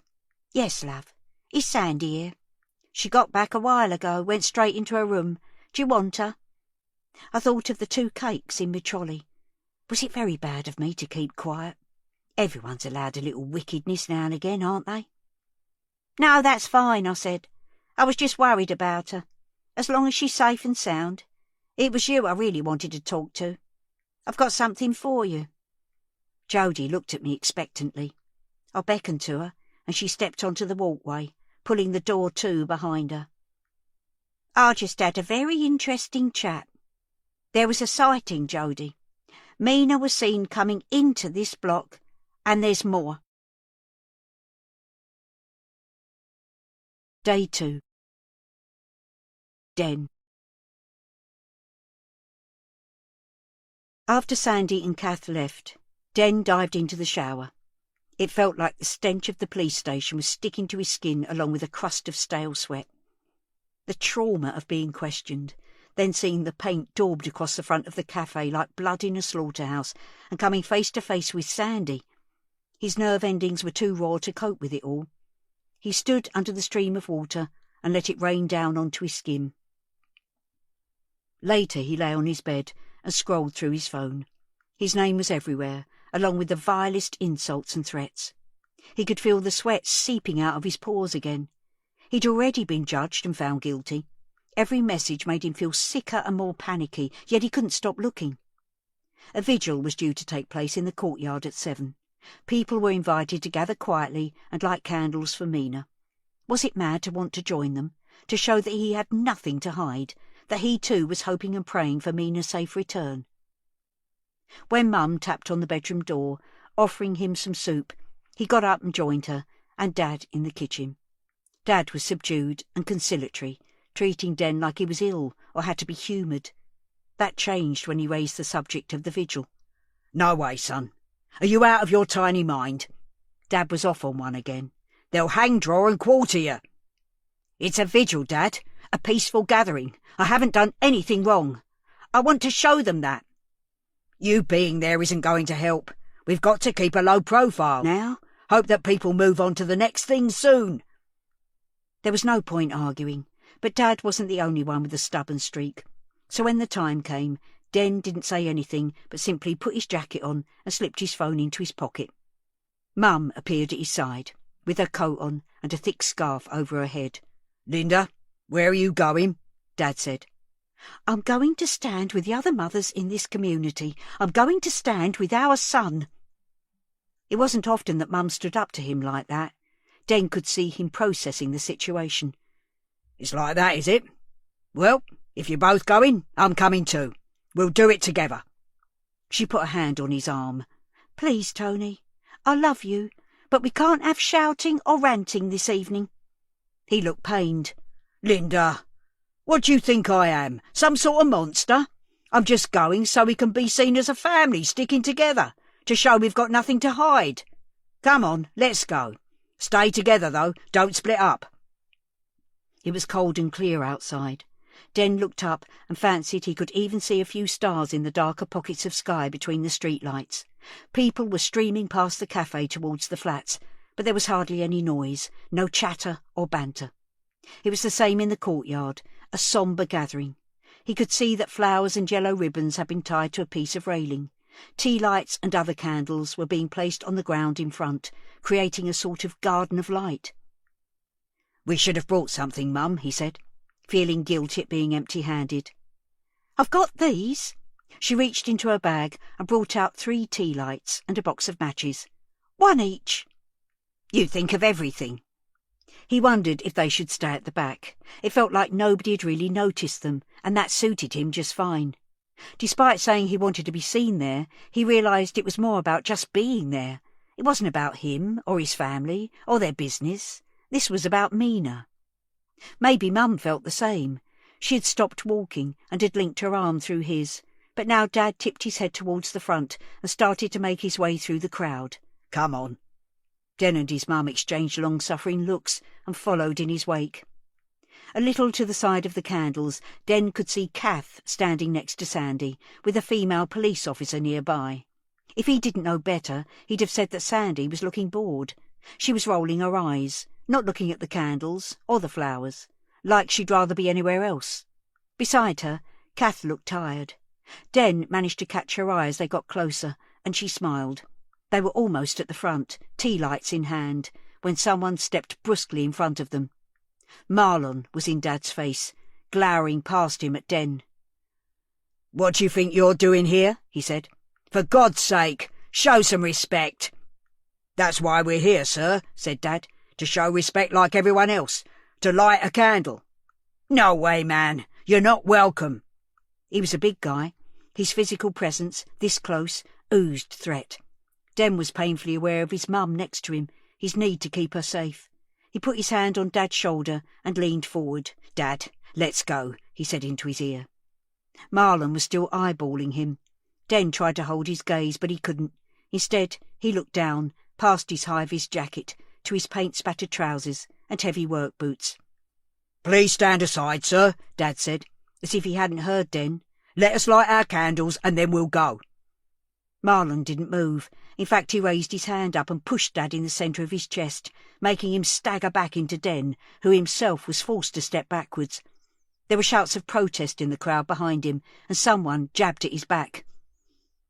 "Yes, love. Is Sandy here? She got back a while ago, went straight into her room. Do you want her? I thought of the 2 cakes in my trolley. Was it very bad of me to keep quiet? Everyone's allowed a little wickedness now and again, aren't they? No, that's fine, I said. I was just worried about her. As long as she's safe and sound. It was you I really wanted to talk to. I've got something for you. Jody looked at me expectantly. I beckoned to her, and she stepped onto the walkway, pulling the door to behind her. I just had a very interesting chat. There was a sighting, Jody. Mina was seen coming into this block, and there's more. Day 2. Den. After Sandy and Kath left, Den dived into the shower. It felt like the stench of the police station was sticking to his skin along with a crust of stale sweat. The trauma of being questioned, then seeing the paint daubed across the front of the cafe like blood in a slaughterhouse, and coming face to face with Sandy. His nerve endings were too raw to cope with it all. He stood under the stream of water and let it rain down onto his skin. Later he lay on his bed and scrolled through his phone. His name was everywhere, along with the vilest insults and threats. He could feel the sweat seeping out of his pores again. He'd already been judged and found guilty. Every message made him feel sicker and more panicky, yet he couldn't stop looking. A vigil was due to take place in the courtyard at 7. People were invited to gather quietly and light candles for Mina. Was it mad to want to join them, to show that he had nothing to hide, that he too was hoping and praying for Mina's safe return? When Mum tapped on the bedroom door, offering him some soup, he got up and joined her, and Dad in the kitchen. Dad was subdued and conciliatory, treating Den like he was ill or had to be humoured. That changed when he raised the subject of the vigil. No way, son. Are you out of your tiny mind? Dad was off on one again. They'll hang, draw and quarter you. It's a vigil, Dad. A peaceful gathering. I haven't done anything wrong. I want to show them that. You being there isn't going to help. We've got to keep a low profile now. Hope that people move on to the next thing soon. There was no point arguing, but Dad wasn't the only one with a stubborn streak. So when the time came, Den didn't say anything but simply put his jacket on and slipped his phone into his pocket. Mum appeared at his side, with her coat on and a thick scarf over her head. Linda, where are you going? Dad said. I'm going to stand with the other mothers in this community. I'm going to stand with our son. It wasn't often that Mum stood up to him like that. Den could see him processing the situation. It's like that, is it? Well, if you're both going, I'm coming too. We'll do it together. She put a hand on his arm. Please, Tony, I love you, but we can't have shouting or ranting this evening. He looked pained. Linda, what do you think I am? Some sort of monster? I'm just going so we can be seen as a family sticking together, to show we've got nothing to hide. Come on, let's go. Stay together, though. Don't split up. It was cold and clear outside. Den looked up and fancied he could even see a few stars in the darker pockets of sky between the street lights. People were streaming past the cafe towards the flats, but there was hardly any noise, no chatter or banter. It was the same in the courtyard, a sombre gathering. He could see that flowers and yellow ribbons had been tied to a piece of railing. Tea lights and other candles were being placed on the ground in front, creating a sort of garden of light. We should have brought something, Mum, he said, feeling guilty at being empty-handed. I've got these. She reached into her bag and brought out 3 tea lights and a box of matches. 1 each. You think of everything. He wondered if they should stay at the back. It felt like nobody had really noticed them, and that suited him just fine. Despite saying he wanted to be seen there, he realised it was more about just being there. It wasn't about him, or his family, or their business. This was about Mina. Maybe Mum felt the same. She had stopped walking and had linked her arm through his, but now Dad tipped his head towards the front and started to make his way through the crowd. Come on. Den and his mum exchanged long-suffering looks and followed in his wake. A little to the side of the candles, Den could see Kath standing next to Sandy, with a female police officer nearby. If he didn't know better, he'd have said that Sandy was looking bored. She was rolling her eyes, not looking at the candles or the flowers, like she'd rather be anywhere else. Beside her, Kath looked tired. Den managed to catch her eye as they got closer, and she smiled. They were almost at the front, tea lights in hand, when someone stepped brusquely in front of them. Marlon was in Dad's face, glowering past him at Den. "What do you think you're doing here?" he said. "For God's sake, show some respect." "That's why we're here, sir," said Dad, "to show respect like everyone else, to light a candle." "No way, man, you're not welcome." He was a big guy. His physical presence, this close, oozed threat. Den was painfully aware of his mum next to him, his need to keep her safe. He put his hand on Dad's shoulder and leaned forward. "Dad, let's go," he said into his ear. Marlon was still eyeballing him. Den tried to hold his gaze, but he couldn't. Instead, he looked down, past his high-vis jacket, to his paint-spattered trousers and heavy work boots. "Please stand aside, sir," Dad said, as if he hadn't heard Den. "Let us light our candles and then we'll go." Marlon didn't move. In fact, he raised his hand up and pushed Dad in the centre of his chest, making him stagger back into Den, who himself was forced to step backwards. There were shouts of protest in the crowd behind him, and someone jabbed at his back.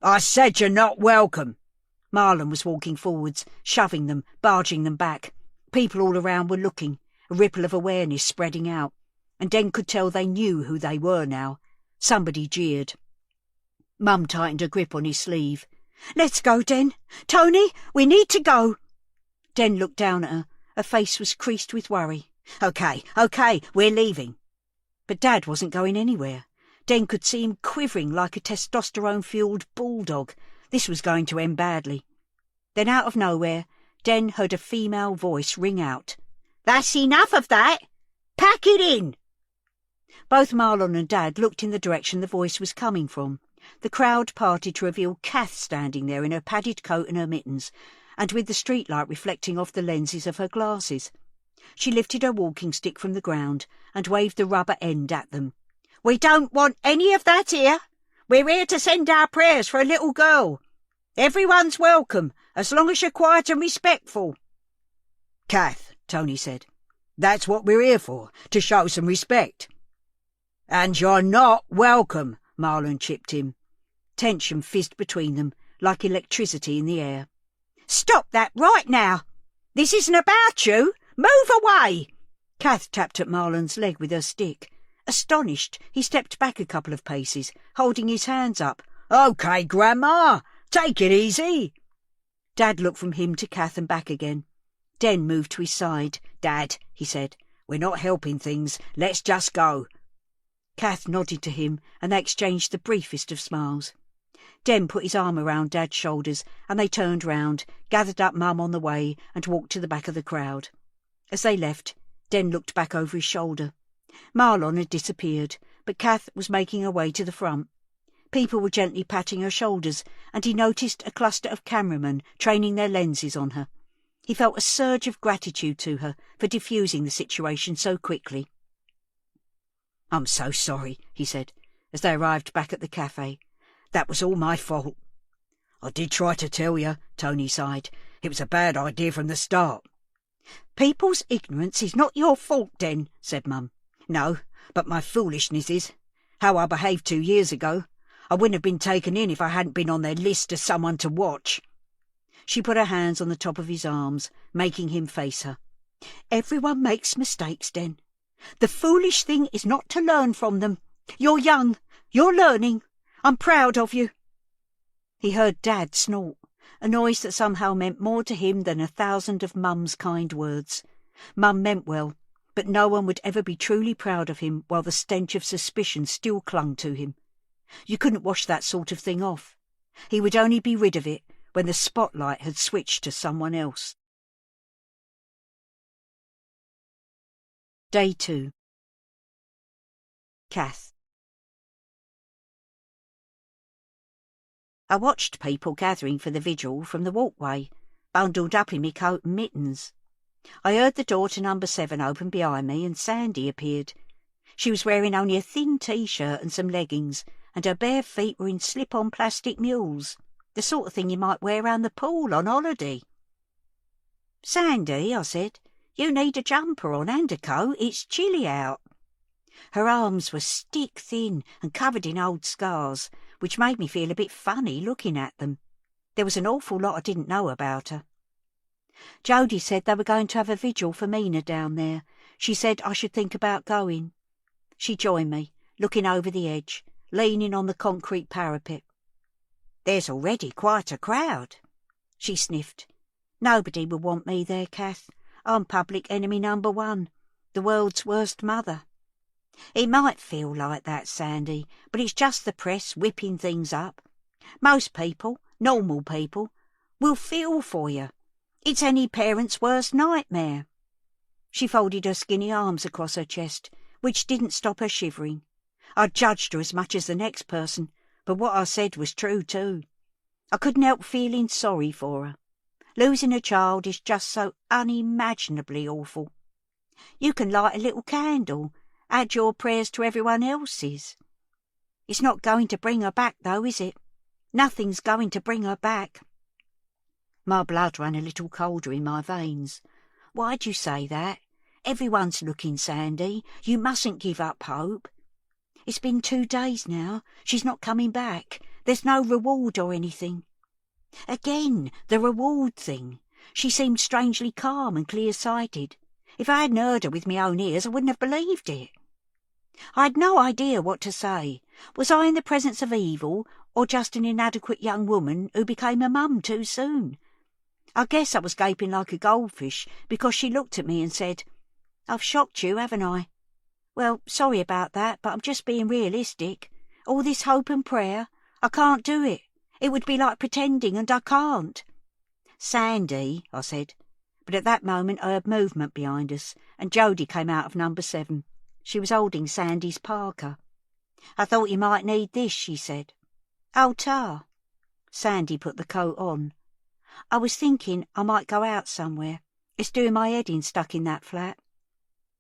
"I said you're not welcome." Marlon was walking forwards, shoving them, barging them back. People all around were looking, a ripple of awareness spreading out, and Den could tell they knew who they were now. Somebody jeered. Mum tightened her grip on his sleeve. "Let's go, Den. Tony, we need to go." Den looked down at her. Her face was creased with worry. Okay, we're leaving." But Dad wasn't going anywhere. Den could see him quivering like a testosterone-fueled bulldog. This was going to end badly. Then out of nowhere, Den heard a female voice ring out. "That's enough of that! Pack it in!" Both Marlon and Dad looked in the direction the voice was coming from. The crowd parted to reveal Kath standing there in her padded coat and her mittens, and with the streetlight reflecting off the lenses of her glasses. She lifted her walking stick from the ground and waved the rubber end at them. "We don't want any of that here. We're here to send our prayers for a little girl. Everyone's welcome, as long as you're quiet and respectful." "Kath," Tony said, "that's what we're here for, to show some respect." "And you're not welcome," Marlon chipped in. Tension fizzed between them, like electricity in the air. "Stop that right now! This isn't about you! Move away!" Kath tapped at Marlon's leg with her stick. Astonished, he stepped back a couple of paces, holding his hands up. "OK, Grandma, take it easy." Dad looked from him to Kath and back again. Den moved to his side. "Dad," he said, "we're not helping things. Let's just go." Kath nodded to him, and they exchanged the briefest of smiles. Den put his arm around Dad's shoulders, and they turned round, gathered up Mum on the way, and walked to the back of the crowd. As they left, Den looked back over his shoulder. Marlon had disappeared, but Kath was making her way to the front. People were gently patting her shoulders, and he noticed a cluster of cameramen training their lenses on her. He felt a surge of gratitude to her for diffusing the situation so quickly. "I'm so sorry," he said, as they arrived back at the cafe. "That was all my fault." "I did try to tell you," Tony sighed. "It was a bad idea from the start." "People's ignorance is not your fault, Den," said Mum. "No, but my foolishness is. How I behaved 2 years ago. I wouldn't have been taken in if I hadn't been on their list as someone to watch." She put her hands on the top of his arms, making him face her. "Everyone makes mistakes, Den. The foolish thing is not to learn from them. You're young. You're learning. I'm proud of you." He heard Dad snort, a noise that somehow meant more to him than 1,000 of Mum's kind words. Mum meant well, but no one would ever be truly proud of him while the stench of suspicion still clung to him. You couldn't wash that sort of thing off. He would only be rid of it when the spotlight had switched to someone else. Day 2. Kath. I watched people gathering for the vigil from the walkway, bundled up in me coat and mittens. I heard the door to number 7 open behind me, and Sandy appeared. She was wearing only a thin T-shirt and some leggings, and her bare feet were in slip-on plastic mules, the sort of thing you might wear round the pool on holiday. "Sandy," I said, You need a jumper on and a coat. It's chilly out." Her arms were stick-thin and covered in old scars, which made me feel a bit funny looking at them. There was an awful lot I didn't know about her. Jody said they were going to have a vigil for Mina down there. She said I should think about going. She joined me, looking over the edge, leaning on the concrete parapet. "There's already quite a crowd." She sniffed. "Nobody will want me there, Kath. I'm public enemy number 1, the world's worst mother." "It might feel like that, Sandy, but it's just the press whipping things up. Most people, normal people, will feel for you. It's any parent's worst nightmare." She folded her skinny arms across her chest, which didn't stop her shivering. I judged her as much as the next person, but what I said was true too. I couldn't help feeling sorry for her. Losing a child is just so unimaginably awful. You can light a little candle, add your prayers to everyone else's. It's not going to bring her back, though, is it? Nothing's going to bring her back. My blood ran a little colder in my veins. "Why'd you say that? Everyone's looking, Sandy. You mustn't give up hope. It's been 2 days now. She's not coming back. There's no reward or anything." Again, the reward thing. She seemed strangely calm and clear-sighted. If I hadn't heard her with my own ears, I wouldn't have believed it. I had no idea what to say. Was I in the presence of evil, or just an inadequate young woman who became a mum too soon? I guess I was gaping like a goldfish because she looked at me and said, "I've shocked you, haven't I? Well, sorry about that, but I'm just being realistic. All this hope and prayer, I can't do it. It would be like pretending, and I can't." "Sandy," I said. But at that moment I heard movement behind us, and Jody came out of number 7. She was holding Sandy's parka. "I thought you might need this," she said. "Oh, tar." Sandy put the coat on. "I was thinking I might go out somewhere. It's doing my head in stuck in that flat."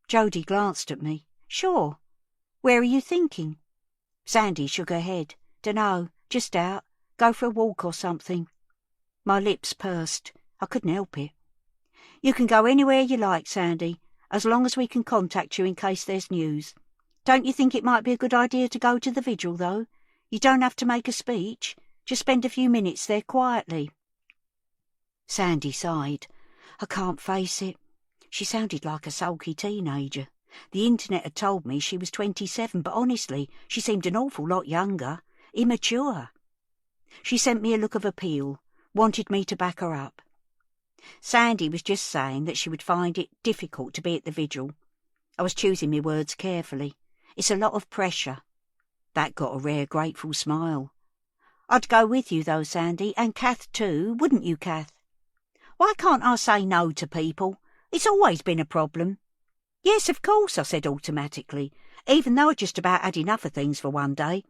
Jody glanced at me. "Sure. Where are you thinking?" Sandy shook her head. "Dunno, just out. Go for a walk or something." My lips pursed. I couldn't help it. "You can go anywhere you like, Sandy, as long as we can contact you in case there's news. Don't you think it might be a good idea to go to the vigil, though? You don't have to make a speech. Just spend a few minutes there quietly." Sandy sighed. "I can't face it." She sounded like a sulky teenager. The internet had told me she was 27, but honestly, she seemed an awful lot younger, immature. She sent me a look of appeal, wanted me to back her up. Sandy was just saying that she would find it difficult to be at the vigil. I was choosing my words carefully. It's a lot of pressure. That got a rare grateful smile. "I'd go with you, though, Sandy, and Kath too, wouldn't you, Kath?" "Why can't I say no to people? It's always been a problem." "Yes, of course," I said automatically, even though I'd just about had enough of things for one day.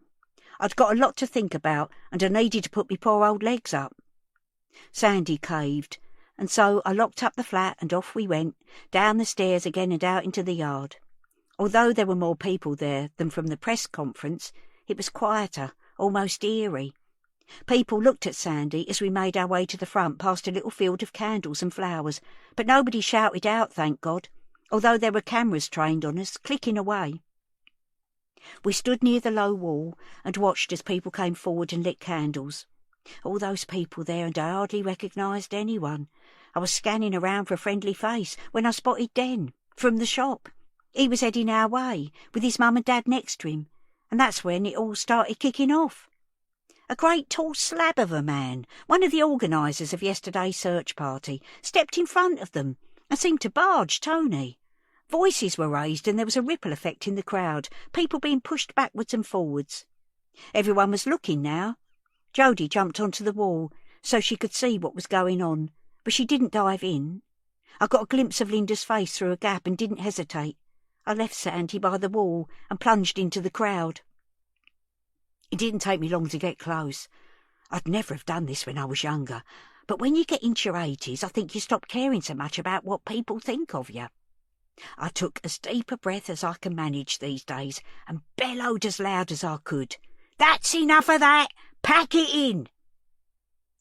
I'd got a lot to think about, and I needed to put me poor old legs up. Sandy caved, and so I locked up the flat and off we went, down the stairs again and out into the yard. Although there were more people there than from the press conference, it was quieter, almost eerie. People looked at Sandy as we made our way to the front past a little field of candles and flowers, but nobody shouted out, thank God, although there were cameras trained on us, clicking away. We stood near the low wall and watched as people came forward and lit candles. All those people there, and I hardly recognised anyone. I was scanning around for a friendly face when I spotted Den, from the shop. He was heading our way, with his mum and dad next to him, and that's when it all started kicking off. A great tall slab of a man, one of the organisers of yesterday's search party, stepped in front of them and seemed to barge Tony. Voices were raised and there was a ripple effect in the crowd, people being pushed backwards and forwards. Everyone was looking now. Jody jumped onto the wall so she could see what was going on, but she didn't dive in. I got a glimpse of Linda's face through a gap and didn't hesitate. I left Sandy by the wall and plunged into the crowd. It didn't take me long to get close. I'd never have done this when I was younger, but when you get into your 80s, I think you stop caring so much about what people think of you. I took as deep a breath as I can manage these days and bellowed as loud as I could. "That's enough of that! Pack it in!"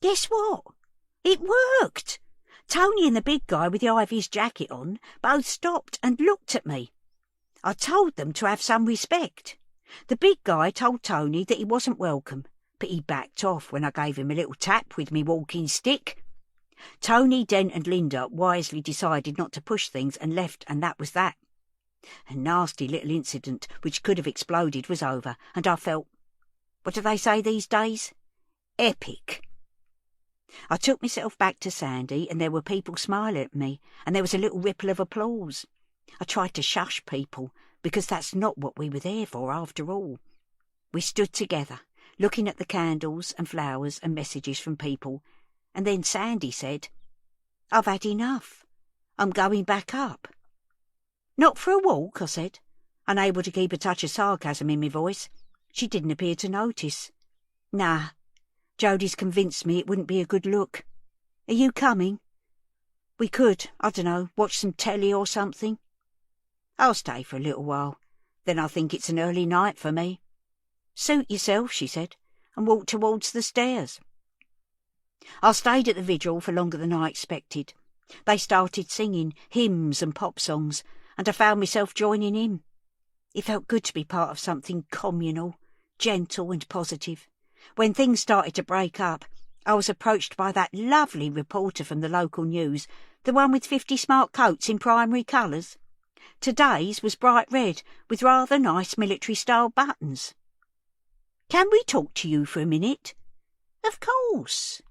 Guess what? It worked! Tony and the big guy with the Ivy's jacket on both stopped and looked at me. I told them to have some respect. The big guy told Tony that he wasn't welcome, but he backed off when I gave him a little tap with me walking stick. Tony, Dent and Linda wisely decided not to push things and left, and that was that. A nasty little incident which could have exploded was over, and I felt, what do they say these days? Epic. I took myself back to Sandy, and there were people smiling at me, and there was a little ripple of applause. I tried to shush people, because that's not what we were there for after all. We stood together, looking at the candles and flowers and messages from people, and then Sandy said, I've had enough. I'm going back up. Not for a walk, I said, unable to keep a touch of sarcasm in my voice. She didn't appear to notice. Nah, Jodie's convinced me it wouldn't be a good look. Are you coming? We could, I dunno, watch some telly or something. I'll stay for a little while. Then I think it's an early night for me. Suit yourself, she said, and walked towards the stairs. I stayed at the vigil for longer than I expected. They started singing hymns and pop songs, and I found myself joining in. It felt good to be part of something communal, gentle and positive. When things started to break up, I was approached by that lovely reporter from the local news, the one with 50 smart coats in primary colours. Today's was bright red, with rather nice military-style buttons. Can we talk to you for a minute? Of course.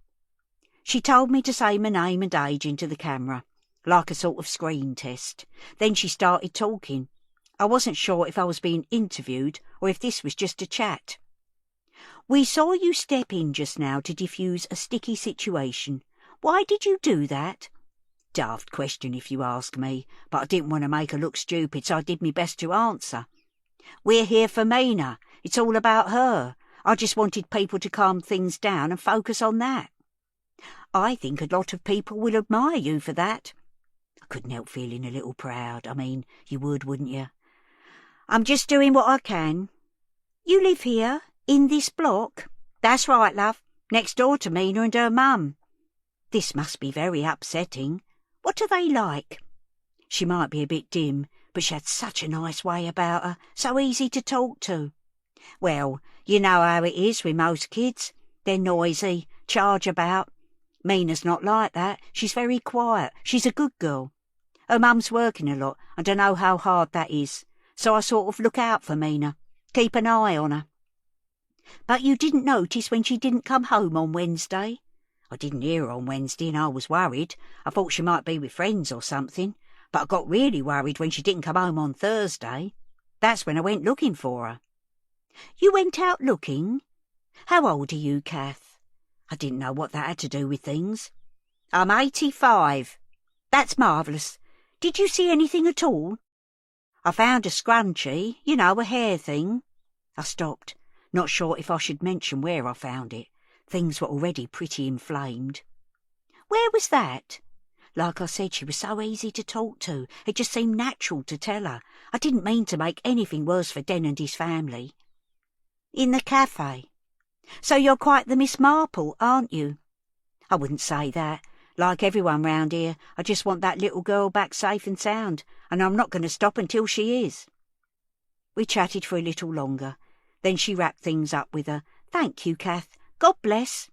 She told me to say my name and age into the camera, like a sort of screen test. Then she started talking. I wasn't sure if I was being interviewed or if this was just a chat. We saw you step in just now to defuse a sticky situation. Why did you do that? Daft question if you ask me, but I didn't want to make her look stupid, so I did my best to answer. We're here for Mina. It's all about her. I just wanted people to calm things down and focus on that. I think a lot of people will admire you for that. I couldn't help feeling a little proud. I mean, you would, wouldn't you? I'm just doing what I can. You live here, in this block? That's right, love. Next door to Mina and her mum. This must be very upsetting. What are they like? She might be a bit dim, but she had such a nice way about her, so easy to talk to. Well, you know how it is with most kids. They're noisy, charge about. Mina's not like that. She's very quiet. She's a good girl. Her mum's working a lot, and I know how hard that is, so I sort of look out for Mina, keep an eye on her. But you didn't notice when she didn't come home on Wednesday? I didn't hear her on Wednesday and I was worried. I thought she might be with friends or something, but I got really worried when she didn't come home on Thursday. That's when I went looking for her. You went out looking? How old are you, Kath? I didn't know what that had to do with things. I'm 85. That's marvellous. Did you see anything at all? I found a scrunchie, you know, a hair thing. I stopped, not sure if I should mention where I found it. Things were already pretty inflamed. Where was that? Like I said, she was so easy to talk to. It just seemed natural to tell her. I didn't mean to make anything worse for Den and his family. In the cafe. So you're quite the Miss Marple, aren't you? I wouldn't say that. Like everyone round here, I just want that little girl back safe and sound, and I'm not going to stop until she is. We chatted for a little longer. Then she wrapped things up with a, "Thank you, Kath. God bless."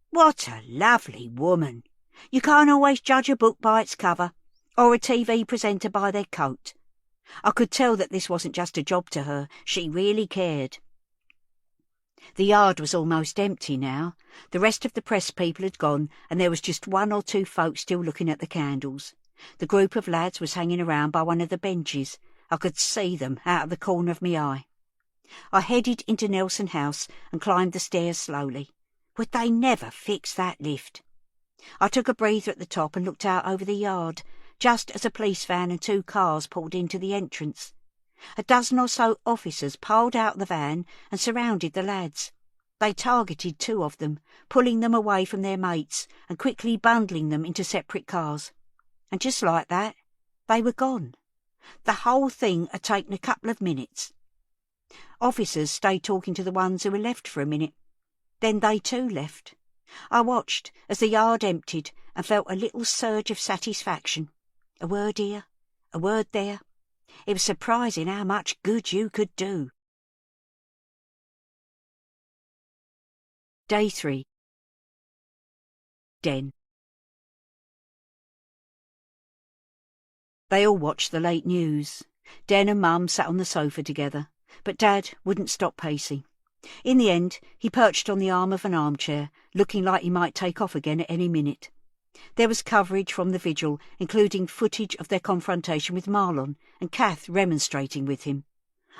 What a lovely woman. You can't always judge a book by its cover, or a TV presenter by their coat. I could tell that this wasn't just a job to her. She really cared. The yard was almost empty now. The rest of the press people had gone, and there was just one or two folks still looking at the candles. The group of lads was hanging around by one of the benches. I could see them out of the corner of my eye. I headed into Nelson House and climbed the stairs slowly. Would they never fix that lift? I took a breather at the top and looked out over the yard, just as a police van and 2 cars pulled into the entrance. A dozen or so officers piled out the van and surrounded the lads. They targeted 2 of them, pulling them away from their mates and quickly bundling them into separate cars. And just like that, they were gone. The whole thing had taken a couple of minutes. Officers stayed talking to the ones who were left for a minute. Then they too left. I watched as the yard emptied and felt a little surge of satisfaction. A word here, a word there. It was surprising how much good you could do. Day 3. Den. They all watched the late news. Den and Mum sat on the sofa together, but Dad wouldn't stop pacing. In the end, he perched on the arm of an armchair, looking like he might take off again at any minute. There was coverage from the vigil, including footage of their confrontation with Marlon and Kath remonstrating with him.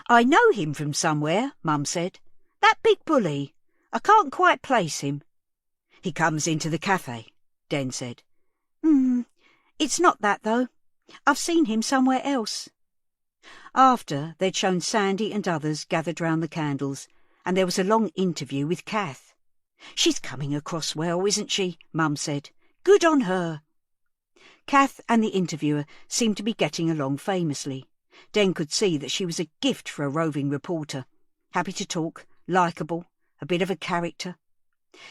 "I know him from somewhere," Mum said. "That big bully. I can't quite place him." "He comes into the cafe," Den said. It's not that, though. I've seen him somewhere else." After, they'd shown Sandy and others gathered round the candles, and there was a long interview with Kath. "She's coming across well, isn't she?" Mum said. "Good on her." Kath and the interviewer seemed to be getting along famously. Den could see that she was a gift for a roving reporter. Happy to talk, likeable, a bit of a character.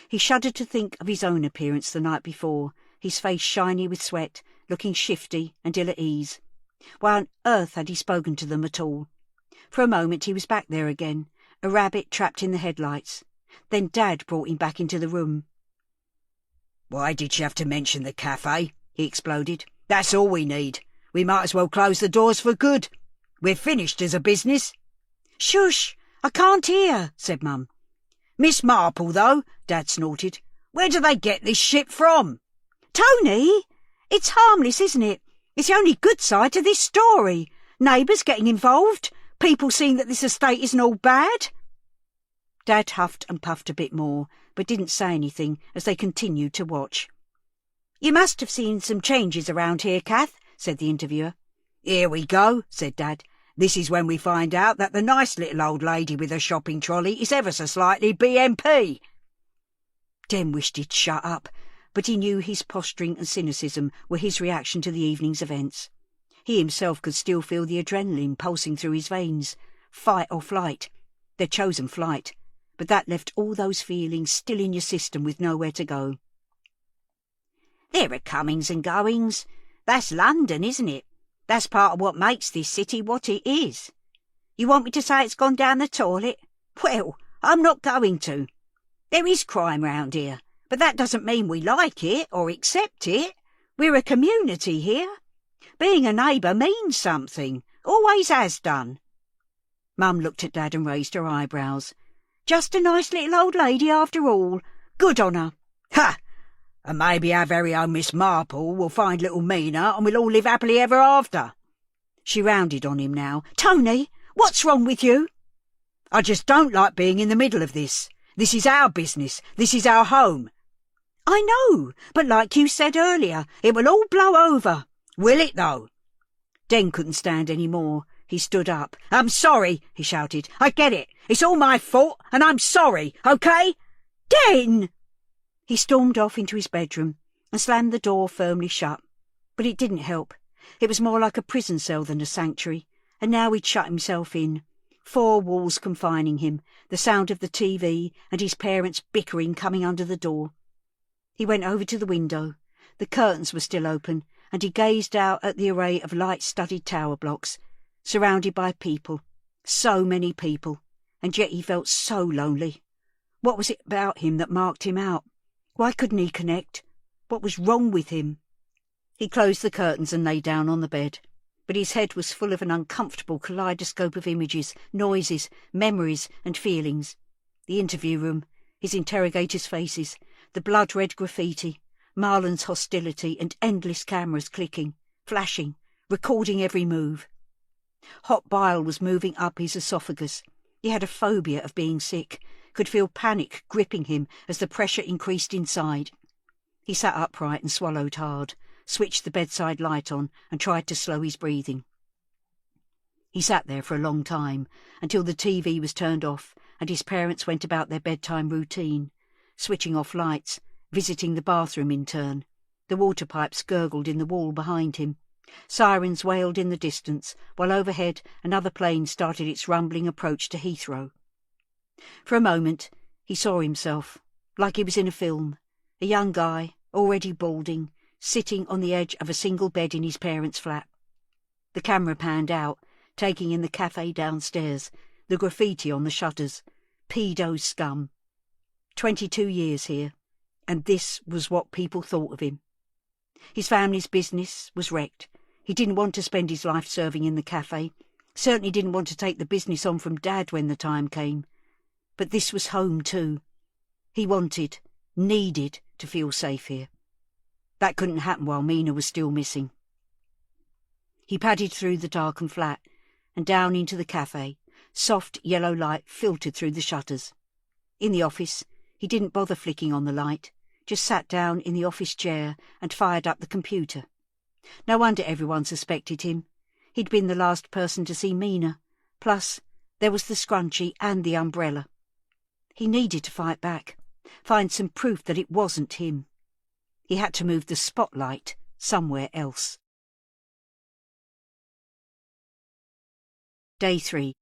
He shuddered to think of his own appearance the night before, his face shiny with sweat, looking shifty and ill at ease. Why on earth had he spoken to them at all? For a moment he was back there again, a rabbit trapped in the headlights. Then Dad brought him back into the room. "Why did she have to mention the cafe?" he exploded. "That's all we need. We might as well close the doors for good. We're finished as a business." "Shush! I can't hear," said Mum. "Miss Marple, though," Dad snorted. "Where do they get this shit from?" "Tony! It's harmless, isn't it? It's the only good side to this story. Neighbours getting involved, people seeing that this estate isn't all bad." Dad huffed and puffed a bit more, but didn't say anything as they continued to watch. "You must have seen some changes around here, Kath," said the interviewer. "Here we go," said Dad. "This is when we find out that the nice little old lady with her shopping trolley is ever so slightly BMP. Den wished he'd shut up, but he knew his posturing and cynicism were his reaction to the evening's events. He himself could still feel the adrenaline pulsing through his veins. Fight or flight. They'd chosen flight, but that left all those feelings still in your system with nowhere to go. "There are comings and goings. That's London, isn't it? That's part of what makes this city what it is. You want me to say it's gone down the toilet? Well, I'm not going to. There is crime round here, but that doesn't mean we like it or accept it. We're a community here. Being a neighbour means something, always has done." Mum looked at Dad and raised her eyebrows. "Just a nice little old lady after all. Good on her." "Ha! And maybe our very own Miss Marple will find little Mina and we'll all live happily ever after." She rounded on him now. "Tony, what's wrong with you?" "I just don't like being in the middle of this. This is our business. This is our home." "I know, but like you said earlier, it will all blow over." "Will it, though?" Den couldn't stand any more. He stood up. "I'm sorry," he shouted. "I get it. It's all my fault, and I'm sorry, OK?" "Den!" He stormed off into his bedroom and slammed the door firmly shut. But it didn't help. It was more like a prison cell than a sanctuary, and now he'd shut himself in. 4 walls confining him, the sound of the TV and his parents bickering coming under the door. He went over to the window. The curtains were still open, and he gazed out at the array of light-studded tower blocks, surrounded by people, so many people, and yet he felt so lonely. What was it about him that marked him out? Why couldn't he connect? What was wrong with him? He closed the curtains and lay down on the bed, but his head was full of an uncomfortable kaleidoscope of images, noises, memories and feelings. The interview room, his interrogators' faces, the blood-red graffiti, Marlon's hostility and endless cameras clicking, flashing, recording every move. Hot bile was moving up his esophagus. He had a phobia of being sick, could feel panic gripping him as the pressure increased inside. He sat upright and swallowed hard, switched the bedside light on and tried to slow his breathing. He sat there for a long time, until the TV was turned off and his parents went about their bedtime routine, switching off lights, visiting the bathroom in turn. The water pipes gurgled in the wall behind him. Sirens wailed in the distance, while overhead another plane started its rumbling approach to Heathrow. For a moment he saw himself, like he was in a film, A young guy, already balding, sitting on the edge of a single bed in his parents' flat. The camera panned out, taking in the cafe downstairs, the graffiti on the shutters. Pedo scum. 22 years here, and this was what people thought of him. His family's business was wrecked. He didn't want to spend his life serving in the cafe, certainly didn't want to take the business on from Dad when the time came. But this was home too. He wanted, needed to feel safe here. That couldn't happen while Mina was still missing. He padded through the darkened flat and down into the cafe. Soft yellow light filtered through the shutters. In the office, he didn't bother flicking on the light, just sat down in the office chair and fired up the computer. No wonder everyone suspected him. He'd been the last person to see Mina. Plus, there was the scrunchie and the umbrella. He needed to fight back, find some proof that it wasn't him. He had to move the spotlight somewhere else. Day 3.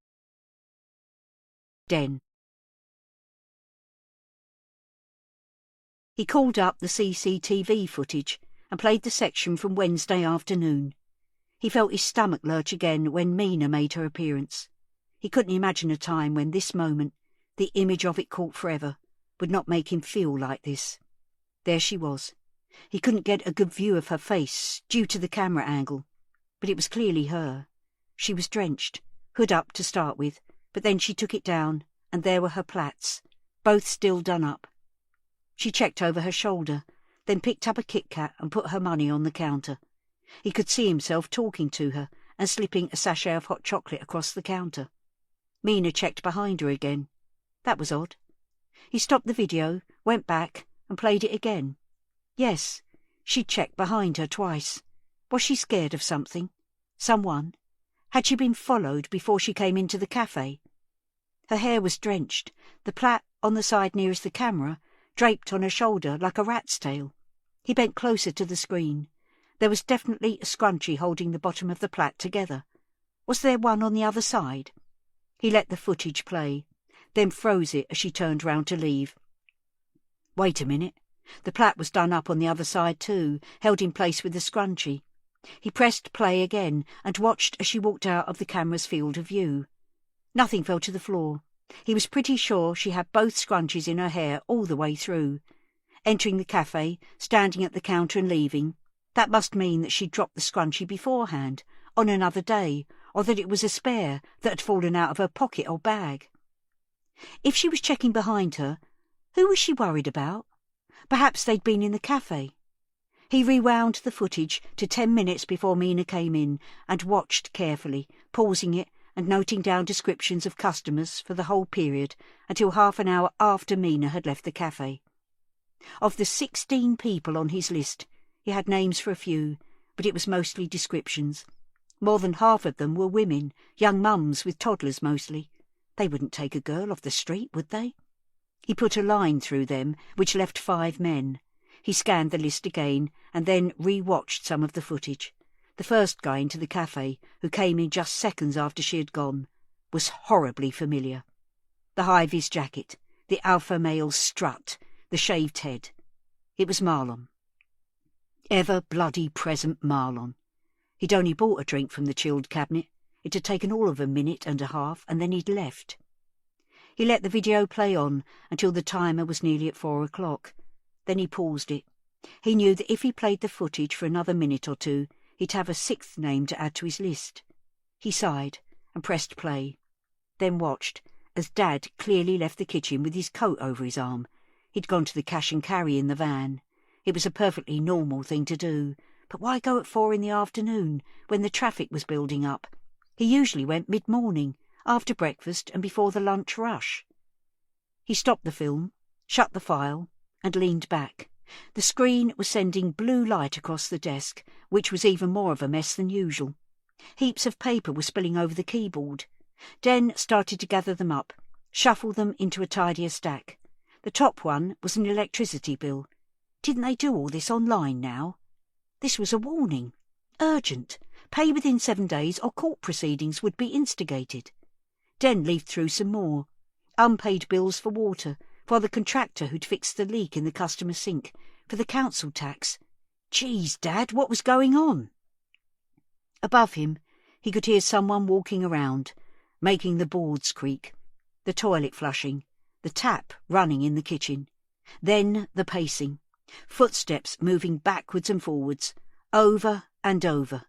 Den. He called up the CCTV footage and played the section from Wednesday afternoon. He felt his stomach lurch again when Mina made her appearance. He couldn't imagine a time when this moment, the image of it caught forever, would not make him feel like this. There she was. He couldn't get a good view of her face due to the camera angle, but it was clearly her. She was drenched, hood up to start with, but then she took it down, and there were her plaits, both still done up. She checked over her shoulder, then picked up a Kit Kat and put her money on the counter. He could see himself talking to her and slipping a sachet of hot chocolate across the counter. Mina checked behind her again. That was odd. He stopped the video, went back, and played it again. Yes, she'd checked behind her twice. Was she scared of something? Someone? Had she been followed before she came into the cafe? Her hair was drenched, the plait on the side nearest the camera draped on her shoulder like a rat's tail. He bent closer to the screen. There was definitely a scrunchie holding the bottom of the plait together. Was there one on the other side? He let the footage play, then froze it as she turned round to leave. Wait a minute. The plait was done up on the other side too, held in place with the scrunchie. He pressed play again and watched as she walked out of the camera's field of view. Nothing fell to the floor. He was pretty sure she had both scrunchies in her hair all the way through. Entering the cafe, standing at the counter and leaving, that must mean that she'd dropped the scrunchie beforehand, on another day, or that it was a spare that had fallen out of her pocket or bag. If she was checking behind her, who was she worried about? Perhaps they'd been in the cafe. He rewound the footage to 10 minutes before Mina came in and watched carefully, pausing it and noting down descriptions of customers for the whole period until half an hour after Mina had left the cafe. Of the 16 people on his list, he had names for a few, but it was mostly descriptions. More than half of them were women, young mums with toddlers mostly. They wouldn't take a girl off the street, would they? He put a line through them, which left 5 men. He scanned the list again and then re-watched some of the footage. The first guy into the cafe, who came in just seconds after she had gone, was horribly familiar. The high-vis jacket, the alpha male strut, the shaved head. It was Marlon. Ever bloody present Marlon. He'd only bought a drink from the chilled cabinet. It had taken all of a minute and a half, and then he'd left. He let the video play on until the timer was nearly at 4 o'clock. Then he paused it. He knew that if he played the footage for another minute or two, he'd have a 6th name to add to his list. He sighed and pressed play, then watched as Dad clearly left the kitchen with his coat over his arm. He'd gone to the cash and carry in the van. It was a perfectly normal thing to do, but why go at 4 in the afternoon, when the traffic was building up? He usually went mid-morning, after breakfast and before the lunch rush. He stopped the film, shut the file, and leaned back. The screen was sending blue light across the desk, which was even more of a mess than usual. Heaps of paper were spilling over the keyboard. Den started to gather them up, shuffle them into a tidier stack. The top one was an electricity bill. Didn't they do all this online now? This was a warning. Urgent. Pay within 7 days or court proceedings would be instigated. Den leafed through some more. Unpaid bills for water, while the contractor who'd fixed the leak in the customer sink for the council tax. Geez, Dad, what was going on? Above him, he could hear someone walking around, making the boards creak, the toilet flushing, the tap running in the kitchen. Then the pacing, footsteps moving backwards and forwards, over and over.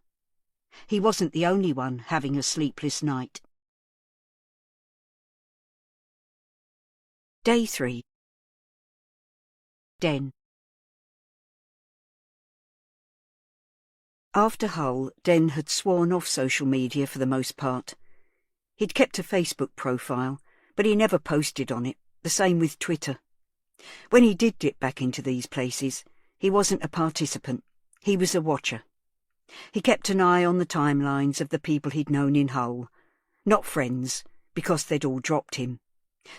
He wasn't the only one having a sleepless night. Day 3. Den. After Hull, Den had sworn off social media for the most part. He'd kept a Facebook profile, but he never posted on it, the same with Twitter. When he did dip back into these places, he wasn't a participant, he was a watcher. He kept an eye on the timelines of the people he'd known in Hull, not friends, because they'd all dropped him.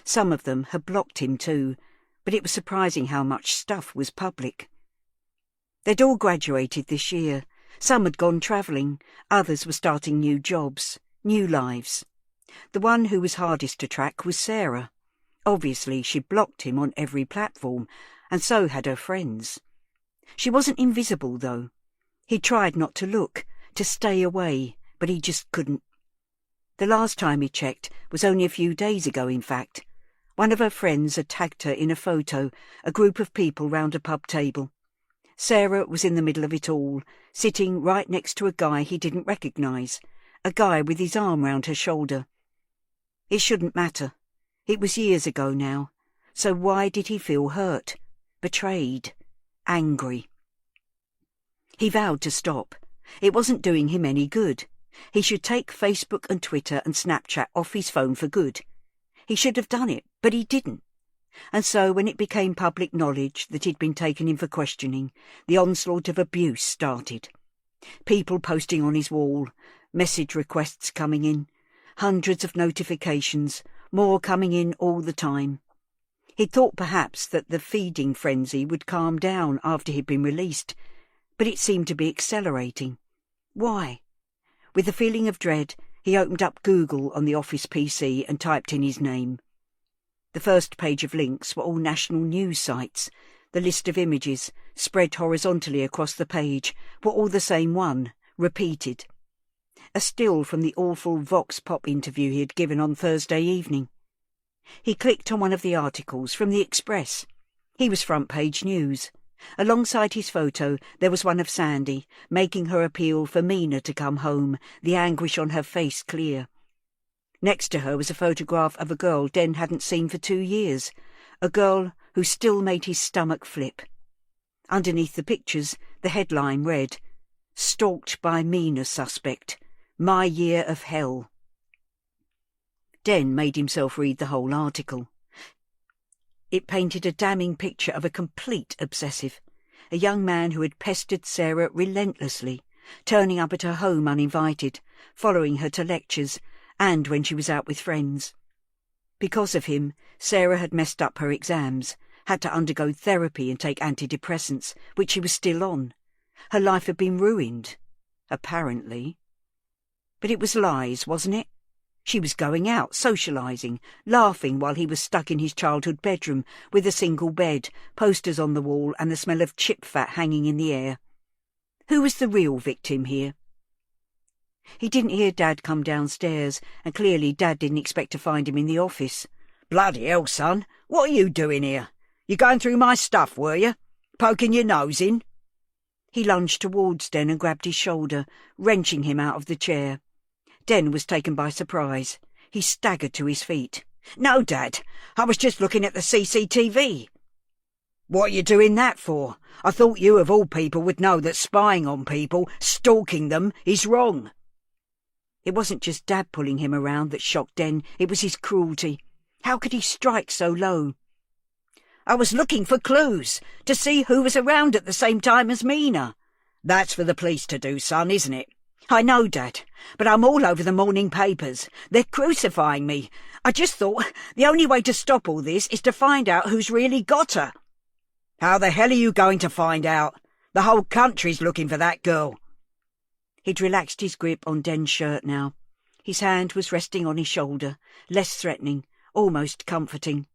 Some of them had blocked him too, but it was surprising how much stuff was public. They'd all graduated this year. Some had gone travelling, others were starting new jobs, new lives. The one who was hardest to track was Sarah. Obviously she'd blocked him on every platform, and so had her friends. She wasn't invisible, though. He tried not to look, to stay away, but he just couldn't. The last time he checked was only a few days ago, in fact. One of her friends had tagged her in a photo, a group of people round a pub table. Sarah was in the middle of it all, sitting right next to a guy he didn't recognise, a guy with his arm round her shoulder. It shouldn't matter. It was years ago now. So why did he feel hurt, betrayed, angry? He vowed to stop. It wasn't doing him any good. He should take Facebook and Twitter and Snapchat off his phone for good. He should have done it, but he didn't. And so when it became public knowledge that he'd been taken in for questioning, the onslaught of abuse started. People posting on his wall, message requests coming in, hundreds of notifications, more coming in all the time. He'd thought perhaps that the feeding frenzy would calm down after he'd been released, but it seemed to be accelerating. Why? With a feeling of dread, he opened up Google on the office PC and typed in his name. The first page of links were all national news sites. The list of images, spread horizontally across the page, were all the same one, repeated. A still from the awful Vox Pop interview he had given on Thursday evening. He clicked on one of the articles from the Express. He was front page news. Alongside his photo there was one of Sandy, making her appeal for Mina to come home, the anguish on her face clear. Next to her was a photograph of a girl Den hadn't seen for 2 years, a girl who still made his stomach flip. Underneath the pictures, the headline read, "Stalked by Mina suspect. My year of hell." Den made himself read the whole article. It painted a damning picture of a complete obsessive, a young man who had pestered Sarah relentlessly, turning up at her home uninvited, following her to lectures, and when she was out with friends. Because of him, Sarah had messed up her exams, had to undergo therapy and take antidepressants, which she was still on. Her life had been ruined, apparently. But it was lies, wasn't it? She was going out, socialising, laughing while he was stuck in his childhood bedroom with a single bed, posters on the wall and the smell of chip fat hanging in the air. Who was the real victim here? He didn't hear Dad come downstairs, and clearly Dad didn't expect to find him in the office. "Bloody hell, son, what are you doing here? You going through my stuff, were you? Poking your nose in?" He lunged towards Den and grabbed his shoulder, wrenching him out of the chair. Den was taken by surprise. He staggered to his feet. "No, Dad, I was just looking at the CCTV. "What are you doing that for? I thought you, of all people, would know that spying on people, stalking them, is wrong." It wasn't just Dad pulling him around that shocked Den, it was his cruelty. How could he strike so low? "I was looking for clues, to see who was around at the same time as Mina." "That's for the police to do, son, isn't it?" "I know, Dad, but I'm all over the morning papers. They're crucifying me. I just thought the only way to stop all this is to find out who's really got her." "How the hell are you going to find out? The whole country's looking for that girl." He'd relaxed his grip on Den's shirt now. His hand was resting on his shoulder, less threatening, almost comforting.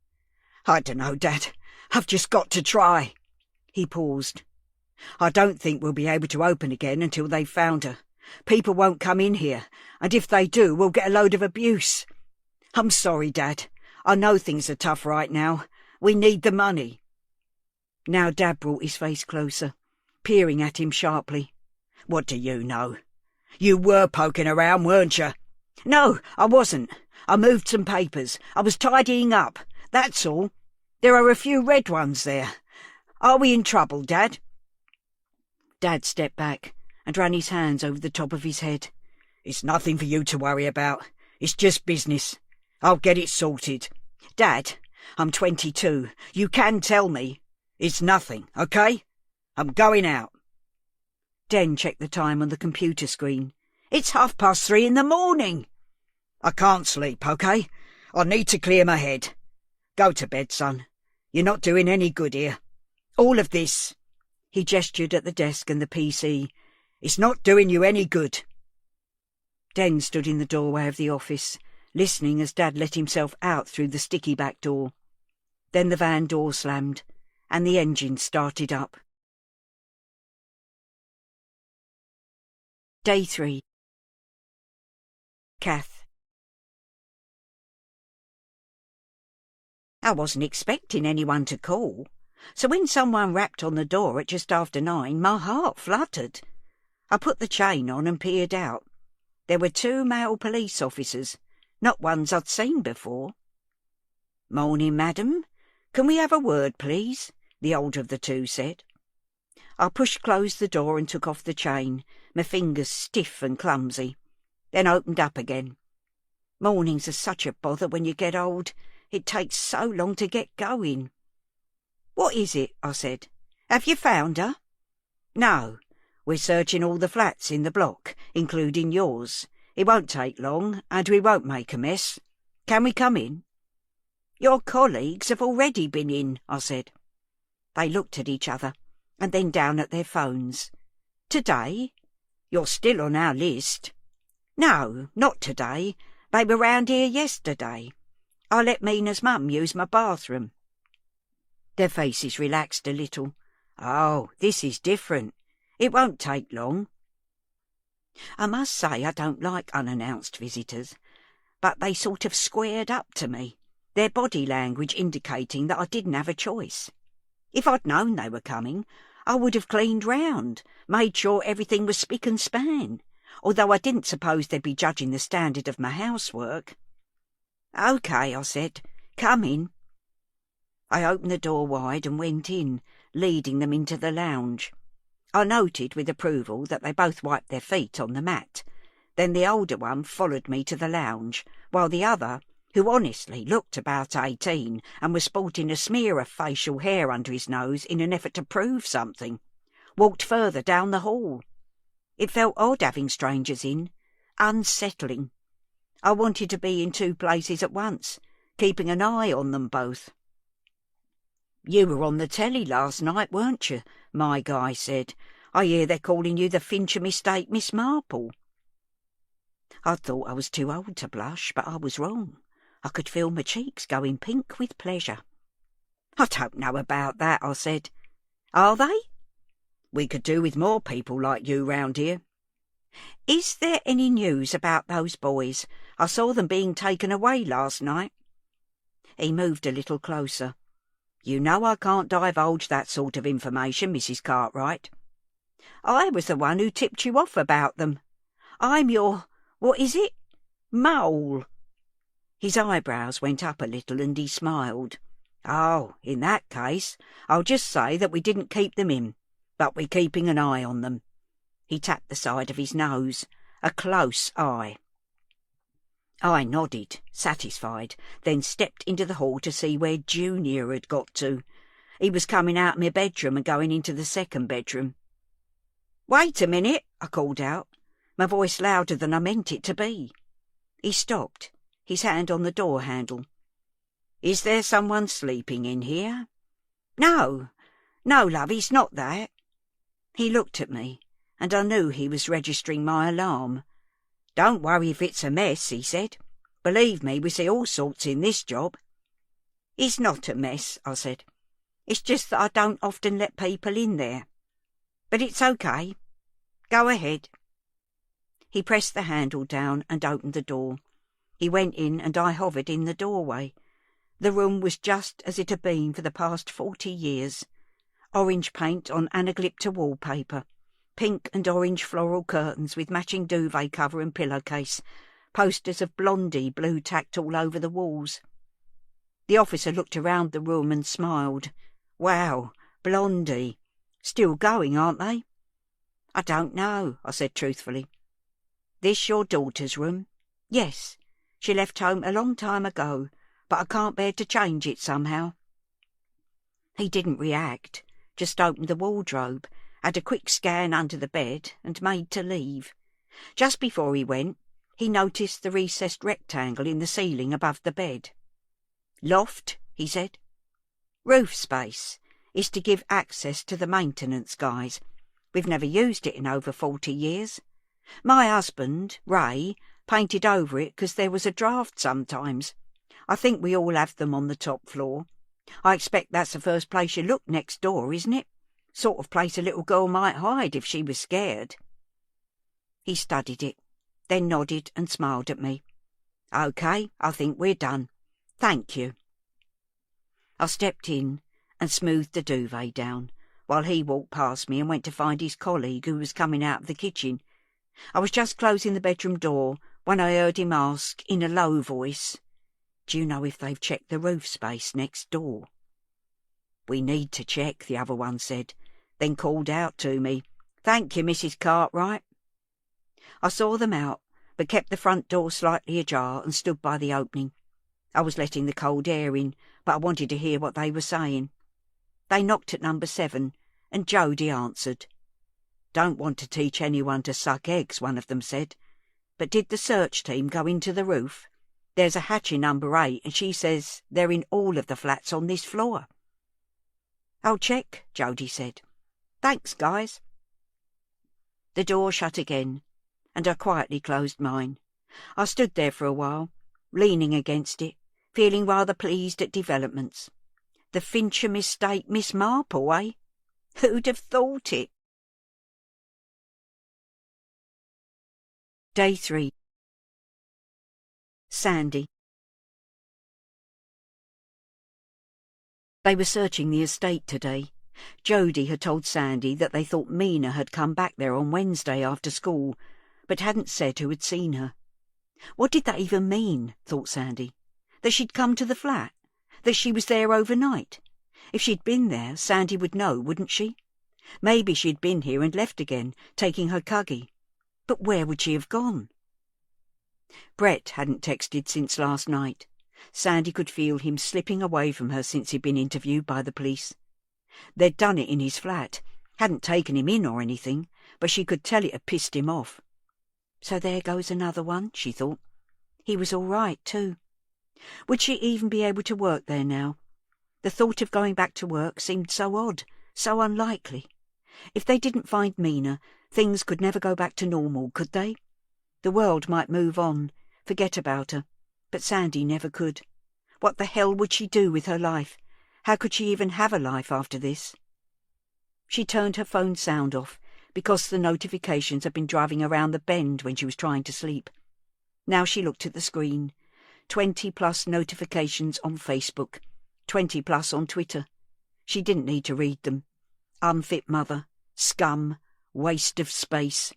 I dunno, Dad. I've just got to try. He paused. I don't think we'll be able to open again until they've found her. People won't come in here, and if they do, we'll get a load of abuse. I'm sorry, Dad. I know things are tough right now. We need the money. Now Dad brought his face closer, peering at him sharply. What do you know? You were poking around, weren't you? No, I wasn't. I moved some papers. I was tidying up. That's all. There are a few red ones there. Are we in trouble, Dad? Dad stepped back and ran his hands over the top of his head. It's nothing for you to worry about. It's just business. I'll get it sorted. Dad, I'm 22. You can tell me. It's nothing, okay? I'm going out. Den checked the time on the computer screen. It's 3:30 in the morning. I can't sleep, okay? I need to clear my head. Go to bed, son. You're not doing any good here. All of this. He gestured at the desk and the PC. It's not doing you any good. Den stood in the doorway of the office, listening as Dad let himself out through the sticky back door. Then the van door slammed, and the engine started up. Day 3. Kath. I wasn't expecting anyone to call, so when someone rapped on the door at just after 9, my heart fluttered. I put the chain on and peered out. There were 2 male police officers, not ones I'd seen before. "Morning, madam. Can we have a word, please?" the older of the 2 said. I pushed closed the door and took off the chain, my fingers stiff and clumsy, then opened up again. Mornings are such a bother when you get old. It takes so long to get going. "What is it?" I said. "Have you found her?" "No. We're searching all the flats in the block, including yours. It won't take long, and we won't make a mess. Can we come in?" "Your colleagues have already been in," I said. They looked at each other, and then down at their phones. "Today? You're still on our list." "No, not today. They were round here yesterday. I let Mina's mum use my bathroom." Their faces relaxed a little. "Oh, this is different. It won't take long." I must say I don't like unannounced visitors, but they sort of squared up to me, their body language indicating that I didn't have a choice. If I'd known they were coming, I would have cleaned round, made sure everything was spick and span, although I didn't suppose they'd be judging the standard of my housework. "OK," I said. "Come in." I opened the door wide and went in, leading them into the lounge. I noted with approval that they both wiped their feet on the mat. Then the older one followed me to the lounge, while the other, who honestly looked about 18 and was sporting a smear of facial hair under his nose in an effort to prove something, walked further down the hall. It felt odd having strangers in, unsettling. I wanted to be in 2 places at once, keeping an eye on them both. "You were on the telly last night, weren't you?" my guy said. "I hear they're calling you the Fincher mistake Miss Marple." I thought I was too old to blush, but I was wrong. I could feel my cheeks going pink with pleasure. "I don't know about that," I said. "Are they?" "We could do with more people like you round here." "Is there any news about those boys? I saw them being taken away last night." He moved a little closer. "You know I can't divulge that sort of information, Mrs. Cartwright." "I was the one who tipped you off about them. I'm your, what is it? Mole." His eyebrows went up a little and he smiled. "Oh, in that case, I'll just say that we didn't keep them in, but we're keeping an eye on them." He tapped the side of his nose. "A close eye." I nodded, satisfied, then stepped into the hall to see where Junior had got to. He was coming out of my bedroom and going into the second bedroom. "Wait a minute," I called out, my voice louder than I meant it to be. He stopped, his hand on the door handle. "Is there someone sleeping in here?" No, love, it's not that." He looked at me, and I knew he was registering my alarm. "Don't worry if it's a mess," he said. "Believe me, we see all sorts in this job." It's not a mess, I said. It's just that I don't often let people in there. But it's okay. Go ahead. He pressed the handle down and opened the door. He went in and I hovered in the doorway. The room was just as it had been for the past 40 years. Orange paint on anaglypta wallpaper, pink and orange floral curtains with matching duvet cover and pillowcase, posters of Blondie blue-tacked all over the walls. The officer looked around the room and smiled. Wow, Blondie. Still going, aren't they? I don't know, I said truthfully. This your daughter's room? Yes. She left home a long time ago, but I can't bear to change it somehow. He didn't react, just opened the wardrobe, had a quick scan under the bed, and made to leave. Just before he went, he noticed the recessed rectangle in the ceiling above the bed. Loft, he said. Roof space is to give access to the maintenance guys. We've never used it in over 40 years. My husband, Ray, painted over it because there was a draft sometimes. I think we all have them on the top floor. I expect that's the first place you look next door, isn't it? Sort of place a little girl might hide if she was scared. He studied it, then nodded and smiled at me. OK, I think we're done. Thank you. I stepped in and smoothed the duvet down, while he walked past me and went to find his colleague who was coming out of the kitchen. I was just closing the bedroom door when I heard him ask in a low voice, "Do you know if they've checked the roof space next door?" "We need to check," the other one said, then called out to me, "Thank you, Mrs. Cartwright." I saw them out, but kept the front door slightly ajar and stood by the opening. I was letting the cold air in, but I wanted to hear what they were saying. They knocked at number 7, and Jody answered. "Don't want to teach anyone to suck eggs," one of them said. "But did the search team go into the roof? There's a hatch in number 8, and she says they're in all of the flats on this floor." "I'll check," Jody said. "Thanks, guys." The door shut again, and I quietly closed mine. I stood there for a while, leaning against it, feeling rather pleased at developments. The Fincher mistake Miss Marple, eh? Who'd have thought it? Day 3. Sandy. They were searching the estate today. Jody had told Sandy that they thought Mina had come back there on Wednesday after school, but hadn't said who had seen her. What did that even mean, thought Sandy? That she'd come to the flat? That she was there overnight? If she'd been there, Sandy would know, wouldn't she? Maybe she'd been here and left again, taking her cuggy. But where would she have gone? Brett hadn't texted since last night. Sandy could feel him slipping away from her since he'd been interviewed by the police. They'd done it in his flat, hadn't taken him in or anything, but she could tell it had pissed him off. So there goes another one, she thought. He was all right, too. Would she even be able to work there now? The thought of going back to work seemed so odd, so unlikely. If they didn't find Mina, things could never go back to normal, could they? The world might move on, forget about her, but Sandy never could. What the hell would she do with her life? How could she even have a life after this? She turned her phone sound off, because the notifications had been driving around the bend when she was trying to sleep. Now she looked at the screen. 20+ notifications on Facebook, 20+ on Twitter. She didn't need to read them. Unfit mother, scum, waste of space.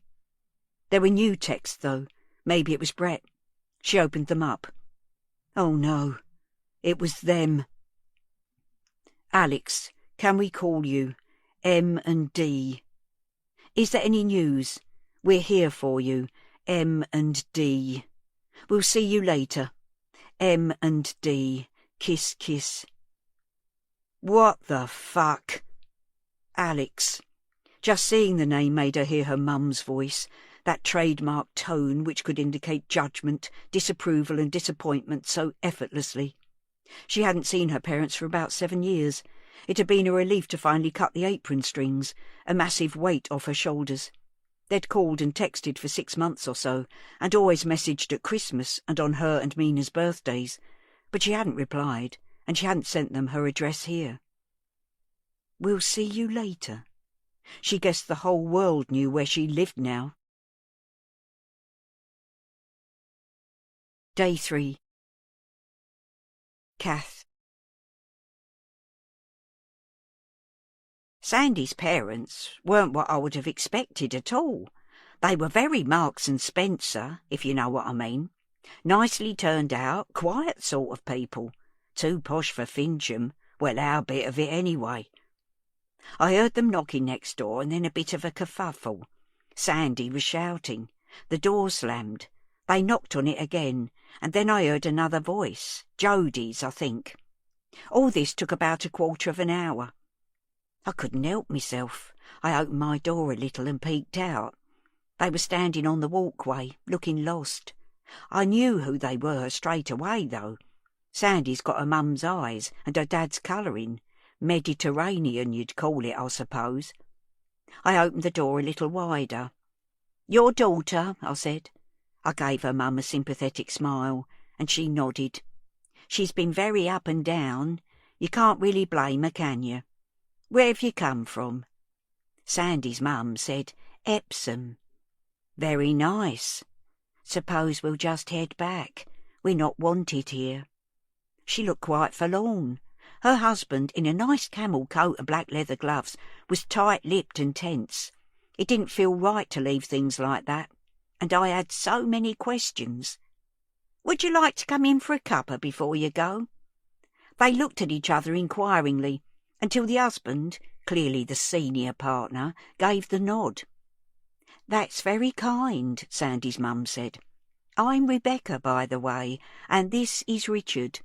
There were new texts, though. Maybe it was Brett. She opened them up. Oh no, it was them. "Alex, can we call you? M and D. Is there any news? We're here for you. M and D. We'll see you later. M and D. Kiss, kiss." What the fuck? Alex. Just seeing the name made her hear her mum's voice, that trademark tone which could indicate judgment, disapproval and disappointment so effortlessly. She hadn't seen her parents for about 7 years. It had been a relief to finally cut the apron strings, a massive weight off her shoulders. They'd called and texted for 6 months or so, and always messaged at Christmas and on her and Mina's birthdays, but she hadn't replied, and she hadn't sent them her address here. We'll see you later. She guessed the whole world knew where she lived now. Day 3. Kath. Sandy's parents weren't what I would have expected at all. They were very Marks and Spencer, if you know what I mean. Nicely turned out, quiet sort of people. Too posh for Fincham. Well, our bit of it anyway. I heard them knocking next door and then a bit of a kerfuffle. Sandy was shouting. The door slammed. They knocked on it again, and then I heard another voice. Jodie's, I think. All this took about a quarter of an hour. I couldn't help myself. I opened my door a little and peeked out. They were standing on the walkway, looking lost. I knew who they were straight away, though. Sandy's got her mum's eyes and her dad's colouring. Mediterranean, you'd call it, I suppose. I opened the door a little wider. "Your daughter," I said. I gave her mum a sympathetic smile, and she nodded. She's been very up and down. You can't really blame her, can you? Where have you come from? Sandy's mum said, "Epsom." "Very nice. Suppose we'll just head back. We're not wanted here." She looked quite forlorn. Her husband, in a nice camel coat and black leather gloves, was tight-lipped and tense. It didn't feel right to leave things like that, and I had so many questions. "Would you like to come in for a cuppa before you go?" They looked at each other inquiringly, until the husband, clearly the senior partner, gave the nod. "That's very kind," Sandy's mum said. "I'm Rebecca, by the way, and this is Richard."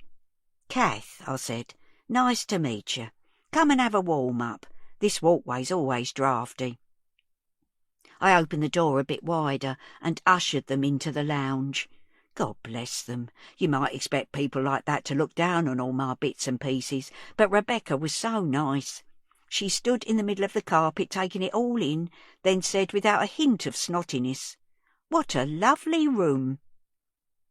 "Kath," I said. "Nice to meet you. Come and have a warm-up. This walkway's always draughty." I opened the door a bit wider and ushered them into the lounge. God bless them. You might expect people like that to look down on all my bits and pieces, but Rebecca was so nice. She stood in the middle of the carpet taking it all in, then said without a hint of snottiness, "What a lovely room."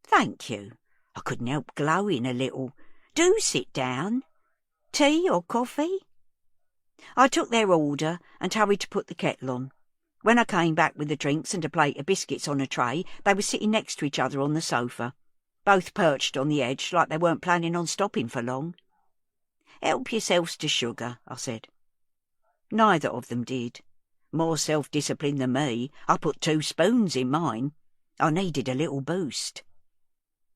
"Thank you." I couldn't help glowing a little. "Do sit down. Tea or coffee?" I took their order and hurried to put the kettle on. When I came back with the drinks and a plate of biscuits on a tray, they were sitting next to each other on the sofa, both perched on the edge like they weren't planning on stopping for long. "Help yourselves to sugar," I said. Neither of them did. More self-discipline than me, I put 2 spoons in mine. I needed a little boost.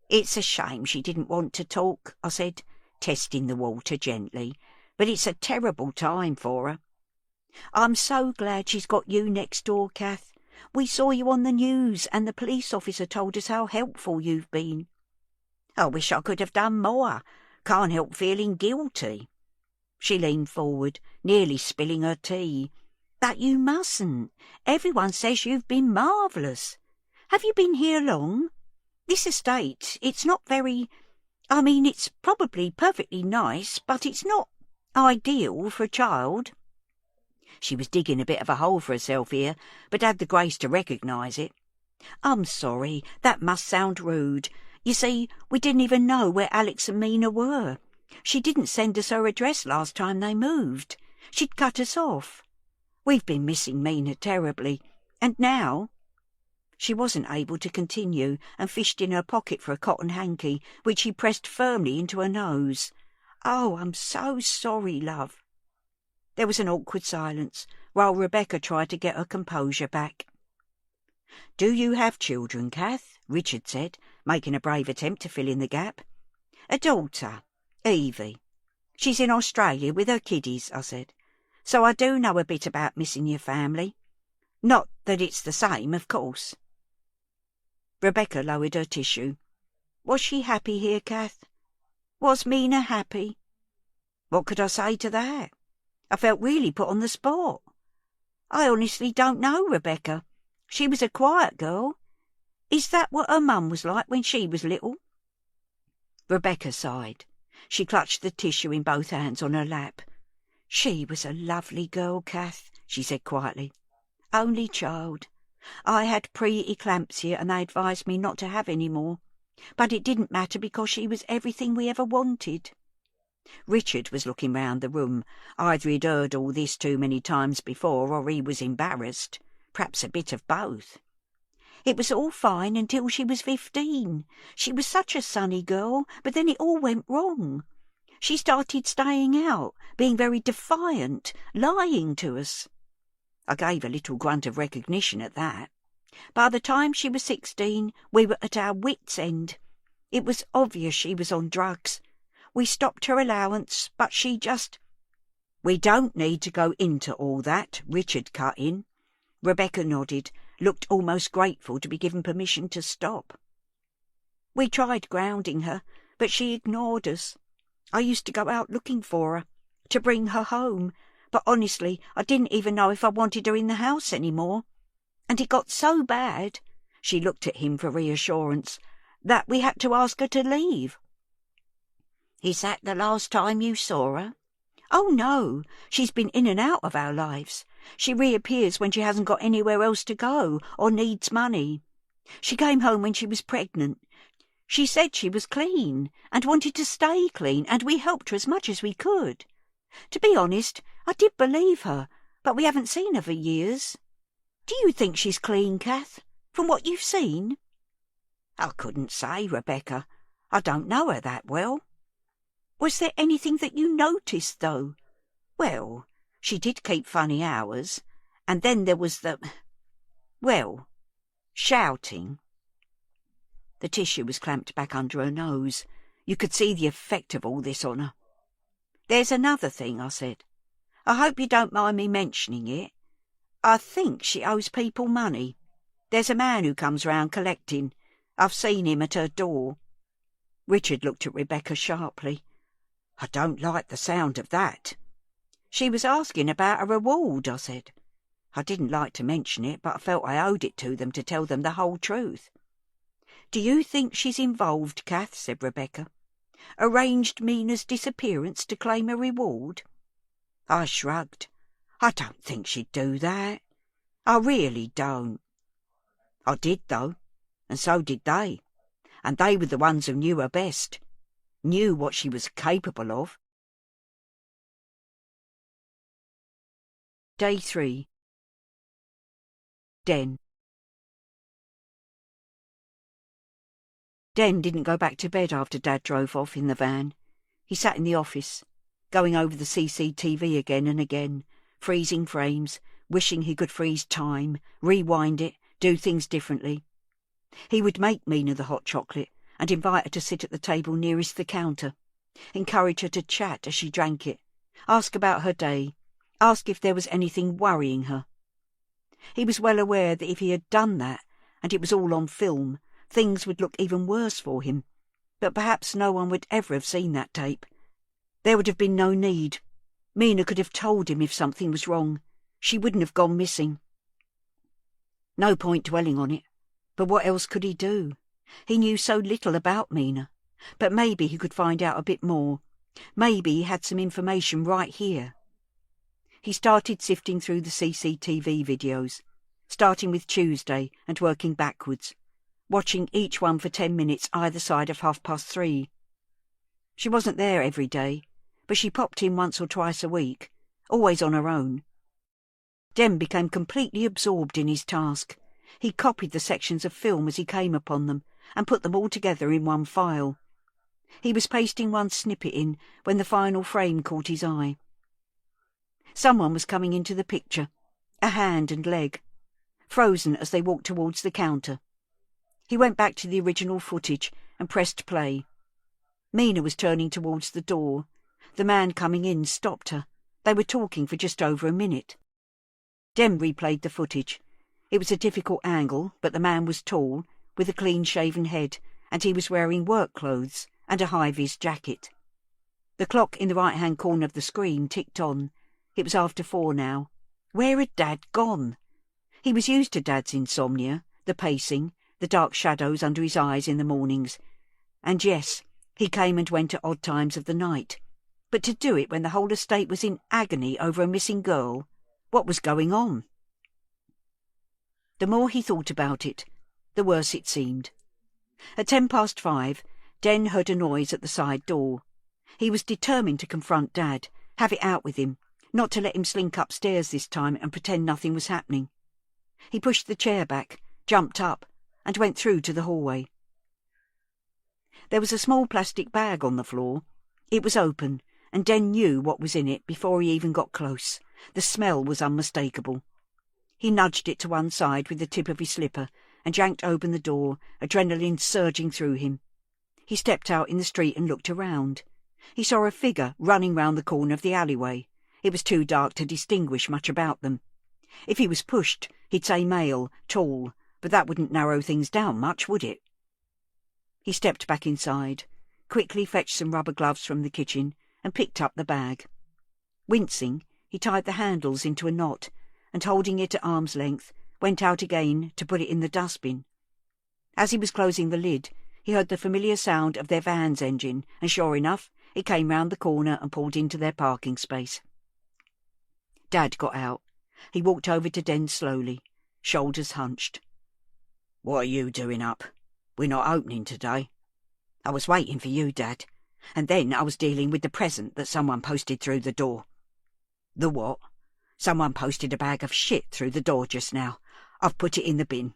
"It's a shame she didn't want to talk," I said, testing the water gently, "but it's a terrible time for her. I'm so glad she's got you next door, Kath. We saw you on the news, and the police officer told us how helpful you've been. I wish I could have done more. Can't help feeling guilty." She leaned forward, nearly spilling her tea. "But you mustn't. Everyone says you've been marvellous. Have you been here long? This estate, it's not very... I mean, it's probably perfectly nice, but it's not ideal for a child." She was digging a bit of a hole for herself here, but had the grace to recognise it. "I'm sorry, that must sound rude. You see, we didn't even know where Alex and Mina were. She didn't send us her address last time they moved. She'd cut us off. We've been missing Mina terribly, and now—" She wasn't able to continue and fished in her pocket for a cotton hanky, which she pressed firmly into her nose. "Oh, I'm so sorry, love." There was an awkward silence, while Rebecca tried to get her composure back. "Do you have children, Kath?" Richard said, making a brave attempt to fill in the gap. "A daughter, Evie. She's in Australia with her kiddies," I said. "So I do know a bit about missing your family. Not that it's the same, of course." Rebecca lowered her tissue. "Was she happy here, Kath? Was Mina happy?" What could I say to that? I felt really put on the spot. "I honestly don't know, Rebecca. She was a quiet girl. Is that what her mum was like when she was little?" Rebecca sighed. She clutched the tissue in both hands on her lap. "She was a lovely girl, Kath," she said quietly. "Only child. I had pre-eclampsia and they advised me not to have any more. But it didn't matter because she was everything we ever wanted." Richard was looking round the room. Either he'd heard all this too many times before, or he was embarrassed. Perhaps a bit of both. It was all fine until she was 15. She was such a sunny girl, but then it all went wrong. She started staying out, being very defiant, lying to us. I gave a little grunt of recognition at that. By the time she was 16, we were at our wits' end. It was obvious she was on drugs. We stopped her allowance, but she just— "We don't need to go into all that," Richard cut in. Rebecca nodded, looked almost grateful to be given permission to stop. "We tried grounding her, but she ignored us. I used to go out looking for her, to bring her home, but honestly, I didn't even know if I wanted her in the house any more. And it got so bad," she looked at him for reassurance, "that we had to ask her to leave." "Is that the last time you saw her?" "Oh, no. She's been in and out of our lives. She reappears when she hasn't got anywhere else to go or needs money. She came home when she was pregnant. She said she was clean and wanted to stay clean, and we helped her as much as we could. To be honest, I did believe her, but we haven't seen her for years. Do you think she's clean, Kath, from what you've seen?" "I couldn't say, Rebecca. I don't know her that well." "Was there anything that you noticed, though?" "Well, she did keep funny hours, and then there was shouting." The tissue was clamped back under her nose. You could see the effect of all this on her. "There's another thing," I said. "I hope you don't mind me mentioning it. I think she owes people money. There's a man who comes round collecting. I've seen him at her door." Richard looked at Rebecca sharply. "I don't like the sound of that." "She was asking about a reward," I said. I didn't like to mention it, but I felt I owed it to them to tell them the whole truth. "Do you think she's involved, Kath?" said Rebecca. "Arranged Mina's disappearance to claim a reward?" I shrugged. "I don't think she'd do that. I really don't." I did, though, and so did they. And they were the ones who knew her best, knew what she was capable of. Day 3. Den. Den didn't go back to bed after Dad drove off in the van. He sat in the office, going over the CCTV again and again, freezing frames, wishing he could freeze time, rewind it, do things differently. He would make Mina the hot chocolate and invite her to sit at the table nearest the counter, encourage her to chat as she drank it, ask about her day, ask if there was anything worrying her. He was well aware that if he had done that, and it was all on film, things would look even worse for him, but perhaps no one would ever have seen that tape. There would have been no need. Mina could have told him if something was wrong. She wouldn't have gone missing. No point dwelling on it, but what else could he do? He knew so little about Mina, but maybe he could find out a bit more. Maybe he had some information right here. He started sifting through the CCTV videos, starting with Tuesday and working backwards, watching each one for 10 minutes either side of 3:30. She wasn't there every day, but she popped in once or twice a week, always on her own. Den became completely absorbed in his task. He copied the sections of film as he came upon them and put them all together in one file. He was pasting one snippet in when the final frame caught his eye. Someone was coming into the picture, a hand and leg, frozen as they walked towards the counter. He went back to the original footage and pressed play. Mina was turning towards the door. The man coming in stopped her. They were talking for just over a minute. Den replayed the footage. It was a difficult angle, but the man was tall, with a clean-shaven head, and he was wearing work clothes and a high-vis jacket. The clock in the right-hand corner of the screen ticked on. It was after 4 now. Where had Dad gone? He was used to Dad's insomnia, the pacing, the dark shadows under his eyes in the mornings. And yes, he came and went at odd times of the night. But to do it when the whole estate was in agony over a missing girl, what was going on? The more he thought about it, the worse it seemed. At 5:10, Den heard a noise at the side door. He was determined to confront Dad, have it out with him, not to let him slink upstairs this time and pretend nothing was happening. He pushed the chair back, jumped up, and went through to the hallway. There was a small plastic bag on the floor. It was open, and Den knew what was in it before he even got close. The smell was unmistakable. He nudged it to one side with the tip of his slipper and yanked open the door, adrenaline surging through him. He stepped out in the street and looked around. He saw a figure running round the corner of the alleyway. It was too dark to distinguish much about them. If he was pushed, he'd say male, tall, but that wouldn't narrow things down much, would it? He stepped back inside, quickly fetched some rubber gloves from the kitchen, and picked up the bag. Wincing, he tied the handles into a knot, and holding it at arm's length, went out again to put it in the dustbin. As he was closing the lid, he heard the familiar sound of their van's engine, and sure enough, it came round the corner and pulled into their parking space. Dad got out. He walked over to Den slowly, shoulders hunched. "What are you doing up? We're not opening today." "I was waiting for you, Dad. And then I was dealing with the present that someone posted through the door." "The what?" "Someone posted a bag of shit through the door just now. I've put it in the bin.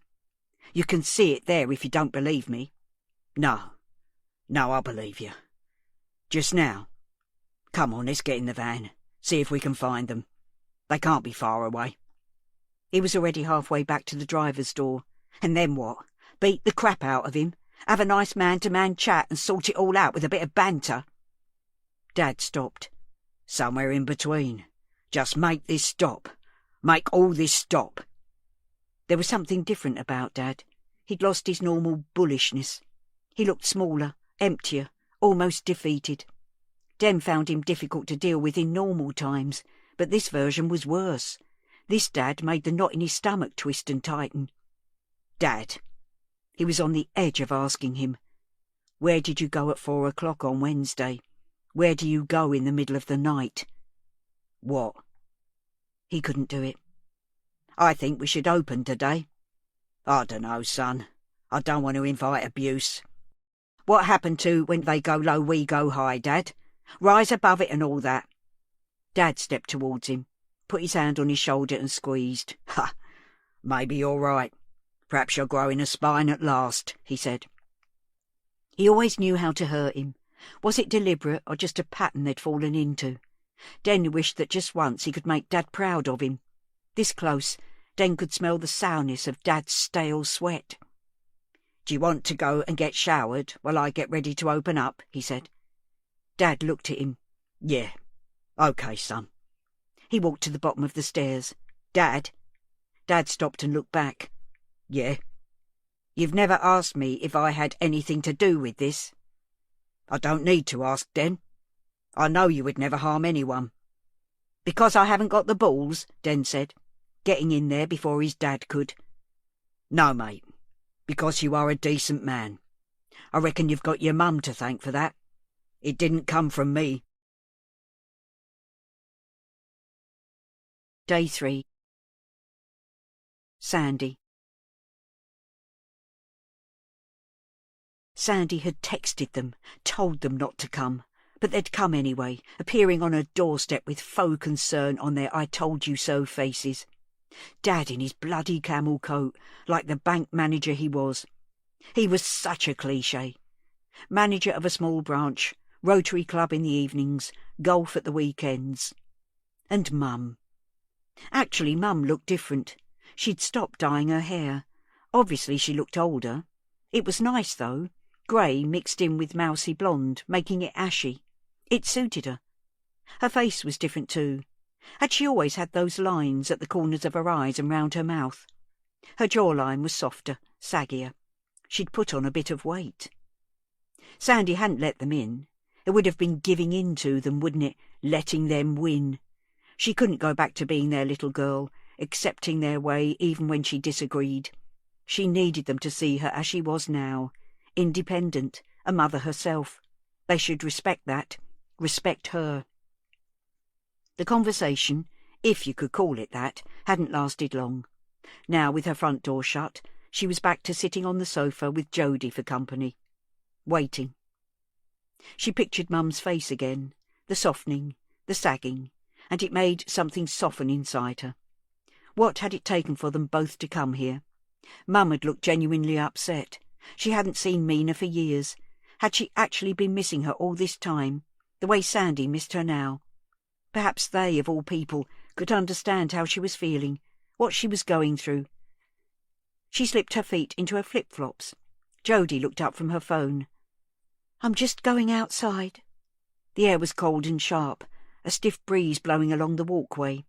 You can see it there if you don't believe me." No, I believe you. Just now. Come on, let's get in the van. See if we can find them. They can't be far away." He was already halfway back to the driver's door. And then what? Beat the crap out of him? Have a nice man-to-man chat and sort it all out with a bit of banter? Dad stopped. "Somewhere in between. Just make this stop. Make all this stop." There was something different about Dad. He'd lost his normal bullishness. He looked smaller, emptier, almost defeated. Den found him difficult to deal with in normal times, but this version was worse. This Dad made the knot in his stomach twist and tighten. "Dad." He was on the edge of asking him. "Where did you go at 4 o'clock on Wednesday? Where do you go in the middle of the night?" "What?" He couldn't do it. "I think we should open today." "I dunno, son. I don't want to invite abuse." "What happened to when they go low, we go high, Dad? Rise above it and all that." Dad stepped towards him, put his hand on his shoulder and squeezed. "Ha! Maybe you're right. Perhaps you're growing a spine at last," he said. He always knew how to hurt him. Was it deliberate or just a pattern they'd fallen into? Den wished that just once he could make Dad proud of him. This close, Den could smell the sourness of Dad's stale sweat. "Do you want to go and get showered while I get ready to open up?" he said. Dad looked at him. "Yeah. OK, son." He walked to the bottom of the stairs. "Dad?" Dad stopped and looked back. "Yeah." "You've never asked me if I had anything to do with this." "I don't need to ask, Den. I know you would never harm anyone." "Because I haven't got the balls," Den said, getting in there before his dad could. "No, mate. Because you are a decent man. I reckon you've got your mum to thank for that. It didn't come from me." Day 3. Sandy. Sandy had texted them, told them not to come, but they'd come anyway, appearing on her doorstep with faux concern on their I-told-you-so faces. Dad in his bloody camel coat, like the bank manager he was. He was such a cliché. Manager of a small branch, Rotary Club in the evenings, golf at the weekends. And Mum. Actually, Mum looked different. She'd stopped dyeing her hair. Obviously she looked older. It was nice, though. Grey mixed in with mousy blonde, making it ashy. It suited her. Her face was different too. Had she always had those lines at the corners of her eyes and round her mouth? Her jawline was softer, saggier. She'd put on a bit of weight. Sandy hadn't let them in. It would have been giving in to them, wouldn't it? Letting them win. She couldn't go back to being their little girl, accepting their way even when she disagreed. She needed them to see her as she was now, independent, a mother herself. They should respect that, respect her. The conversation, if you could call it that, hadn't lasted long. Now, with her front door shut, she was back to sitting on the sofa with Jody for company. Waiting. She pictured Mum's face again, the softening, the sagging, and it made something soften inside her. What had it taken for them both to come here? Mum had looked genuinely upset. She hadn't seen Mina for years. Had she actually been missing her all this time, the way Sandy missed her now? Perhaps they, of all people, could understand how she was feeling, what she was going through. She slipped her feet into her flip-flops. Jodie looked up from her phone. "I'm just going outside." The air was cold and sharp, a stiff breeze blowing along the walkway.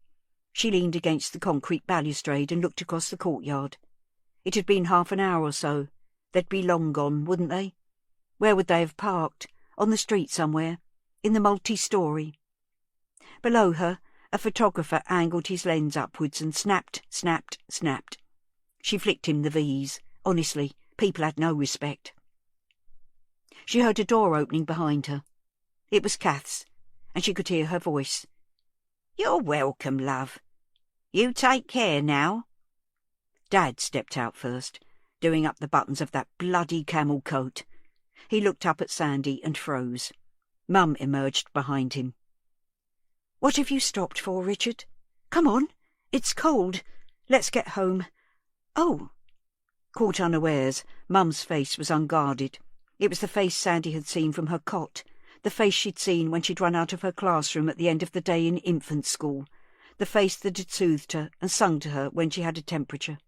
She leaned against the concrete balustrade and looked across the courtyard. It had been half an hour or so. They'd be long gone, wouldn't they? Where would they have parked? On the street somewhere? In the multi-story? Below her, a photographer angled his lens upwards and snapped, snapped, snapped. She flicked him the V's. Honestly, people had no respect. She heard a door opening behind her. It was Kath's, and she could hear her voice. "You're welcome, love. You take care now." Dad stepped out first, doing up the buttons of that bloody camel coat. He looked up at Sandy and froze. Mum emerged behind him. "What have you stopped for, Richard? Come on. It's cold. Let's get home. Oh." Caught unawares, Mum's face was unguarded. It was the face Sandy had seen from her cot, the face she'd seen when she'd run out of her classroom at the end of the day in infant school, the face that had soothed her and sung to her when she had a temperature.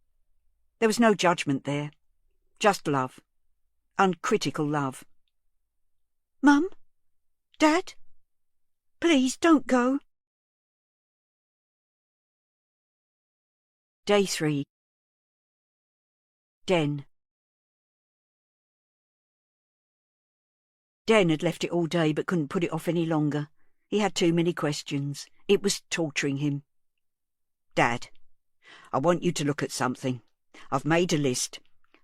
There was no judgment there, just love, uncritical love. "Mum? Dad? Please don't go." Day 3. Den. Den had left it all day but couldn't put it off any longer. He had too many questions. It was torturing him. "Dad, I want you to look at something. I've made a list.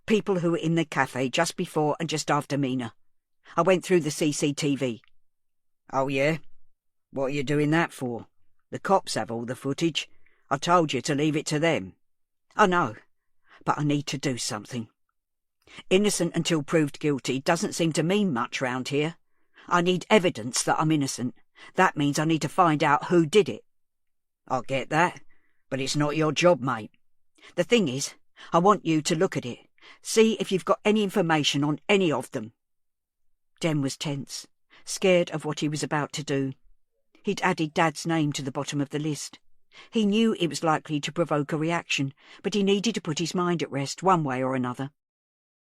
People who were in the cafe just before and just after Mina. I went through the CCTV. "Oh, yeah? What are you doing that for? The cops have all the footage. I told you to leave it to them." "I know, but I need to do something. Innocent until proved guilty doesn't seem to mean much round here. I need evidence that I'm innocent. That means I need to find out who did it." "I get that, but it's not your job, mate. The thing is, I want you to look at it. See if you've got any information on any of them." Den was tense, scared of what he was about to do. He'd added Dad's name to the bottom of the list. He knew it was likely to provoke a reaction, but he needed to put his mind at rest one way or another.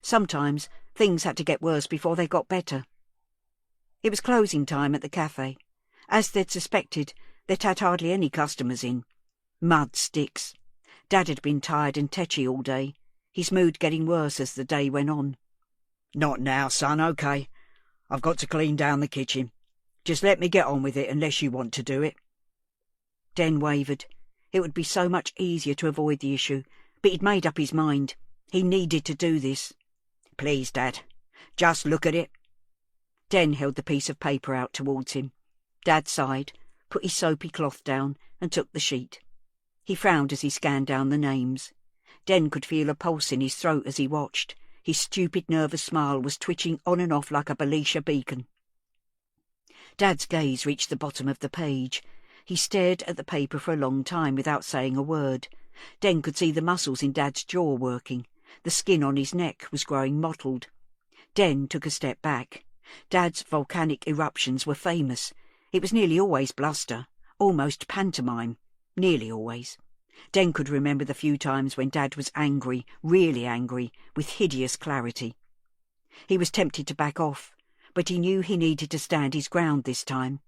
Sometimes things had to get worse before they got better. It was closing time at the cafe. As they'd suspected, they'd had hardly any customers in. Mud sticks. Dad had been tired and tetchy all day, his mood getting worse as the day went on. "Not now, son, okay. I've got to clean down the kitchen. Just let me get on with it unless you want to do it." Den wavered. It would be so much easier to avoid the issue, but he'd made up his mind. He needed to do this. "Please, Dad, just look at it." Den held the piece of paper out towards him. Dad sighed, put his soapy cloth down, and took the sheet. He frowned as he scanned down the names. Den could feel a pulse in his throat as he watched. His stupid, nervous smile was twitching on and off like a Belisha beacon. Dad's gaze reached the bottom of the page. He stared at the paper for a long time without saying a word. Den could see the muscles in Dad's jaw working. The skin on his neck was growing mottled. Den took a step back. Dad's volcanic eruptions were famous. It was nearly always bluster, almost pantomime, nearly always. Den could remember the few times when Dad was angry, really angry, with hideous clarity. He was tempted to back off, but he knew he needed to stand his ground this time.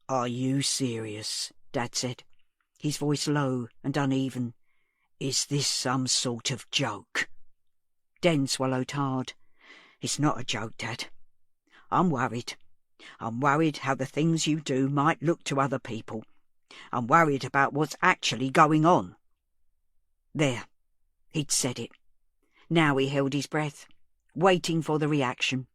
"Are you serious?" Dad said, his voice low and uneven. "Is this some sort of joke?" Den swallowed hard. "It's not a joke, Dad. I'm worried. I'm worried how the things you do might look to other people. I'm worried about what's actually going on." There. He'd said it. Now he held his breath, waiting for the reaction.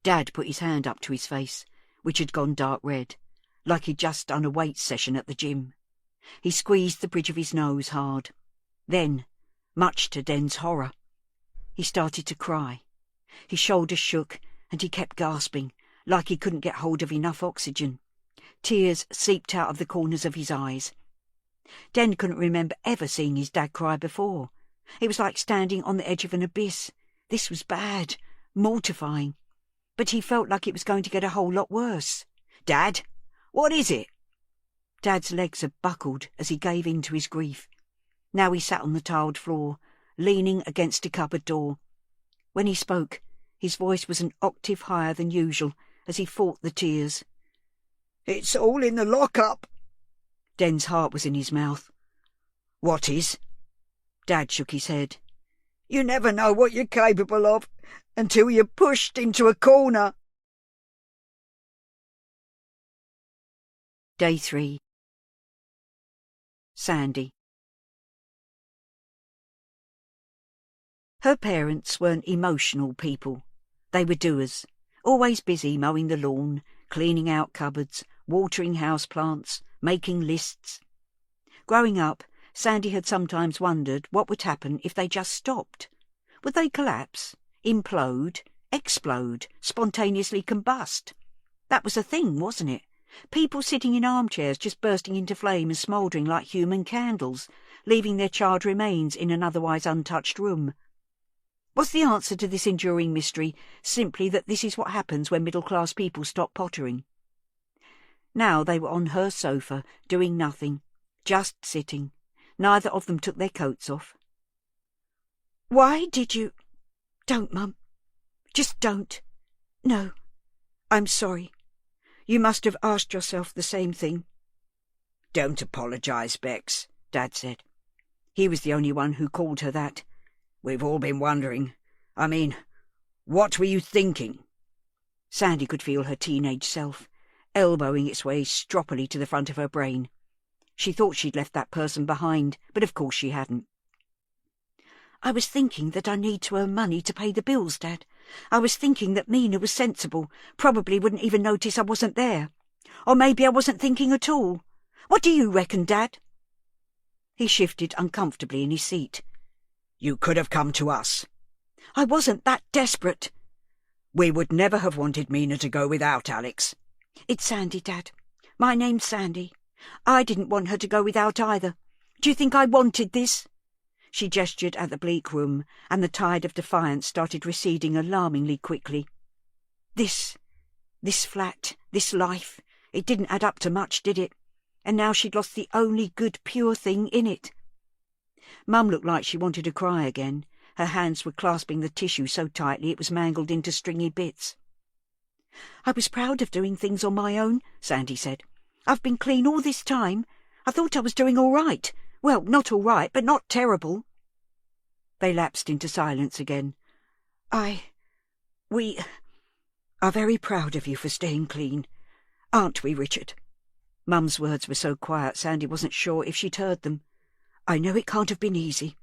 Dad put his hand up to his face, which had gone dark red, like he'd just done a weights session at the gym. He squeezed the bridge of his nose hard. Then, much to Den's horror, he started to cry. His shoulders shook, and and he kept gasping, like he couldn't get hold of enough oxygen. Tears seeped out of the corners of his eyes. Den couldn't remember ever seeing his dad cry before. It was like standing on the edge of an abyss. This was bad, mortifying. But he felt like it was going to get a whole lot worse. Dad, what is it? Dad's legs had buckled as he gave in to his grief. Now he sat on the tiled floor, leaning against a cupboard door. When he spoke, his voice was an octave higher than usual as he fought the tears. It's all in the lock-up. Den's heart was in his mouth. What is? Dad shook his head. You never know what you're capable of until you're pushed into a corner. Day 3. Sandy. Her parents weren't emotional people. They were doers, always busy mowing the lawn, cleaning out cupboards, watering houseplants, making lists. Growing up, Sandy had sometimes wondered what would happen if they just stopped. Would they collapse, implode, explode, spontaneously combust? That was a thing, wasn't it? People sitting in armchairs just bursting into flame and smouldering like human candles, leaving their charred remains in an otherwise untouched room. Was the answer to this enduring mystery simply that this is what happens when middle-class people stop pottering? Now they were on her sofa, doing nothing, just sitting. Neither of them took their coats off. Why did you... Don't, Mum. Just don't. No. I'm sorry. You must have asked yourself the same thing. Don't apologise, Bex, Dad said. He was the only one who called her that. We've all been wondering. I mean, what were you thinking? Sandy could feel her teenage self, elbowing its way stroppily to the front of her brain. She thought she'd left that person behind, but of course she hadn't. I was thinking that I need to earn money to pay the bills, Dad. I was thinking that Mina was sensible, probably wouldn't even notice I wasn't there. Or maybe I wasn't thinking at all. What do you reckon, Dad? He shifted uncomfortably in his seat. You could have come to us. I wasn't that desperate. We would never have wanted Mina to go without Alex. It's Sandy, Dad. My name's Sandy. I didn't want her to go without either. Do you think I wanted this? She gestured at the bleak room, and the tide of defiance started receding alarmingly quickly. This flat, this life, it didn't add up to much, did it? And now she'd lost the only good, pure thing in it. Mum looked like she wanted to cry again. Her hands were clasping the tissue so tightly it was mangled into stringy bits. I was proud of doing things on my own, Sandy said. I've been clean all this time. I thought I was doing all right. Well, not all right, but not terrible. They lapsed into silence again. We are very proud of you for staying clean. Aren't we, Richard? Mum's words were so quiet Sandy wasn't sure if she'd heard them. I know it can't have been easy.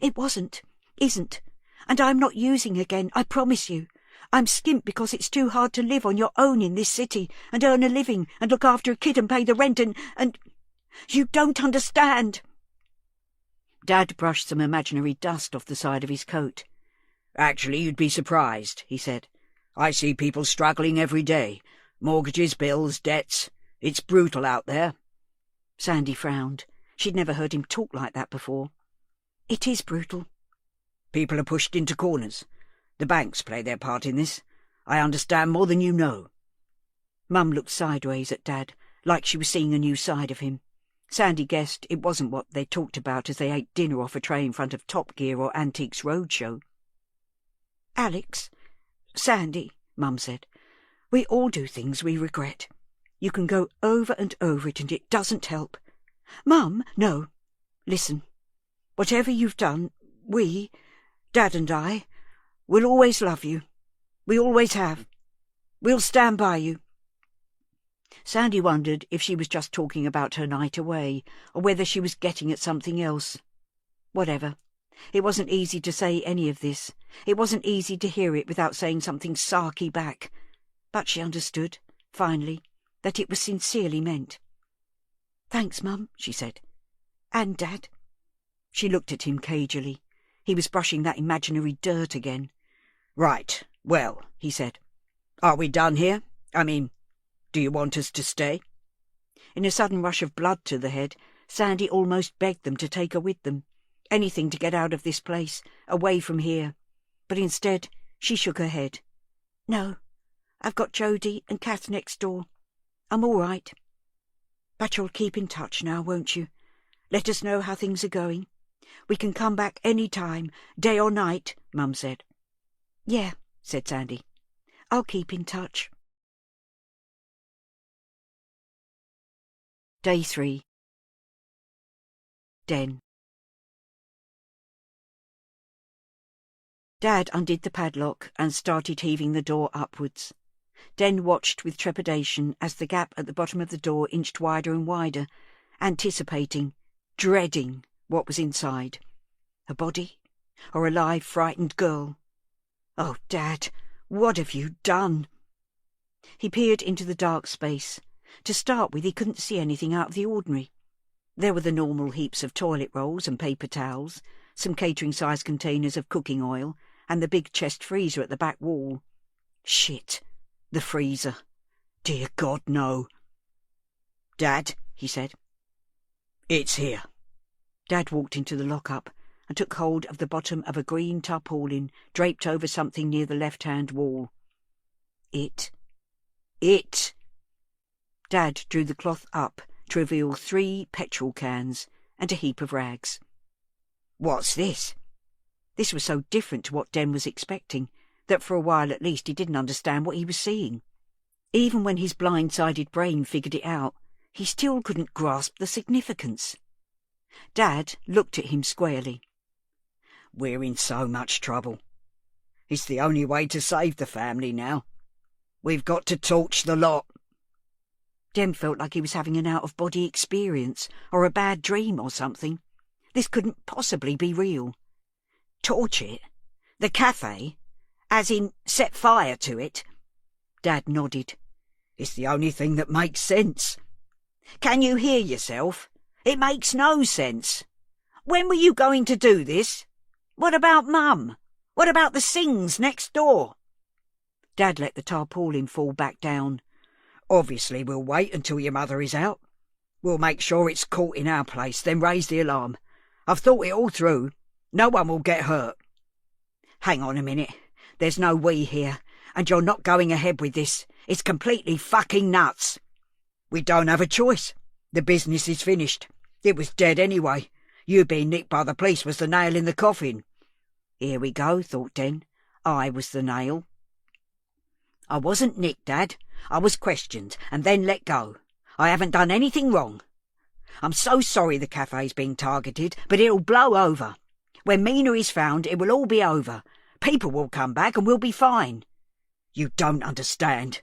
It wasn't, isn't. And I'm not using again, I promise you. I'm skint because it's too hard to live on your own in this city and earn a living and look after a kid and pay the rent and... You don't understand. Dad brushed some imaginary dust off the side of his coat. Actually, you'd be surprised, he said. I see people struggling every day. Mortgages, bills, debts. It's brutal out there. Sandy frowned. She'd never heard him talk like that before. It is brutal. People are pushed into corners. The banks play their part in this. I understand more than you know. Mum looked sideways at Dad, like she was seeing a new side of him. Sandy guessed it wasn't what they talked about as they ate dinner off a tray in front of Top Gear or Antiques Roadshow. Alex, Sandy, Mum said, we all do things we regret. You can go over and over it and it doesn't help. Mum, no. Listen. Whatever you've done, we, Dad and I, will always love you. We always have. We'll stand by you. Sandy wondered if she was just talking about her night away, or whether she was getting at something else. Whatever. It wasn't easy to say any of this. It wasn't easy to hear it without saying something sarky back. But she understood, finally, that it was sincerely meant. Thanks, Mum, she said. And Dad. She looked at him cagily. He was brushing that imaginary dirt again. Right, well, he said, Are we done here? I mean, do you want us to stay? In a sudden rush of blood to the head, Sandy almost begged them to take her with them. Anything to get out of this place, away from here. But instead, she shook her head. No, I've got Jody and Kath next door. I'm all right. But you'll keep in touch now, won't you? Let us know how things are going. We can come back any time, day or night, Mum said. Yeah, said Sandy. I'll keep in touch. Day 3. Den. Dad undid the padlock and started heaving the door upwards. Den watched with trepidation as the gap at the bottom of the door inched wider and wider, anticipating, dreading what was inside. A body? Or a live, frightened girl? Oh, Dad, what have you done? He peered into the dark space. To start with, he couldn't see anything out of the ordinary. There were the normal heaps of toilet rolls and paper towels, some catering-sized containers of cooking oil, and the big chest freezer at the back wall. Shit, the freezer. Dear God, no. Dad, he said. It's here. Dad walked into the lock-up and took hold of the bottom of a green tarpaulin draped over something near the left-hand wall. It. Dad drew the cloth up to reveal 3 petrol cans and a heap of rags. What's this? This was so different to what Den was expecting that for a while at least he didn't understand what he was seeing. Even when his blind-sided brain figured it out, he still couldn't grasp the significance. Dad looked at him squarely. We're in so much trouble. It's the only way to save the family now. We've got to torch the lot. Den felt like he was having an out-of-body experience, or a bad dream or something. This couldn't possibly be real. Torch it? The cafe? As in, set fire to it? Dad nodded. It's the only thing that makes sense. Can you hear yourself? It makes no sense. When were you going to do this? What about Mum? What about the Sings next door? Dad let the tarpaulin fall back down. Obviously we'll wait until your mother is out. We'll make sure it's caught in our place, then raise the alarm. I've thought it all through. No one will get hurt. Hang on a minute. There's no we here, and you're not going ahead with this. It's completely fucking nuts. We don't have a choice. The business is finished. It was dead anyway. You being nicked by the police was the nail in the coffin. Here we go, thought Den. I was the nail. I wasn't nicked, Dad. I was questioned and then let go. I haven't done anything wrong. I'm so sorry the cafe's being targeted, but it'll blow over. When Mina is found, it will all be over. People will come back and we'll be fine. You don't understand.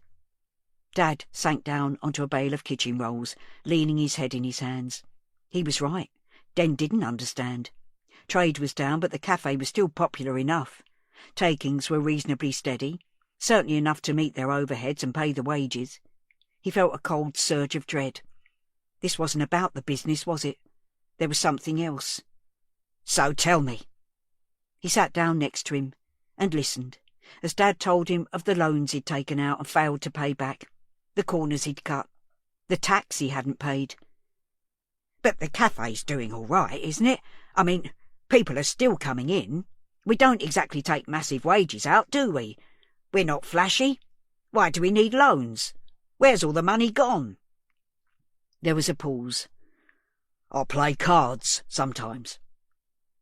Dad sank down onto a bale of kitchen rolls, leaning his head in his hands. He was right. Den didn't understand. Trade was down, but the cafe was still popular enough. Takings were reasonably steady, certainly enough to meet their overheads and pay the wages. He felt a cold surge of dread. This wasn't about the business, was it? There was something else. So tell me. He sat down next to him and listened, as Dad told him of the loans he'd taken out and failed to pay back, the corners he'd cut, the tax he hadn't paid. But the cafe's doing all right, isn't it? I mean, people are still coming in. We don't exactly take massive wages out, do we? We're not flashy. Why do we need loans? Where's all the money gone? There was a pause. I play cards sometimes.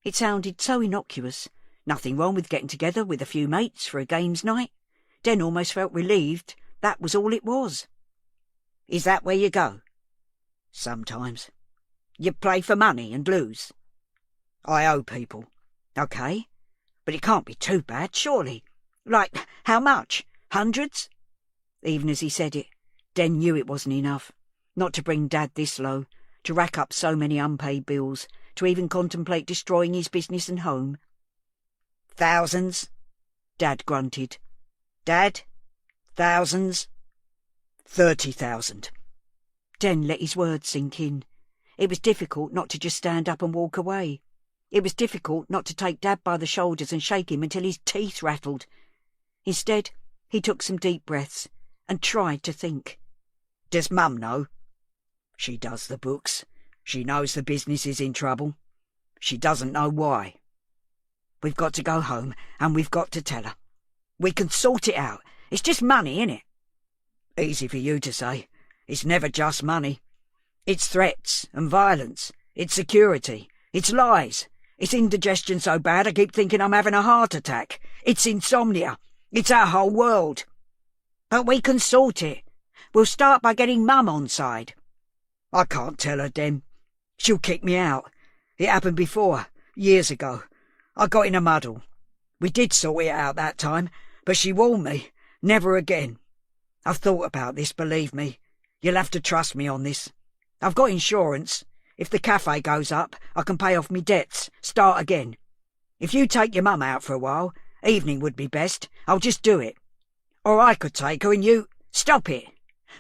It sounded so innocuous. Nothing wrong with getting together with a few mates for a games night. Den almost felt relieved that was all it was. Is that where you go? Sometimes. You play for money and lose? I owe people. OK. But it can't be too bad, surely. Like, how much? Hundreds? Even as he said it, Den knew it wasn't enough. Not to bring Dad this low, to rack up so many unpaid bills, to even contemplate destroying his business and home. Thousands? Dad grunted. Dad? Thousands? 30,000. Den let his words sink in. It was difficult not to just stand up and walk away. It was difficult not to take Dad by the shoulders and shake him until his teeth rattled. Instead, He took some deep breaths and tried to think. Does Mum know? She does the books. She knows the business is in trouble. She doesn't know why. We've got to go home and we've got to tell her. We can sort it out. It's just money, innit? Easy for you to say. It's never just money. It's threats and violence. It's security. It's lies. It's indigestion so bad I keep thinking I'm having a heart attack. It's insomnia. It's our whole world. But we can sort it. We'll start by getting Mum on side. I can't tell her, Den. She'll kick me out. It happened before, years ago. I got in a muddle. We did sort it out that time, but she warned me, never again. I've thought about this, believe me. You'll have to trust me on this. I've got insurance. If the cafe goes up, I can pay off me debts, start again. If you take your Mum out for a while, evening would be best. I'll just do it. Or I could take her and you... Stop it.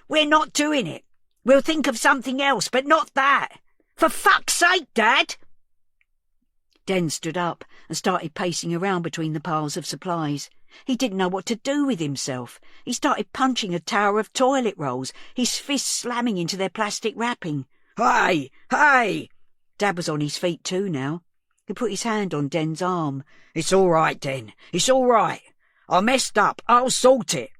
We're not doing it. We'll think of something else, but not that. For fuck's sake, Dad! Den stood up and started pacing around between the piles of supplies. He didn't know what to do with himself. He started punching a tower of toilet rolls, his fists slamming into their plastic wrapping. Hey! Hey! Dad was on his feet too now. He put his hand on Den's arm. It's all right, Den. It's all right. I messed up. I'll sort it.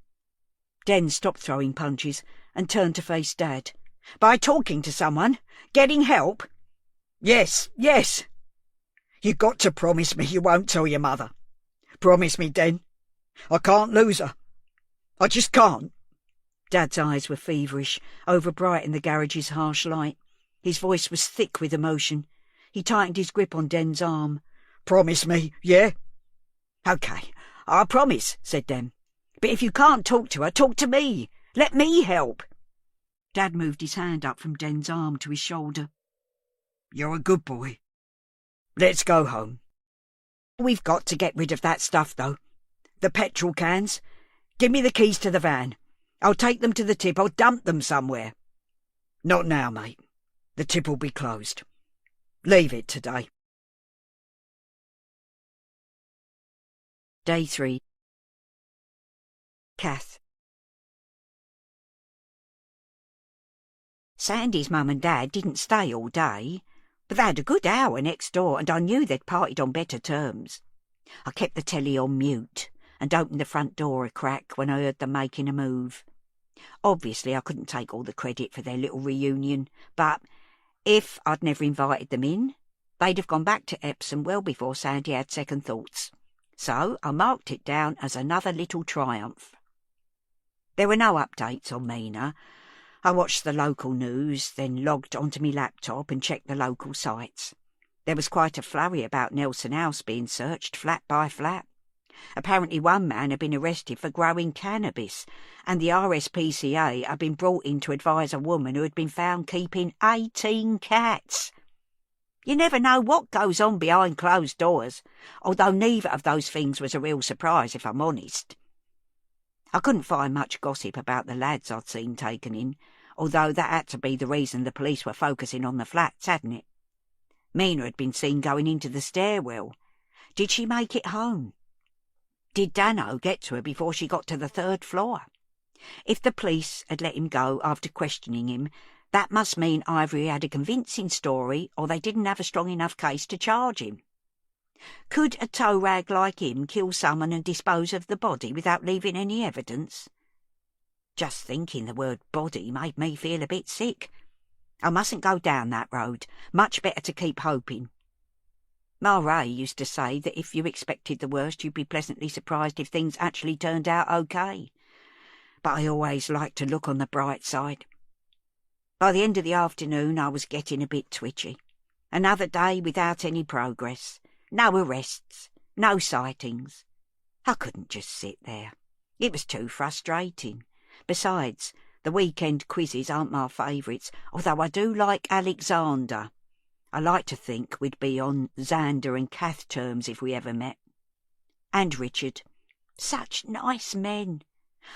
Den stopped throwing punches and turned to face Dad. By talking to someone? Getting help? Yes, yes. You got to promise me you won't tell your mother. Promise me, Den. I can't lose her. I just can't. Dad's eyes were feverish, overbright in the garage's harsh light. His voice was thick with emotion. He tightened his grip on Den's arm. Promise me, yeah? OK, I promise, said Den. But if you can't talk to her, talk to me. Let me help. Dad moved his hand up from Den's arm to his shoulder. You're a good boy. Let's go home. We've got to get rid of that stuff, though. The petrol cans. Give me the keys to the van. I'll take them to the tip. I'll dump them somewhere. Not now, mate. The tip will be closed. Leave it today. Day 3. Kath. Sandy's mum and dad didn't stay all day, but they had a good hour next door, and I knew they'd parted on better terms. I kept the telly on mute and opened the front door a crack when I heard them making a move. Obviously, I couldn't take all the credit for their little reunion, but if I'd never invited them in, they'd have gone back to Epsom well before Sandy had second thoughts. So I marked it down as another little triumph. There were no updates on Mina. I watched the local news, then logged onto my laptop and checked the local sites. There was quite a flurry about Nelson House being searched flat by flat. Apparently one man had been arrested for growing cannabis, and the RSPCA had been brought in to advise a woman who had been found keeping 18 cats. You never know what goes on behind closed doors, although neither of those things was a real surprise, if I'm honest. I couldn't find much gossip about the lads I'd seen taken in, although that had to be the reason the police were focusing on the flats, hadn't it? Mina had been seen going into the stairwell. Did she make it home? Did Dano get to her before she got to the 3rd floor? If the police had let him go after questioning him, that must mean either he had a convincing story or they didn't have a strong enough case to charge him. Could a tow rag like him kill someone and dispose of the body without leaving any evidence? Just thinking the word body made me feel a bit sick. I mustn't go down that road. Much better to keep hoping. Ma Ray used to say that if you expected the worst, you'd be pleasantly surprised if things actually turned out okay. But I always like to look on the bright side. By the end of the afternoon, I was getting a bit twitchy. Another day without any progress. No arrests. No sightings. I couldn't just sit there. It was too frustrating. Besides, the weekend quizzes aren't my favourites, although I do like Alexander. I like to think we'd be on Xander and Kath terms if we ever met. And Richard. Such nice men.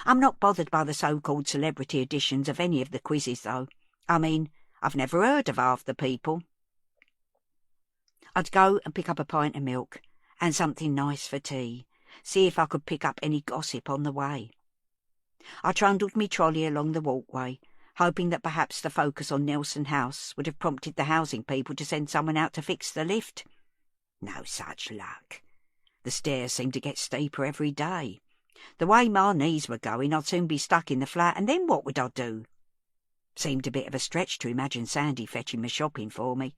I'm not bothered by the so-called celebrity editions of any of the quizzes, though. I mean, I've never heard of half the people. I'd go and pick up a pint of milk and something nice for tea, see if I could pick up any gossip on the way. I trundled me trolley along the walkway, hoping that perhaps the focus on Nelson House would have prompted the housing people to send someone out to fix the lift. No such luck. The stairs seemed to get steeper every day. The way my knees were going, I'd soon be stuck in the flat, and then what would I do? Seemed a bit of a stretch to imagine Sandy fetching my shopping for me.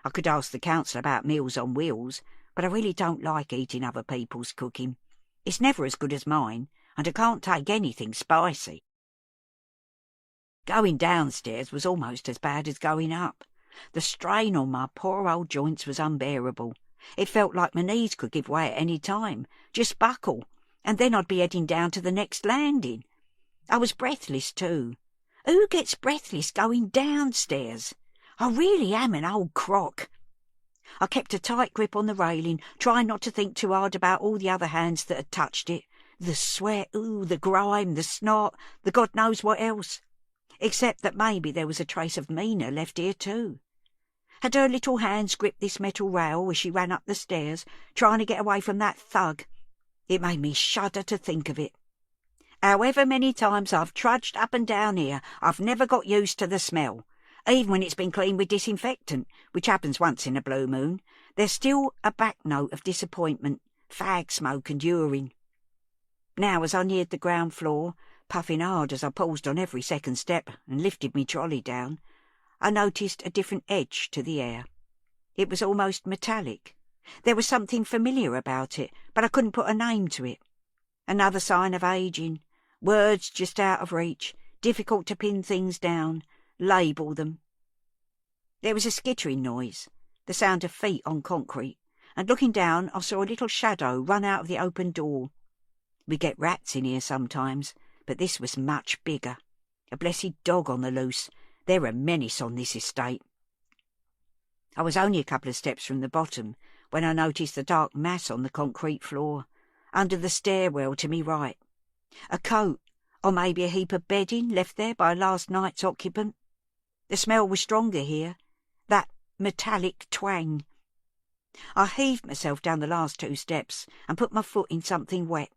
I could ask the council about Meals on Wheels, but I really don't like eating other people's cooking. It's never as good as mine, and I can't take anything spicy. Going downstairs was almost as bad as going up. The strain on my poor old joints was unbearable. It felt like my knees could give way at any time, just buckle, and then I'd be heading down to the next landing. I was breathless too. Who gets breathless going downstairs? I really am an old crock. I kept a tight grip on the railing, trying not to think too hard about all the other hands that had touched it. The sweat, the grime, the snot, the God knows what else. Except that maybe there was a trace of Mina left here too. Had her little hands gripped this metal rail as she ran up the stairs, trying to get away from that thug? It made me shudder to think of it. However many times I've trudged up and down here, I've never got used to the smell. Even when it's been cleaned with disinfectant, which happens once in a blue moon, there's still a back note of disappointment, fag smoke and urine. Now, as I neared the ground floor, puffing hard as I paused on every second step and lifted me trolley down, I noticed a different edge to the air. It was almost metallic. There was something familiar about it, but I couldn't put a name to it. Another sign of ageing. Words just out of reach, difficult to pin things down, label them. There was a skittering noise, the sound of feet on concrete, and looking down I saw a little shadow run out of the open door. We get rats in here sometimes, but this was much bigger. A blessed dog on the loose. There are menace on this estate. I was only a couple of steps from the bottom when I noticed the dark mass on the concrete floor, under the stairwell to me right. A coat, or maybe a heap of bedding left there by last night's occupant. The smell was stronger here, that metallic twang. I heaved myself down the last 2 steps and put my foot in something wet.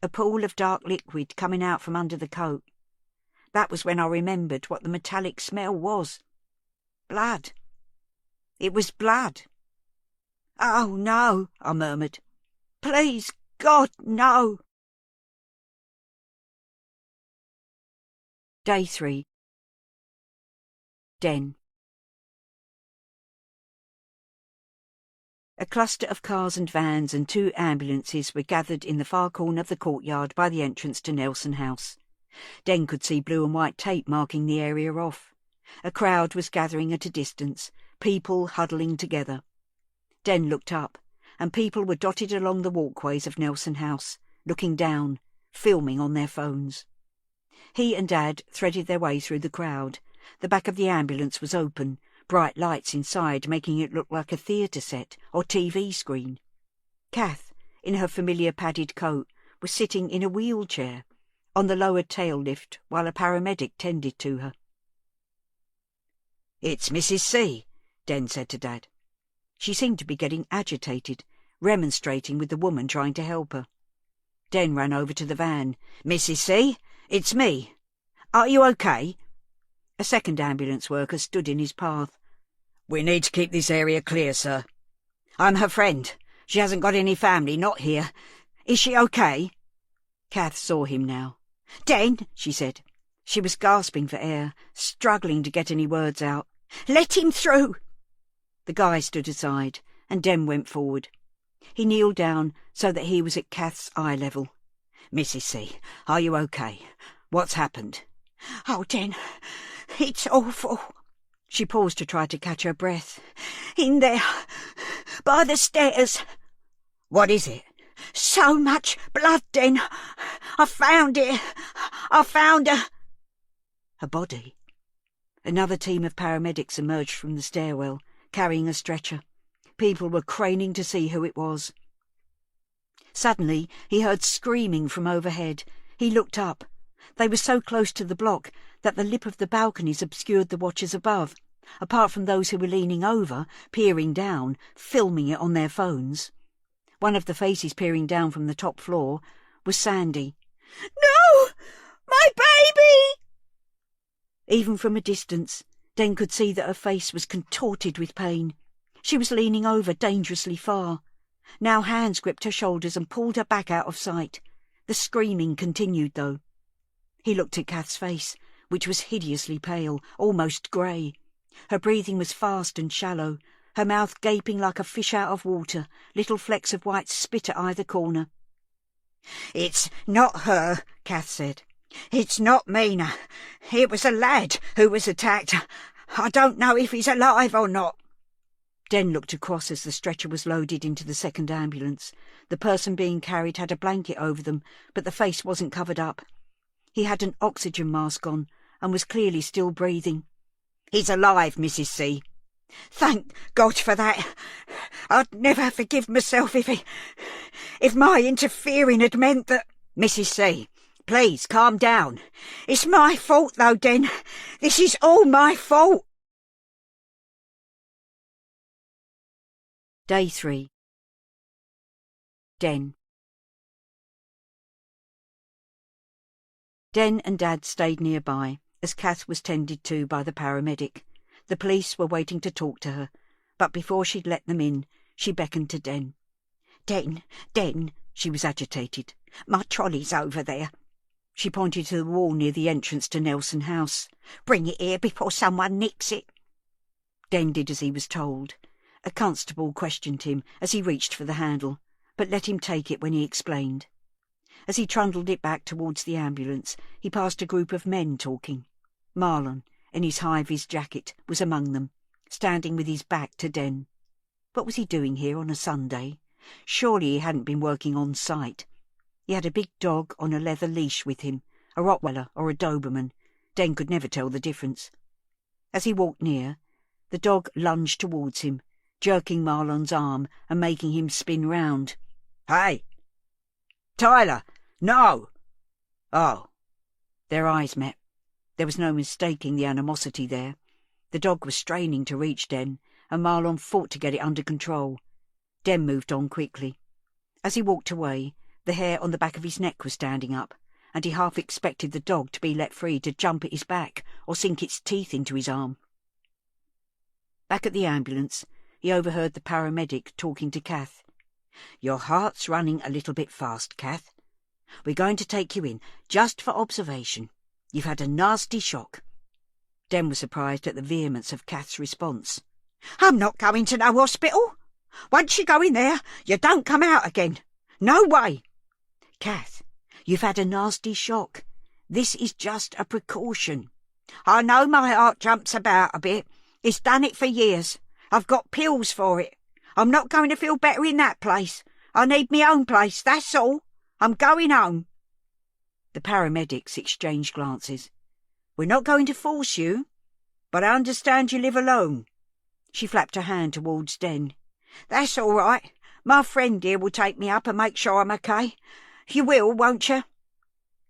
A pool of dark liquid coming out from under the coat. That was when I remembered what the metallic smell was. Blood. It was blood. "Oh, no," I murmured. "Please, God, no." Day 3. Den. A cluster of cars and vans and 2 ambulances were gathered in the far corner of the courtyard by the entrance to Nelson House. Den could see blue and white tape marking the area off. A crowd was gathering at a distance, people huddling together. Den looked up, and people were dotted along the walkways of Nelson House, looking down, filming on their phones. He and Dad threaded their way through the crowd. The back of the ambulance was open, bright lights inside making it look like a theatre set or TV screen. Kath, in her familiar padded coat, was sitting in a wheelchair on the lowered tail lift while a paramedic tended to her. "It's Mrs. C," Den said to Dad. She seemed to be getting agitated, remonstrating with the woman trying to help her. Den ran over to the van. "Mrs. C, it's me. Are you okay?" A second ambulance worker stood in his path. "We need to keep this area clear, sir." "I'm her friend. She hasn't got any family, not here. Is she okay?" Kath saw him now. "Den," she said. She was gasping for air, struggling to get any words out. "Let him through!" The guy stood aside, and Den went forward. He kneeled down so that he was at Kath's eye level. "Mrs. C, are you okay? What's happened?" "Oh, Den, it's awful." She paused to try to catch her breath. "In there, by the stairs." "What is it?" "So much blood, Den. I found it. I found her." A body. Another team of paramedics emerged from the stairwell, carrying a stretcher. People were craning to see who it was. Suddenly he heard screaming from overhead. He looked up. They were so close to the block that the lip of the balconies obscured the watchers above, apart from those who were leaning over, peering down, filming it on their phones. One of the faces peering down from the top floor was Sandy. "No! Even from a distance, Den could see that her face was contorted with pain. She was leaning over dangerously far. Now hands gripped her shoulders and pulled her back out of sight. The screaming continued, though. He looked at Kath's face, which was hideously pale, almost grey. Her breathing was fast and shallow, her mouth gaping like a fish out of water, little flecks of white spit at either corner. "It's not her," Kath said. "It's not Mina. It was a lad who was attacked. I don't know if he's alive or not." Den looked across as the stretcher was loaded into the second ambulance. The person being carried had a blanket over them, but the face wasn't covered up. He had an oxygen mask on and was clearly still breathing. "He's alive, Mrs. C." "Thank God for that. I'd never forgive myself if my interfering had meant that—" "Mrs. C, please calm down." "It's my fault, though, Den. This is all my fault." Day 3. Den. Den and Dad stayed nearby, as Kath was tended to by the paramedic. The police were waiting to talk to her, but before she'd let them in, she beckoned to Den. Den, she was agitated. "My trolley's over there." She pointed to the wall near the entrance to Nelson House. "Bring it here before someone nicks it." Den did as he was told. A constable questioned him as he reached for the handle, but let him take it when he explained. As he trundled it back towards the ambulance, he passed a group of men talking. Marlon, in his high-vis jacket, was among them, standing with his back to Den. What was he doing here on a Sunday? Surely he hadn't been working on site. He had a big dog on a leather leash with him, a Rottweiler or a Doberman. Den could never tell the difference. As he walked near, the dog lunged towards him, jerking Marlon's arm and making him spin round. "Hey! Tyler! No!" "Oh." Their eyes met. There was no mistaking the animosity there. The dog was straining to reach Den, and Marlon fought to get it under control. Den moved on quickly. As he walked away, the hair on the back of his neck was standing up, and he half expected the dog to be let free to jump at his back or sink its teeth into his arm. Back at the ambulance, he overheard the paramedic talking to Kath. "Your heart's running a little bit fast, Kath. We're going to take you in, just for observation. You've had a nasty shock." Den was surprised at the vehemence of Kath's response. "I'm not going to no hospital. Once you go in there, you don't come out again. No way." "Kath, you've had a nasty shock. This is just a precaution." "I know my heart jumps about a bit. It's done it for years. I've got pills for it. I'm not going to feel better in that place. I need my own place, that's all. I'm going home." The paramedics exchanged glances. "We're not going to force you, but I understand you live alone." She flapped her hand towards Den. "That's all right. My friend here will take me up and make sure I'm okay. You will, won't you?"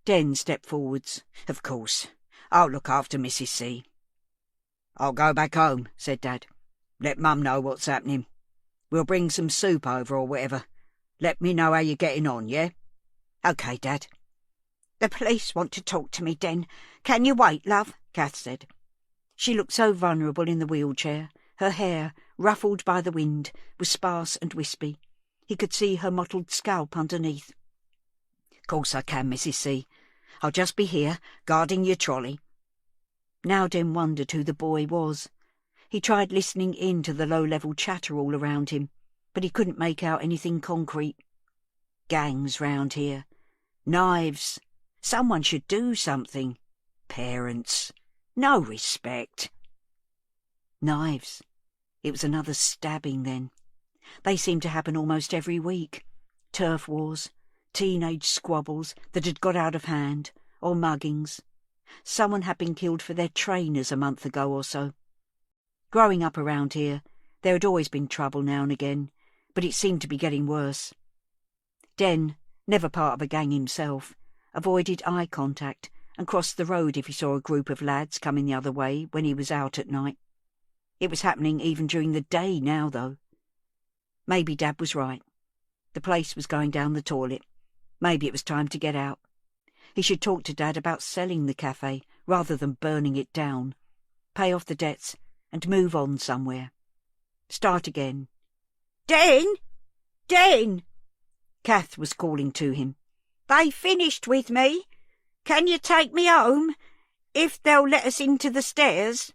Den stepped forwards. "Of course. I'll look after Mrs. C." "I'll go back home," said Dad. "Let Mum know what's happening. We'll bring some soup over or whatever. Let me know how you're getting on, yeah?" "OK, Dad." "The police want to talk to me, Den. Can you wait, love?" Kath said. She looked so vulnerable in the wheelchair. Her hair, ruffled by the wind, was sparse and wispy. He could see her mottled scalp underneath. "Course I can, Mrs. C. I'll just be here, guarding your trolley." Now Den wondered who the boy was. He tried listening in to the low-level chatter all around him, but he couldn't make out anything concrete. Gangs round here. Knives. Someone should do something. Parents. No respect. Knives. It was another stabbing then. They seemed to happen almost every week. Turf wars, teenage squabbles that had got out of hand, or muggings. Someone had been killed for their trainers a month ago or so. Growing up around here, there had always been trouble now and again, but it seemed to be getting worse. Den, never part of a gang himself, avoided eye contact and crossed the road if he saw a group of lads coming the other way when he was out at night. It was happening even during the day now, though. Maybe Dad was right. The place was going down the toilet. Maybe it was time to get out. He should talk to Dad about selling the cafe rather than burning it down. Pay off the debts and move on somewhere. Start again. Den! Den! Kath was calling to him. They finished with me. Can you take me home, if they'll let us into the stairs?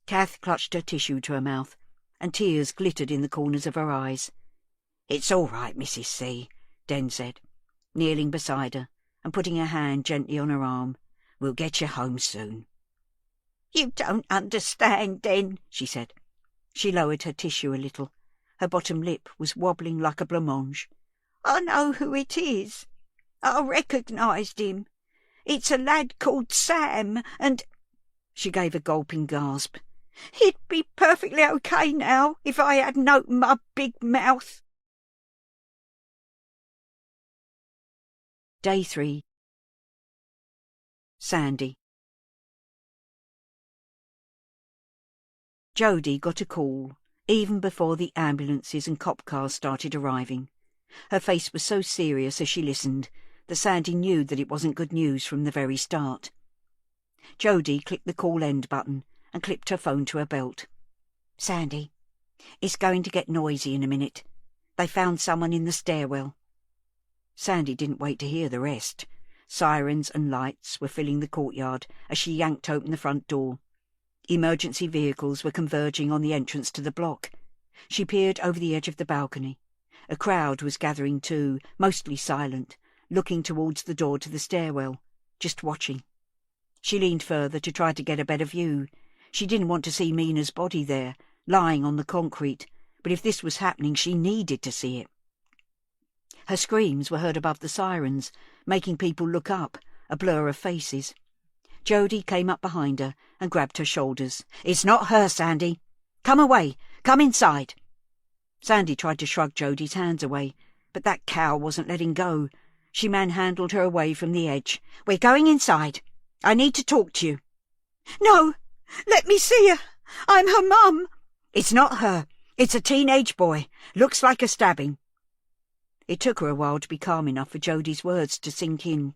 Kath clutched her tissue to her mouth, and tears glittered in the corners of her eyes. "It's all right, Mrs. C," Den said, kneeling beside her and putting her hand gently on her arm. "We'll get you home soon." "You don't understand, Den," she said. She lowered her tissue a little. Her bottom lip was wobbling like a blancmange. "I know who it is. I recognised him. It's a lad called Sam, and—" She gave a gulping gasp. "He'd be perfectly okay now if I hadn't opened my big mouth." Day 3. Sandy. Jodie got a call even before the ambulances and cop cars started arriving. Her face was so serious as she listened that Sandy knew that it wasn't good news from the very start. Jodie clicked the call end button and clipped her phone to her belt. "Sandy, it's going to get noisy in a minute. They found someone in the stairwell." Sandy didn't wait to hear the rest. Sirens and lights were filling the courtyard as she yanked open the front door. Emergency vehicles were converging on the entrance to the block. She peered over the edge of the balcony. A crowd was gathering too, mostly silent, looking towards the door to the stairwell, just watching. She leaned further to try to get a better view. She didn't want to see Mina's body there, lying on the concrete, but if this was happening, she needed to see it. Her screams were heard above the sirens, making people look up, a blur of faces. Jodie came up behind her and grabbed her shoulders. "It's not her, Sandy. Come away. Come inside." Sandy tried to shrug Jodie's hands away, but that cow wasn't letting go. She manhandled her away from the edge. "We're going inside. I need to talk to you." "No, let me see her. I'm her mum." "It's not her. It's a teenage boy. Looks like a stabbing." It took her a while to be calm enough for Jodie's words to sink in.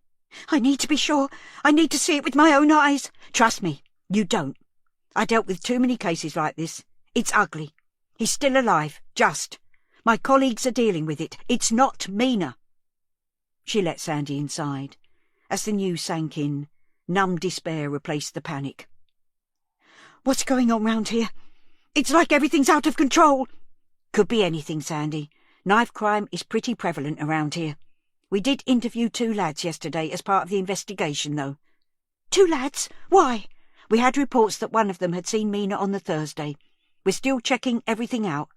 "I need to be sure. I need to see it with my own eyes." "Trust me, you don't. I dealt with too many cases like this. It's ugly. He's still alive, just. My colleagues are dealing with it. It's not Mina." She let Sandy inside. As the news sank in, numb despair replaced the panic. "What's going on round here? It's like everything's out of control." "Could be anything, Sandy. Knife crime is pretty prevalent around here. We did interview 2 lads yesterday as part of the investigation, though." "2 lads? Why?" "We had reports that one of them had seen Mina on the Thursday. We're still checking everything out."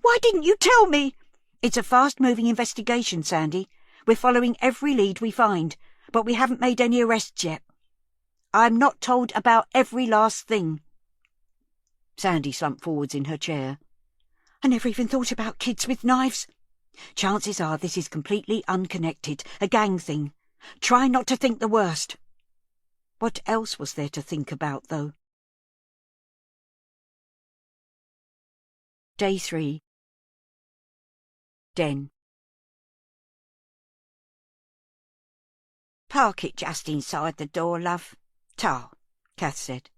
"Why didn't you tell me?" "It's a fast-moving investigation, Sandy. We're following every lead we find, but we haven't made any arrests yet. I'm not told about every last thing." Sandy slumped forwards in her chair. "I never even thought about kids with knives." "Chances are this is completely unconnected, a gang thing. Try not to think the worst." What else was there to think about, though? Day 3. Den. "Park it just inside the door, love." "Ta," Kath said,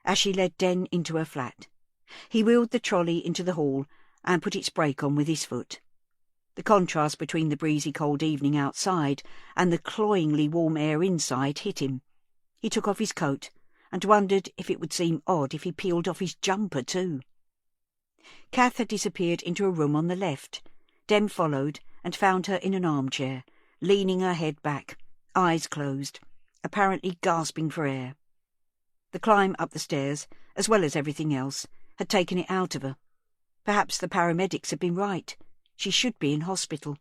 as she led Den into her flat. He wheeled the trolley into the hall and put its brake on with his foot. The contrast between the breezy cold evening outside and the cloyingly warm air inside hit him. He took off his coat and wondered if it would seem odd if he peeled off his jumper too. Kath had disappeared into a room on the left. Den followed and found her in an armchair, leaning her head back, eyes closed, apparently gasping for air. The climb up the stairs, as well as everything else, had taken it out of her. Perhaps the paramedics had been right. She should be in hospital.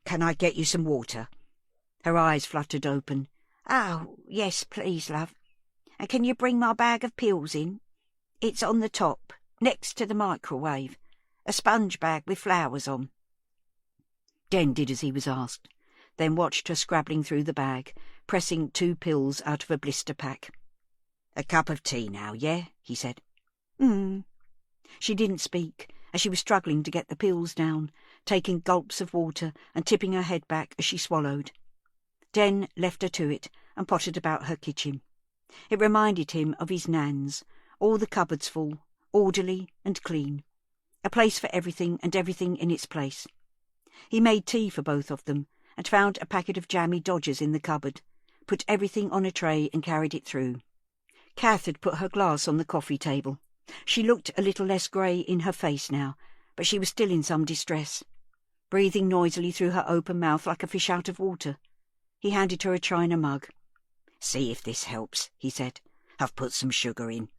"Can I get you some water?" Her eyes fluttered open. "Oh, yes, please, love. And can you bring my bag of pills in? It's on the top, next to the microwave. A sponge bag with flowers on." Den did as he was asked, then watched her scrabbling through the bag, pressing 2 pills out of a blister pack. "A cup of tea now, yeah?" he said. She didn't speak, as she was struggling to get the pills down, taking gulps of water and tipping her head back as she swallowed. Den left her to it and pottered about her kitchen. It reminded him of his nan's, all the cupboards full, orderly and clean, a place for everything and everything in its place. He made tea for both of them and found a packet of jammy Dodgers in the cupboard, put everything on a tray and carried it through. Kath had put her glass on the coffee table. She looked a little less grey in her face now, but she was still in some distress, breathing noisily through her open mouth like a fish out of water. He handed her a china mug. "See if this helps," he said. "I've put some sugar in."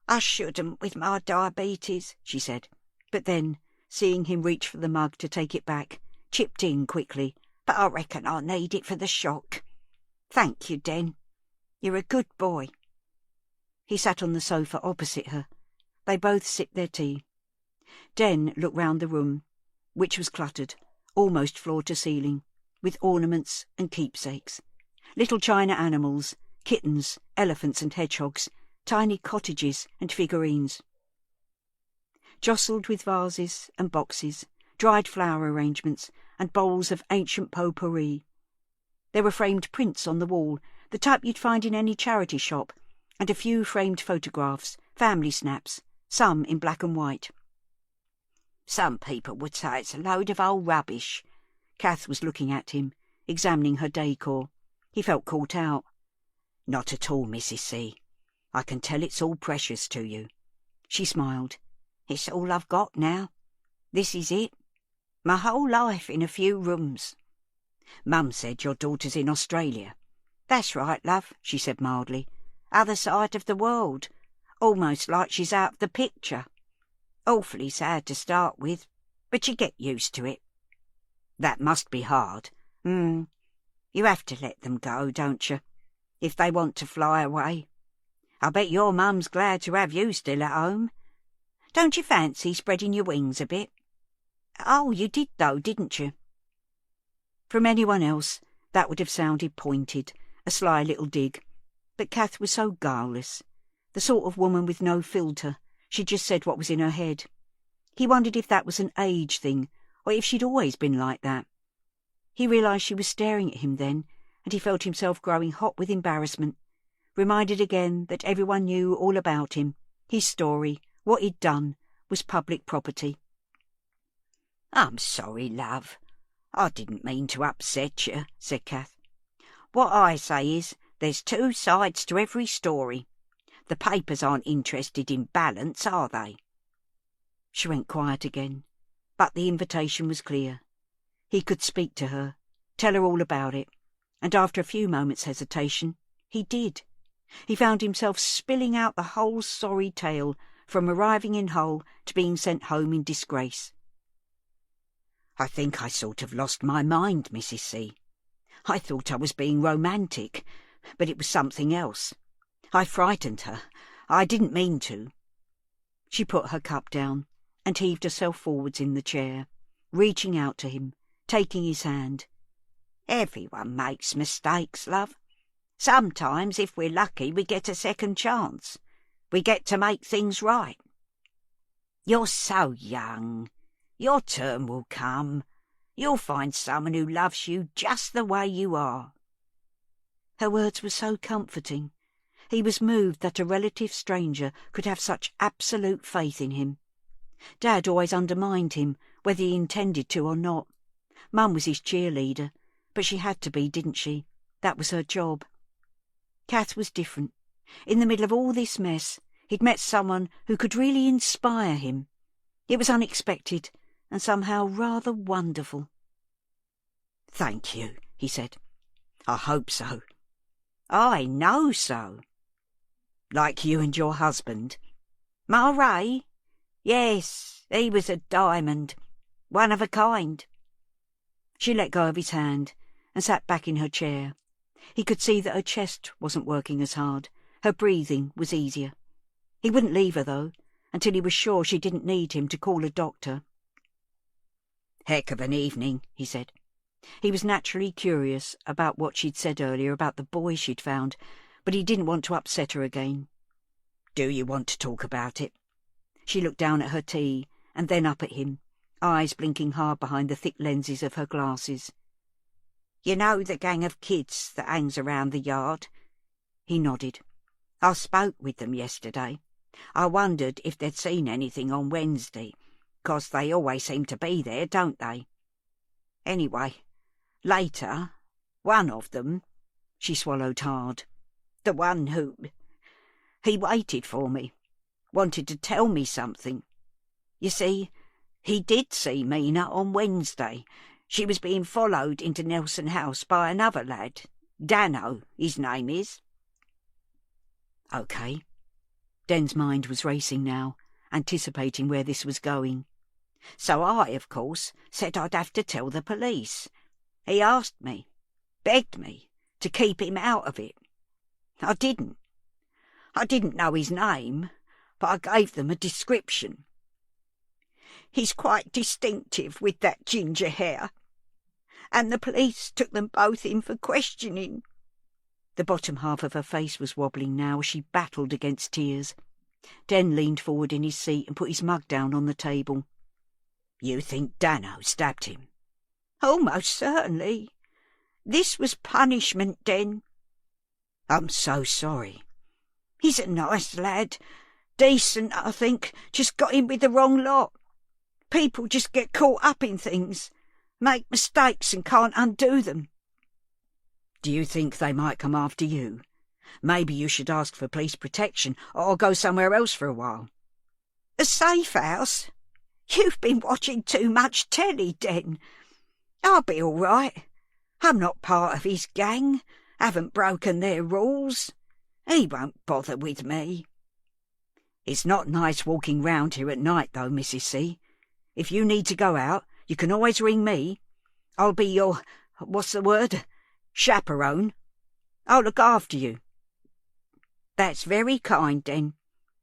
"I shouldn't with my diabetes," she said, but then, seeing him reach for the mug to take it back, chipped in quickly. "But I reckon I need it for the shock. Thank you, Den. You're a good boy." He sat on the sofa opposite her. They both sipped their tea. Den looked round the room, which was cluttered, almost floor to ceiling, with ornaments and keepsakes. Little china animals, kittens, elephants and hedgehogs, tiny cottages and figurines. Jostled with vases and boxes, dried flower arrangements and bowls of ancient potpourri. There were framed prints on the wall, the type you'd find in any charity shop, and a few framed photographs, family snaps, some in black and white. "Some people would say it's a load of old rubbish." Kath was looking at him, examining her decor. He felt caught out. "Not at all, Mrs. C. I can tell it's all precious to you." She smiled. "It's all I've got now. This is it. My whole life in a few rooms." "Mum said your daughter's in Australia." "That's right, love," she said mildly. "Other side of the world. Almost like she's out of the picture. Awfully sad to start with, but you get used to it." "That must be hard." You have to let them go, don't you, if they want to fly away. I bet your mum's glad to have you still at home. Don't you fancy spreading your wings a bit? Oh, you did though, didn't you?" From anyone else, that would have sounded pointed, a sly little dig. But Kath was so guileless, the sort of woman with no filter. She just said what was in her head. He wondered if that was an age thing, or if she'd always been like that. He realised she was staring at him then, and he felt himself growing hot with embarrassment, reminded again that everyone knew all about him. His story, what he'd done, was public property. "I'm sorry, love. I didn't mean to upset you," said Kath. "What I say is, there's two sides to every story. The papers aren't interested in balance, are they?" She went quiet again, but the invitation was clear. He could speak to her, tell her all about it, and after a few moments' hesitation, he did. He found himself spilling out the whole sorry tale, from arriving in Hull to being sent home in disgrace. "I think I sort of lost my mind, Mrs. C. I thought I was being romantic, but it was something else. I frightened her. I didn't mean to." She put her cup down and heaved herself forwards in the chair, reaching out to him, taking his hand. "Everyone makes mistakes, love. Sometimes, if we're lucky, we get a second chance. We get to make things right. You're so young. Your turn will come. You'll find someone who loves you just the way you are." Her words were so comforting. He was moved that a relative stranger could have such absolute faith in him. Dad always undermined him, whether he intended to or not. Mum was his cheerleader, but she had to be, didn't she? That was her job. Kath was different. In the middle of all this mess, he'd met someone who could really inspire him. It was unexpected and somehow rather wonderful. "Thank you," he said. "I hope so. I know so." "Like you and your husband?" "My Ray? Yes, he was a diamond. One of a kind." She let go of his hand and sat back in her chair. He could see that her chest wasn't working as hard. Her breathing was easier. He wouldn't leave her, though, until he was sure she didn't need him to call a doctor. "Heck of an evening," he said. He was naturally curious about what she'd said earlier about the boy she'd found, but he didn't want to upset her again. "Do you want to talk about it?" She looked down at her tea and then up at him, eyes blinking hard behind the thick lenses of her glasses. You know the gang of kids that hangs around the yard?" He nodded. "I spoke with them yesterday. I wondered if they'd seen anything on Wednesday, 'cause they always seem to be there, don't they? Anyway, later, one of them," she swallowed hard, "the one who... he waited for me, wanted to tell me something. You see, he did see Mina on Wednesday. She was being followed into Nelson House by another lad. Dano, his name is." OK. Den's mind was racing now, anticipating where this was going. "So I, of course, said I'd have to tell the police. He asked me, begged me, to keep him out of it. I didn't. I didn't know his name, but I gave them a description. He's quite distinctive with that ginger hair. And the police took them both in for questioning." The bottom half of her face was wobbling now as she battled against tears. Den leaned forward in his seat and put his mug down on the table. "You think Dano stabbed him?" "Almost certainly. This was punishment, Den." "I'm so sorry." "He's a nice lad. Decent, I think. Just got in with the wrong lot. People just get caught up in things, make mistakes and can't undo them." "Do you think they might come after you? Maybe you should ask for police protection or go somewhere else for a while." "A safe house? You've been watching too much telly, Den. I'll be all right. I'm not part of his gang, haven't broken their rules. He won't bother with me." "It's not nice walking round here at night, though, Mrs. C. If you need to go out, you can always ring me. I'll be your, what's the word, chaperone. I'll look after you." "That's very kind, Den.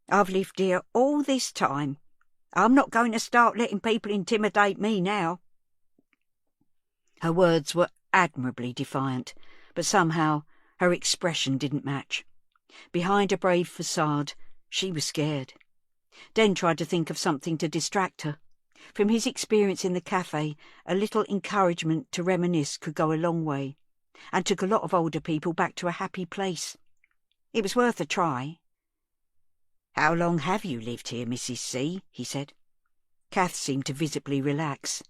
I've lived here all this time. I'm not going to start letting people intimidate me now." Her words were admirably defiant, but somehow her expression didn't match. Behind a brave facade, she was scared. Den tried to think of something to distract her. From his experience in the cafe, a little encouragement to reminisce could go a long way, and took a lot of older people back to a happy place. It was worth a try. "How long have you lived here, Mrs. C?" he said. Kath seemed to visibly relax.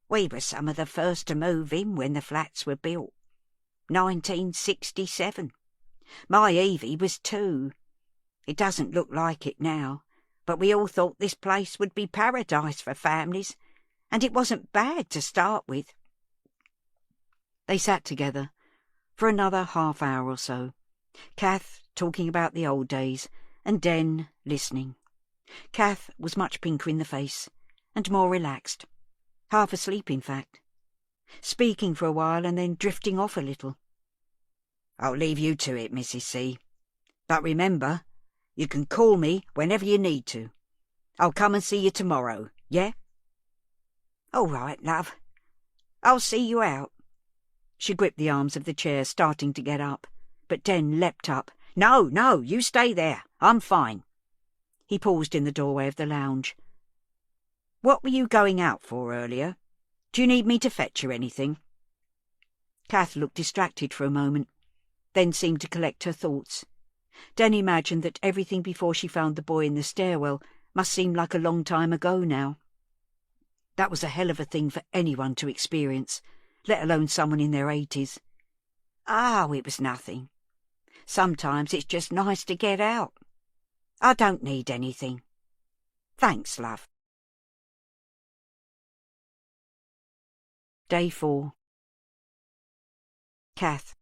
"We were some of the first to move in when the flats were built. 1967. My Evie was 2. It doesn't look like it now, but we all thought this place would be paradise for families, and it wasn't bad to start with." They sat together for another half hour or so, Kath talking about the old days, and Den listening. Kath was much pinker in the face, and more relaxed, half asleep in fact, speaking for a while and then drifting off a little. "I'll leave you to it, Mrs. C. But remember, you can call me whenever you need to. I'll come and see you tomorrow, yeah?" "All right, love. I'll see you out." She gripped the arms of the chair, starting to get up, but Den leapt up. No, you stay there. I'm fine." He paused in the doorway of the lounge. "What were you going out for earlier? Do you need me to fetch you anything?" Kath looked distracted for a moment, then seemed to collect her thoughts. Den imagined that everything before she found the boy in the stairwell must seem like a long time ago now. That was a hell of a thing for anyone to experience, let alone someone in their 80s. "Oh, it was nothing. Sometimes it's just nice to get out. I don't need anything. Thanks, love." Day 4. Kath.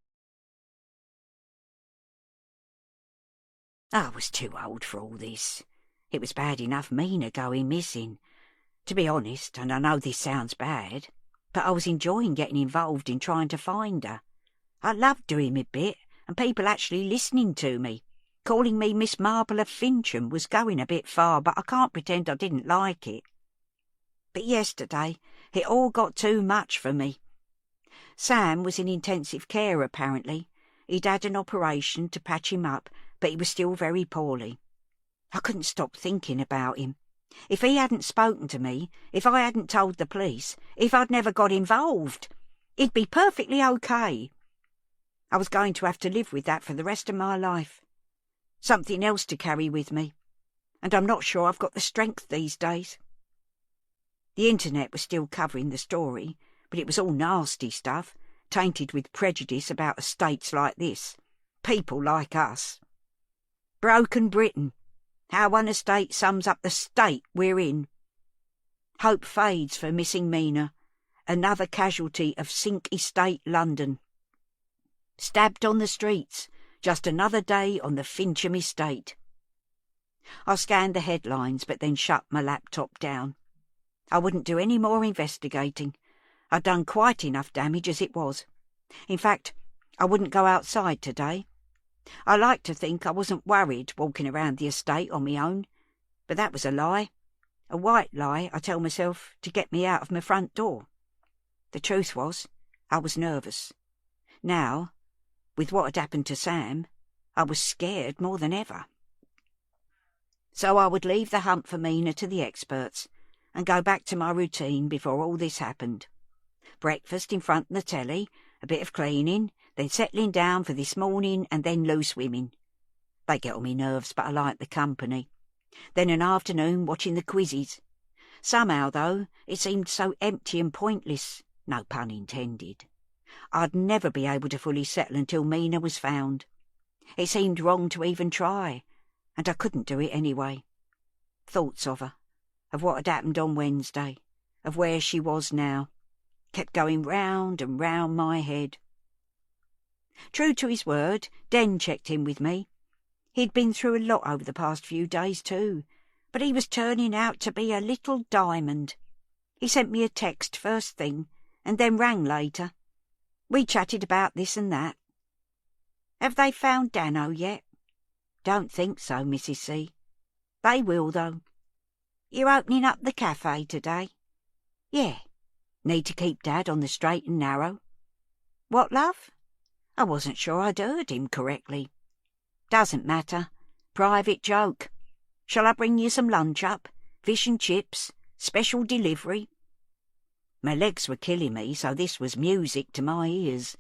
I was too old for all this. It was bad enough Mina going missing. To be honest, and I know this sounds bad, but I was enjoying getting involved in trying to find her. I loved doing my bit, and people actually listening to me. Calling me Miss Marble of Fincham was going a bit far, but I can't pretend I didn't like it. But yesterday, it all got too much for me. Sam was in intensive care, apparently. He'd had an operation to patch him up, but he was still very poorly. I couldn't stop thinking about him. If he hadn't spoken to me, if I hadn't told the police, if I'd never got involved, He'd be perfectly okay. I was going to have to live with that for the rest of my life. Something else to carry with me. And I'm not sure I've got the strength these days. The internet was still covering the story, but it was all nasty stuff, tainted with prejudice about estates like this. People like us. Broken Britain. How one estate sums up the state we're in. Hope fades for missing Mina. Another casualty of Sink Estate, London. Stabbed on the streets. Just another day on the Fincham estate. I scanned the headlines, but then shut my laptop down. I wouldn't do any more investigating. I'd done quite enough damage as it was. In fact, I wouldn't go outside today. I like to think I wasn't worried walking around the estate on my own, but that was a lie. A white lie, I tell myself, to get me out of my front door. The truth was, I was nervous. Now, with what had happened to Sam, I was scared more than ever. So I would leave the hunt for Mina to the experts and go back to my routine before all this happened. Breakfast in front of the telly, a bit of cleaning, then settling down for this morning and then loose women. They get on me nerves, but I like the company. Then an afternoon watching the quizzes. Somehow, though, it seemed so empty and pointless, no pun intended. I'd never be able to fully settle until Mina was found. It seemed wrong to even try, and I couldn't do it anyway. Thoughts of her, of what had happened on Wednesday, of where she was now, kept going round and round my head. True to his word, Den checked in with me. He'd been through a lot over the past few days too, but he was turning out to be a little diamond. He sent me a text first thing, and then rang later. We chatted about this and that. Have they found Dano yet? Don't think so, Mrs. C. They will, though. You're opening up the cafe today? Yeah. Need to keep Dad on the straight and narrow. What, love? I wasn't sure I'd heard him correctly. Doesn't matter. Private joke. Shall I bring you some lunch up? Fish and chips? Special delivery? My legs were killing me, so this was music to my ears.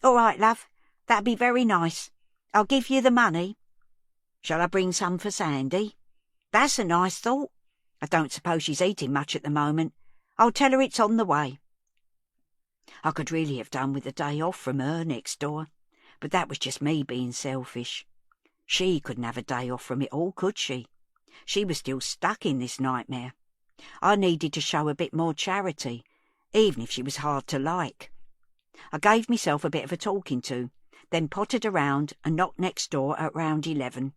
All right, love. That'd be very nice. I'll give you the money. Shall I bring some for Sandy? That's a nice thought. I don't suppose she's eating much at the moment. I'll tell her it's on the way. I could really have done with a day off from her next door, but that was just me being selfish. She couldn't have a day off from it all, could she? She was still stuck in this nightmare. I needed to show a bit more charity, even if she was hard to like. I gave myself a bit of a talking to, then pottered around and knocked next door at round 11.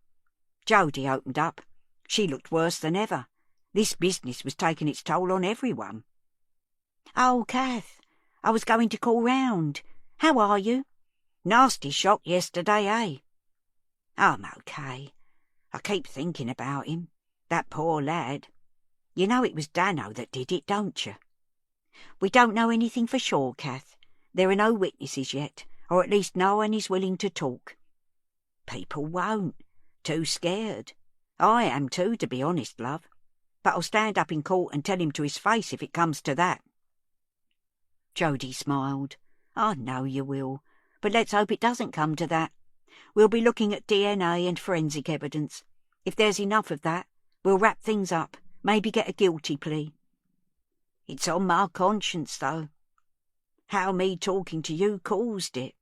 Jodie opened up. She looked worse than ever. This business was taking its toll on everyone. Oh, Kath, I was going to call round. How are you? Nasty shock yesterday, eh? I'm okay. I keep thinking about him. That poor lad. You know it was Dano that did it, don't you? We don't know anything for sure, Kath. There are no witnesses yet, or at least no one is willing to talk. People won't. Too scared. I am too, to be honest, love. But I'll stand up in court and tell him to his face if it comes to that. Jodie smiled. I know you will, but let's hope it doesn't come to that. We'll be looking at DNA and forensic evidence. If there's enough of that, we'll wrap things up, maybe get a guilty plea. It's on my conscience, though. How me talking to you caused it.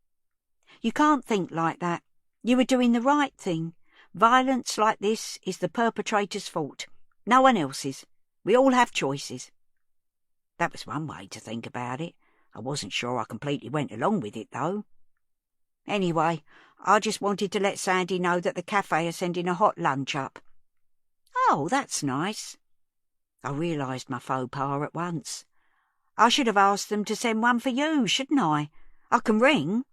You can't think like that. You were doing the right thing. Violence like this is the perpetrator's fault. No one else's. We all have choices. That was one way to think about it. I wasn't sure I completely went along with it, though. Anyway, I just wanted to let Sandy know that the cafe are sending a hot lunch up. Oh, that's nice. I realised my faux pas at once. I should have asked them to send one for you, shouldn't I? I can ring.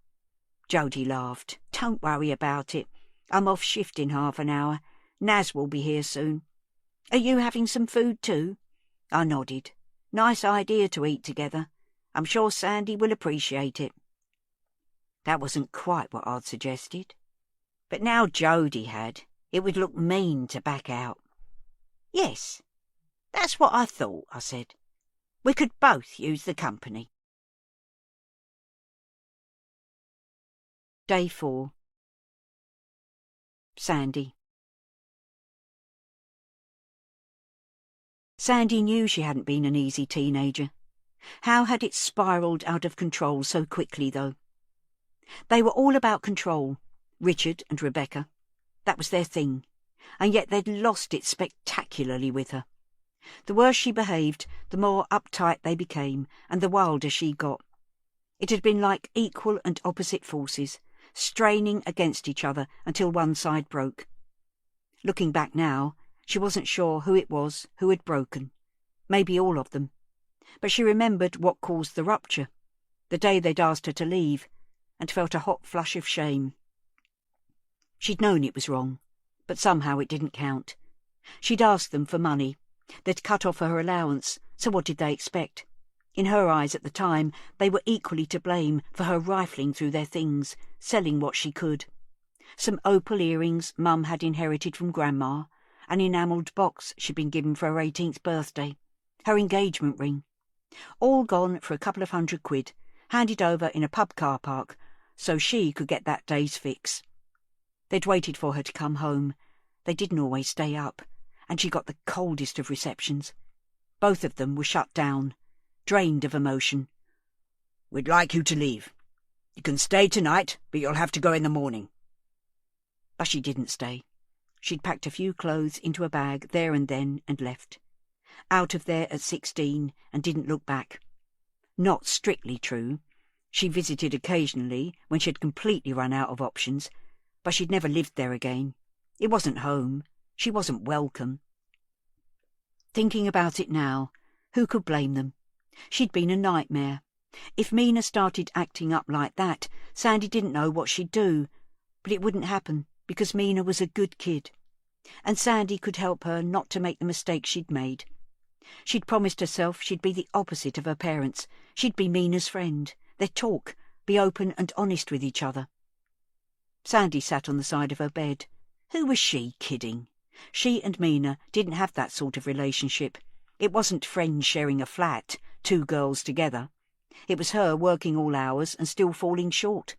Jodie laughed. Don't worry about it. I'm off shift in half an hour. Naz will be here soon. Are you having some food too? I nodded. Nice idea to eat together. I'm sure Sandy will appreciate it. That wasn't quite what I'd suggested. But now Jodie had, it would look mean to back out. Yes, that's what I thought, I said. We could both use the company. Day 4. Sandy. Sandy knew she hadn't been an easy teenager. How had it spiralled out of control so quickly, though? They were all about control, Richard and Rebecca. That was their thing, and yet they'd lost it spectacularly with her. The worse she behaved, the more uptight they became, and the wilder she got. It had been like equal and opposite forces, straining against each other until one side broke. Looking back now, she wasn't sure who it was who had broken. Maybe all of them. But she remembered what caused the rupture, the day they'd asked her to leave, and felt a hot flush of shame. She'd known it was wrong, but somehow it didn't count. She'd asked them for money. They'd cut off her allowance, so what did they expect? In her eyes at the time, they were equally to blame for her rifling through their things, selling what she could. Some opal earrings Mum had inherited from Grandma, an enamelled box she'd been given for her 18th birthday, her engagement ring. All gone for a couple of £100, handed over in a pub car park, so she could get that day's fix. They'd waited for her to come home. They didn't always stay up, and she got the coldest of receptions. Both of them were shut down, drained of emotion. "We'd like you to leave. You can stay tonight, but you'll have to go in the morning." But she didn't stay. She'd packed a few clothes into a bag there and then and left. Out of there at 16 and didn't look back. Not strictly true. She visited occasionally when she'd completely run out of options, but she'd never lived there again. It wasn't home. She wasn't welcome. Thinking about it now, who could blame them? She'd been a nightmare. If Mina started acting up like that, Sandy didn't know what she'd do, but it wouldn't happen because Mina was a good kid. And Sandy could help her not to make the mistakes she'd made. She'd promised herself she'd be the opposite of her parents. She'd be Mina's friend. They'd talk, be open and honest with each other. Sandy sat on the side of her bed. Who was she kidding? She and Mina didn't have that sort of relationship. It wasn't friends sharing a flat, two girls together. It was her working all hours and still falling short.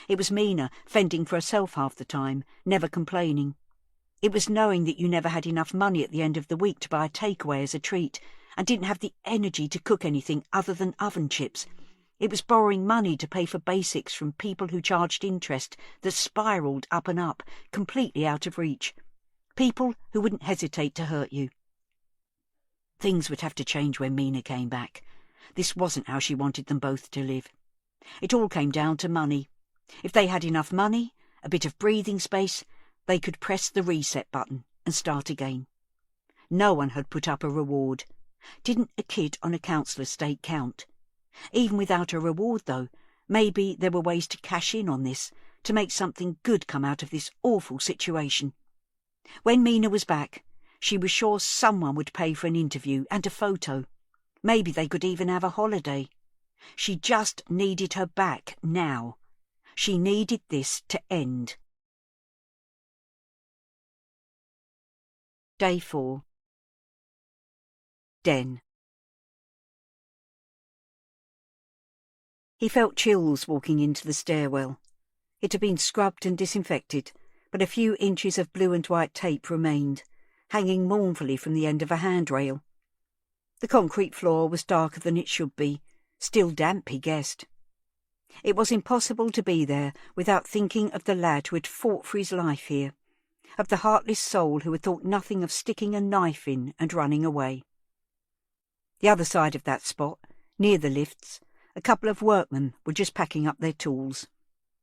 It was Mina fending for herself half the time, never complaining. It was knowing that you never had enough money at the end of the week to buy a takeaway as a treat, and didn't have the energy to cook anything other than oven chips. It was borrowing money to pay for basics from people who charged interest that spiralled up and up, completely out of reach. People who wouldn't hesitate to hurt you. Things would have to change when Mina came back. This wasn't how she wanted them both to live. It all came down to money. If they had enough money, a bit of breathing space, they could press the reset button and start again. No one had put up a reward. Didn't a kid on a council estate count? Even without a reward, though, maybe there were ways to cash in on this, to make something good come out of this awful situation. When Mina was back, she was sure someone would pay for an interview and a photo. Maybe they could even have a holiday. She just needed her back now. She needed this to end. Day 4. Den. He felt chills walking into the stairwell. It had been scrubbed and disinfected, but a few inches of blue and white tape remained, hanging mournfully from the end of a handrail. The concrete floor was darker than it should be, still damp, he guessed. It was impossible to be there without thinking of the lad who had fought for his life here, of the heartless soul who had thought nothing of sticking a knife in and running away. The other side of that spot, near the lifts, a couple of workmen were just packing up their tools.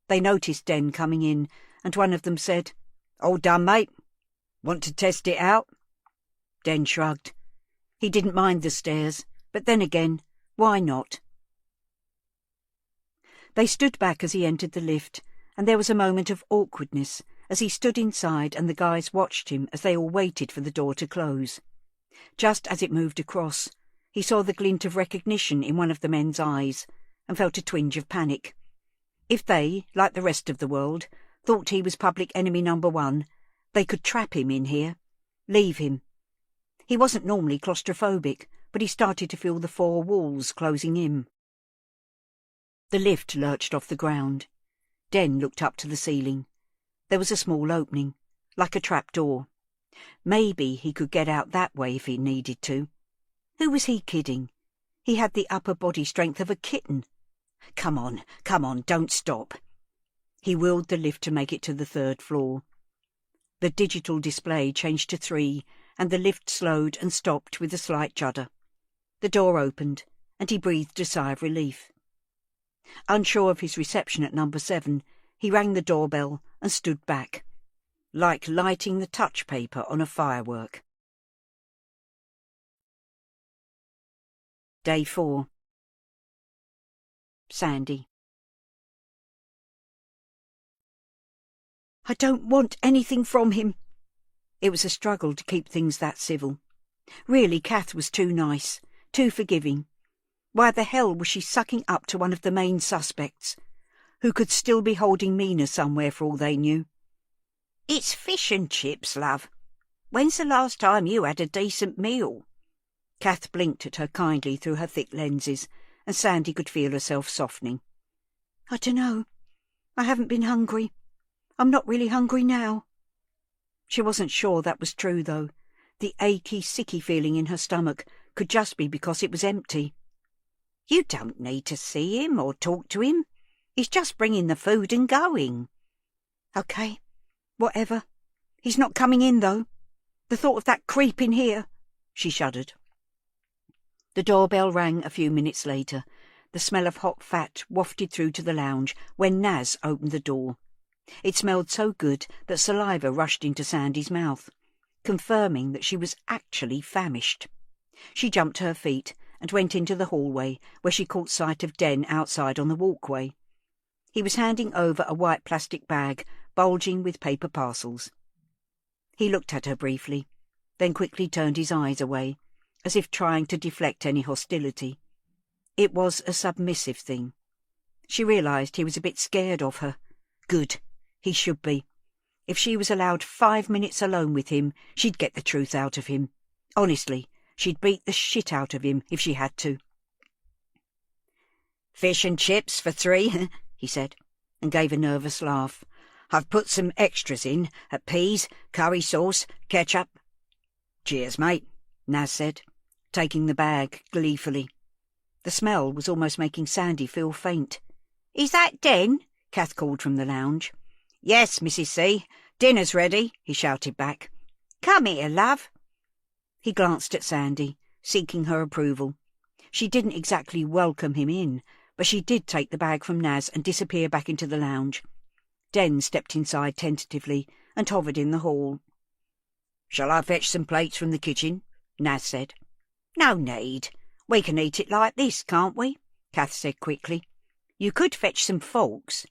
They noticed Den coming in, and one of them said, "All done, mate? Want to test it out?" Den shrugged. He didn't mind the stairs, but then again, why not? They stood back as he entered the lift, and there was a moment of awkwardness as he stood inside and the guys watched him as they all waited for the door to close. Just as it moved across, he saw the glint of recognition in one of the men's eyes and felt a twinge of panic. If they, like the rest of the world, thought he was public enemy number 1, they could trap him in here, leave him. He wasn't normally claustrophobic, but he started to feel the 4 walls closing in. The lift lurched off the ground. Den looked up to the ceiling. There was a small opening, like a trap door. Maybe he could get out that way if he needed to. Who was he kidding? He had the upper body strength of a kitten. Come on, don't stop. He willed the lift to make it to the 3rd floor. The digital display changed to 3, and the lift slowed and stopped with a slight judder. The door opened, and he breathed a sigh of relief. Unsure of his reception at number 7, he rang the doorbell and stood back, like lighting the touch paper on a firework. Day 4. Sandy. I don't want anything from him. It was a struggle to keep things that civil. Really, Kath was too nice, too forgiving. Why the hell was she sucking up to one of the main suspects, who could still be holding Mina somewhere for all they knew? It's fish and chips, love. When's the last time you had a decent meal? Kath blinked at her kindly through her thick lenses, and Sandy could feel herself softening. I dunno. I haven't been hungry. I'm not really hungry now. She wasn't sure that was true, though. The achy, sicky feeling in her stomach could just be because it was empty. You don't need to see him or talk to him. He's just bringing the food and going. OK, whatever. He's not coming in, though. The thought of that creep in here. She shuddered. The doorbell rang a few minutes later. The smell of hot fat wafted through to the lounge when Naz opened the door. It smelled so good that saliva rushed into Sandy's mouth, confirming that she was actually famished. She jumped to her feet and went into the hallway, where she caught sight of Den outside on the walkway. He was handing over a white plastic bag, bulging with paper parcels. He looked at her briefly, then quickly turned his eyes away, as if trying to deflect any hostility. It was a submissive thing. She realised he was a bit scared of her. Good. He should be. If she was allowed 5 minutes alone with him, she'd get the truth out of him. Honestly, she'd beat the shit out of him if she had to. Fish and chips for 3, he said, and gave a nervous laugh. I've put some extras in, peas, curry sauce, ketchup. Cheers, mate, Naz said, taking the bag gleefully. The smell was almost making Sandy feel faint. Is that Den? Kath called from the lounge. Yes, Mrs. C. Dinner's ready, he shouted back. Come here, love. He glanced at Sandy, seeking her approval. She didn't exactly welcome him in, but she did take the bag from Naz and disappear back into the lounge. Den stepped inside tentatively and hovered in the hall. Shall I fetch some plates from the kitchen? Naz said. No need. We can eat it like this, can't we? Kath said quickly. You could fetch some forks.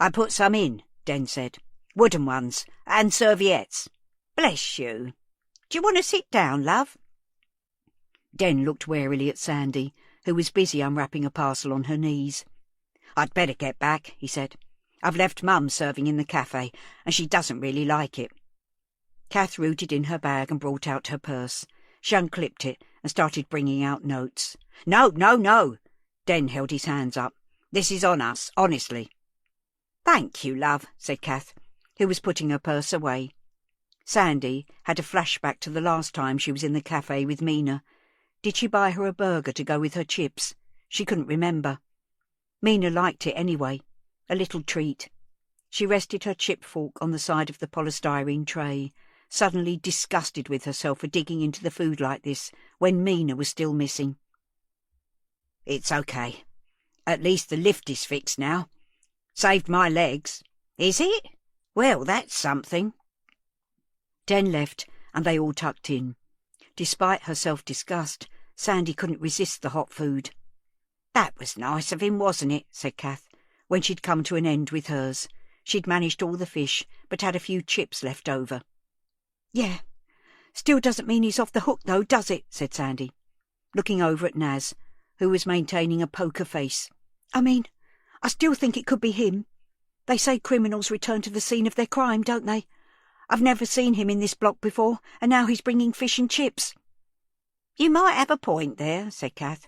I put some in, Den said. Wooden ones, and serviettes. Bless you. Do you want to sit down, love? Den looked warily at Sandy, who was busy unwrapping a parcel on her knees. I'd better get back, he said. I've left Mum serving in the cafe, and she doesn't really like it. Kath rooted in her bag and brought out her purse. She unclipped it and started bringing out notes. No, no, no. Den held his hands up. This is on us, honestly. Thank you, love, said Kath, who was putting her purse away. Sandy had a flashback to the last time she was in the cafe with Mina. Did she buy her a burger to go with her chips? She couldn't remember. Mina liked it anyway, a little treat. She rested her chip fork on the side of the polystyrene tray, suddenly disgusted with herself for digging into the food like this when Mina was still missing. It's okay. At least the lift is fixed now. Saved my legs. Is it? Well, that's something. Den left, and they all tucked in. Despite her self-disgust, Sandy couldn't resist the hot food. That was nice of him, wasn't it? Said Kath, when she'd come to an end with hers. She'd managed all the fish, but had a few chips left over. Yeah. Still doesn't mean he's off the hook, though, does it? Said Sandy, looking over at Naz, who was maintaining a poker face. I mean, I still think it could be him. They say criminals return to the scene of their crime, don't they? I've never seen him in this block before, and now he's bringing fish and chips. You might have a point there, said Kath.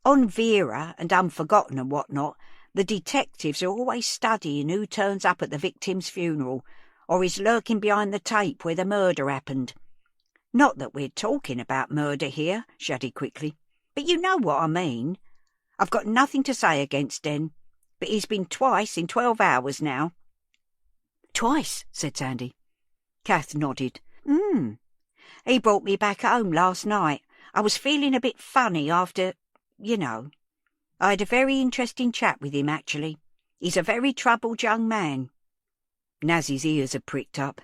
On Vera and Unforgotten and what not, The detectives are always studying who turns up at the victim's funeral, or is lurking behind the tape where the murder happened. Not that we're talking about murder here," she added quickly, "but you know what I mean. I've got nothing to say against Den, but he's been twice in 12 hours now." "Twice," said Sandy. Kath nodded. He brought me back home last night. I was feeling a bit funny after, you know. I had a very interesting chat with him, actually. He's a very troubled young man." Nazzy's ears had pricked up.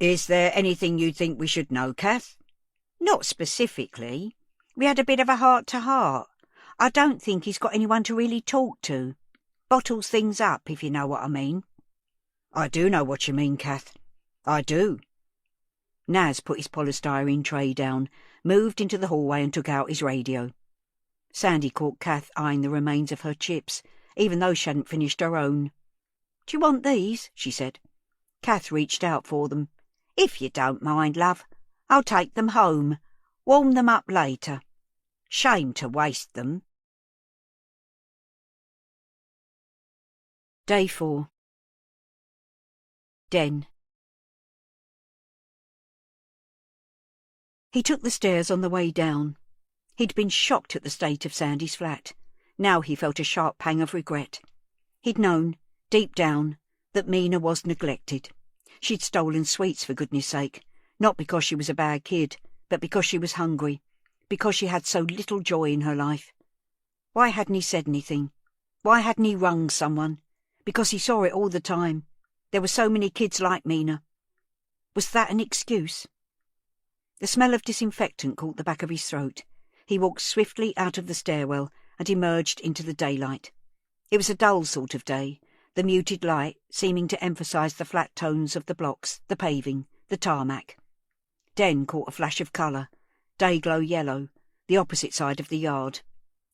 "Is there anything you think we should know, Kath?" "Not specifically. We had a bit of a heart-to-heart. I don't think he's got anyone to really talk to. Bottles things up, if you know what I mean." "I do know what you mean, Kath. I do." Naz put his polystyrene tray down, moved into the hallway and took out his radio. Sandy caught Kath eyeing the remains of her chips, even though she hadn't finished her own. "Do you want these?" she said. Kath reached out for them. "If you don't mind, love, I'll take them home. Warm them up later. Shame to waste them." Day 4. Den. He took the stairs on the way down. He'd been shocked at the state of Sandy's flat. Now he felt a sharp pang of regret. He'd known, deep down, that Mina was neglected. She'd stolen sweets, for goodness sake, not because she was a bad kid, but because she was hungry, because she had so little joy in her life. Why hadn't he said anything? Why hadn't he rung someone? Because he saw it all the time. There were so many kids like Mina. Was that an excuse? The smell of disinfectant caught the back of his throat. He walked swiftly out of the stairwell and emerged into the daylight. It was a dull sort of day, the muted light seeming to emphasise the flat tones of the blocks, the paving, the tarmac. Den caught a flash of colour, day-glow yellow, the opposite side of the yard.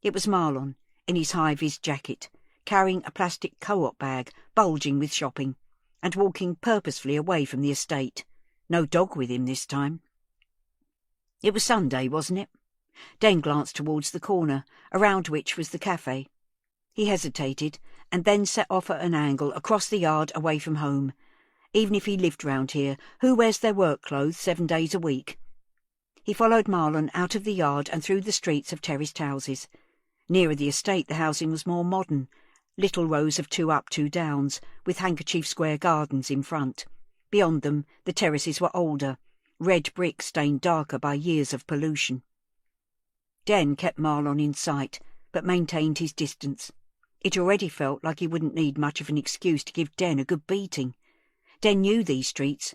It was Marlon, in his high-vis jacket, carrying a plastic co-op bag bulging with shopping, and walking purposefully away from the estate. No dog with him this time. It was Sunday, wasn't it? Den glanced towards the corner, around which was the cafe. He hesitated, and then set off at an angle across the yard away from home. Even if he lived round here, who wears their work clothes 7 days a week? He followed Marlon out of the yard and through the streets of terraced houses. Nearer the estate the housing was more modern, little rows of 2 up, 2 downs, with handkerchief-square gardens in front. Beyond them the terraces were older, red brick stained darker by years of pollution. Den kept Marlon in sight, but maintained his distance. It already felt like he wouldn't need much of an excuse to give Den a good beating. Den knew these streets.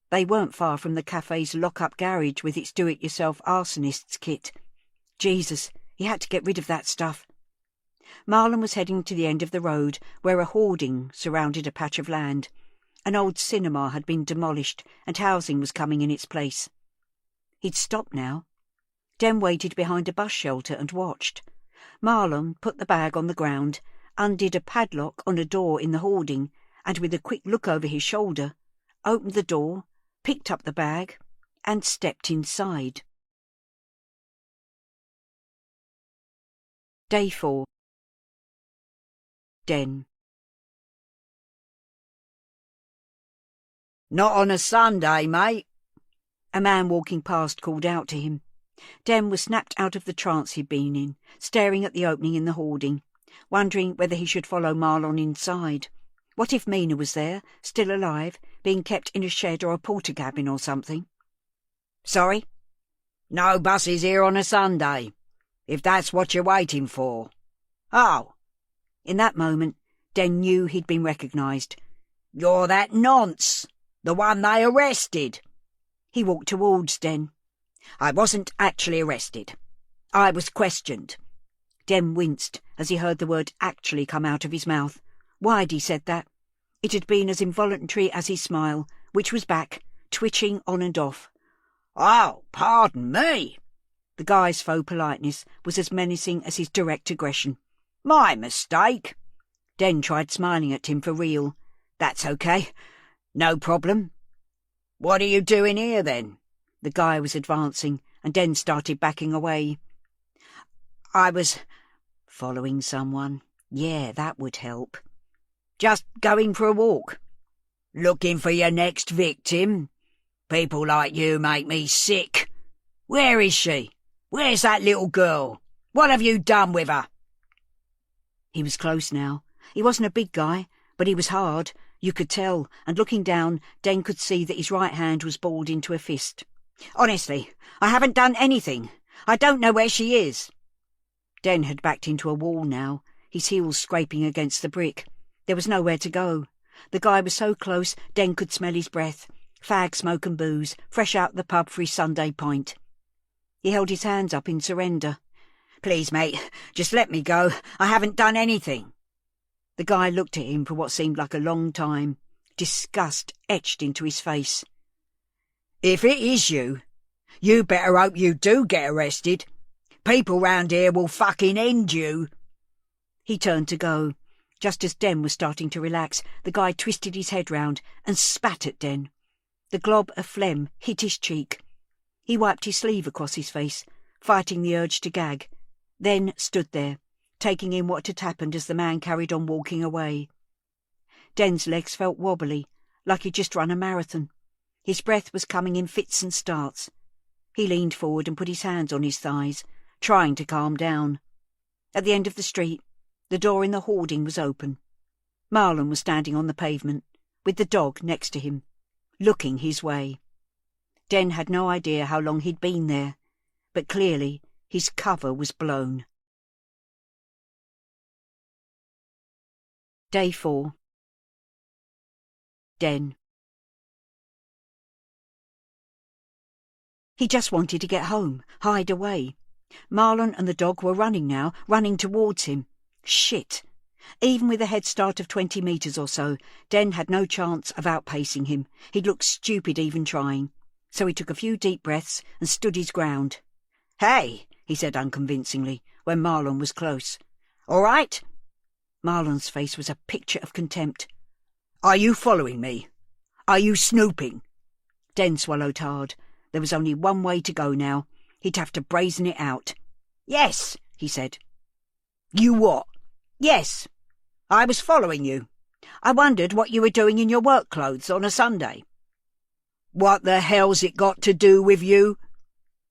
They weren't far from the cafe's lock-up garage with its do-it-yourself arsonist's kit. Jesus, he had to get rid of that stuff. Marlon was heading to the end of the road, where a hoarding surrounded a patch of land. An old cinema had been demolished, and housing was coming in its place. He'd stopped now. Den waited behind a bus shelter and watched. Marlon put the bag on the ground, undid a padlock on a door in the hoarding, and with a quick look over his shoulder, opened the door, picked up the bag, and stepped inside. Day 4. Den. "Not on a Sunday, mate," a man walking past called out to him. Den was snapped out of the trance he'd been in, staring at the opening in the hoarding, wondering whether he should follow Marlon inside. What if Mina was there, still alive, being kept in a shed or a porter-cabin or something? "Sorry?" "No buses here on a Sunday, if that's what you're waiting for." "Oh!" In that moment, Den knew he'd been recognised. "You're that nonce, the one they arrested." He walked towards Den. "I wasn't actually arrested. I was questioned." Den winced as he heard the word actually come out of his mouth. Why'd he said that? It had been as involuntary as his smile, which was back, twitching on and off. "Oh, pardon me." The guy's faux politeness was as menacing as his direct aggression. "My mistake." Den tried smiling at him for real. "That's okay. No problem. What are you doing here, then?" The guy was advancing, and Den started backing away. "I was following someone," Yeah, that would help. Just going for a walk. Looking for your next victim? People like you make me sick. Where is she? Where's that little girl? What have you done with her? He was close now. He wasn't a big guy, but he was hard, you could tell, and looking down, Den could see that his right hand was balled into a fist. Honestly, I haven't done anything. I don't know where she is. Den had backed into a wall now, his heels scraping against the brick. There was nowhere to go. The guy was so close, Den could smell his breath. Fag smoke and booze, fresh out the pub for his Sunday pint. He held his hands up in surrender. Please, mate, just let me go. I haven't done anything. The guy looked at him for what seemed like a long time, disgust etched into his face. If it is you, you better hope you do get arrested. People round here will fucking end you. He turned to go. Just as Den was starting to relax, the guy twisted his head round and spat at Den. The glob of phlegm hit his cheek. He wiped his sleeve across his face, fighting the urge to gag, then stood there, taking in what had happened as the man carried on walking away. Den's legs felt wobbly, like he'd just run a marathon. His breath was coming in fits and starts. He leaned forward and put his hands on his thighs, trying to calm down. At the end of the street, the door in the hoarding was open. Marlon was standing on the pavement, with the dog next to him, looking his way. Den had no idea how long he'd been there, but clearly his cover was blown. Day 4. Den. He just wanted to get home, hide away. Marlon and the dog were running now, running towards him. Shit! Even with a head start of 20 metres or so, Den had no chance of outpacing him. He'd look stupid even trying. So he took a few deep breaths and stood his ground. "Hey," he said unconvincingly, when Marlon was close. "All right?" Marlon's face was a picture of contempt. "Are you following me? Are you snooping?" Den swallowed hard. There was only one way to go now. He'd have to brazen it out. "Yes," he said. "You what?" "Yes. I was following you. I wondered what you were doing in your work clothes on a Sunday." "What the hell's it got to do with you?"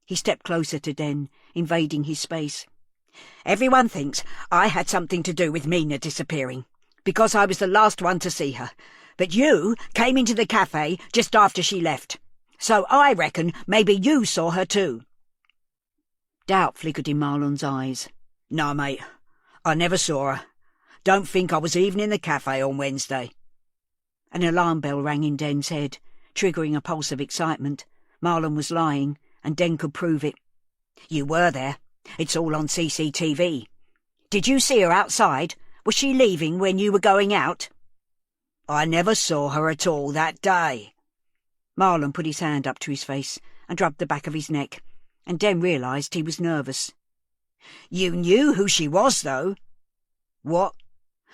He stepped closer to Den, invading his space. "Everyone thinks I had something to do with Mina disappearing, because I was the last one to see her. But you came into the cafe just after she left. So I reckon maybe you saw her too." Doubt flickered in Marlon's eyes. "No, mate. I never saw her. Don't think I was even in the cafe on Wednesday." An alarm bell rang in Den's head, triggering a pulse of excitement. Marlon was lying, and Den could prove it. "You were there. It's all on CCTV. Did you see her outside? Was she leaving when you were going out?" "I never saw her at all that day." Marlon put his hand up to his face and rubbed the back of his neck, and Den realised he was nervous. "You knew who she was, though." "What?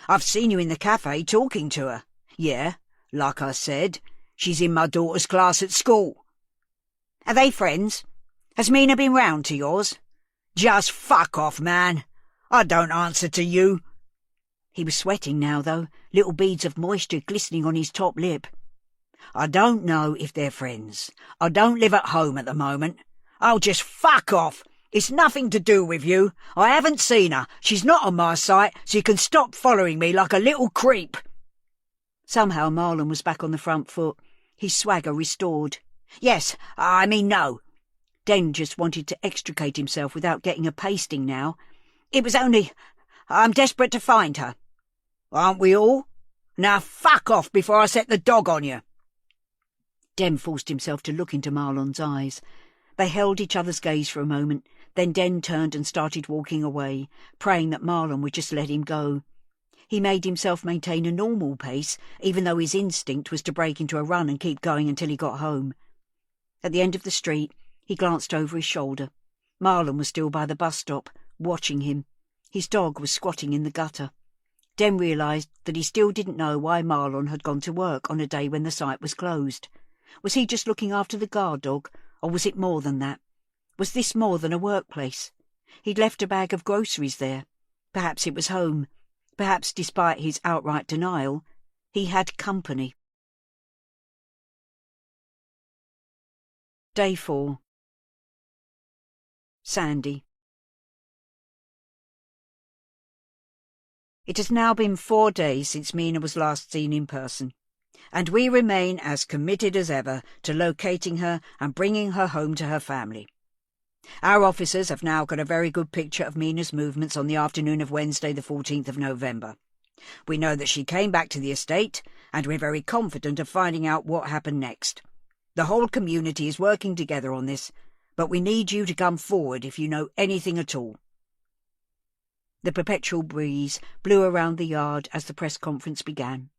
I've seen you in the cafe talking to her. Yeah, like I said, she's in my daughter's class at school." "Are they friends? Has Mina been round to yours?" "Just fuck off, man. I don't answer to you." He was sweating now, though, little beads of moisture glistening on his top lip. "I don't know if they're friends. I don't live at home at the moment. Oh, just fuck off. It's nothing to do with you. I haven't seen her. She's not on my site, so you can stop following me like a little creep." Somehow Marlon was back on the front foot, his swagger restored. "Yes, I mean no." Den just wanted to extricate himself without getting a pasting now. "It was only... I'm desperate to find her." "Aren't we all? Now fuck off before I set the dog on you." Den forced himself to look into Marlon's eyes. They held each other's gaze for a moment, then Den turned and started walking away, praying that Marlon would just let him go. He made himself maintain a normal pace, even though his instinct was to break into a run and keep going until he got home. At the end of the street, he glanced over his shoulder. Marlon was still by the bus stop, watching him. His dog was squatting in the gutter. Den realised that he still didn't know why Marlon had gone to work on a day when the site was closed. Was he just looking after the guard dog, or was it more than that? Was this more than a workplace? He'd left a bag of groceries there. Perhaps it was home. Perhaps despite his outright denial, he had company. Day 4. Sandy. It has now been 4 days since Mina was last seen in person, and we remain as committed as ever to locating her and bringing her home to her family. Our officers have now got a very good picture of Mina's movements on the afternoon of Wednesday the 14th of November. We know that she came back to the estate, and we're very confident of finding out what happened next. The whole community is working together on this, but we need you to come forward if you know anything at all. The perpetual breeze blew around the yard as the press conference began.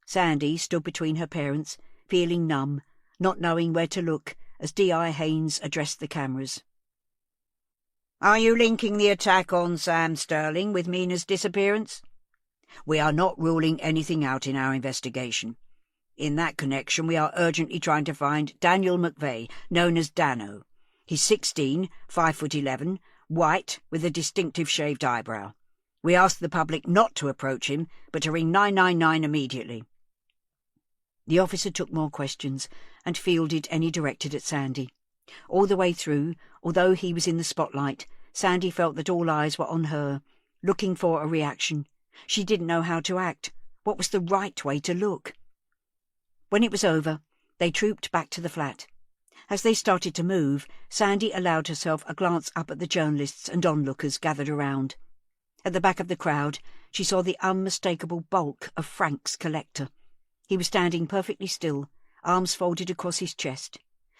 Sandy stood between her parents, feeling numb, not knowing where to look, as D.I. Haynes addressed the cameras. "Are you linking the attack on Sam Sterling with Mina's disappearance?" "We are not ruling anything out in our investigation. In that connection, we are urgently trying to find Daniel McVeigh, known as Dano. He's 16, 5'11", white, with a distinctive shaved eyebrow. We ask the public not to approach him, but to ring 999 immediately." The officer took more questions and fielded any directed at Sandy. All the way through, although he was in the spotlight, Sandy felt that all eyes were on her, looking for a reaction. She didn't know how to act. What was the right way to look? When it was over, they trooped back to the flat. As they started to move, Sandy allowed herself a glance up at the journalists and onlookers gathered around. At the back of the crowd, she saw the unmistakable bulk of Frank's collector. He was standing perfectly still, arms folded across his chest.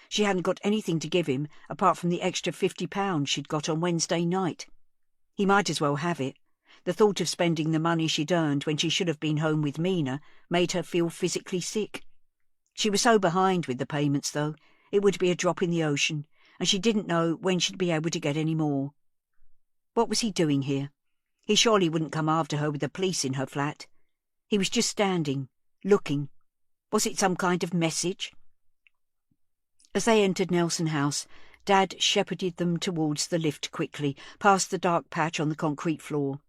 She hadn't got anything to give him apart from the extra £50 she'd got on Wednesday night. He might as well have it. The thought of spending the money she'd earned when she should have been home with Mina made her feel physically sick. She was so behind with the payments, though, it would be a drop in the ocean, and she didn't know when she'd be able to get any more. What was he doing here? He surely wouldn't come after her with the police in her flat. He was just standing, looking. Was it some kind of message? As they entered Nelson House, Dad shepherded them towards the lift quickly, past the dark patch on the concrete floor.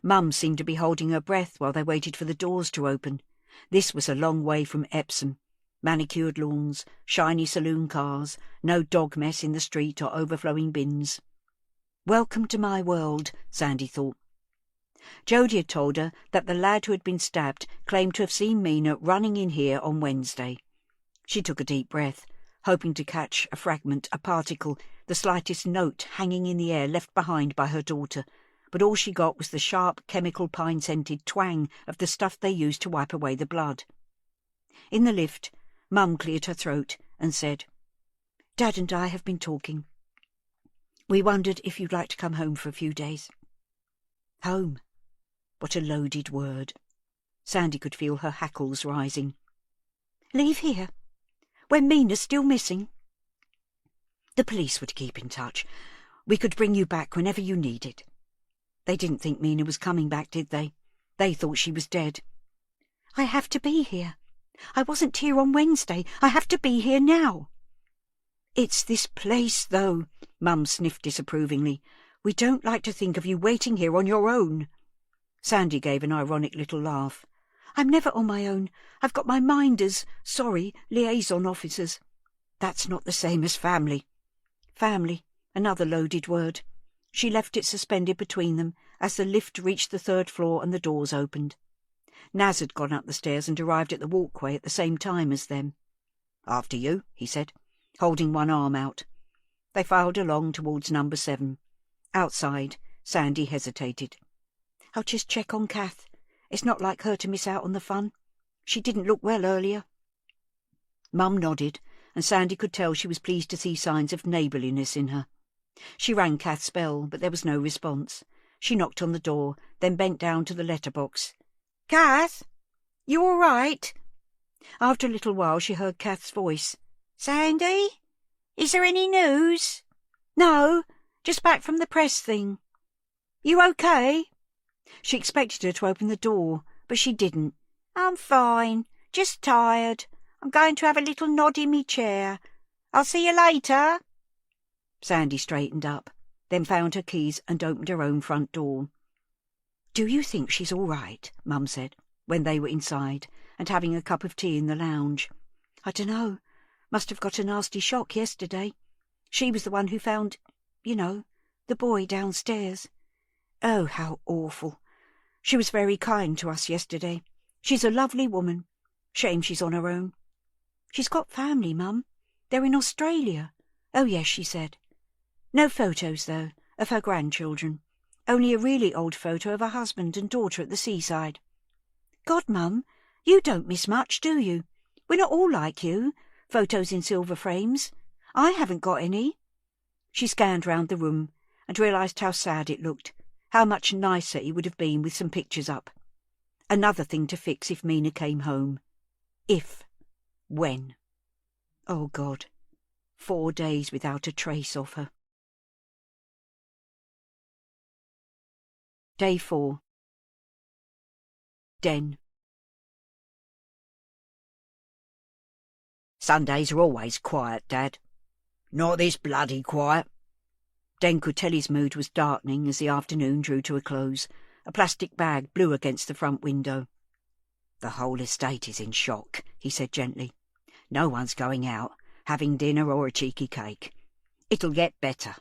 Mum seemed to be holding her breath while they waited for the doors to open. This was a long way from Epsom. Manicured lawns, shiny saloon cars, no dog mess in the street or overflowing bins. Welcome to my world, Sandy thought. Jodie had told her that the lad who had been stabbed claimed to have seen Mina running in here on Wednesday. She took a deep breath, hoping to catch a fragment, a particle, the slightest note hanging in the air left behind by her daughter, but all she got was the sharp, chemical pine-scented twang of the stuff they used to wipe away the blood. In the lift, Mum cleared her throat and said, "Dad and I have been talking. We wondered if you'd like to come home for a few days." Home. What a loaded word. Sandy could feel her hackles rising. "Leave here? When Mina's still missing?" "The police would keep in touch. We could bring you back whenever you needed." They didn't think Mina was coming back, did they? They thought she was dead. "I have to be here. I wasn't here on Wednesday. I have to be here now." "It's this place, though," Mum sniffed disapprovingly. "We don't like to think of you waiting here on your own." Sandy gave an ironic little laugh. "I'm never on my own. I've got my minders, liaison officers. That's not the same as family." Family, another loaded word. She left it suspended between them as the lift reached the 3rd floor and the doors opened. Naz had gone up the stairs and arrived at the walkway at the same time as them. "After you," he said, holding one arm out. They filed along towards number 7. Outside, Sandy hesitated. "I'll just check on Kath. It's not like her to miss out on the fun. She didn't look well earlier." Mum nodded, and Sandy could tell she was pleased to see signs of neighbourliness in her. She rang Kath's bell, but there was no response. She knocked on the door, then bent down to the letterbox. "Kath, you all right?" After a little while she heard Kath's voice. "Sandy, is there any news?" "No, just back from the press thing." "You okay?" She expected her to open the door, but she didn't. "I'm fine, just tired. I'm going to have a little nod in me chair. I'll see you later." Sandy straightened up, then found her keys and opened her own front door. Do you think she's all right? Mum said, when they were inside and having a cup of tea in the lounge. I dunno. Must have got a nasty shock yesterday. She was the one who found, the boy downstairs. Oh, how awful. She was very kind to us yesterday. She's a lovely woman. Shame she's on her own. She's got family, Mum. They're in Australia. Oh, yes, she said. No photos, though, of her grandchildren. Only a really old photo of her husband and daughter at the seaside. God, Mum, you don't miss much, do you? We're not all like you, photos in silver frames. I haven't got any. She scanned round the room and realised how sad it looked, how much nicer it would have been with some pictures up. Another thing to fix if Mina came home. If. When. Oh, God. 4 days without a trace of her. Day 4. Den. Sundays are always quiet, Dad. Not this bloody quiet. Den could tell his mood was darkening as the afternoon drew to a close. A plastic bag blew against the front window. The whole estate is in shock, he said gently. No one's going out, having dinner or a cheeky cake. It'll get better.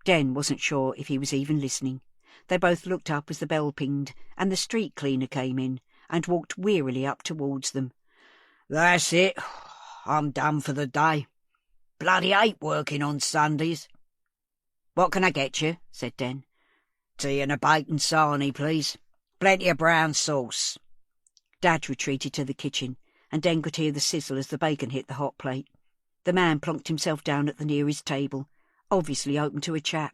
Den wasn't sure if he was even listening. They both looked up as the bell pinged, and the street cleaner came in and walked wearily up towards them. That's it. I'm done for the day. Bloody hate working on Sundays. What can I get you? Said Den. Tea and a bacon sarnie, please. Plenty of brown sauce. Dad retreated to the kitchen, and Den could hear the sizzle as the bacon hit the hot plate. The man plonked himself down at the nearest table, obviously open to a chat.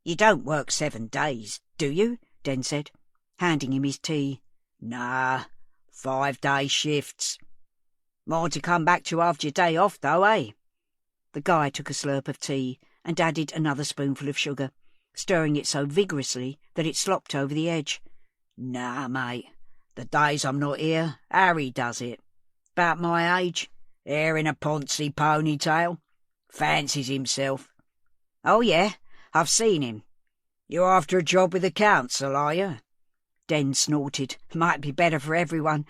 You don't work 7 days, do you? Den said, handing him his tea. Nah, 5-day shifts. More to come back to after your day off, though, eh? The guy took a slurp of tea and added another spoonful of sugar, stirring it so vigorously that it slopped over the edge. Nah, mate. The days I'm not here, Harry does it. About my age, hair in a poncy ponytail. Fancies himself. Oh, yeah, I've seen him. You're after a job with the council, are you? Den snorted. Might be better for everyone.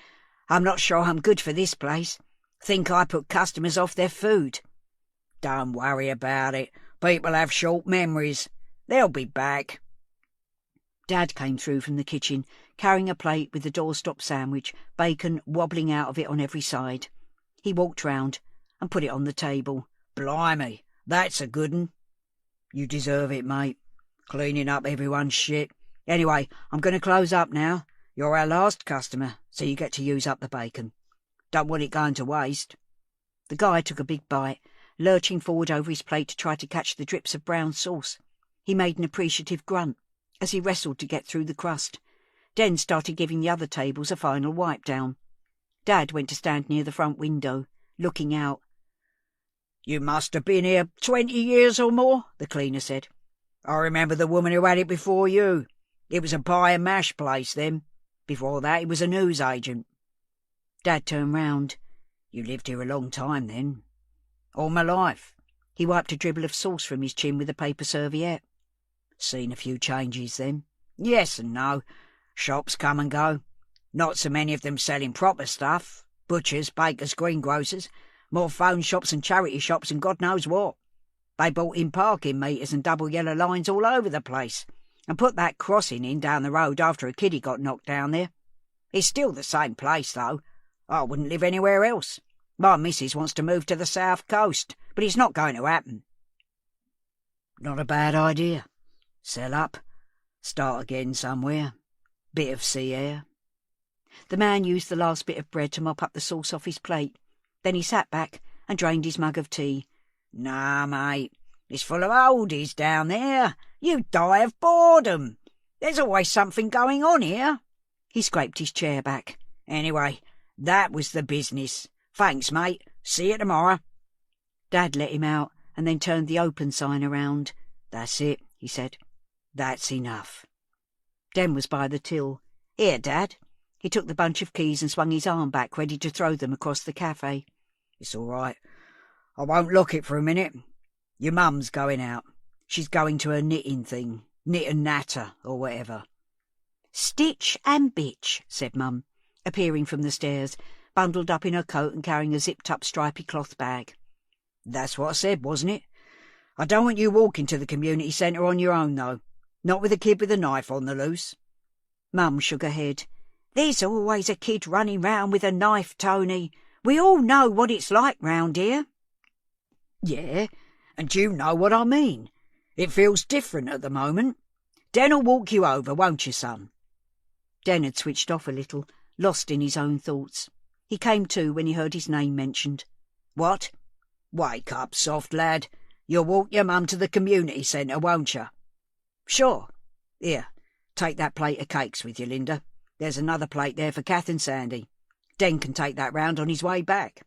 I'm not sure I'm good for this place. Think I put customers off their food. Don't worry about it. People have short memories. They'll be back. Dad came through from the kitchen, carrying a plate with the doorstop sandwich, bacon wobbling out of it on every side. He walked round and put it on the table. Blimey, that's a good 'un. You deserve it, mate. Cleaning up everyone's shit. Anyway, I'm going to close up now. You're our last customer, so you get to use up the bacon. Don't want it going to waste. The guy took a big bite, lurching forward over his plate to try to catch the drips of brown sauce. He made an appreciative grunt as he wrestled to get through the crust. Den started giving the other tables a final wipe down. Dad went to stand near the front window, looking out. You must have been here 20 years or more, the cleaner said. I remember the woman who had it before you. It was a pie and mash place then. Before that, he was a news agent. Dad turned round. You lived here a long time then. All my life. He wiped a dribble of sauce from his chin with a paper serviette. Seen a few changes then. Yes and no. Shops come and go. Not so many of them selling proper stuff. Butchers, bakers, greengrocers. More phone shops and charity shops and God knows what. They brought in parking meters and double yellow lines all over the place, and put that crossing in down the road after a kiddie got knocked down there. It's still the same place, though. I wouldn't live anywhere else. My missus wants to move to the south coast, but it's not going to happen. Not a bad idea. Sell up. Start again somewhere. Bit of sea air. The man used the last bit of bread to mop up the sauce off his plate. Then he sat back and drained his mug of tea. Nah, mate. It's full of oldies down there. You'd die of boredom. There's always something going on here. He scraped his chair back. Anyway, that was the business. Thanks, mate. See you tomorrow. Dad let him out and then turned the open sign around. That's it, he said. That's enough. Den was by the till. Here, Dad. He took the bunch of keys and swung his arm back, ready to throw them across the cafe. It's all right. I won't lock it for a minute. Your mum's going out. She's going to her knitting thing. Knit and natter, or whatever. Stitch and bitch, said Mum, appearing from the stairs, bundled up in her coat and carrying a zipped-up stripy cloth bag. That's what I said, wasn't it? I don't want you walking to the community centre on your own, though. Not with a kid with a knife on the loose. Mum shook her head. There's always a kid running round with a knife, Tony. We all know what it's like round here. Yeah, and you know what I mean. It feels different at the moment. Den'll walk you over, won't you, son? Den had switched off a little, lost in his own thoughts. He came to when he heard his name mentioned. What? Wake up, soft lad. You'll walk your mum to the community centre, won't you? Sure. Here, take that plate of cakes with you, Linda. There's another plate there for Kath and Sandy. Den can take that round on his way back.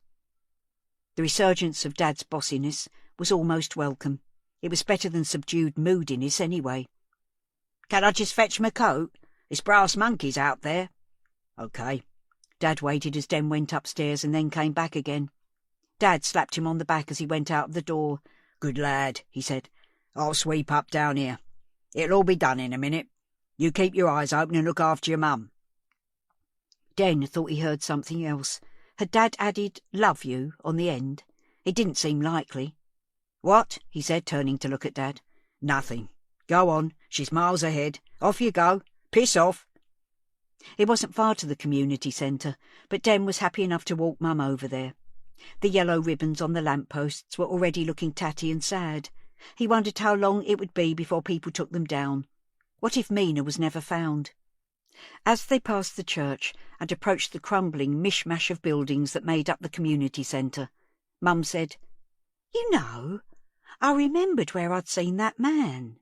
The resurgence of Dad's bossiness was almost welcome. It was better than subdued moodiness anyway. Can I just fetch my coat? It's brass monkeys out there. OK. Dad waited as Den went upstairs and then came back again. Dad slapped him on the back as he went out of the door. Good lad, he said. I'll sweep up down here. It'll all be done in a minute. You keep your eyes open and look after your mum. Den thought he heard something else. Had Dad added "love you" on the end? It didn't seem likely. What? He said, turning to look at Dad. Nothing. Go on. She's miles ahead. Off you go. Piss off. It wasn't far to the community centre, but Den was happy enough to walk Mum over there. The yellow ribbons on the lamp-posts were already looking tatty and sad. He wondered how long it would be before people took them down. What if Mina was never found? As they passed the church and approached the crumbling mishmash of buildings that made up the community centre, Mum said, "You know, I remembered where I'd seen that man.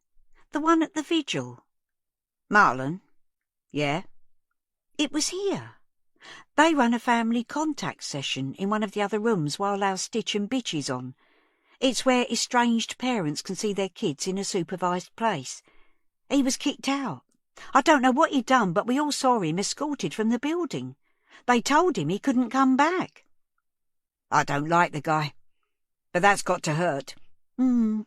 The one at the vigil." "Marlon?" "Yeah." "It was here. They run a family contact session in one of the other rooms while our Stitch and Bitch is on. It's where estranged parents can see their kids in a supervised place. He was kicked out. I don't know what he'd done, but we all saw him escorted from the building. They told him he couldn't come back." "I don't like the guy. But that's got to hurt." You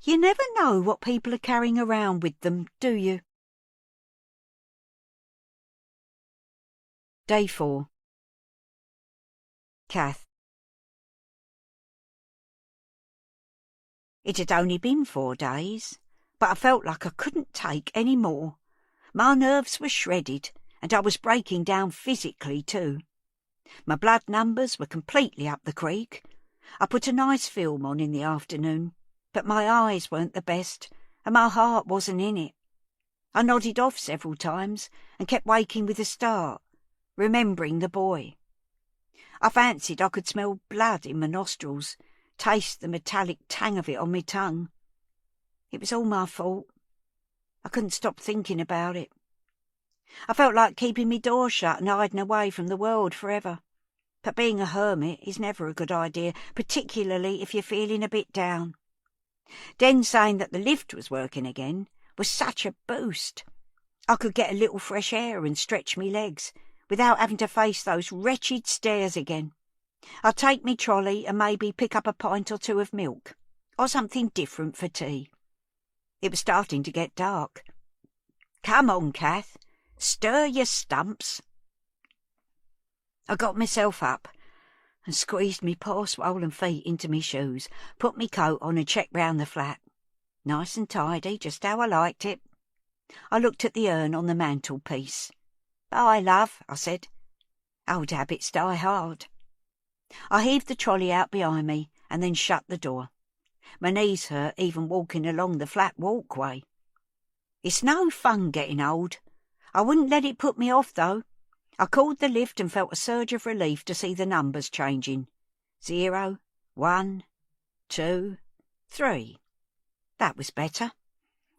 never know what people are carrying around with them, do you? Day 4. Kath. It had only been 4 days, but I felt like I couldn't take any more. My nerves were shredded, and I was breaking down physically too. My blood numbers were completely up the creek. I put a nice film on in the afternoon, but my eyes weren't the best, and my heart wasn't in it. I nodded off several times and kept waking with a start, remembering the boy. I fancied I could smell blood in my nostrils, taste the metallic tang of it on my tongue. It was all my fault. I couldn't stop thinking about it. I felt like keeping my door shut and hiding away from the world forever. But being a hermit is never a good idea, particularly if you're feeling a bit down. Den saying that the lift was working again was such a boost. I could get a little fresh air and stretch me legs without having to face those wretched stairs again. I'd take me trolley and maybe pick up a pint or 2 of milk, or something different for tea. It was starting to get dark. "Come on, Kath. Stir your stumps." I got myself up and squeezed me poor swollen feet into me shoes, put me coat on and checked round the flat. Nice and tidy, just how I liked it. I looked at the urn on the mantelpiece. "Bye, love," I said. Old habits die hard. I heaved the trolley out behind me and then shut the door. My knees hurt even walking along the flat walkway. It's no fun getting old. I wouldn't let it put me off, though. I called the lift and felt a surge of relief to see the numbers changing. 0, 1, 2, 3. That was better.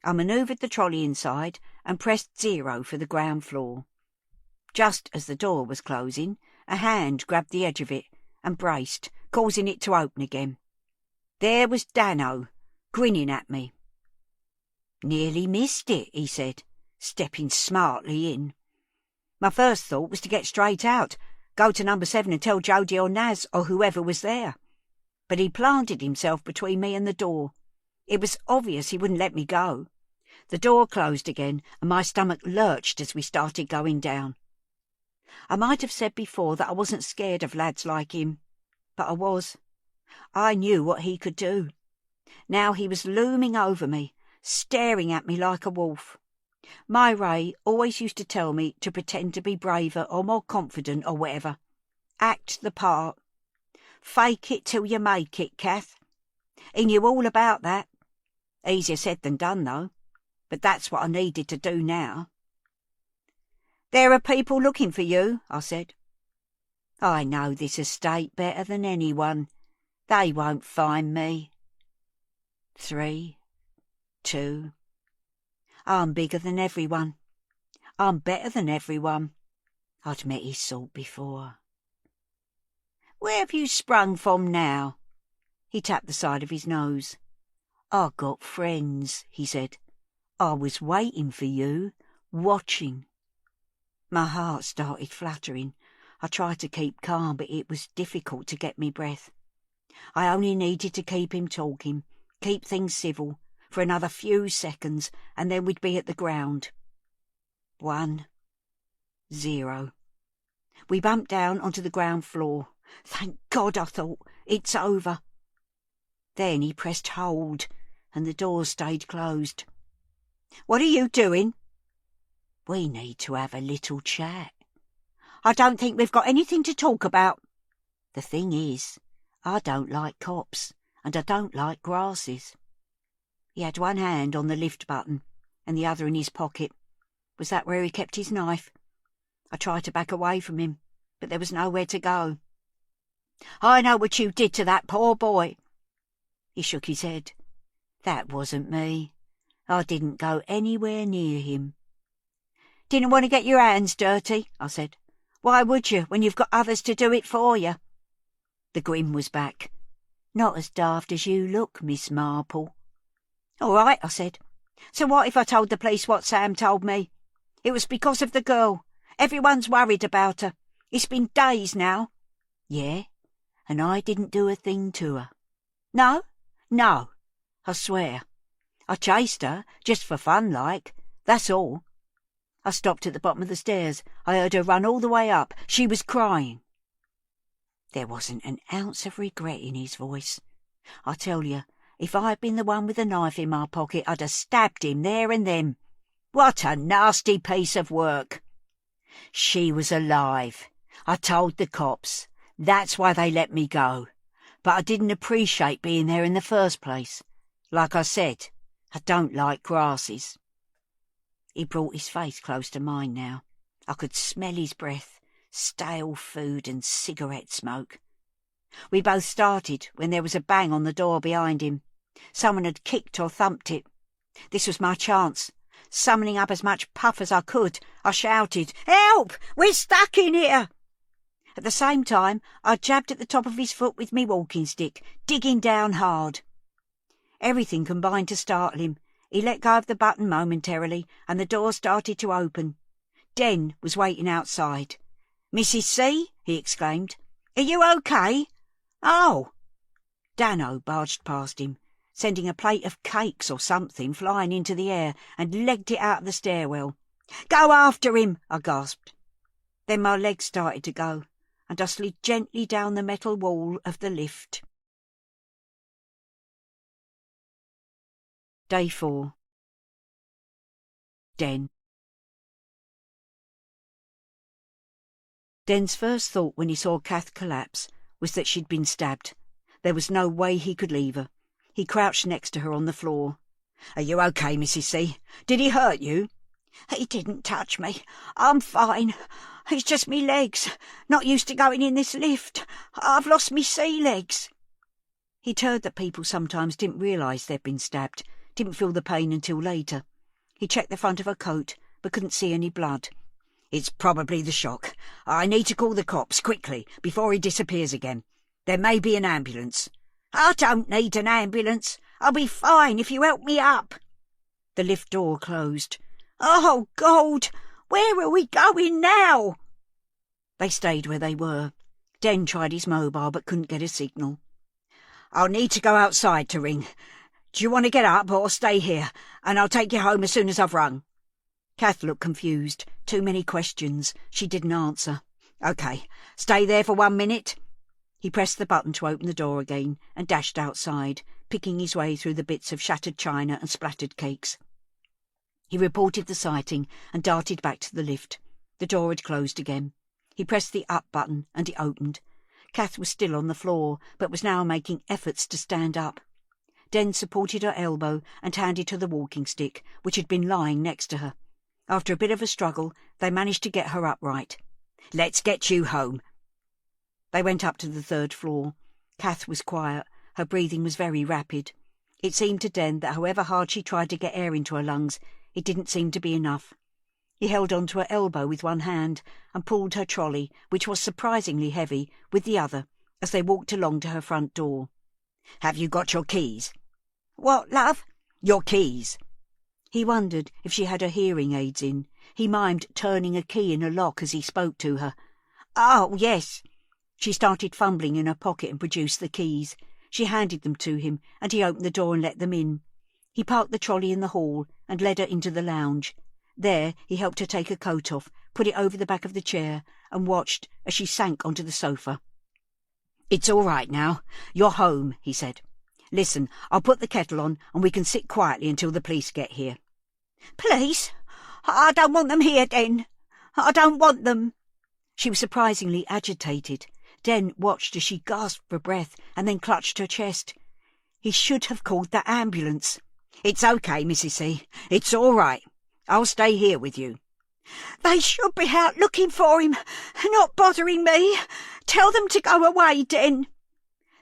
I manoeuvred the trolley inside and pressed 0 for the ground floor. Just as the door was closing, a hand grabbed the edge of it and braced, causing it to open again. There was Dano, grinning at me. "Nearly missed it," he said, stepping smartly in. My first thought was to get straight out, go to number 7 and tell Jody or Naz or whoever was there. But he planted himself between me and the door. It was obvious he wouldn't let me go. The door closed again, and my stomach lurched as we started going down. I might have said before that I wasn't scared of lads like him, but I was. I knew what he could do. Now he was looming over me, staring at me like a wolf. My Ray always used to tell me to pretend to be braver or more confident or whatever. Act the part. Fake it till you make it, Kath. He knew all about that. Easier said than done, though. But that's what I needed to do now. "There are people looking for you," I said. "I know this estate better than anyone. They won't find me." 3, 2. I'm bigger than everyone. I'm better than everyone. I'd met his sort before. "Where have you sprung from now?" He tapped the side of his nose. "I got friends," he said. "I was waiting for you, watching." My heart started fluttering. I tried to keep calm, but it was difficult to get me breath. I only needed to keep him talking, keep things civil, for another few seconds, and then we'd be at the ground. 1, 0. We bumped down onto the ground floor. Thank God, I thought. It's over. Then he pressed hold, and the door stayed closed. "What are you doing?" "We need to have a little chat." "I don't think we've got anything to talk about." "The thing is, I don't like cops, and I don't like grasses." He had one hand on the lift button, and the other in his pocket. Was that where he kept his knife? I tried to back away from him, but there was nowhere to go. "I know what you did to that poor boy." He shook his head. "That wasn't me. I didn't go anywhere near him." "Didn't want to get your hands dirty," I said. "Why would you, when you've got others to do it for you?" The grin was back. "Not as daft as you look, Miss Marple." "All right," I said. "So what if I told the police what Sam told me? It was because of the girl. Everyone's worried about her. It's been days now." "Yeah, and I didn't do a thing to her." "No? No. I swear. I chased her, just for fun like. That's all." I stopped at the bottom of the stairs. I heard her run all the way up. She was crying. There wasn't an ounce of regret in his voice. I tell you, if I'd been the one with the knife in my pocket, I'd have stabbed him there and then. What a nasty piece of work. She was alive. I told the cops. That's why they let me go. But I didn't appreciate being there in the first place. Like I said, I don't like grasses. He brought his face close to mine now. I could smell his breath, stale food and cigarette smoke. We both started when there was a bang on the door behind him. Someone had kicked or thumped it. This was my chance. Summoning up as much puff as I could, I shouted, "Help! We're stuck in here!" At the same time, I jabbed at the top of his foot with me walking stick, digging down hard. Everything combined to startle him. He let go of the button momentarily, and the door started to open. Den was waiting outside. "Mrs. C?" he exclaimed. "Are you okay?" "Oh!" Dano barged past him, sending a plate of cakes or something flying into the air, and legged it out of the stairwell. "Go after him!" I gasped. Then my legs started to go, and I slid gently down the metal wall of the lift. Day 4. Den. Den's first thought when he saw Kath collapse was that she'd been stabbed. There was no way he could leave her. He crouched next to her on the floor. "Are you okay, Mrs. C? Did he hurt you?" "He didn't touch me. I'm fine. It's just me legs. Not used to going in this lift. I've lost me sea legs." He'd heard that people sometimes didn't realise they'd been stabbed, didn't feel the pain until later. He checked the front of her coat, but couldn't see any blood. "It's probably the shock. I need to call the cops, quickly, before he disappears again. There may be an ambulance." "I don't need an ambulance. I'll be fine if you help me up." The lift door closed. "Oh, God! Where are we going now?" They stayed where they were. Den tried his mobile but couldn't get a signal. "I'll need to go outside to ring. Do you want to get up or stay here, and I'll take you home as soon as I've rung?" Kath looked confused. Too many questions. She didn't answer. "OK, stay there for 1 minute." He pressed the button to open the door again and dashed outside, picking his way through the bits of shattered china and splattered cakes. He reported the sighting and darted back to the lift. The door had closed again. He pressed the up button and it opened. Kath was still on the floor, but was now making efforts to stand up. Den supported her elbow and handed her the walking stick, which had been lying next to her. After a bit of a struggle, they managed to get her upright. "Let's get you home." They went up to the 3rd floor. Kath was quiet. Her breathing was very rapid. It seemed to Den that however hard she tried to get air into her lungs, it didn't seem to be enough. He held on to her elbow with one hand and pulled her trolley, which was surprisingly heavy, with the other, as they walked along to her front door. "Have you got your keys?" What, love? "Your keys." He wondered if she had her hearing aids in. He mimed turning a key in a lock as he spoke to her. Oh, yes. She started fumbling in her pocket and produced the keys. She handed them to him, and he opened the door and let them in. He parked the trolley in the hall and led her into the lounge. There he helped her take her coat off, put it over the back of the chair, and watched as she sank onto the sofa. "It's all right now. You're home," he said. "Listen, I'll put the kettle on and we can sit quietly until the police get here." Please, I don't want them here, Den. I don't want them. She was surprisingly agitated. Den watched as she gasped for breath and then clutched her chest. He should have called the ambulance. "It's OK, Mrs. C. It's all right. I'll stay here with you." They should be out looking for him, not bothering me. Tell them to go away, Den.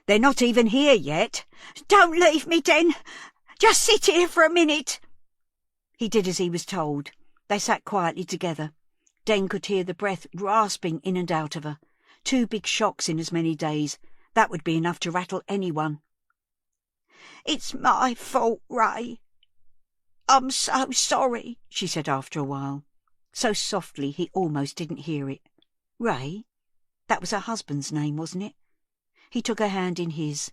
"They're not even here yet." Don't leave me, Den. Just sit here for a minute. He did as he was told. They sat quietly together. Den could hear the breath rasping in and out of her. 2 big shocks in as many days. That would be enough to rattle anyone. It's my fault, Ray. I'm so sorry, she said after a while. So softly he almost didn't hear it. Ray? That was her husband's name, wasn't it? He took her hand in his.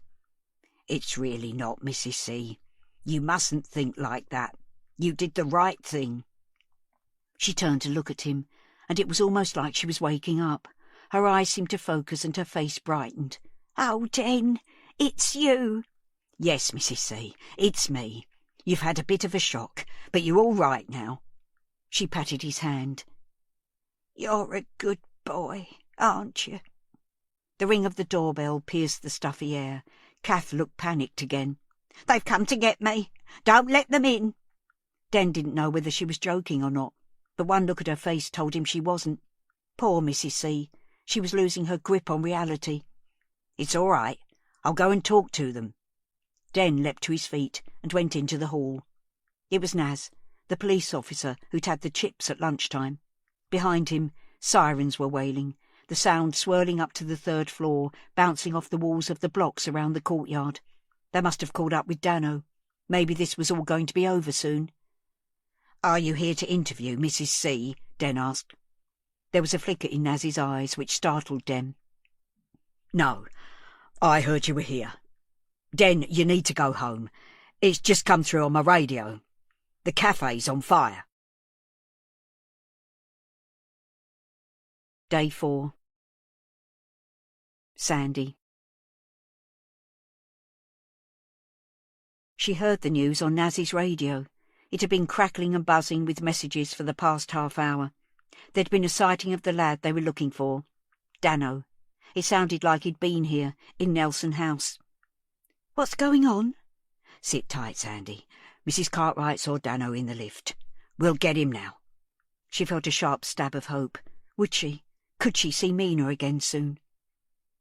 "It's really not, Mrs. C. You mustn't think like that. You did the right thing." She turned to look at him, and it was almost like she was waking up. Her eyes seemed to focus and her face brightened. "Oh, Den, it's you." "Yes, Mrs. C, it's me. You've had a bit of a shock, but you're all right now." She patted his hand. "You're a good boy, aren't you?" The ring of the doorbell pierced the stuffy air. Kath looked panicked again. "They've come to get me. Don't let them in." Den didn't know whether she was joking or not, but one look at her face told him she wasn't. Poor Mrs. C. She was losing her grip on reality. "It's all right. I'll go and talk to them." Den leapt to his feet and went into the hall. It was Naz, the police officer who'd had the chips at lunchtime. Behind him, sirens were wailing, the sound swirling up to the 3rd floor, bouncing off the walls of the blocks around the courtyard. They must have caught up with Dano. Maybe this was all going to be over soon. "Are you here to interview Mrs. C?" Den asked. There was a flicker in Naz's eyes which startled Den. "No, I heard you were here. Den, you need to go home. It's just come through on my radio. The cafe's on fire." Day 4. Sandy. She heard the news on Naz's radio. It had been crackling and buzzing with messages for the past half hour. There'd been a sighting of the lad they were looking for. Dano. It sounded like he'd been here, in Nelson House. "What's going on?" "Sit tight, Sandy. Mrs. Cartwright saw Dano in the lift. We'll get him now." She felt a sharp stab of hope. Would she? Could she see Mina again soon?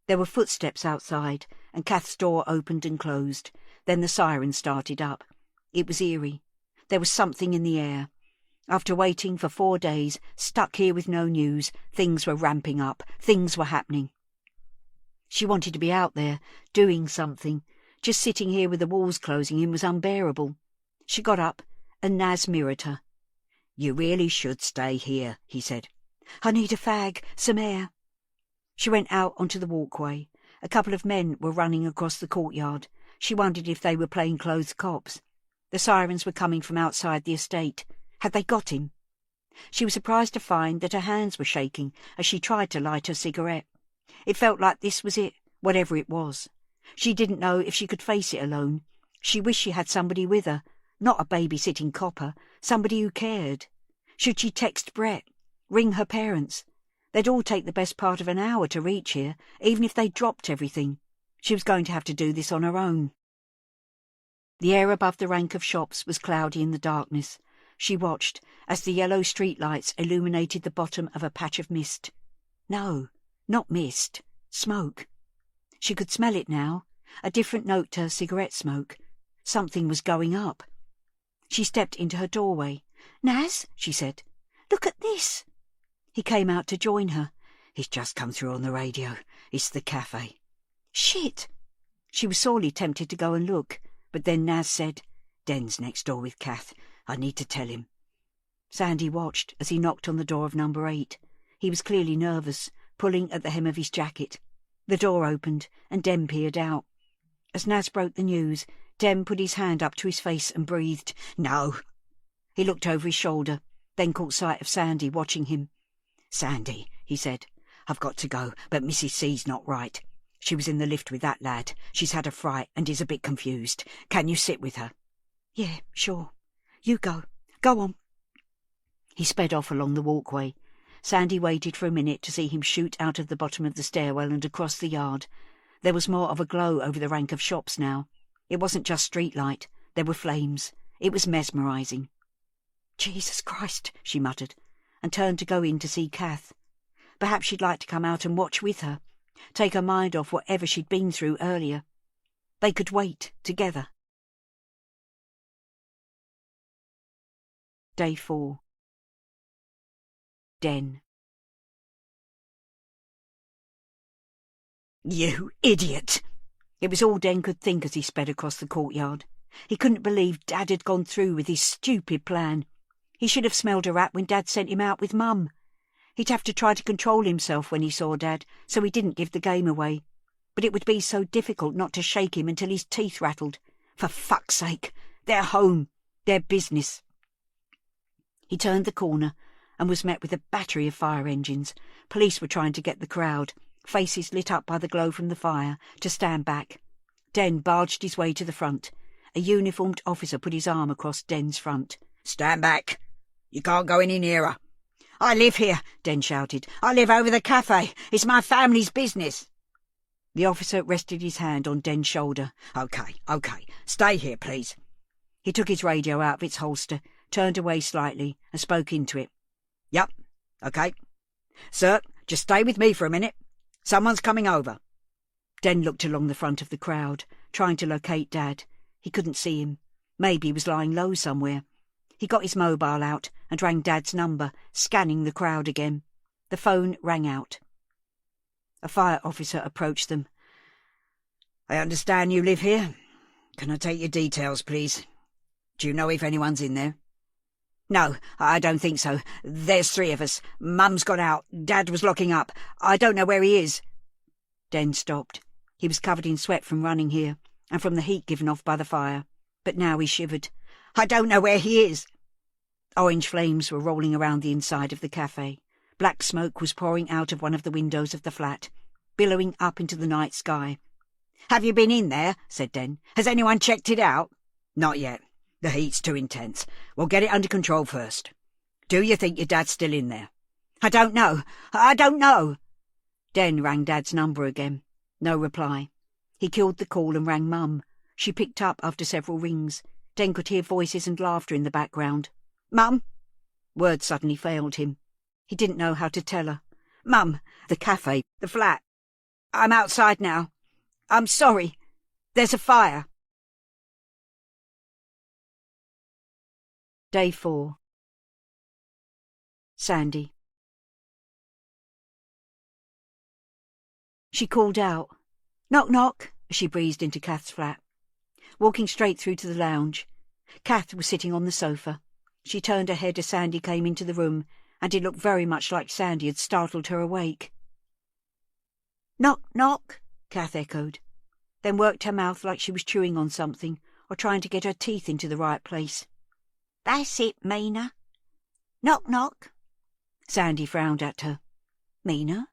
There were footsteps outside, and Kath's door opened and closed. Then the siren started up. It was eerie. There was something in the air. After waiting for 4 days, stuck here with no news, things were ramping up. Things were happening. She wanted to be out there, doing something. Just sitting here with the walls closing in was unbearable. She got up, and Naz mirrored her. "You really should stay here," he said. "I need a fag, some air." She went out onto the walkway. A couple of men were running across the courtyard. She wondered if they were plainclothes cops. The sirens were coming from outside the estate. Had they got him? She was surprised to find that her hands were shaking as she tried to light her cigarette. It felt like this was it, whatever it was. She didn't know if she could face it alone. She wished she had somebody with her, not a babysitting copper, somebody who cared. Should she text Brett? Ring her parents? They'd all take the best part of an hour to reach here, even if they dropped everything. She was going to have to do this on her own. The air above the rank of shops was cloudy in the darkness. She watched as the yellow streetlights illuminated the bottom of a patch of mist. No, not mist, smoke. She could smell it now, a different note to her cigarette smoke. Something was going up. She stepped into her doorway. "Naz," she said, "look at this." He came out to join her. "He's just come through on the radio. It's the cafe." "Shit!" She was sorely tempted to go and look, but then Naz said, "Den's next door with Kath. I need to tell him." Sandy watched as he knocked on the door of number 8. He was clearly nervous, pulling at the hem of his jacket. The door opened, and Den peered out. As Naz broke the news, Den put his hand up to his face and breathed, "No." He looked over his shoulder, then caught sight of Sandy watching him. "Sandy," he said, "I've got to go, but Mrs. C's not right. She was in the lift with that lad. She's had a fright and is a bit confused. Can you sit with her?" "Yeah, sure. You go. Go on." He sped off along the walkway. Sandy waited for a minute to see him shoot out of the bottom of the stairwell and across the yard. There was more of a glow over the rank of shops now. It wasn't just streetlight. There were flames. It was mesmerising. "Jesus Christ," she muttered, and turned to go in to see Kath. Perhaps she'd like to come out and watch with her, take her mind off whatever she'd been through earlier. They could wait, together. Day 4. Den. "You idiot!" It was all Den could think as he sped across the courtyard. He couldn't believe Dad had gone through with his stupid plan. He should have smelled a rat when Dad sent him out with Mum. He'd have to try to control himself when he saw Dad, so he didn't give the game away. But it would be so difficult not to shake him until his teeth rattled. For fuck's sake, their home, their business. He turned the corner and was met with a battery of fire engines. Police were trying to get the crowd, faces lit up by the glow from the fire, to stand back. Den barged his way to the front. A uniformed officer put his arm across Den's front. "Stand back. You can't go any nearer." "I live here," Den shouted. "I live over the cafe. It's my family's business." The officer rested his hand on Den's shoulder. Okay. Stay here, please." He took his radio out of its holster, turned away slightly, and spoke into it. "Yep, okay. Sir, just stay with me for a minute. Someone's coming over." Den looked along the front of the crowd, trying to locate Dad. He couldn't see him. Maybe he was lying low somewhere. He got his mobile out and rang Dad's number, scanning the crowd again. The phone rang out. A fire officer approached them. "I understand you live here. Can I take your details, please? Do you know if anyone's in there?" No, I don't think so. There's 3 of us. Mum's got out. Dad was locking up. I don't know where he is. Den stopped. He was covered in sweat from running here, and from the heat given off by the fire. But now he shivered. I don't know where he is. Orange flames were rolling around the inside of the cafe. Black smoke was pouring out of one of the windows of the flat, billowing up into the night sky. Have you been in there? Said Den. Has anyone checked it out? Not yet. The heat's too intense. We'll get it under control first. Do you think your dad's still in there? I don't know. I don't know. Den rang Dad's number again. No reply. He killed the call and rang Mum. She picked up after several rings. Den could hear voices and laughter in the background. Mum? Words suddenly failed him. He didn't know how to tell her. Mum, the cafe, the flat. I'm outside now. I'm sorry. There's a fire. Day 4. Sandy. She called out, "Knock, knock," as she breezed into Kath's flat. Walking straight through to the lounge, Kath was sitting on the sofa. She turned her head as Sandy came into the room, and it looked very much like Sandy had startled her awake. "Knock, knock," Kath echoed. then worked her mouth like she was chewing on something or trying to get her teeth into the right place. That's it, Mina. Knock, knock. Sandy frowned at her. Mina?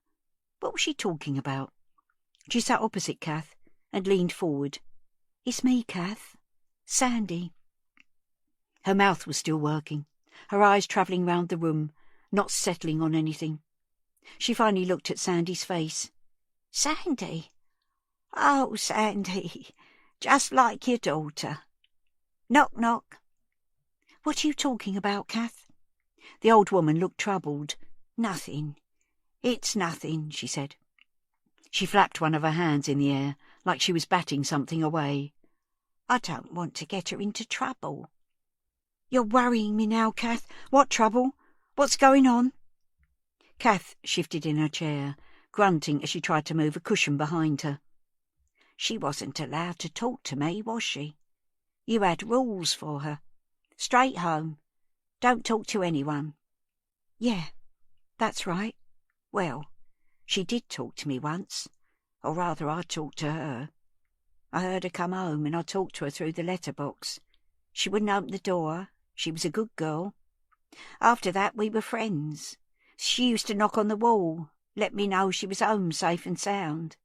What was she talking about? She sat opposite Kath and leaned forward. It's me, Kath. Sandy. Her mouth was still working, her eyes travelling round the room, not settling on anything. She finally looked at Sandy's face. Sandy? Oh, Sandy, just like your daughter. Knock, knock. What are you talking about, Kath? The old woman looked troubled. Nothing. It's nothing, she said. She flapped one of her hands in the air, like she was batting something away. I don't want to get her into trouble. You're worrying me now, Kath. What trouble? What's going on? Kath shifted in her chair, grunting as she tried to move a cushion behind her. She wasn't allowed to talk to me, was she? You had rules for her. Straight home. Don't talk to anyone. Yeah, that's right. Well, she did talk to me once, or rather I talked to her. I heard her come home and I talked to her through the letterbox. She wouldn't open the door. She was a good girl. After that we were friends. She used to knock on the wall, let me know she was home safe and sound.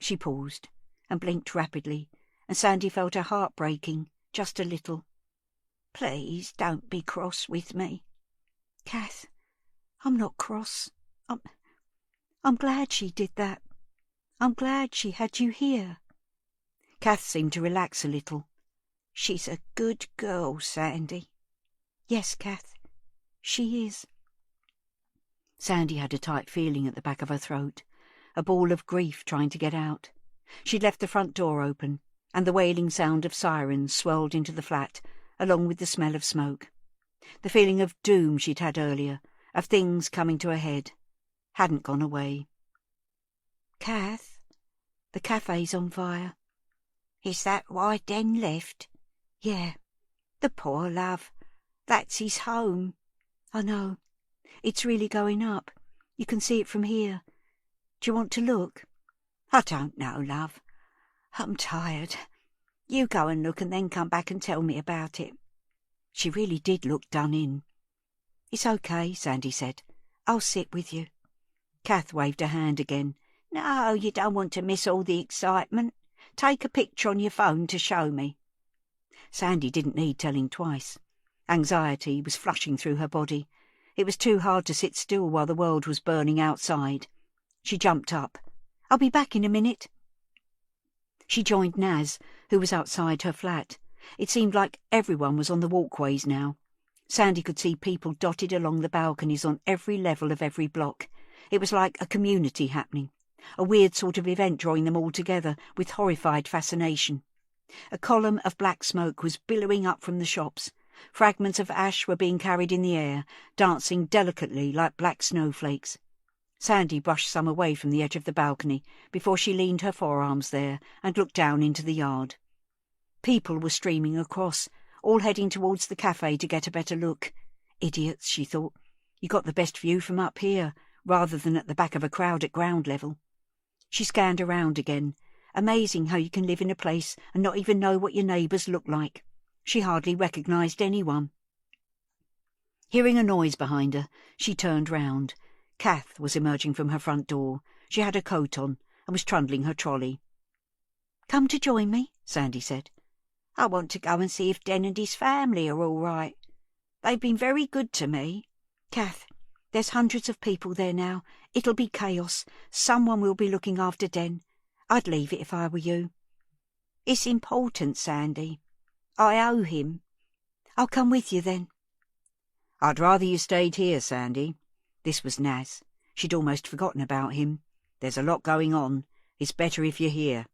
She paused and blinked rapidly, and Sandy felt her heart breaking, just a little. Please don't be cross with me. Kath, I'm not cross. I'm glad she did that. I'm glad she had you here. Kath seemed to relax a little. She's a good girl, Sandy. Yes, Kath, she is. Sandy had a tight feeling at the back of her throat, a ball of grief trying to get out. She'd left the front door open, and the wailing sound of sirens swirled into the flat, along with the smell of smoke. The feeling of doom she'd had earlier, of things coming to a head, hadn't gone away. Kath, the cafe's on fire. Is that why Den left? Yeah. The poor love. That's his home. I know. It's really going up. You can see it from here. Do you want to look? I don't know, love. I'm tired. You go and look and then come back and tell me about it. She really did look done in. It's okay, Sandy said. I'll sit with you. Kath waved her hand again. No, you don't want to miss all the excitement. Take a picture on your phone to show me. Sandy didn't need telling twice. Anxiety was flushing through her body. It was too hard to sit still while the world was burning outside. She jumped up. I'll be back in a minute. She joined Naz, who was outside her flat. It seemed like everyone was on the walkways now. Sandy could see people dotted along the balconies on every level of every block. It was like a community happening, a weird sort of event drawing them all together with horrified fascination. A column of black smoke was billowing up from the shops. Fragments of ash were being carried in the air, dancing delicately like black snowflakes. Sandy brushed some away from the edge of the balcony before she leaned her forearms there and looked down into the yard. People were streaming across, all heading towards the cafe to get a better look. Idiots, she thought. You got the best view from up here, rather than at the back of a crowd at ground level. She scanned around again. Amazing how you can live in a place and not even know what your neighbours look like. She hardly recognised anyone. Hearing a noise behind her, she turned round. Kath was emerging from her front door. She had a coat on and was trundling her trolley. "Come to join me," Sandy said. "I want to go and see if Den and his family are all right. They've been very good to me." "Kath, there's hundreds of people there now. It'll be chaos. Someone will be looking after Den. I'd leave it if I were you." "It's important, Sandy. I owe him." "I'll come with you then." "I'd rather you stayed here, Sandy." This was Naz. She'd almost forgotten about him. "There's a lot going on. It's better if you're here."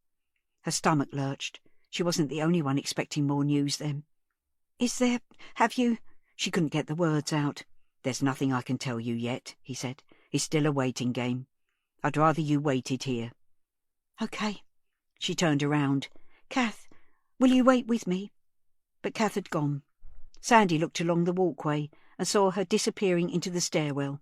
Her stomach lurched. She wasn't the only one expecting more news then. Have you... She couldn't get the words out. "There's nothing I can tell you yet," he said. "It's still a waiting game. I'd rather you waited here." "OK." She turned around. "Kath, will you wait with me?" But Kath had gone. Sandy looked along the walkway and saw her disappearing into the stairwell.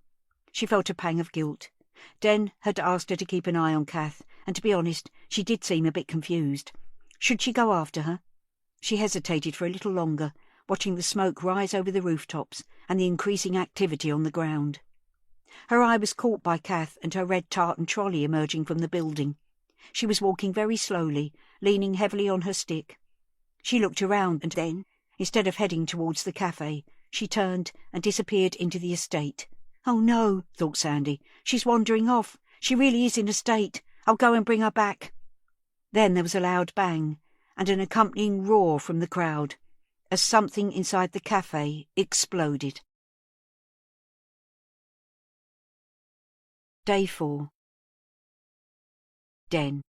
She felt a pang of guilt. Den had asked her to keep an eye on Kath, and to be honest, She did seem a bit confused. Should she go after her? She hesitated for a little longer, watching the smoke rise over the rooftops and the increasing activity on the ground. Her eye was caught by Kath and her red tartan trolley emerging from the building. She was walking very slowly, leaning heavily on her stick. She looked around and then, instead of heading towards the cafe, she turned and disappeared into the estate. "Oh no," thought Sandy, "she's wandering off. She really is in a state. I'll go and bring her back." Then there was a loud bang and an accompanying roar from the crowd as something inside the cafe exploded. Day 4. Den.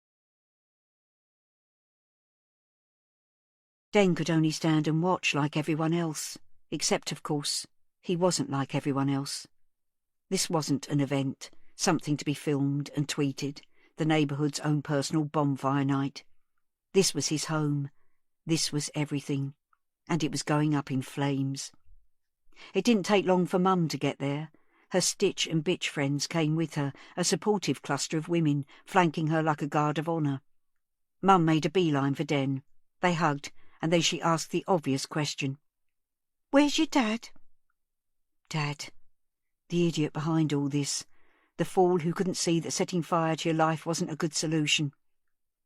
Den could only stand and watch like everyone else, except, of course, he wasn't like everyone else. This wasn't an event, something to be filmed and tweeted, the neighbourhood's own personal bonfire night. This was his home. This was everything. And it was going up in flames. It didn't take long for Mum to get there. Her Stitch and Bitch friends came with her, a supportive cluster of women, flanking her like a guard of honour. Mum made a beeline for Den. They hugged, and then she asked the obvious question. "Where's your dad?" Dad. The idiot behind all this. The fool who couldn't see that setting fire to your life wasn't a good solution.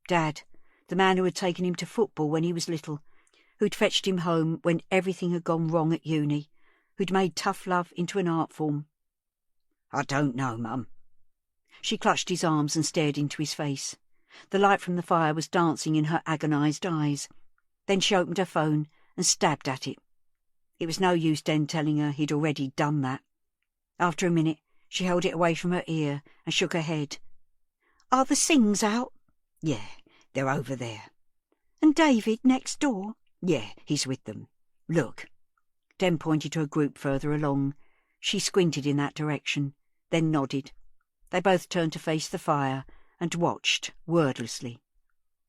Dad. The man who had taken him to football when he was little, who'd fetched him home when everything had gone wrong at uni, who'd made tough love into an art form. "I don't know, Mum." She clutched his arms and stared into his face. The light from the fire was dancing in her agonised eyes. Then she opened her phone and stabbed at it. It was no use Den telling her he'd already done that. After a minute, she held it away from her ear and shook her head. "Are the Sings out?" "Yeah, they're over there." "And David next door?" "Yeah, he's with them. Look." Den pointed to a group further along. She squinted in that direction, then nodded. They both turned to face the fire and watched, wordlessly.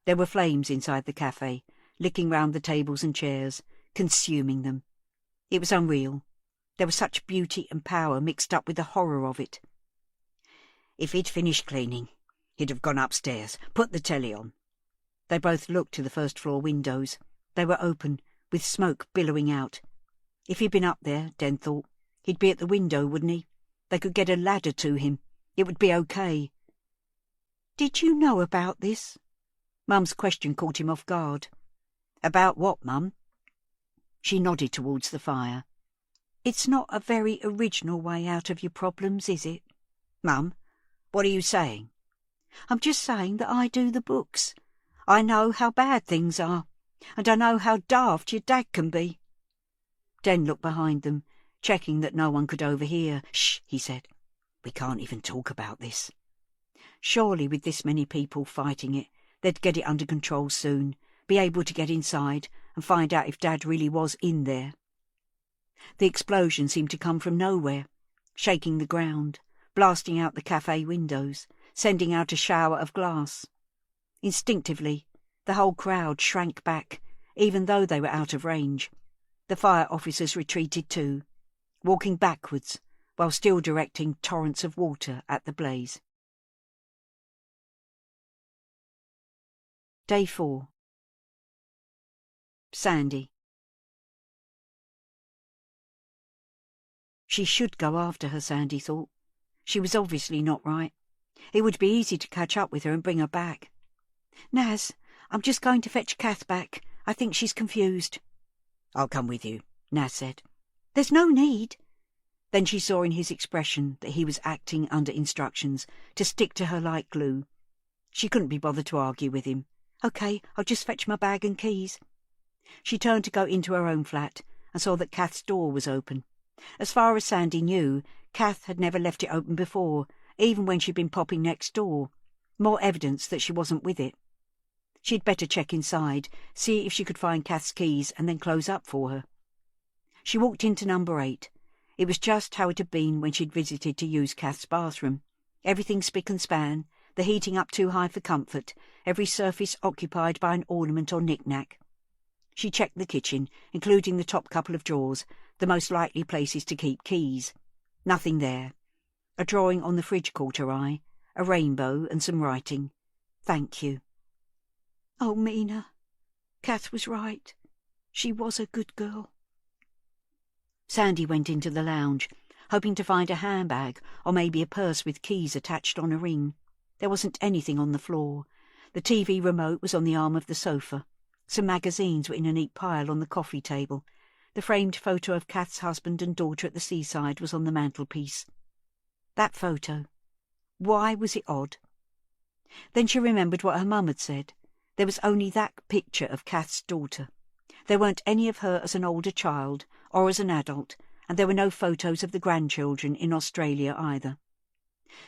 There were flames inside the cafe, licking round the tables and chairs, consuming them. It was unreal. There was such beauty and power mixed up with the horror of it. "If he'd finished cleaning, he'd have gone upstairs, put the telly on." They both looked to the first-floor windows. They were open, with smoke billowing out. If he'd been up there, Den thought, he'd be at the window, wouldn't he? They could get a ladder to him. It would be okay. "Did you know about this?" Mum's question caught him off guard. "About what, Mum?" She nodded towards the fire. "It's not a very original way out of your problems, is it?" "Mum, what are you saying?" "I'm just saying that I do the books. I know how bad things are, and I know how daft your dad can be." Den looked behind them, checking that no one could overhear. "Shh," he said. "We can't even talk about this." Surely with this many people fighting it, they'd get it under control soon, be able to get inside and find out if Dad really was in there. The explosion seemed to come from nowhere, shaking the ground, blasting out the cafe windows, sending out a shower of glass. Instinctively, the whole crowd shrank back, even though they were out of range. The fire officers retreated too, walking backwards while still directing torrents of water at the blaze. Day 4. Sandy. She should go after her, Sandy thought. She was obviously not right. It would be easy to catch up with her and bring her back. "Naz, I'm just going to fetch Kath back. I think she's confused." "I'll come with you," Naz said. "There's no need." Then she saw in his expression that he was acting under instructions to stick to her like glue. She couldn't be bothered to argue with him. "OK, I'll just fetch my bag and keys." She turned to go into her own flat and saw that Kath's door was open. As far as Sandy knew, Kath had never left it open before, even when she'd been popping next door. More evidence that she wasn't with it. She'd better check inside, see if she could find Kath's keys and then close up for her. She walked into number 8. It was just how it had been when she'd visited to use Kath's bathroom. Everything spick and span, the heating up too high for comfort, every surface occupied by an ornament or knick-knack. She checked the kitchen, including the top couple of drawers, the most likely places to keep keys. Nothing there. A drawing on the fridge caught her eye, a rainbow and some writing. "Thank you." Oh, Mina, Kath was right. She was a good girl. Sandy went into the lounge, hoping to find a handbag or maybe a purse with keys attached on a ring. There wasn't anything on the floor. The TV remote was on the arm of the sofa. Some magazines were in a neat pile on the coffee table. The framed photo of Kath's husband and daughter at the seaside was on the mantelpiece. That photo. Why was it odd? Then she remembered what her mum had said. There was only that picture of Kath's daughter. There weren't any of her as an older child or as an adult, and there were no photos of the grandchildren in Australia either.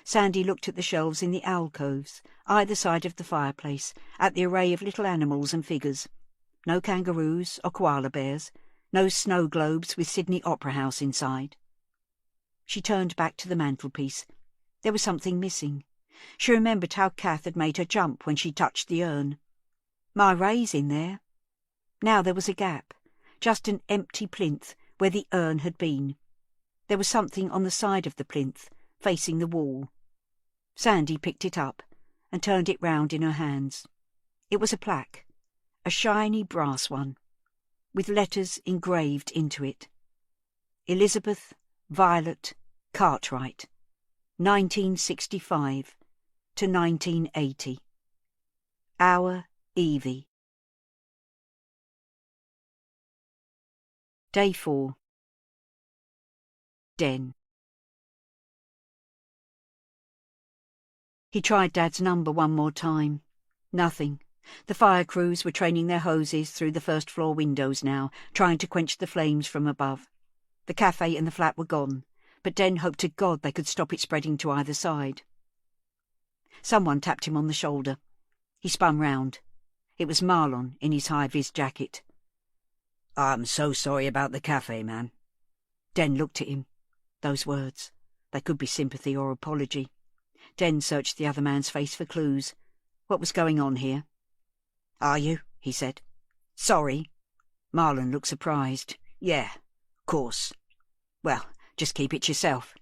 Sandy looked at the shelves in the alcoves, either side of the fireplace, at the array of little animals and figures. No kangaroos or koala bears, no snow globes with Sydney Opera House inside. She turned back to the mantelpiece. There was something missing. She remembered how Kath had made her jump when she touched the urn. My Ray's in there. Now there was a gap, just an empty plinth where the urn had been. There was something on the side of the plinth, facing the wall. Sandy picked it up and turned it round in her hands. It was a plaque, a shiny brass one, with letters engraved into it. Elizabeth Violet Cartwright, 1965 to 1980. Our Evie. Day 4. Den. He tried Dad's number one more time. Nothing. The fire crews were training their hoses through the first-floor windows now, trying to quench the flames from above. The cafe and the flat were gone, but Den hoped to God they could stop it spreading to either side. Someone tapped him on the shoulder. He spun round. It was Marlon in his high-vis jacket. I'm so sorry about the cafe, ma'am. Den looked at him. Those words. They could be sympathy or apology. Den searched the other man's face for clues. What was going on here? Are you? He said. Sorry. Marlon looked surprised. Yeah, course. Well, just keep it yourself.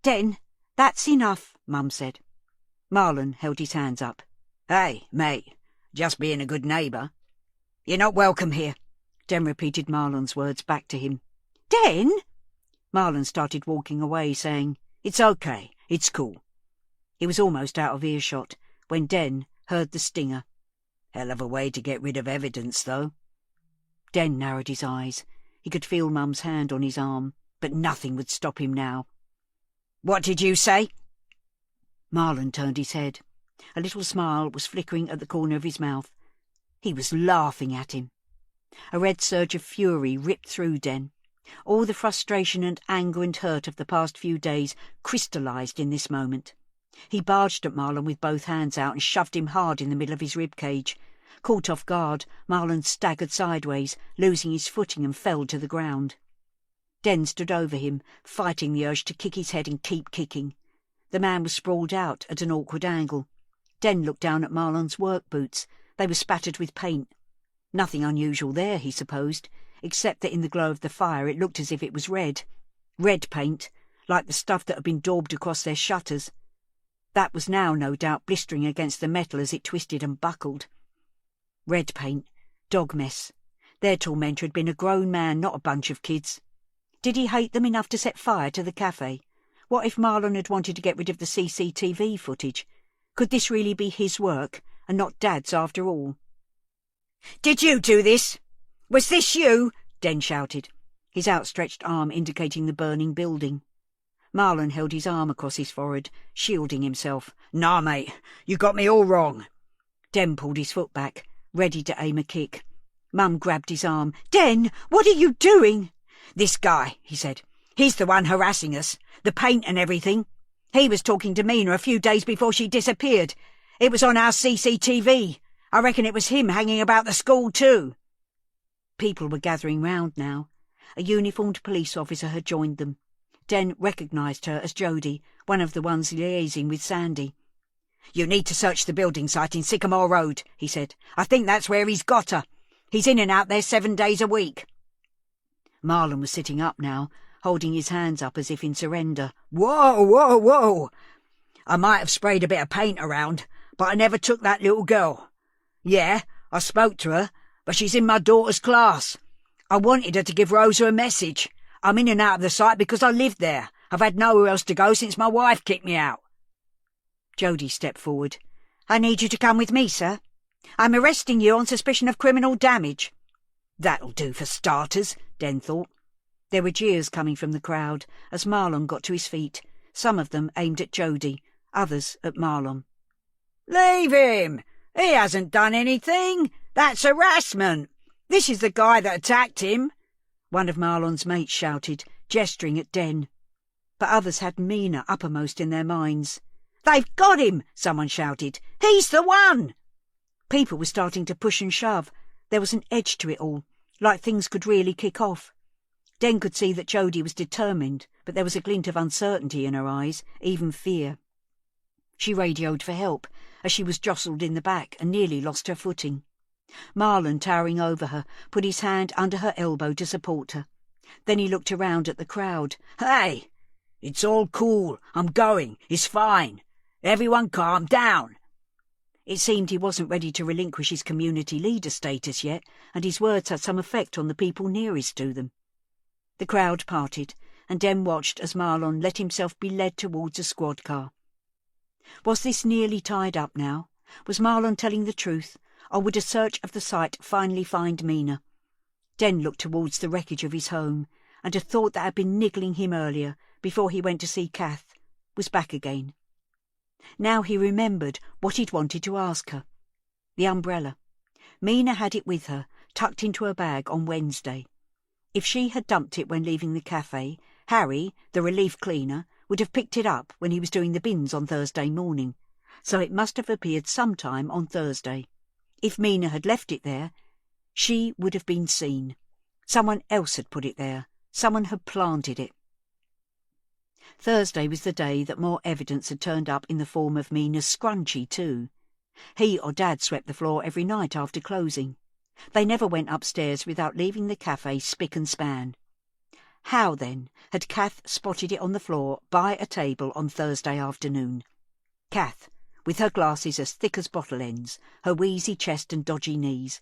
Den, that's enough, Mum said. Marlon held his hands up. Hey, mate, just being a good neighbour. You're not welcome here. Den repeated Marlon's words back to him. Den? Marlon started walking away, saying, It's okay, it's cool. He was almost out of earshot when Den heard the stinger. Hell of a way to get rid of evidence, though. Den narrowed his eyes. He could feel Mum's hand on his arm, but nothing would stop him now. What did you say? Marlon turned his head. A little smile was flickering at the corner of his mouth. He was laughing at him. A red surge of fury ripped through Den. All the frustration and anger and hurt of the past few days crystallised in this moment. He barged at Marlon with both hands out and shoved him hard in the middle of his rib cage. Caught off guard, Marlon staggered sideways, losing his footing, and fell to the ground. Den stood over him, fighting the urge to kick his head and keep kicking. The man was sprawled out at an awkward angle. Den looked down at Marlon's work boots. They were spattered with paint. Nothing unusual there, he supposed, except that in the glow of the fire it looked as if it was red. Red paint, like the stuff that had been daubed across their shutters. That was now, no doubt, blistering against the metal as it twisted and buckled. Red paint, dog mess. Their tormentor had been a grown man, not a bunch of kids. Did he hate them enough to set fire to the cafe? What if Marlon had wanted to get rid of the CCTV footage? Could this really be his work, and not Dad's after all? Did you do this? Was this you? Den shouted, his outstretched arm indicating the burning building. Marlon held his arm across his forehead, shielding himself. Nah, mate, you got me all wrong. Den pulled his foot back, ready to aim a kick. Mum grabbed his arm. Den, what are you doing? This guy, he said. He's the one harassing us. The paint and everything. He was talking to Mina a few days before she disappeared. It was on our CCTV. I reckon it was him hanging about the school too. People were gathering round now. A uniformed police officer had joined them. Den recognised her as Jodie, one of the ones liaising with Sandy. You need to search the building site in Sycamore Road, he said. I think that's where he's got her. He's in and out there 7 days a week. Marlon was sitting up now, holding his hands up as if in surrender. Whoa, whoa, whoa! I might have sprayed a bit of paint around, but I never took that little girl. Yeah, I spoke to her, but she's in my daughter's class. I wanted her to give Rosa a message. I'm in and out of the sight because I lived there. I've had nowhere else to go since my wife kicked me out." Jody stepped forward. "I need you to come with me, sir. I'm arresting you on suspicion of criminal damage." "That'll do for starters," Den thought. There were jeers coming from the crowd as Marlon got to his feet, some of them aimed at Jody, others at Marlon. "Leave him! He hasn't done anything! That's harassment! This is the guy that attacked him!" one of Marlon's mates shouted, gesturing at Den. But others had Mina uppermost in their minds. "They've got him!" someone shouted. "He's the one!" People were starting to push and shove. There was an edge to it all, like things could really kick off. Den could see that Jody was determined, but there was a glint of uncertainty in her eyes, even fear. She radioed for help, as she was jostled in the back and nearly lost her footing. Marlon, towering over her, put his hand under her elbow to support her. Then he looked around at the crowd. "Hey! It's all cool. I'm going. It's fine. Everyone calm down." It seemed he wasn't ready to relinquish his community leader status yet, and his words had some effect on the people nearest to them. The crowd parted, and Den watched as Marlon let himself be led towards a squad car. Was this nearly tied up now? Was Marlon telling the truth, or would a search of the site finally find Mina? Den looked towards the wreckage of his home, and a thought that had been niggling him earlier, before he went to see Kath, was back again. Now he remembered what he'd wanted to ask her. The umbrella. Mina had it with her, tucked into her bag on Wednesday. If she had dumped it when leaving the cafe, Harry, the relief cleaner, would have picked it up when he was doing the bins on Thursday morning, so it must have appeared sometime on Thursday. If Mina had left it there, she would have been seen. Someone else had put it there. Someone had planted it. Thursday was the day that more evidence had turned up in the form of Mina's scrunchie too. He or Dad swept the floor every night after closing. They never went upstairs without leaving the cafe spick and span. How, then, had Kath spotted it on the floor by a table on Thursday afternoon? Kath, with her glasses as thick as bottle ends, her wheezy chest and dodgy knees.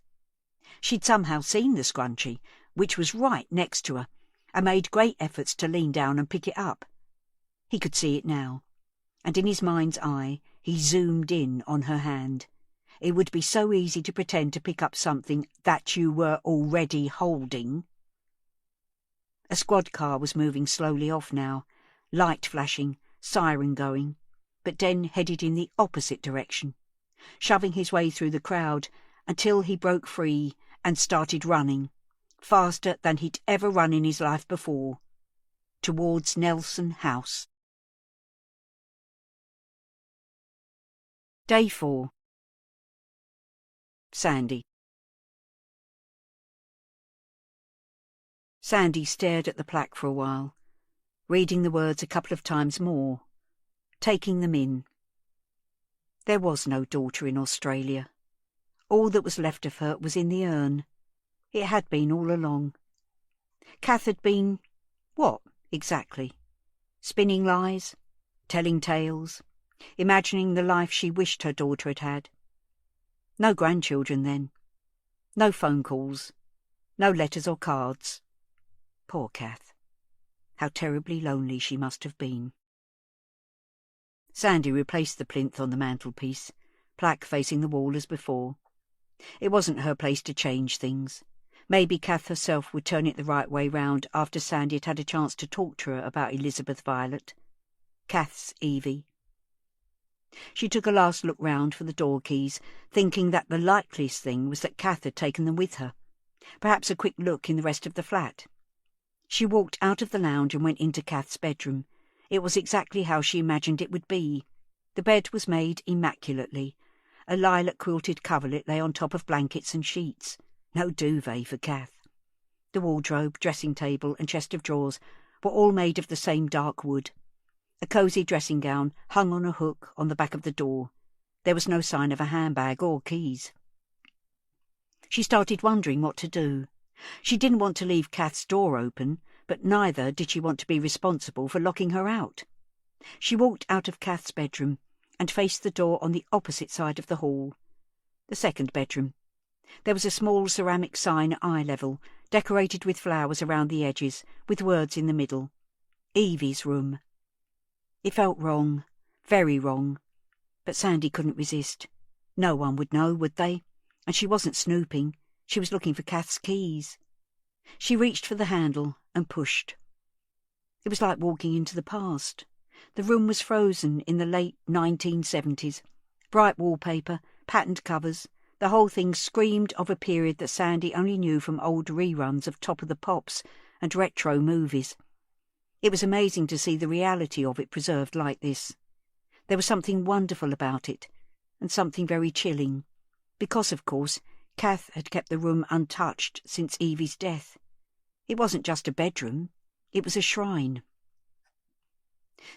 She'd somehow seen the scrunchie, which was right next to her, and made great efforts to lean down and pick it up. He could see it now, and in his mind's eye he zoomed in on her hand. It would be so easy to pretend to pick up something that you were already holding. A squad car was moving slowly off now, light flashing, siren going, but Den headed in the opposite direction, shoving his way through the crowd until he broke free and started running, faster than he'd ever run in his life before, towards Nelson House. Day 4. Sandy. Sandy stared at the plaque for a while, reading the words a couple of times more, taking them in. There was no daughter in Australia. All that was left of her was in the urn. It had been all along. Kath had been what, exactly? Spinning lies? Telling tales? Imagining the life she wished her daughter had had? No grandchildren, then. No phone calls. No letters or cards. Poor Kath. How terribly lonely she must have been. Sandy replaced the plinth on the mantelpiece, plaque facing the wall as before. It wasn't her place to change things. Maybe Kath herself would turn it the right way round after Sandy had had a chance to talk to her about Elizabeth Violet. Kath's Evie. She took a last look round for the door keys, thinking that the likeliest thing was that Kath had taken them with her. Perhaps a quick look in the rest of the flat. She walked out of the lounge and went into Kath's bedroom. It was exactly how she imagined it would be. The bed was made immaculately. A lilac-quilted coverlet lay on top of blankets and sheets. No duvet for Kath. The wardrobe, dressing table and chest of drawers were all made of the same dark wood. A cosy dressing gown hung on a hook on the back of the door. There was no sign of a handbag or keys. She started wondering what to do. She didn't want to leave Kath's door open, but neither did she want to be responsible for locking her out. She walked out of Kath's bedroom and faced the door on the opposite side of the hall. The second bedroom. There was a small ceramic sign at eye level, decorated with flowers around the edges, with words in the middle. Evie's room. It felt wrong, very wrong, but Sandy couldn't resist. No one would know, would they? And she wasn't snooping. She was looking for Kath's keys. She reached for the handle and pushed. It was like walking into the past. The room was frozen in the late 1970s. Bright wallpaper, patterned covers, the whole thing screamed of a period that Sandy only knew from old reruns of Top of the Pops and retro movies. It was amazing to see the reality of it preserved like this. There was something wonderful about it, and something very chilling, because, of course, Kath had kept the room untouched since Evie's death. It wasn't just a bedroom, it was a shrine.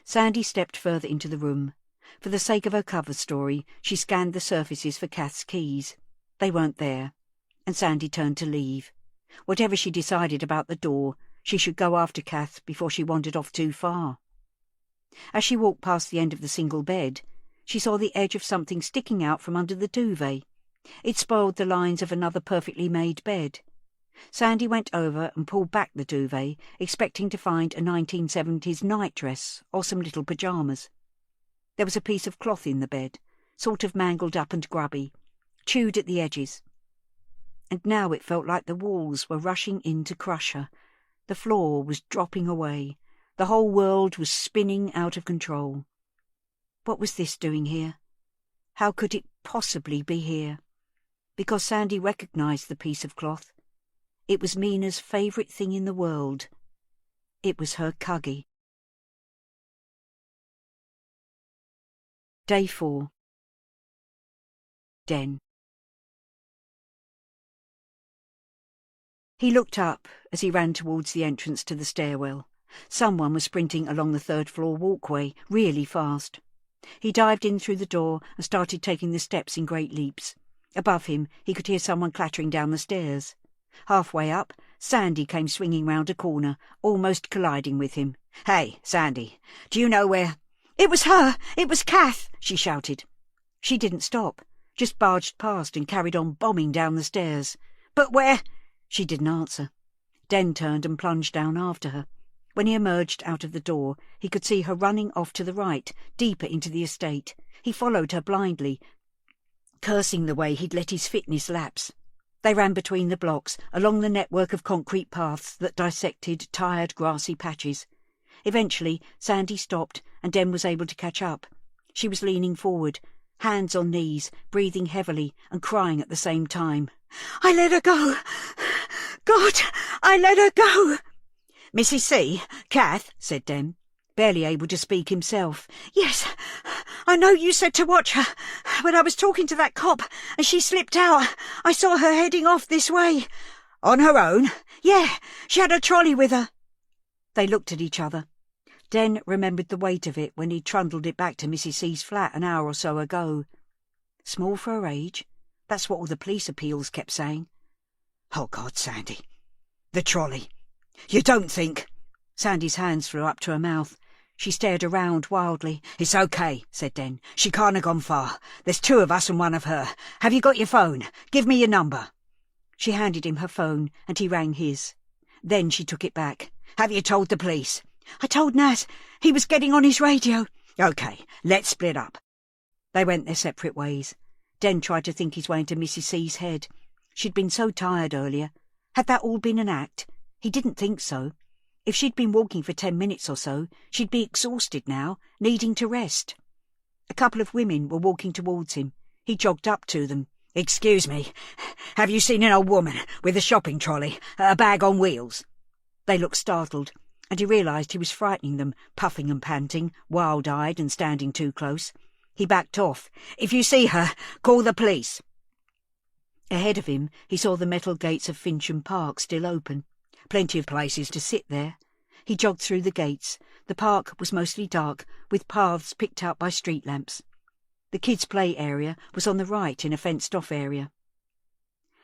Sandy stepped further into the room. For the sake of her cover story, she scanned the surfaces for Kath's keys. They weren't there, and Sandy turned to leave. Whatever she decided about the door, she should go after Kath before she wandered off too far. As she walked past the end of the single bed, she saw the edge of something sticking out from under the duvet. It spoiled the lines of another perfectly made bed. Sandy went over and pulled back the duvet, expecting to find a 1970s nightdress or some little pyjamas. There was a piece of cloth in the bed, sort of mangled up and grubby, chewed at the edges. And now it felt like the walls were rushing in to crush her. The floor was dropping away. The whole world was spinning out of control. What was this doing here? How could it possibly be here? Because Sandy recognised the piece of cloth. It was Mina's favourite thing in the world. It was her cuggy. Day 4. Den. He looked up as he ran towards the entrance to the stairwell. Someone was sprinting along the third-floor walkway, really fast. He dived in through the door and started taking the steps in great leaps. Above him, he could hear someone clattering down the stairs. Halfway up, Sandy came swinging round a corner, almost colliding with him. "Hey, Sandy, do you know where—" "It was her! It was Kath!" she shouted. She didn't stop, just barged past and carried on bombing down the stairs. "But where—" She didn't answer. Den turned and plunged down after her. When he emerged out of the door, he could see her running off to the right, deeper into the estate. He followed her blindly, cursing the way he'd let his fitness lapse. They ran between the blocks, along the network of concrete paths that dissected tired grassy patches. Eventually, Sandy stopped, and Den was able to catch up. She was leaning forward, hands on knees, breathing heavily and crying at the same time. "I let her go! God, I let her go!" "Mrs. C, Kath," said Den, barely able to speak himself. "Yes, I know you said to watch her, but I was talking to that cop and she slipped out. I saw her heading off this way." "On her own?" "Yeah, she had a trolley with her." They looked at each other. Den remembered the weight of it when he trundled it back to Mrs. C's flat an hour or so ago. Small for her age, that's what all the police appeals kept saying. "Oh, God, Sandy. The trolley. You don't think—" Sandy's hands flew up to her mouth. She stared around wildly. "It's okay," said Den. "She can't have gone far. There's 2 of us and 1 of her. Have you got your phone? Give me your number." She handed him her phone, and he rang his. Then she took it back. "Have you told the police?" "I told Naz. He was getting on his radio." "OK, let's split up." They went their separate ways. Den tried to think his way into Mrs. C's head. She'd been so tired earlier. Had that all been an act? He didn't think so. If she'd been walking for 10 minutes or so, she'd be exhausted now, needing to rest. A couple of women were walking towards him. He jogged up to them. "Excuse me, have you seen an old woman with a shopping trolley, a bag on wheels?" They looked startled, and he realised he was frightening them, puffing and panting, wild-eyed and standing too close. He backed off. "If you see her, call the police." Ahead of him, he saw the metal gates of Fincham Park still open. Plenty of places to sit there. He jogged through the gates. The park was mostly dark, with paths picked out by street lamps. The kids' play area was on the right in a fenced-off area.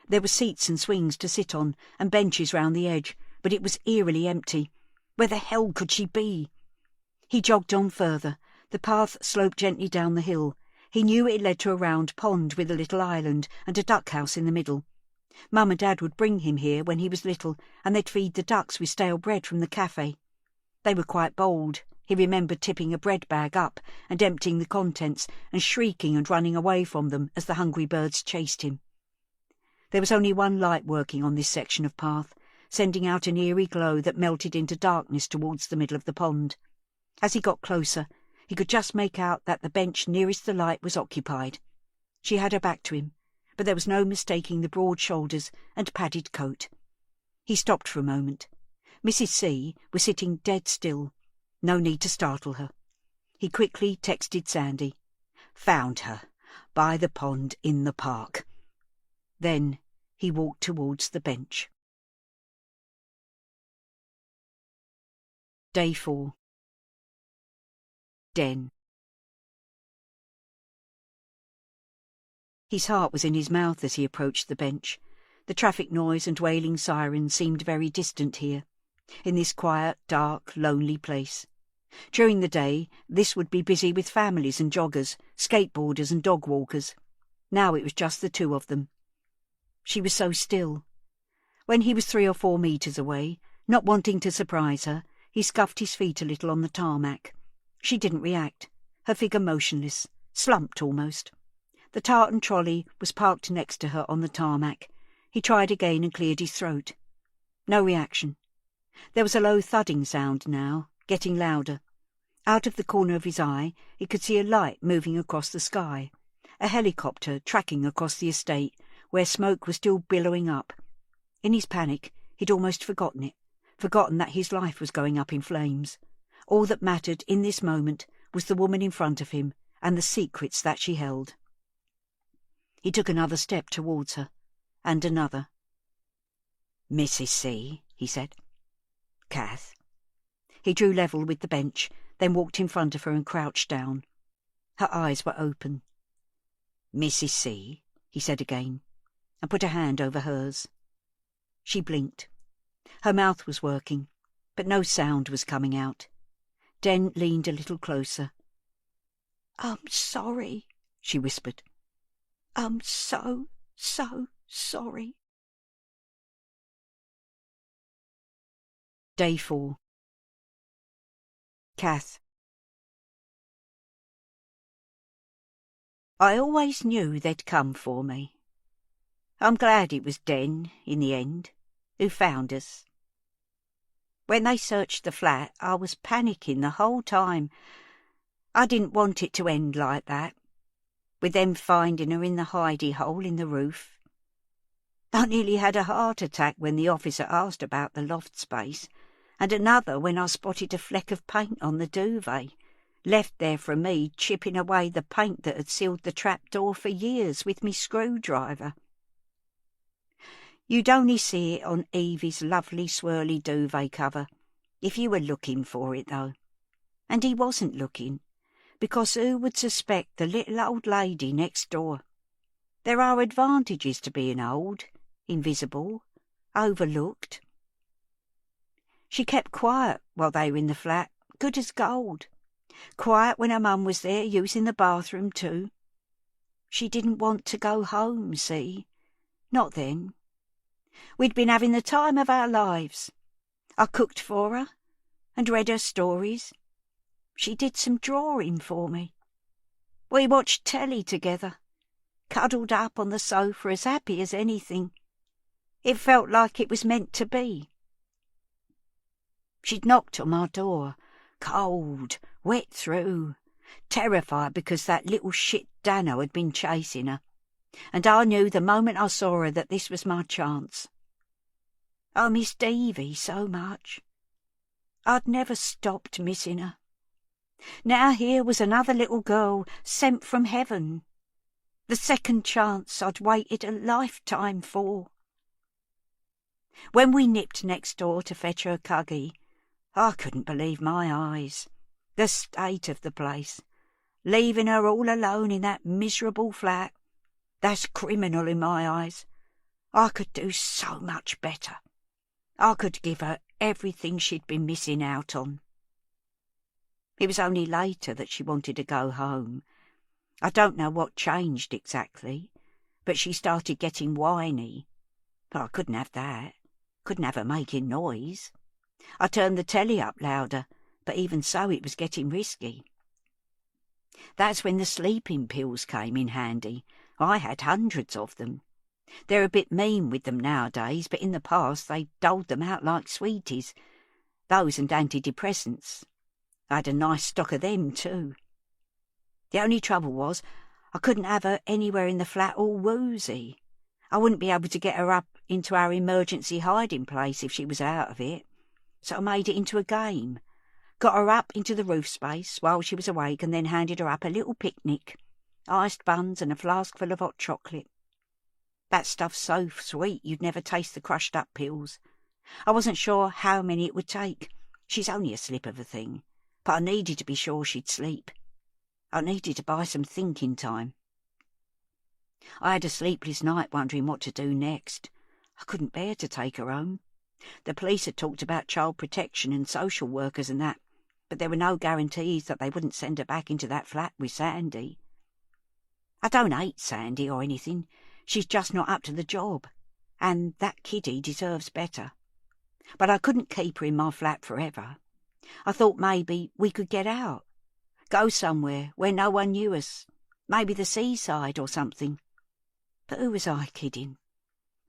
There were seats and swings to sit on, and benches round the edge, but it was eerily empty. Where the hell could she be? He jogged on further. The path sloped gently down the hill. He knew it led to a round pond with a little island and a duck house in the middle. Mum and Dad would bring him here when he was little, and they'd feed the ducks with stale bread from the cafe. They were quite bold. He remembered tipping a bread bag up and emptying the contents and shrieking and running away from them as the hungry birds chased him. There was only one light working on this section of path, sending out an eerie glow that melted into darkness towards the middle of the pond. As he got closer, he could just make out that the bench nearest the light was occupied. She had her back to him, but there was no mistaking the broad shoulders and padded coat. He stopped for a moment. Mrs. C was sitting dead still. No need to startle her. He quickly texted Sandy. Found her. By the pond in the park. Then he walked towards the bench. Day 4. Den. His heart was in his mouth as he approached the bench. The traffic noise and wailing siren seemed very distant here, in this quiet, dark, lonely place. During the day, this would be busy with families and joggers, skateboarders and dog walkers. Now it was just the two of them. She was so still. When he was 3 or 4 meters away, not wanting to surprise her, he scuffed his feet a little on the tarmac. She didn't react, her figure motionless, slumped almost. The tartan trolley was parked next to her on the tarmac. He tried again and cleared his throat. No reaction. There was a low thudding sound now, getting louder. Out of the corner of his eye, he could see a light moving across the sky, a helicopter tracking across the estate, where smoke was still billowing up. In his panic, he'd almost forgotten it, forgotten that his life was going up in flames. All that mattered in this moment was the woman in front of him and the secrets that she held. He took another step towards her, and another. "Mrs. C," he said. "Kath." He drew level with the bench, then walked in front of her and crouched down. Her eyes were open. "Mrs. C," he said again, and put a hand over hers. She blinked. Her mouth was working, but no sound was coming out. Den leaned a little closer. "I'm sorry," she whispered. "I'm so sorry." Day 4. Kath. I always knew they'd come for me. I'm glad it was Den, in the end, who found us. When they searched the flat, I was panicking the whole time. I didn't want it to end like that, with them finding her in the hidey hole in the roof. I nearly had a heart attack when the officer asked about the loft space, and another when I spotted a fleck of paint on the duvet, left there from me chipping away the paint that had sealed the trapdoor for years with me screwdriver. You'd only see it on Evie's lovely swirly duvet cover, if you were looking for it, though. And he wasn't looking, because who would suspect the little old lady next door? There are advantages to being old, invisible, overlooked. She kept quiet while they were in the flat, good as gold. Quiet when her mum was there using the bathroom too. She didn't want to go home, see? Not then. We'd been having the time of our lives. I cooked for her and read her stories. She did some drawing for me. We watched telly together, cuddled up on the sofa as happy as anything. It felt like it was meant to be. She'd knocked on my door, cold, wet through, terrified because that little shit Dano had been chasing her, and I knew the moment I saw her that this was my chance. I missed Evie so much. I'd never stopped missing her. Now here was another little girl sent from heaven, the second chance I'd waited a lifetime for. When we nipped next door to fetch her cuggy, I couldn't believe my eyes. The state of the place, leaving her all alone in that miserable flat. That's criminal in my eyes. I could do so much better. I could give her everything she'd been missing out on. It was only later that she wanted to go home. I don't know what changed exactly, but she started getting whiny. But I couldn't have that. Couldn't have her making noise. I turned the telly up louder, but even so it was getting risky. That's when the sleeping pills came in handy. I had hundreds of them. They're a bit mean with them nowadays, but in the past they doled them out like sweeties. Those and antidepressants. I had a nice stock of them too. The only trouble was I couldn't have her anywhere in the flat all woozy. I wouldn't be able to get her up into our emergency hiding place if she was out of it. So I made it into a game. Got her up into the roof space while she was awake and then handed her up a little picnic. Iced buns and a flask full of hot chocolate. That stuff's so sweet you'd never taste the crushed up pills. I wasn't sure how many it would take. She's only a slip of a thing. But I needed to be sure she'd sleep. I needed to buy some thinking time. I had a sleepless night wondering what to do next. I couldn't bear to take her home. The police had talked about child protection and social workers and that, but there were no guarantees that they wouldn't send her back into that flat with Sandy. I don't hate Sandy or anything. She's just not up to the job, and that kiddie deserves better. But I couldn't keep her in my flat forever. I thought maybe we could get out, go somewhere where no one knew us, maybe the seaside or something. But who was I kidding?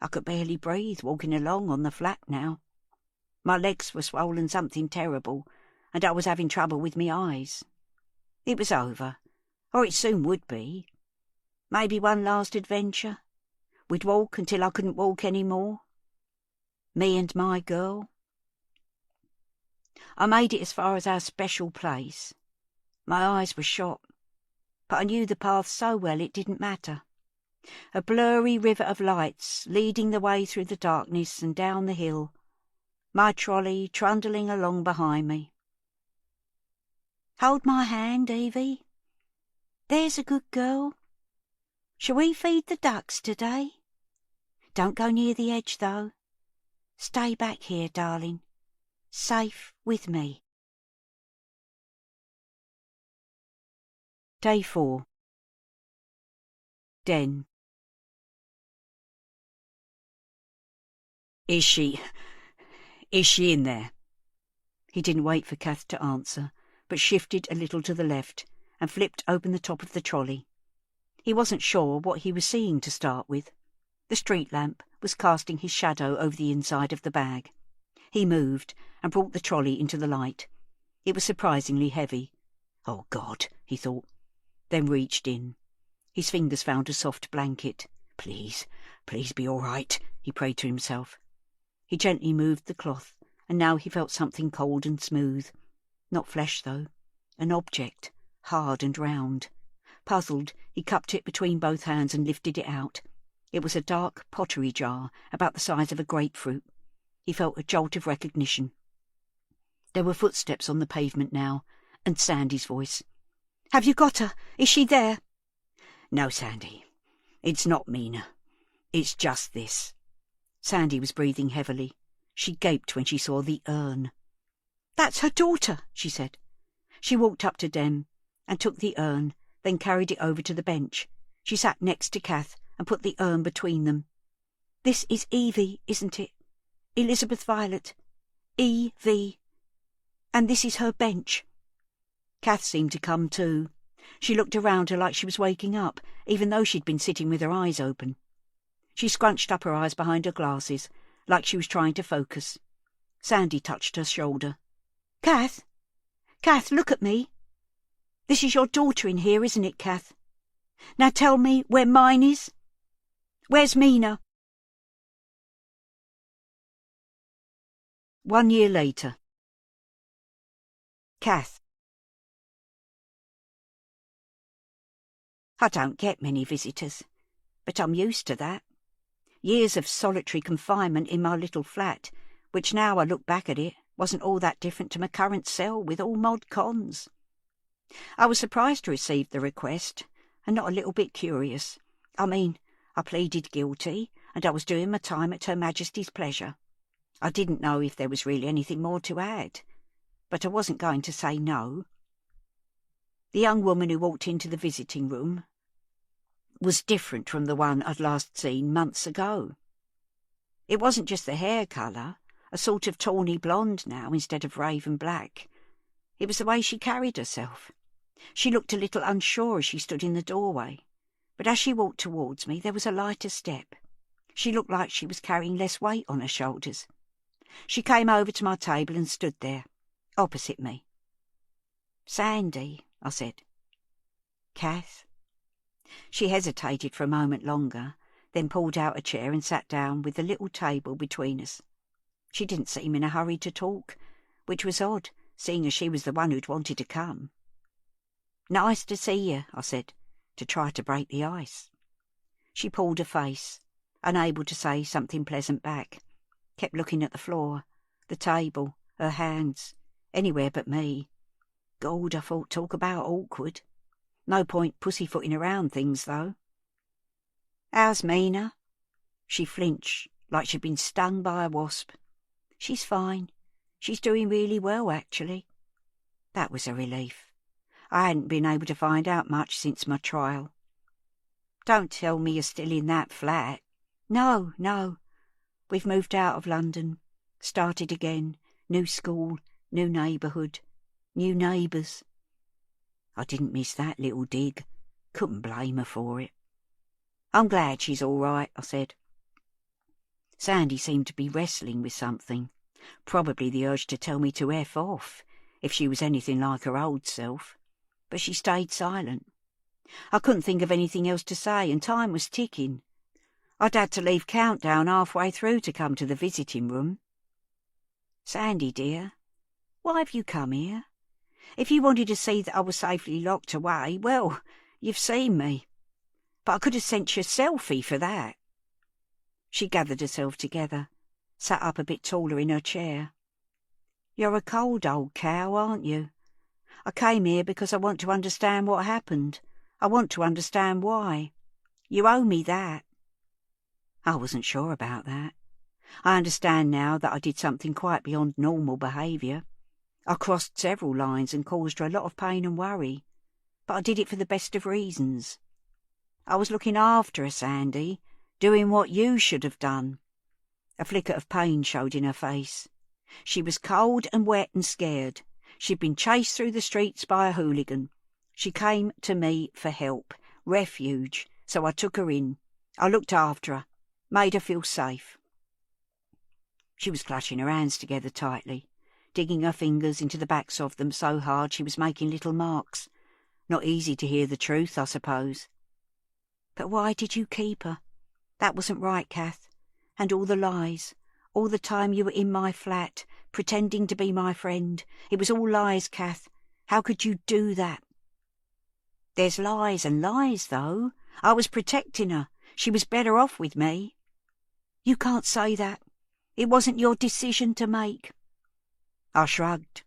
I could barely breathe walking along on the flat now. My legs were swollen something terrible, and I was having trouble with my eyes. It was over, or it soon would be. Maybe one last adventure. We'd walk until I couldn't walk any more. Me and my girl. I made it as far as our special place. My eyes were shot, but I knew the path so well it didn't matter. A blurry river of lights leading the way through the darkness and down the hill, my trolley trundling along behind me. Hold my hand, Evie. There's a good girl. Shall we feed the ducks today? Don't go near the edge, though. Stay back here, darling. Safe with me. Day 4. Den. Is she in there? He didn't wait for Kath to answer, but shifted a little to the left and flipped open the top of the trolley. He wasn't sure what he was seeing to start with. The street lamp was casting his shadow over the inside of the bag. He moved and brought the trolley into the light. It was surprisingly heavy. Oh, God, he thought, then reached in. His fingers found a soft blanket. Please be all right, he prayed to himself. He gently moved the cloth, and now he felt something cold and smooth. Not flesh, though. An object, hard and round. Puzzled, he cupped it between both hands and lifted it out. It was a dark pottery jar, about the size of a grapefruit. He felt a jolt of recognition. There were footsteps on the pavement now, and Sandy's voice. Have you got her? Is she there? No, Sandy. It's not Mina. It's just this. Sandy was breathing heavily. She gaped when she saw the urn. That's her daughter, she said. She walked up to Dem and took the urn, then carried it over to the bench. She sat next to Kath and put the urn between them. This is Evie, isn't it? Elizabeth Violet. E.V. And this is her bench. Kath seemed to come too. She looked around her like she was waking up, even though she'd been sitting with her eyes open. She scrunched up her eyes behind her glasses, like she was trying to focus. Sandy touched her shoulder. Kath, look at me. This is your daughter in here, isn't it, Kath? Now tell me where mine is. Where's Mina? 1 year later. Kath. I don't get many visitors, but I'm used to that. Years of solitary confinement in my little flat, which now I look back at it, wasn't all that different to my current cell with all mod cons. I was surprised to receive the request, and not a little bit curious. I mean, I pleaded guilty, and I was doing my time at Her Majesty's pleasure. I didn't know if there was really anything more to add, but I wasn't going to say no. The young woman who walked into the visiting room was different from the one I'd last seen months ago. It wasn't just the hair colour, a sort of tawny blonde now instead of raven black. It was the way she carried herself. She looked a little unsure as she stood in the doorway, but as she walked towards me there was a lighter step. She looked like she was carrying less weight on her shoulders. She came over to my table and stood there, opposite me. "Sandy," I said. "Kath?" She hesitated for a moment longer, then pulled out a chair and sat down with the little table between us. She didn't seem in a hurry to talk, which was odd, seeing as she was the one who'd wanted to come. "Nice to see you," I said, to try to break the ice. She pulled her face, unable to say something pleasant back, kept looking at the floor, the table, her hands, anywhere but me. God, I thought, talk about awkward. No point pussyfooting around things, though. "How's Mina?" She flinched, like she'd been stung by a wasp. "She's fine. She's doing really well, actually." That was a relief. I hadn't been able to find out much since my trial. "Don't tell me you're still in that flat." "No, no. We've moved out of London. Started again. New school, new neighbourhood, new neighbours." I didn't miss that little dig. Couldn't blame her for it. "I'm glad she's all right," I said. Sandy seemed to be wrestling with something. Probably the urge to tell me to F off, if she was anything like her old self. But she stayed silent. I couldn't think of anything else to say, and time was ticking. I'd had to leave Countdown halfway through to come to the visiting room. "Sandy, dear, why have you come here? If you wanted to see that I was safely locked away, well, you've seen me. But I could have sent you a selfie for that." She gathered herself together, sat up a bit taller in her chair. "You're a cold old cow, aren't you? I came here because I want to understand what happened. I want to understand why. You owe me that." I wasn't sure about that. I understand now that I did something quite beyond normal behaviour. I crossed several lines and caused her a lot of pain and worry, but I did it for the best of reasons. I was looking after her, Sandy, doing what you should have done. A flicker of pain showed in her face. She was cold and wet and scared. She'd been chased through the streets by a hooligan. She came to me for help, refuge, so I took her in. I looked after her, made her feel safe. She was clutching her hands together tightly, digging her fingers into the backs of them so hard she was making little marks. Not easy to hear the truth, I suppose. "But why did you keep her? That wasn't right, Kath. And all the lies, all the time you were in my flat, pretending to be my friend. It was all lies, Kath. How could you do that?" "There's lies and lies, though. I was protecting her. She was better off with me." "You can't say that. It wasn't your decision to make." I shrugged.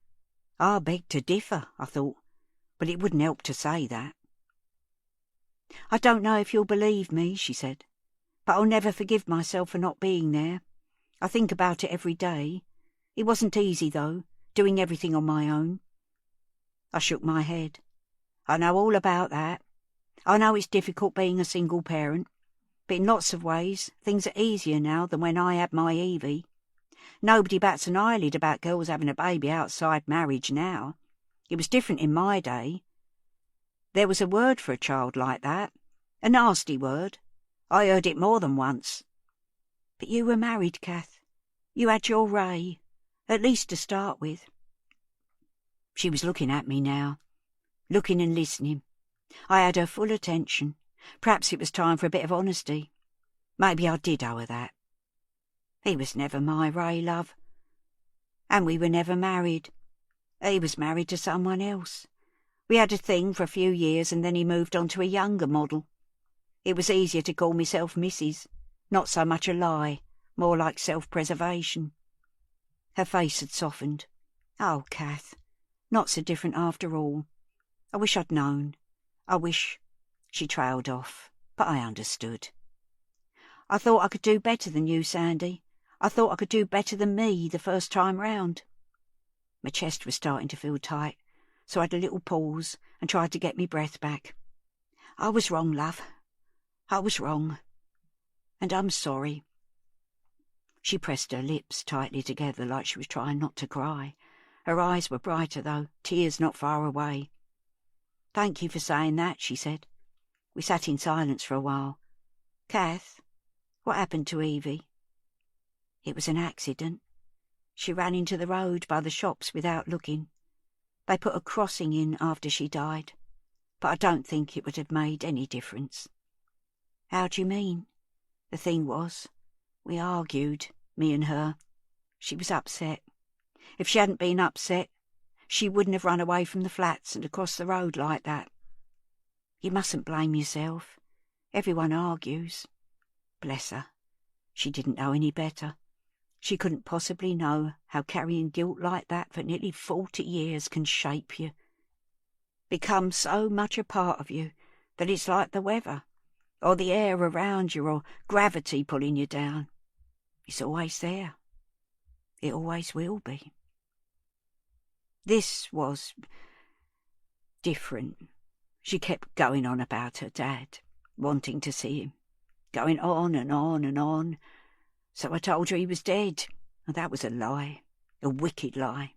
I begged to differ, I thought, but it wouldn't help to say that. "I don't know if you'll believe me," she said, "but I'll never forgive myself for not being there. I think about it every day. It wasn't easy, though, doing everything on my own." I shook my head. "I know all about that. I know it's difficult being a single parent, but in lots of ways things are easier now than when I had my Evie. Nobody bats an eyelid about girls having a baby outside marriage now. It was different in my day. There was a word for a child like that, a nasty word. I heard it more than once. But you were married, Kath. You had your Ray, at least to start with." She was looking at me now, looking and listening. I had her full attention. Perhaps it was time for a bit of honesty. Maybe I did owe her that. He was never my Ray, love. And we were never married. He was married to someone else. We had a thing for a few years and then he moved on to a younger model. It was easier to call myself Mrs., not so much a lie, more like self-preservation. Her face had softened. "Oh, Kath, not so different after all. I wish I'd known. I wish—" She trailed off, but I understood. "I thought I could do better than you, Sandy. I thought I could do better than me the first time round." My chest was starting to feel tight, so I had a little pause and tried to get me breath back. "I was wrong, love. I was wrong. And I'm sorry." She pressed her lips tightly together like she was trying not to cry. Her eyes were brighter, though, tears not far away. "Thank you for saying that," she said. We sat in silence for a while. "Kath, what happened to Evie?" "It was an accident. She ran into the road by the shops without looking. They put a crossing in after she died, but I don't think it would have made any difference." "How do you mean?" "The thing was, we argued, me and her. She was upset. If she hadn't been upset, she wouldn't have run away from the flats and across the road like that. You mustn't blame yourself. Everyone argues. Bless her. She didn't know any better. She couldn't possibly know how carrying guilt like that for nearly 40 years can shape you. Become so much a part of you that it's like the weather, or the air around you, or gravity pulling you down. It's always there. It always will be. This was different. She kept going on about her dad, wanting to see him, going on and on and on. So I told her he was dead, and that was a lie, a wicked lie.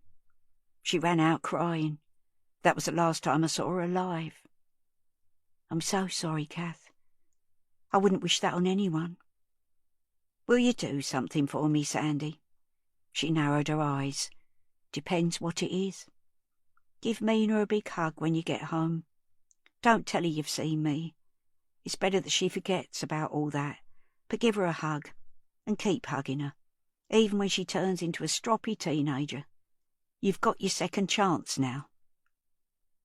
She ran out crying. That was the last time I saw her alive. I'm so sorry, Kath. I wouldn't wish that on anyone. Will you do something for me, Sandy?" She narrowed her eyes. "Depends what it is. Give Mina a big hug when you get home. Don't tell her you've seen me. It's better that she forgets about all that, but give her a hug, and keep hugging her, even when she turns into a stroppy teenager. You've got your second chance now.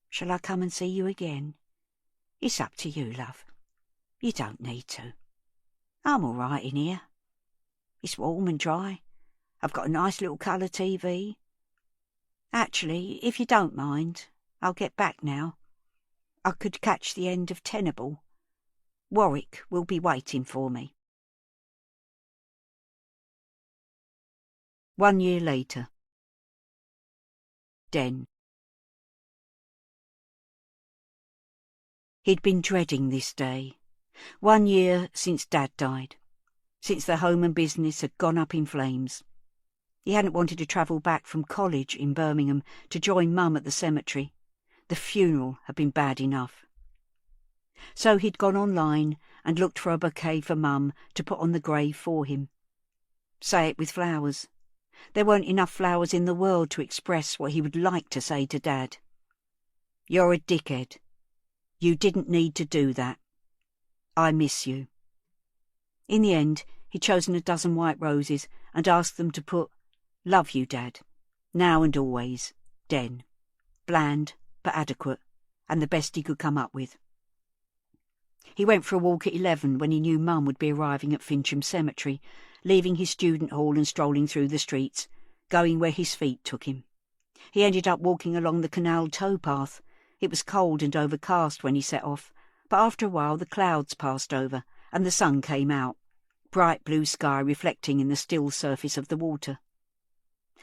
Shall I come and see you again? It's up to you, love. You don't need to. I'm all right in here. It's warm and dry. I've got a nice little colour TV. Actually, if you don't mind, I'll get back now. I could catch the end of Tenable. Warwick will be waiting for me." 1 year later. Den. He'd been dreading this day. 1 year since Dad died, since the home and business had gone up in flames. He hadn't wanted to travel back from college in Birmingham to join Mum at the cemetery. The funeral had been bad enough. So he'd gone online and looked for a bouquet for Mum to put on the grave for him. Say it with flowers. There weren't enough flowers in the world to express what he would like to say to Dad. "You're a dickhead. You didn't need to do that. I miss you." In the end, he'd chosen a dozen white roses and asked them to put "Love you, Dad. Now and always. Den." Bland, but adequate, and the best he could come up with. He went for a walk at 11 when he knew Mum would be arriving at Fincham Cemetery, leaving his student hall and strolling through the streets, going where his feet took him. He ended up walking along the canal towpath. It was cold and overcast when he set off, but after a while the clouds passed over and the sun came out, bright blue sky reflecting in the still surface of the water.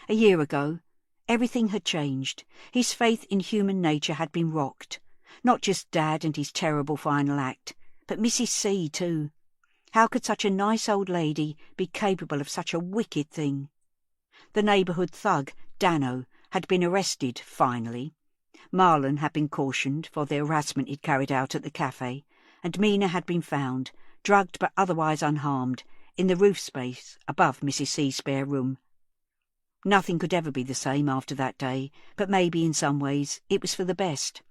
A year ago, everything had changed. His faith in human nature had been rocked. Not just Dad and his terrible final act, but Mrs. C too. How could such a nice old lady be capable of such a wicked thing? The neighbourhood thug, Dano, had been arrested, finally. Marlon had been cautioned for the harassment he'd carried out at the cafe, and Mina had been found, drugged but otherwise unharmed, in the roof space above Mrs. C's spare room. Nothing could ever be the same after that day, but maybe in some ways it was for the best.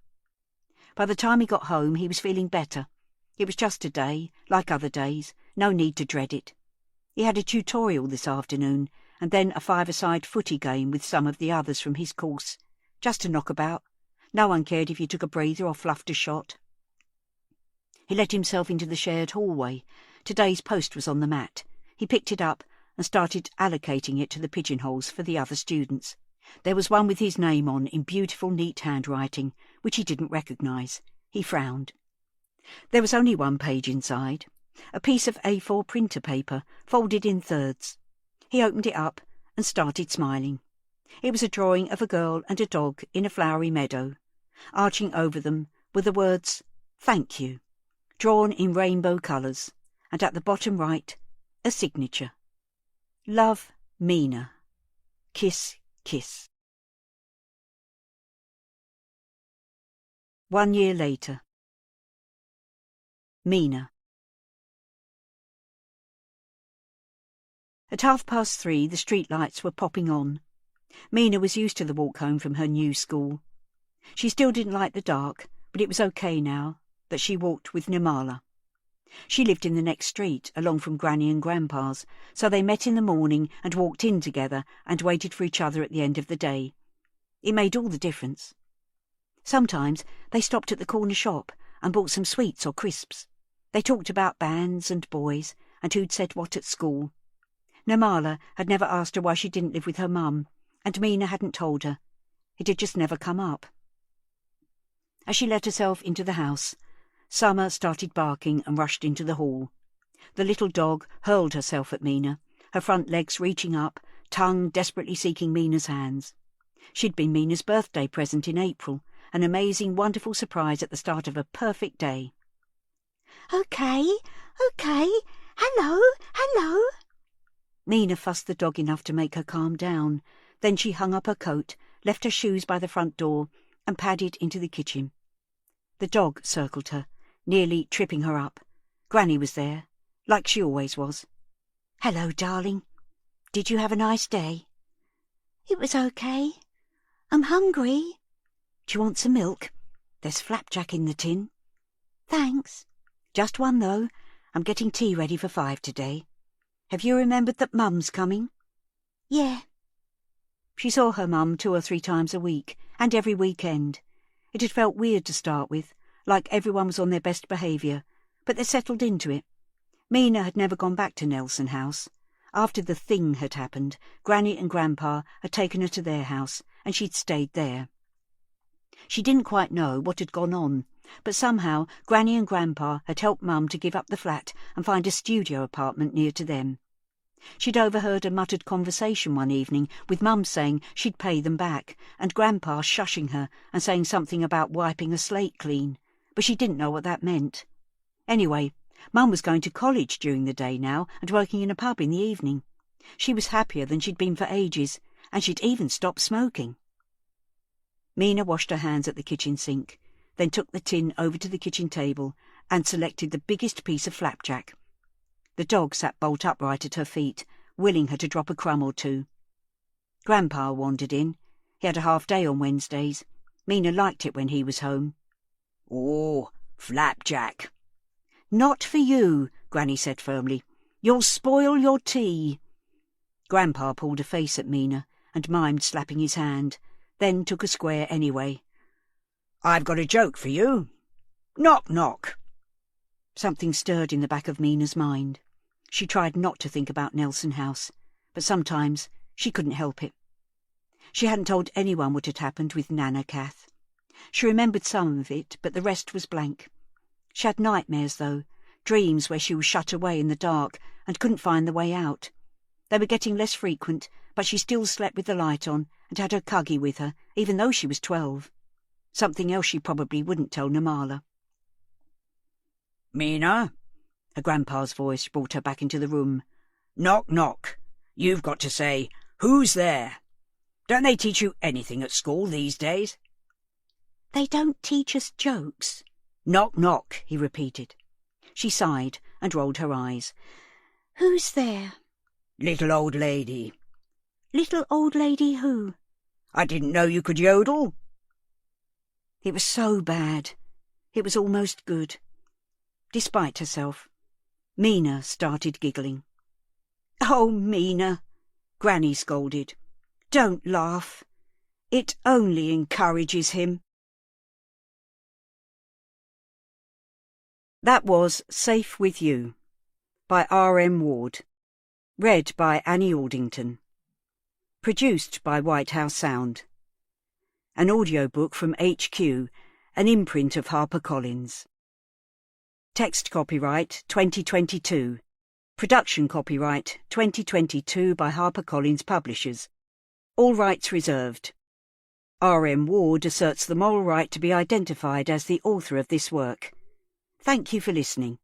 By the time he got home he was feeling better. It was just a day, like other days, no need to dread it. He had a tutorial this afternoon, and then a five-a-side footy game with some of the others from his course. Just a knockabout. No one cared if you took a breather or fluffed a shot. He let himself into the shared hallway. Today's post was on the mat. He picked it up and started allocating it to the pigeonholes for the other students. There was one with his name on in beautiful, neat handwriting, which he didn't recognise. He frowned. There was only one page inside, a piece of A4 printer paper, folded in thirds. He opened it up and started smiling. It was a drawing of a girl and a dog in a flowery meadow. Arching over them were the words, "Thank you," drawn in rainbow colours, and at the bottom right, a signature. Love, Mina. Kiss, kiss. 1 year later. Mina. At 3:30 the street lights were popping on. Mina was used to the walk home from her new school. She still didn't like the dark, but it was okay now that she walked with Nirmala. She lived in the next street, along from Granny and Grandpa's, so they met in the morning and walked in together and waited for each other at the end of the day. It made all the difference. Sometimes they stopped at the corner shop and bought some sweets or crisps. They talked about bands and boys and who'd said what at school. Nirmala had never asked her why she didn't live with her mum, and Mina hadn't told her. It had just never come up. As she let herself into the house, Summer started barking and rushed into the hall. The little dog hurled herself at Mina, her front legs reaching up, tongue desperately seeking Mina's hands. She'd been Mina's birthday present in April, an amazing, wonderful surprise at the start of a perfect day. Okay. Hello, hello. Mina fussed the dog enough to make her calm down. Then she hung up her coat, left her shoes by the front door, and padded into the kitchen. The dog circled her, nearly tripping her up. Granny was there, like she always was. "Hello, darling. Did you have a nice day?" It was okay. I'm hungry. "Do you want some milk? There's flapjack in the tin." Thanks. "Just one, though. I'm getting tea ready for 5 today. Have you remembered that Mum's coming?" Yeah. She saw her mum 2 or 3 times a week, and every weekend. It had felt weird to start with, like everyone was on their best behaviour, but they settled into it. Mina had never gone back to Nelson House. After the thing had happened, Granny and Grandpa had taken her to their house, and she'd stayed there. She didn't quite know what had gone on, but somehow Granny and Grandpa had helped Mum to give up the flat and find a studio apartment near to them. She'd overheard a muttered conversation one evening, with Mum saying she'd pay them back, and Grandpa shushing her and saying something about wiping a slate clean, but she didn't know what that meant. Anyway, Mum was going to college during the day now and working in a pub in the evening. She was happier than she'd been for ages, and she'd even stopped smoking. Mina washed her hands at the kitchen sink, then took the tin over to the kitchen table and selected the biggest piece of flapjack. The dog sat bolt upright at her feet, willing her to drop a crumb or two. Grandpa wandered in. He had a half day on Wednesdays. Mina liked it when he was home. "Oh, flapjack." "Not for you," Granny said firmly. "You'll spoil your tea." Grandpa pulled a face at Mina and mimed slapping his hand, then took a square anyway. "I've got a joke for you. Knock, knock." Something stirred in the back of Mina's mind. She tried not to think about Nelson House, but sometimes she couldn't help it. She hadn't told anyone what had happened with Nana Kath. She remembered some of it, but the rest was blank. She had nightmares, though, dreams where she was shut away in the dark and couldn't find the way out. They were getting less frequent, but she still slept with the light on and had her cuggy with her, even though she was 12. Something else she probably wouldn't tell Nirmala. "Mina," her grandpa's voice brought her back into the room. "Knock, knock. You've got to say, 'Who's there?' Don't they teach you anything at school these days?" They don't teach us jokes. "Knock, knock," he repeated. She sighed and rolled her eyes. Who's there? "Little old lady." Little old lady who? "I didn't know you could yodel." It was so bad. It was almost good. Despite herself, Mina started giggling. "Oh, Mina," Granny scolded. "Don't laugh. It only encourages him." That was Safe With You by R.M. Ward. Read by Annie Aldington. Produced by White House Sound. An audiobook from HQ, an imprint of HarperCollins. Text copyright 2022. Production copyright 2022 by HarperCollins Publishers. All rights reserved. R.M. Ward asserts the moral right to be identified as the author of this work. Thank you for listening.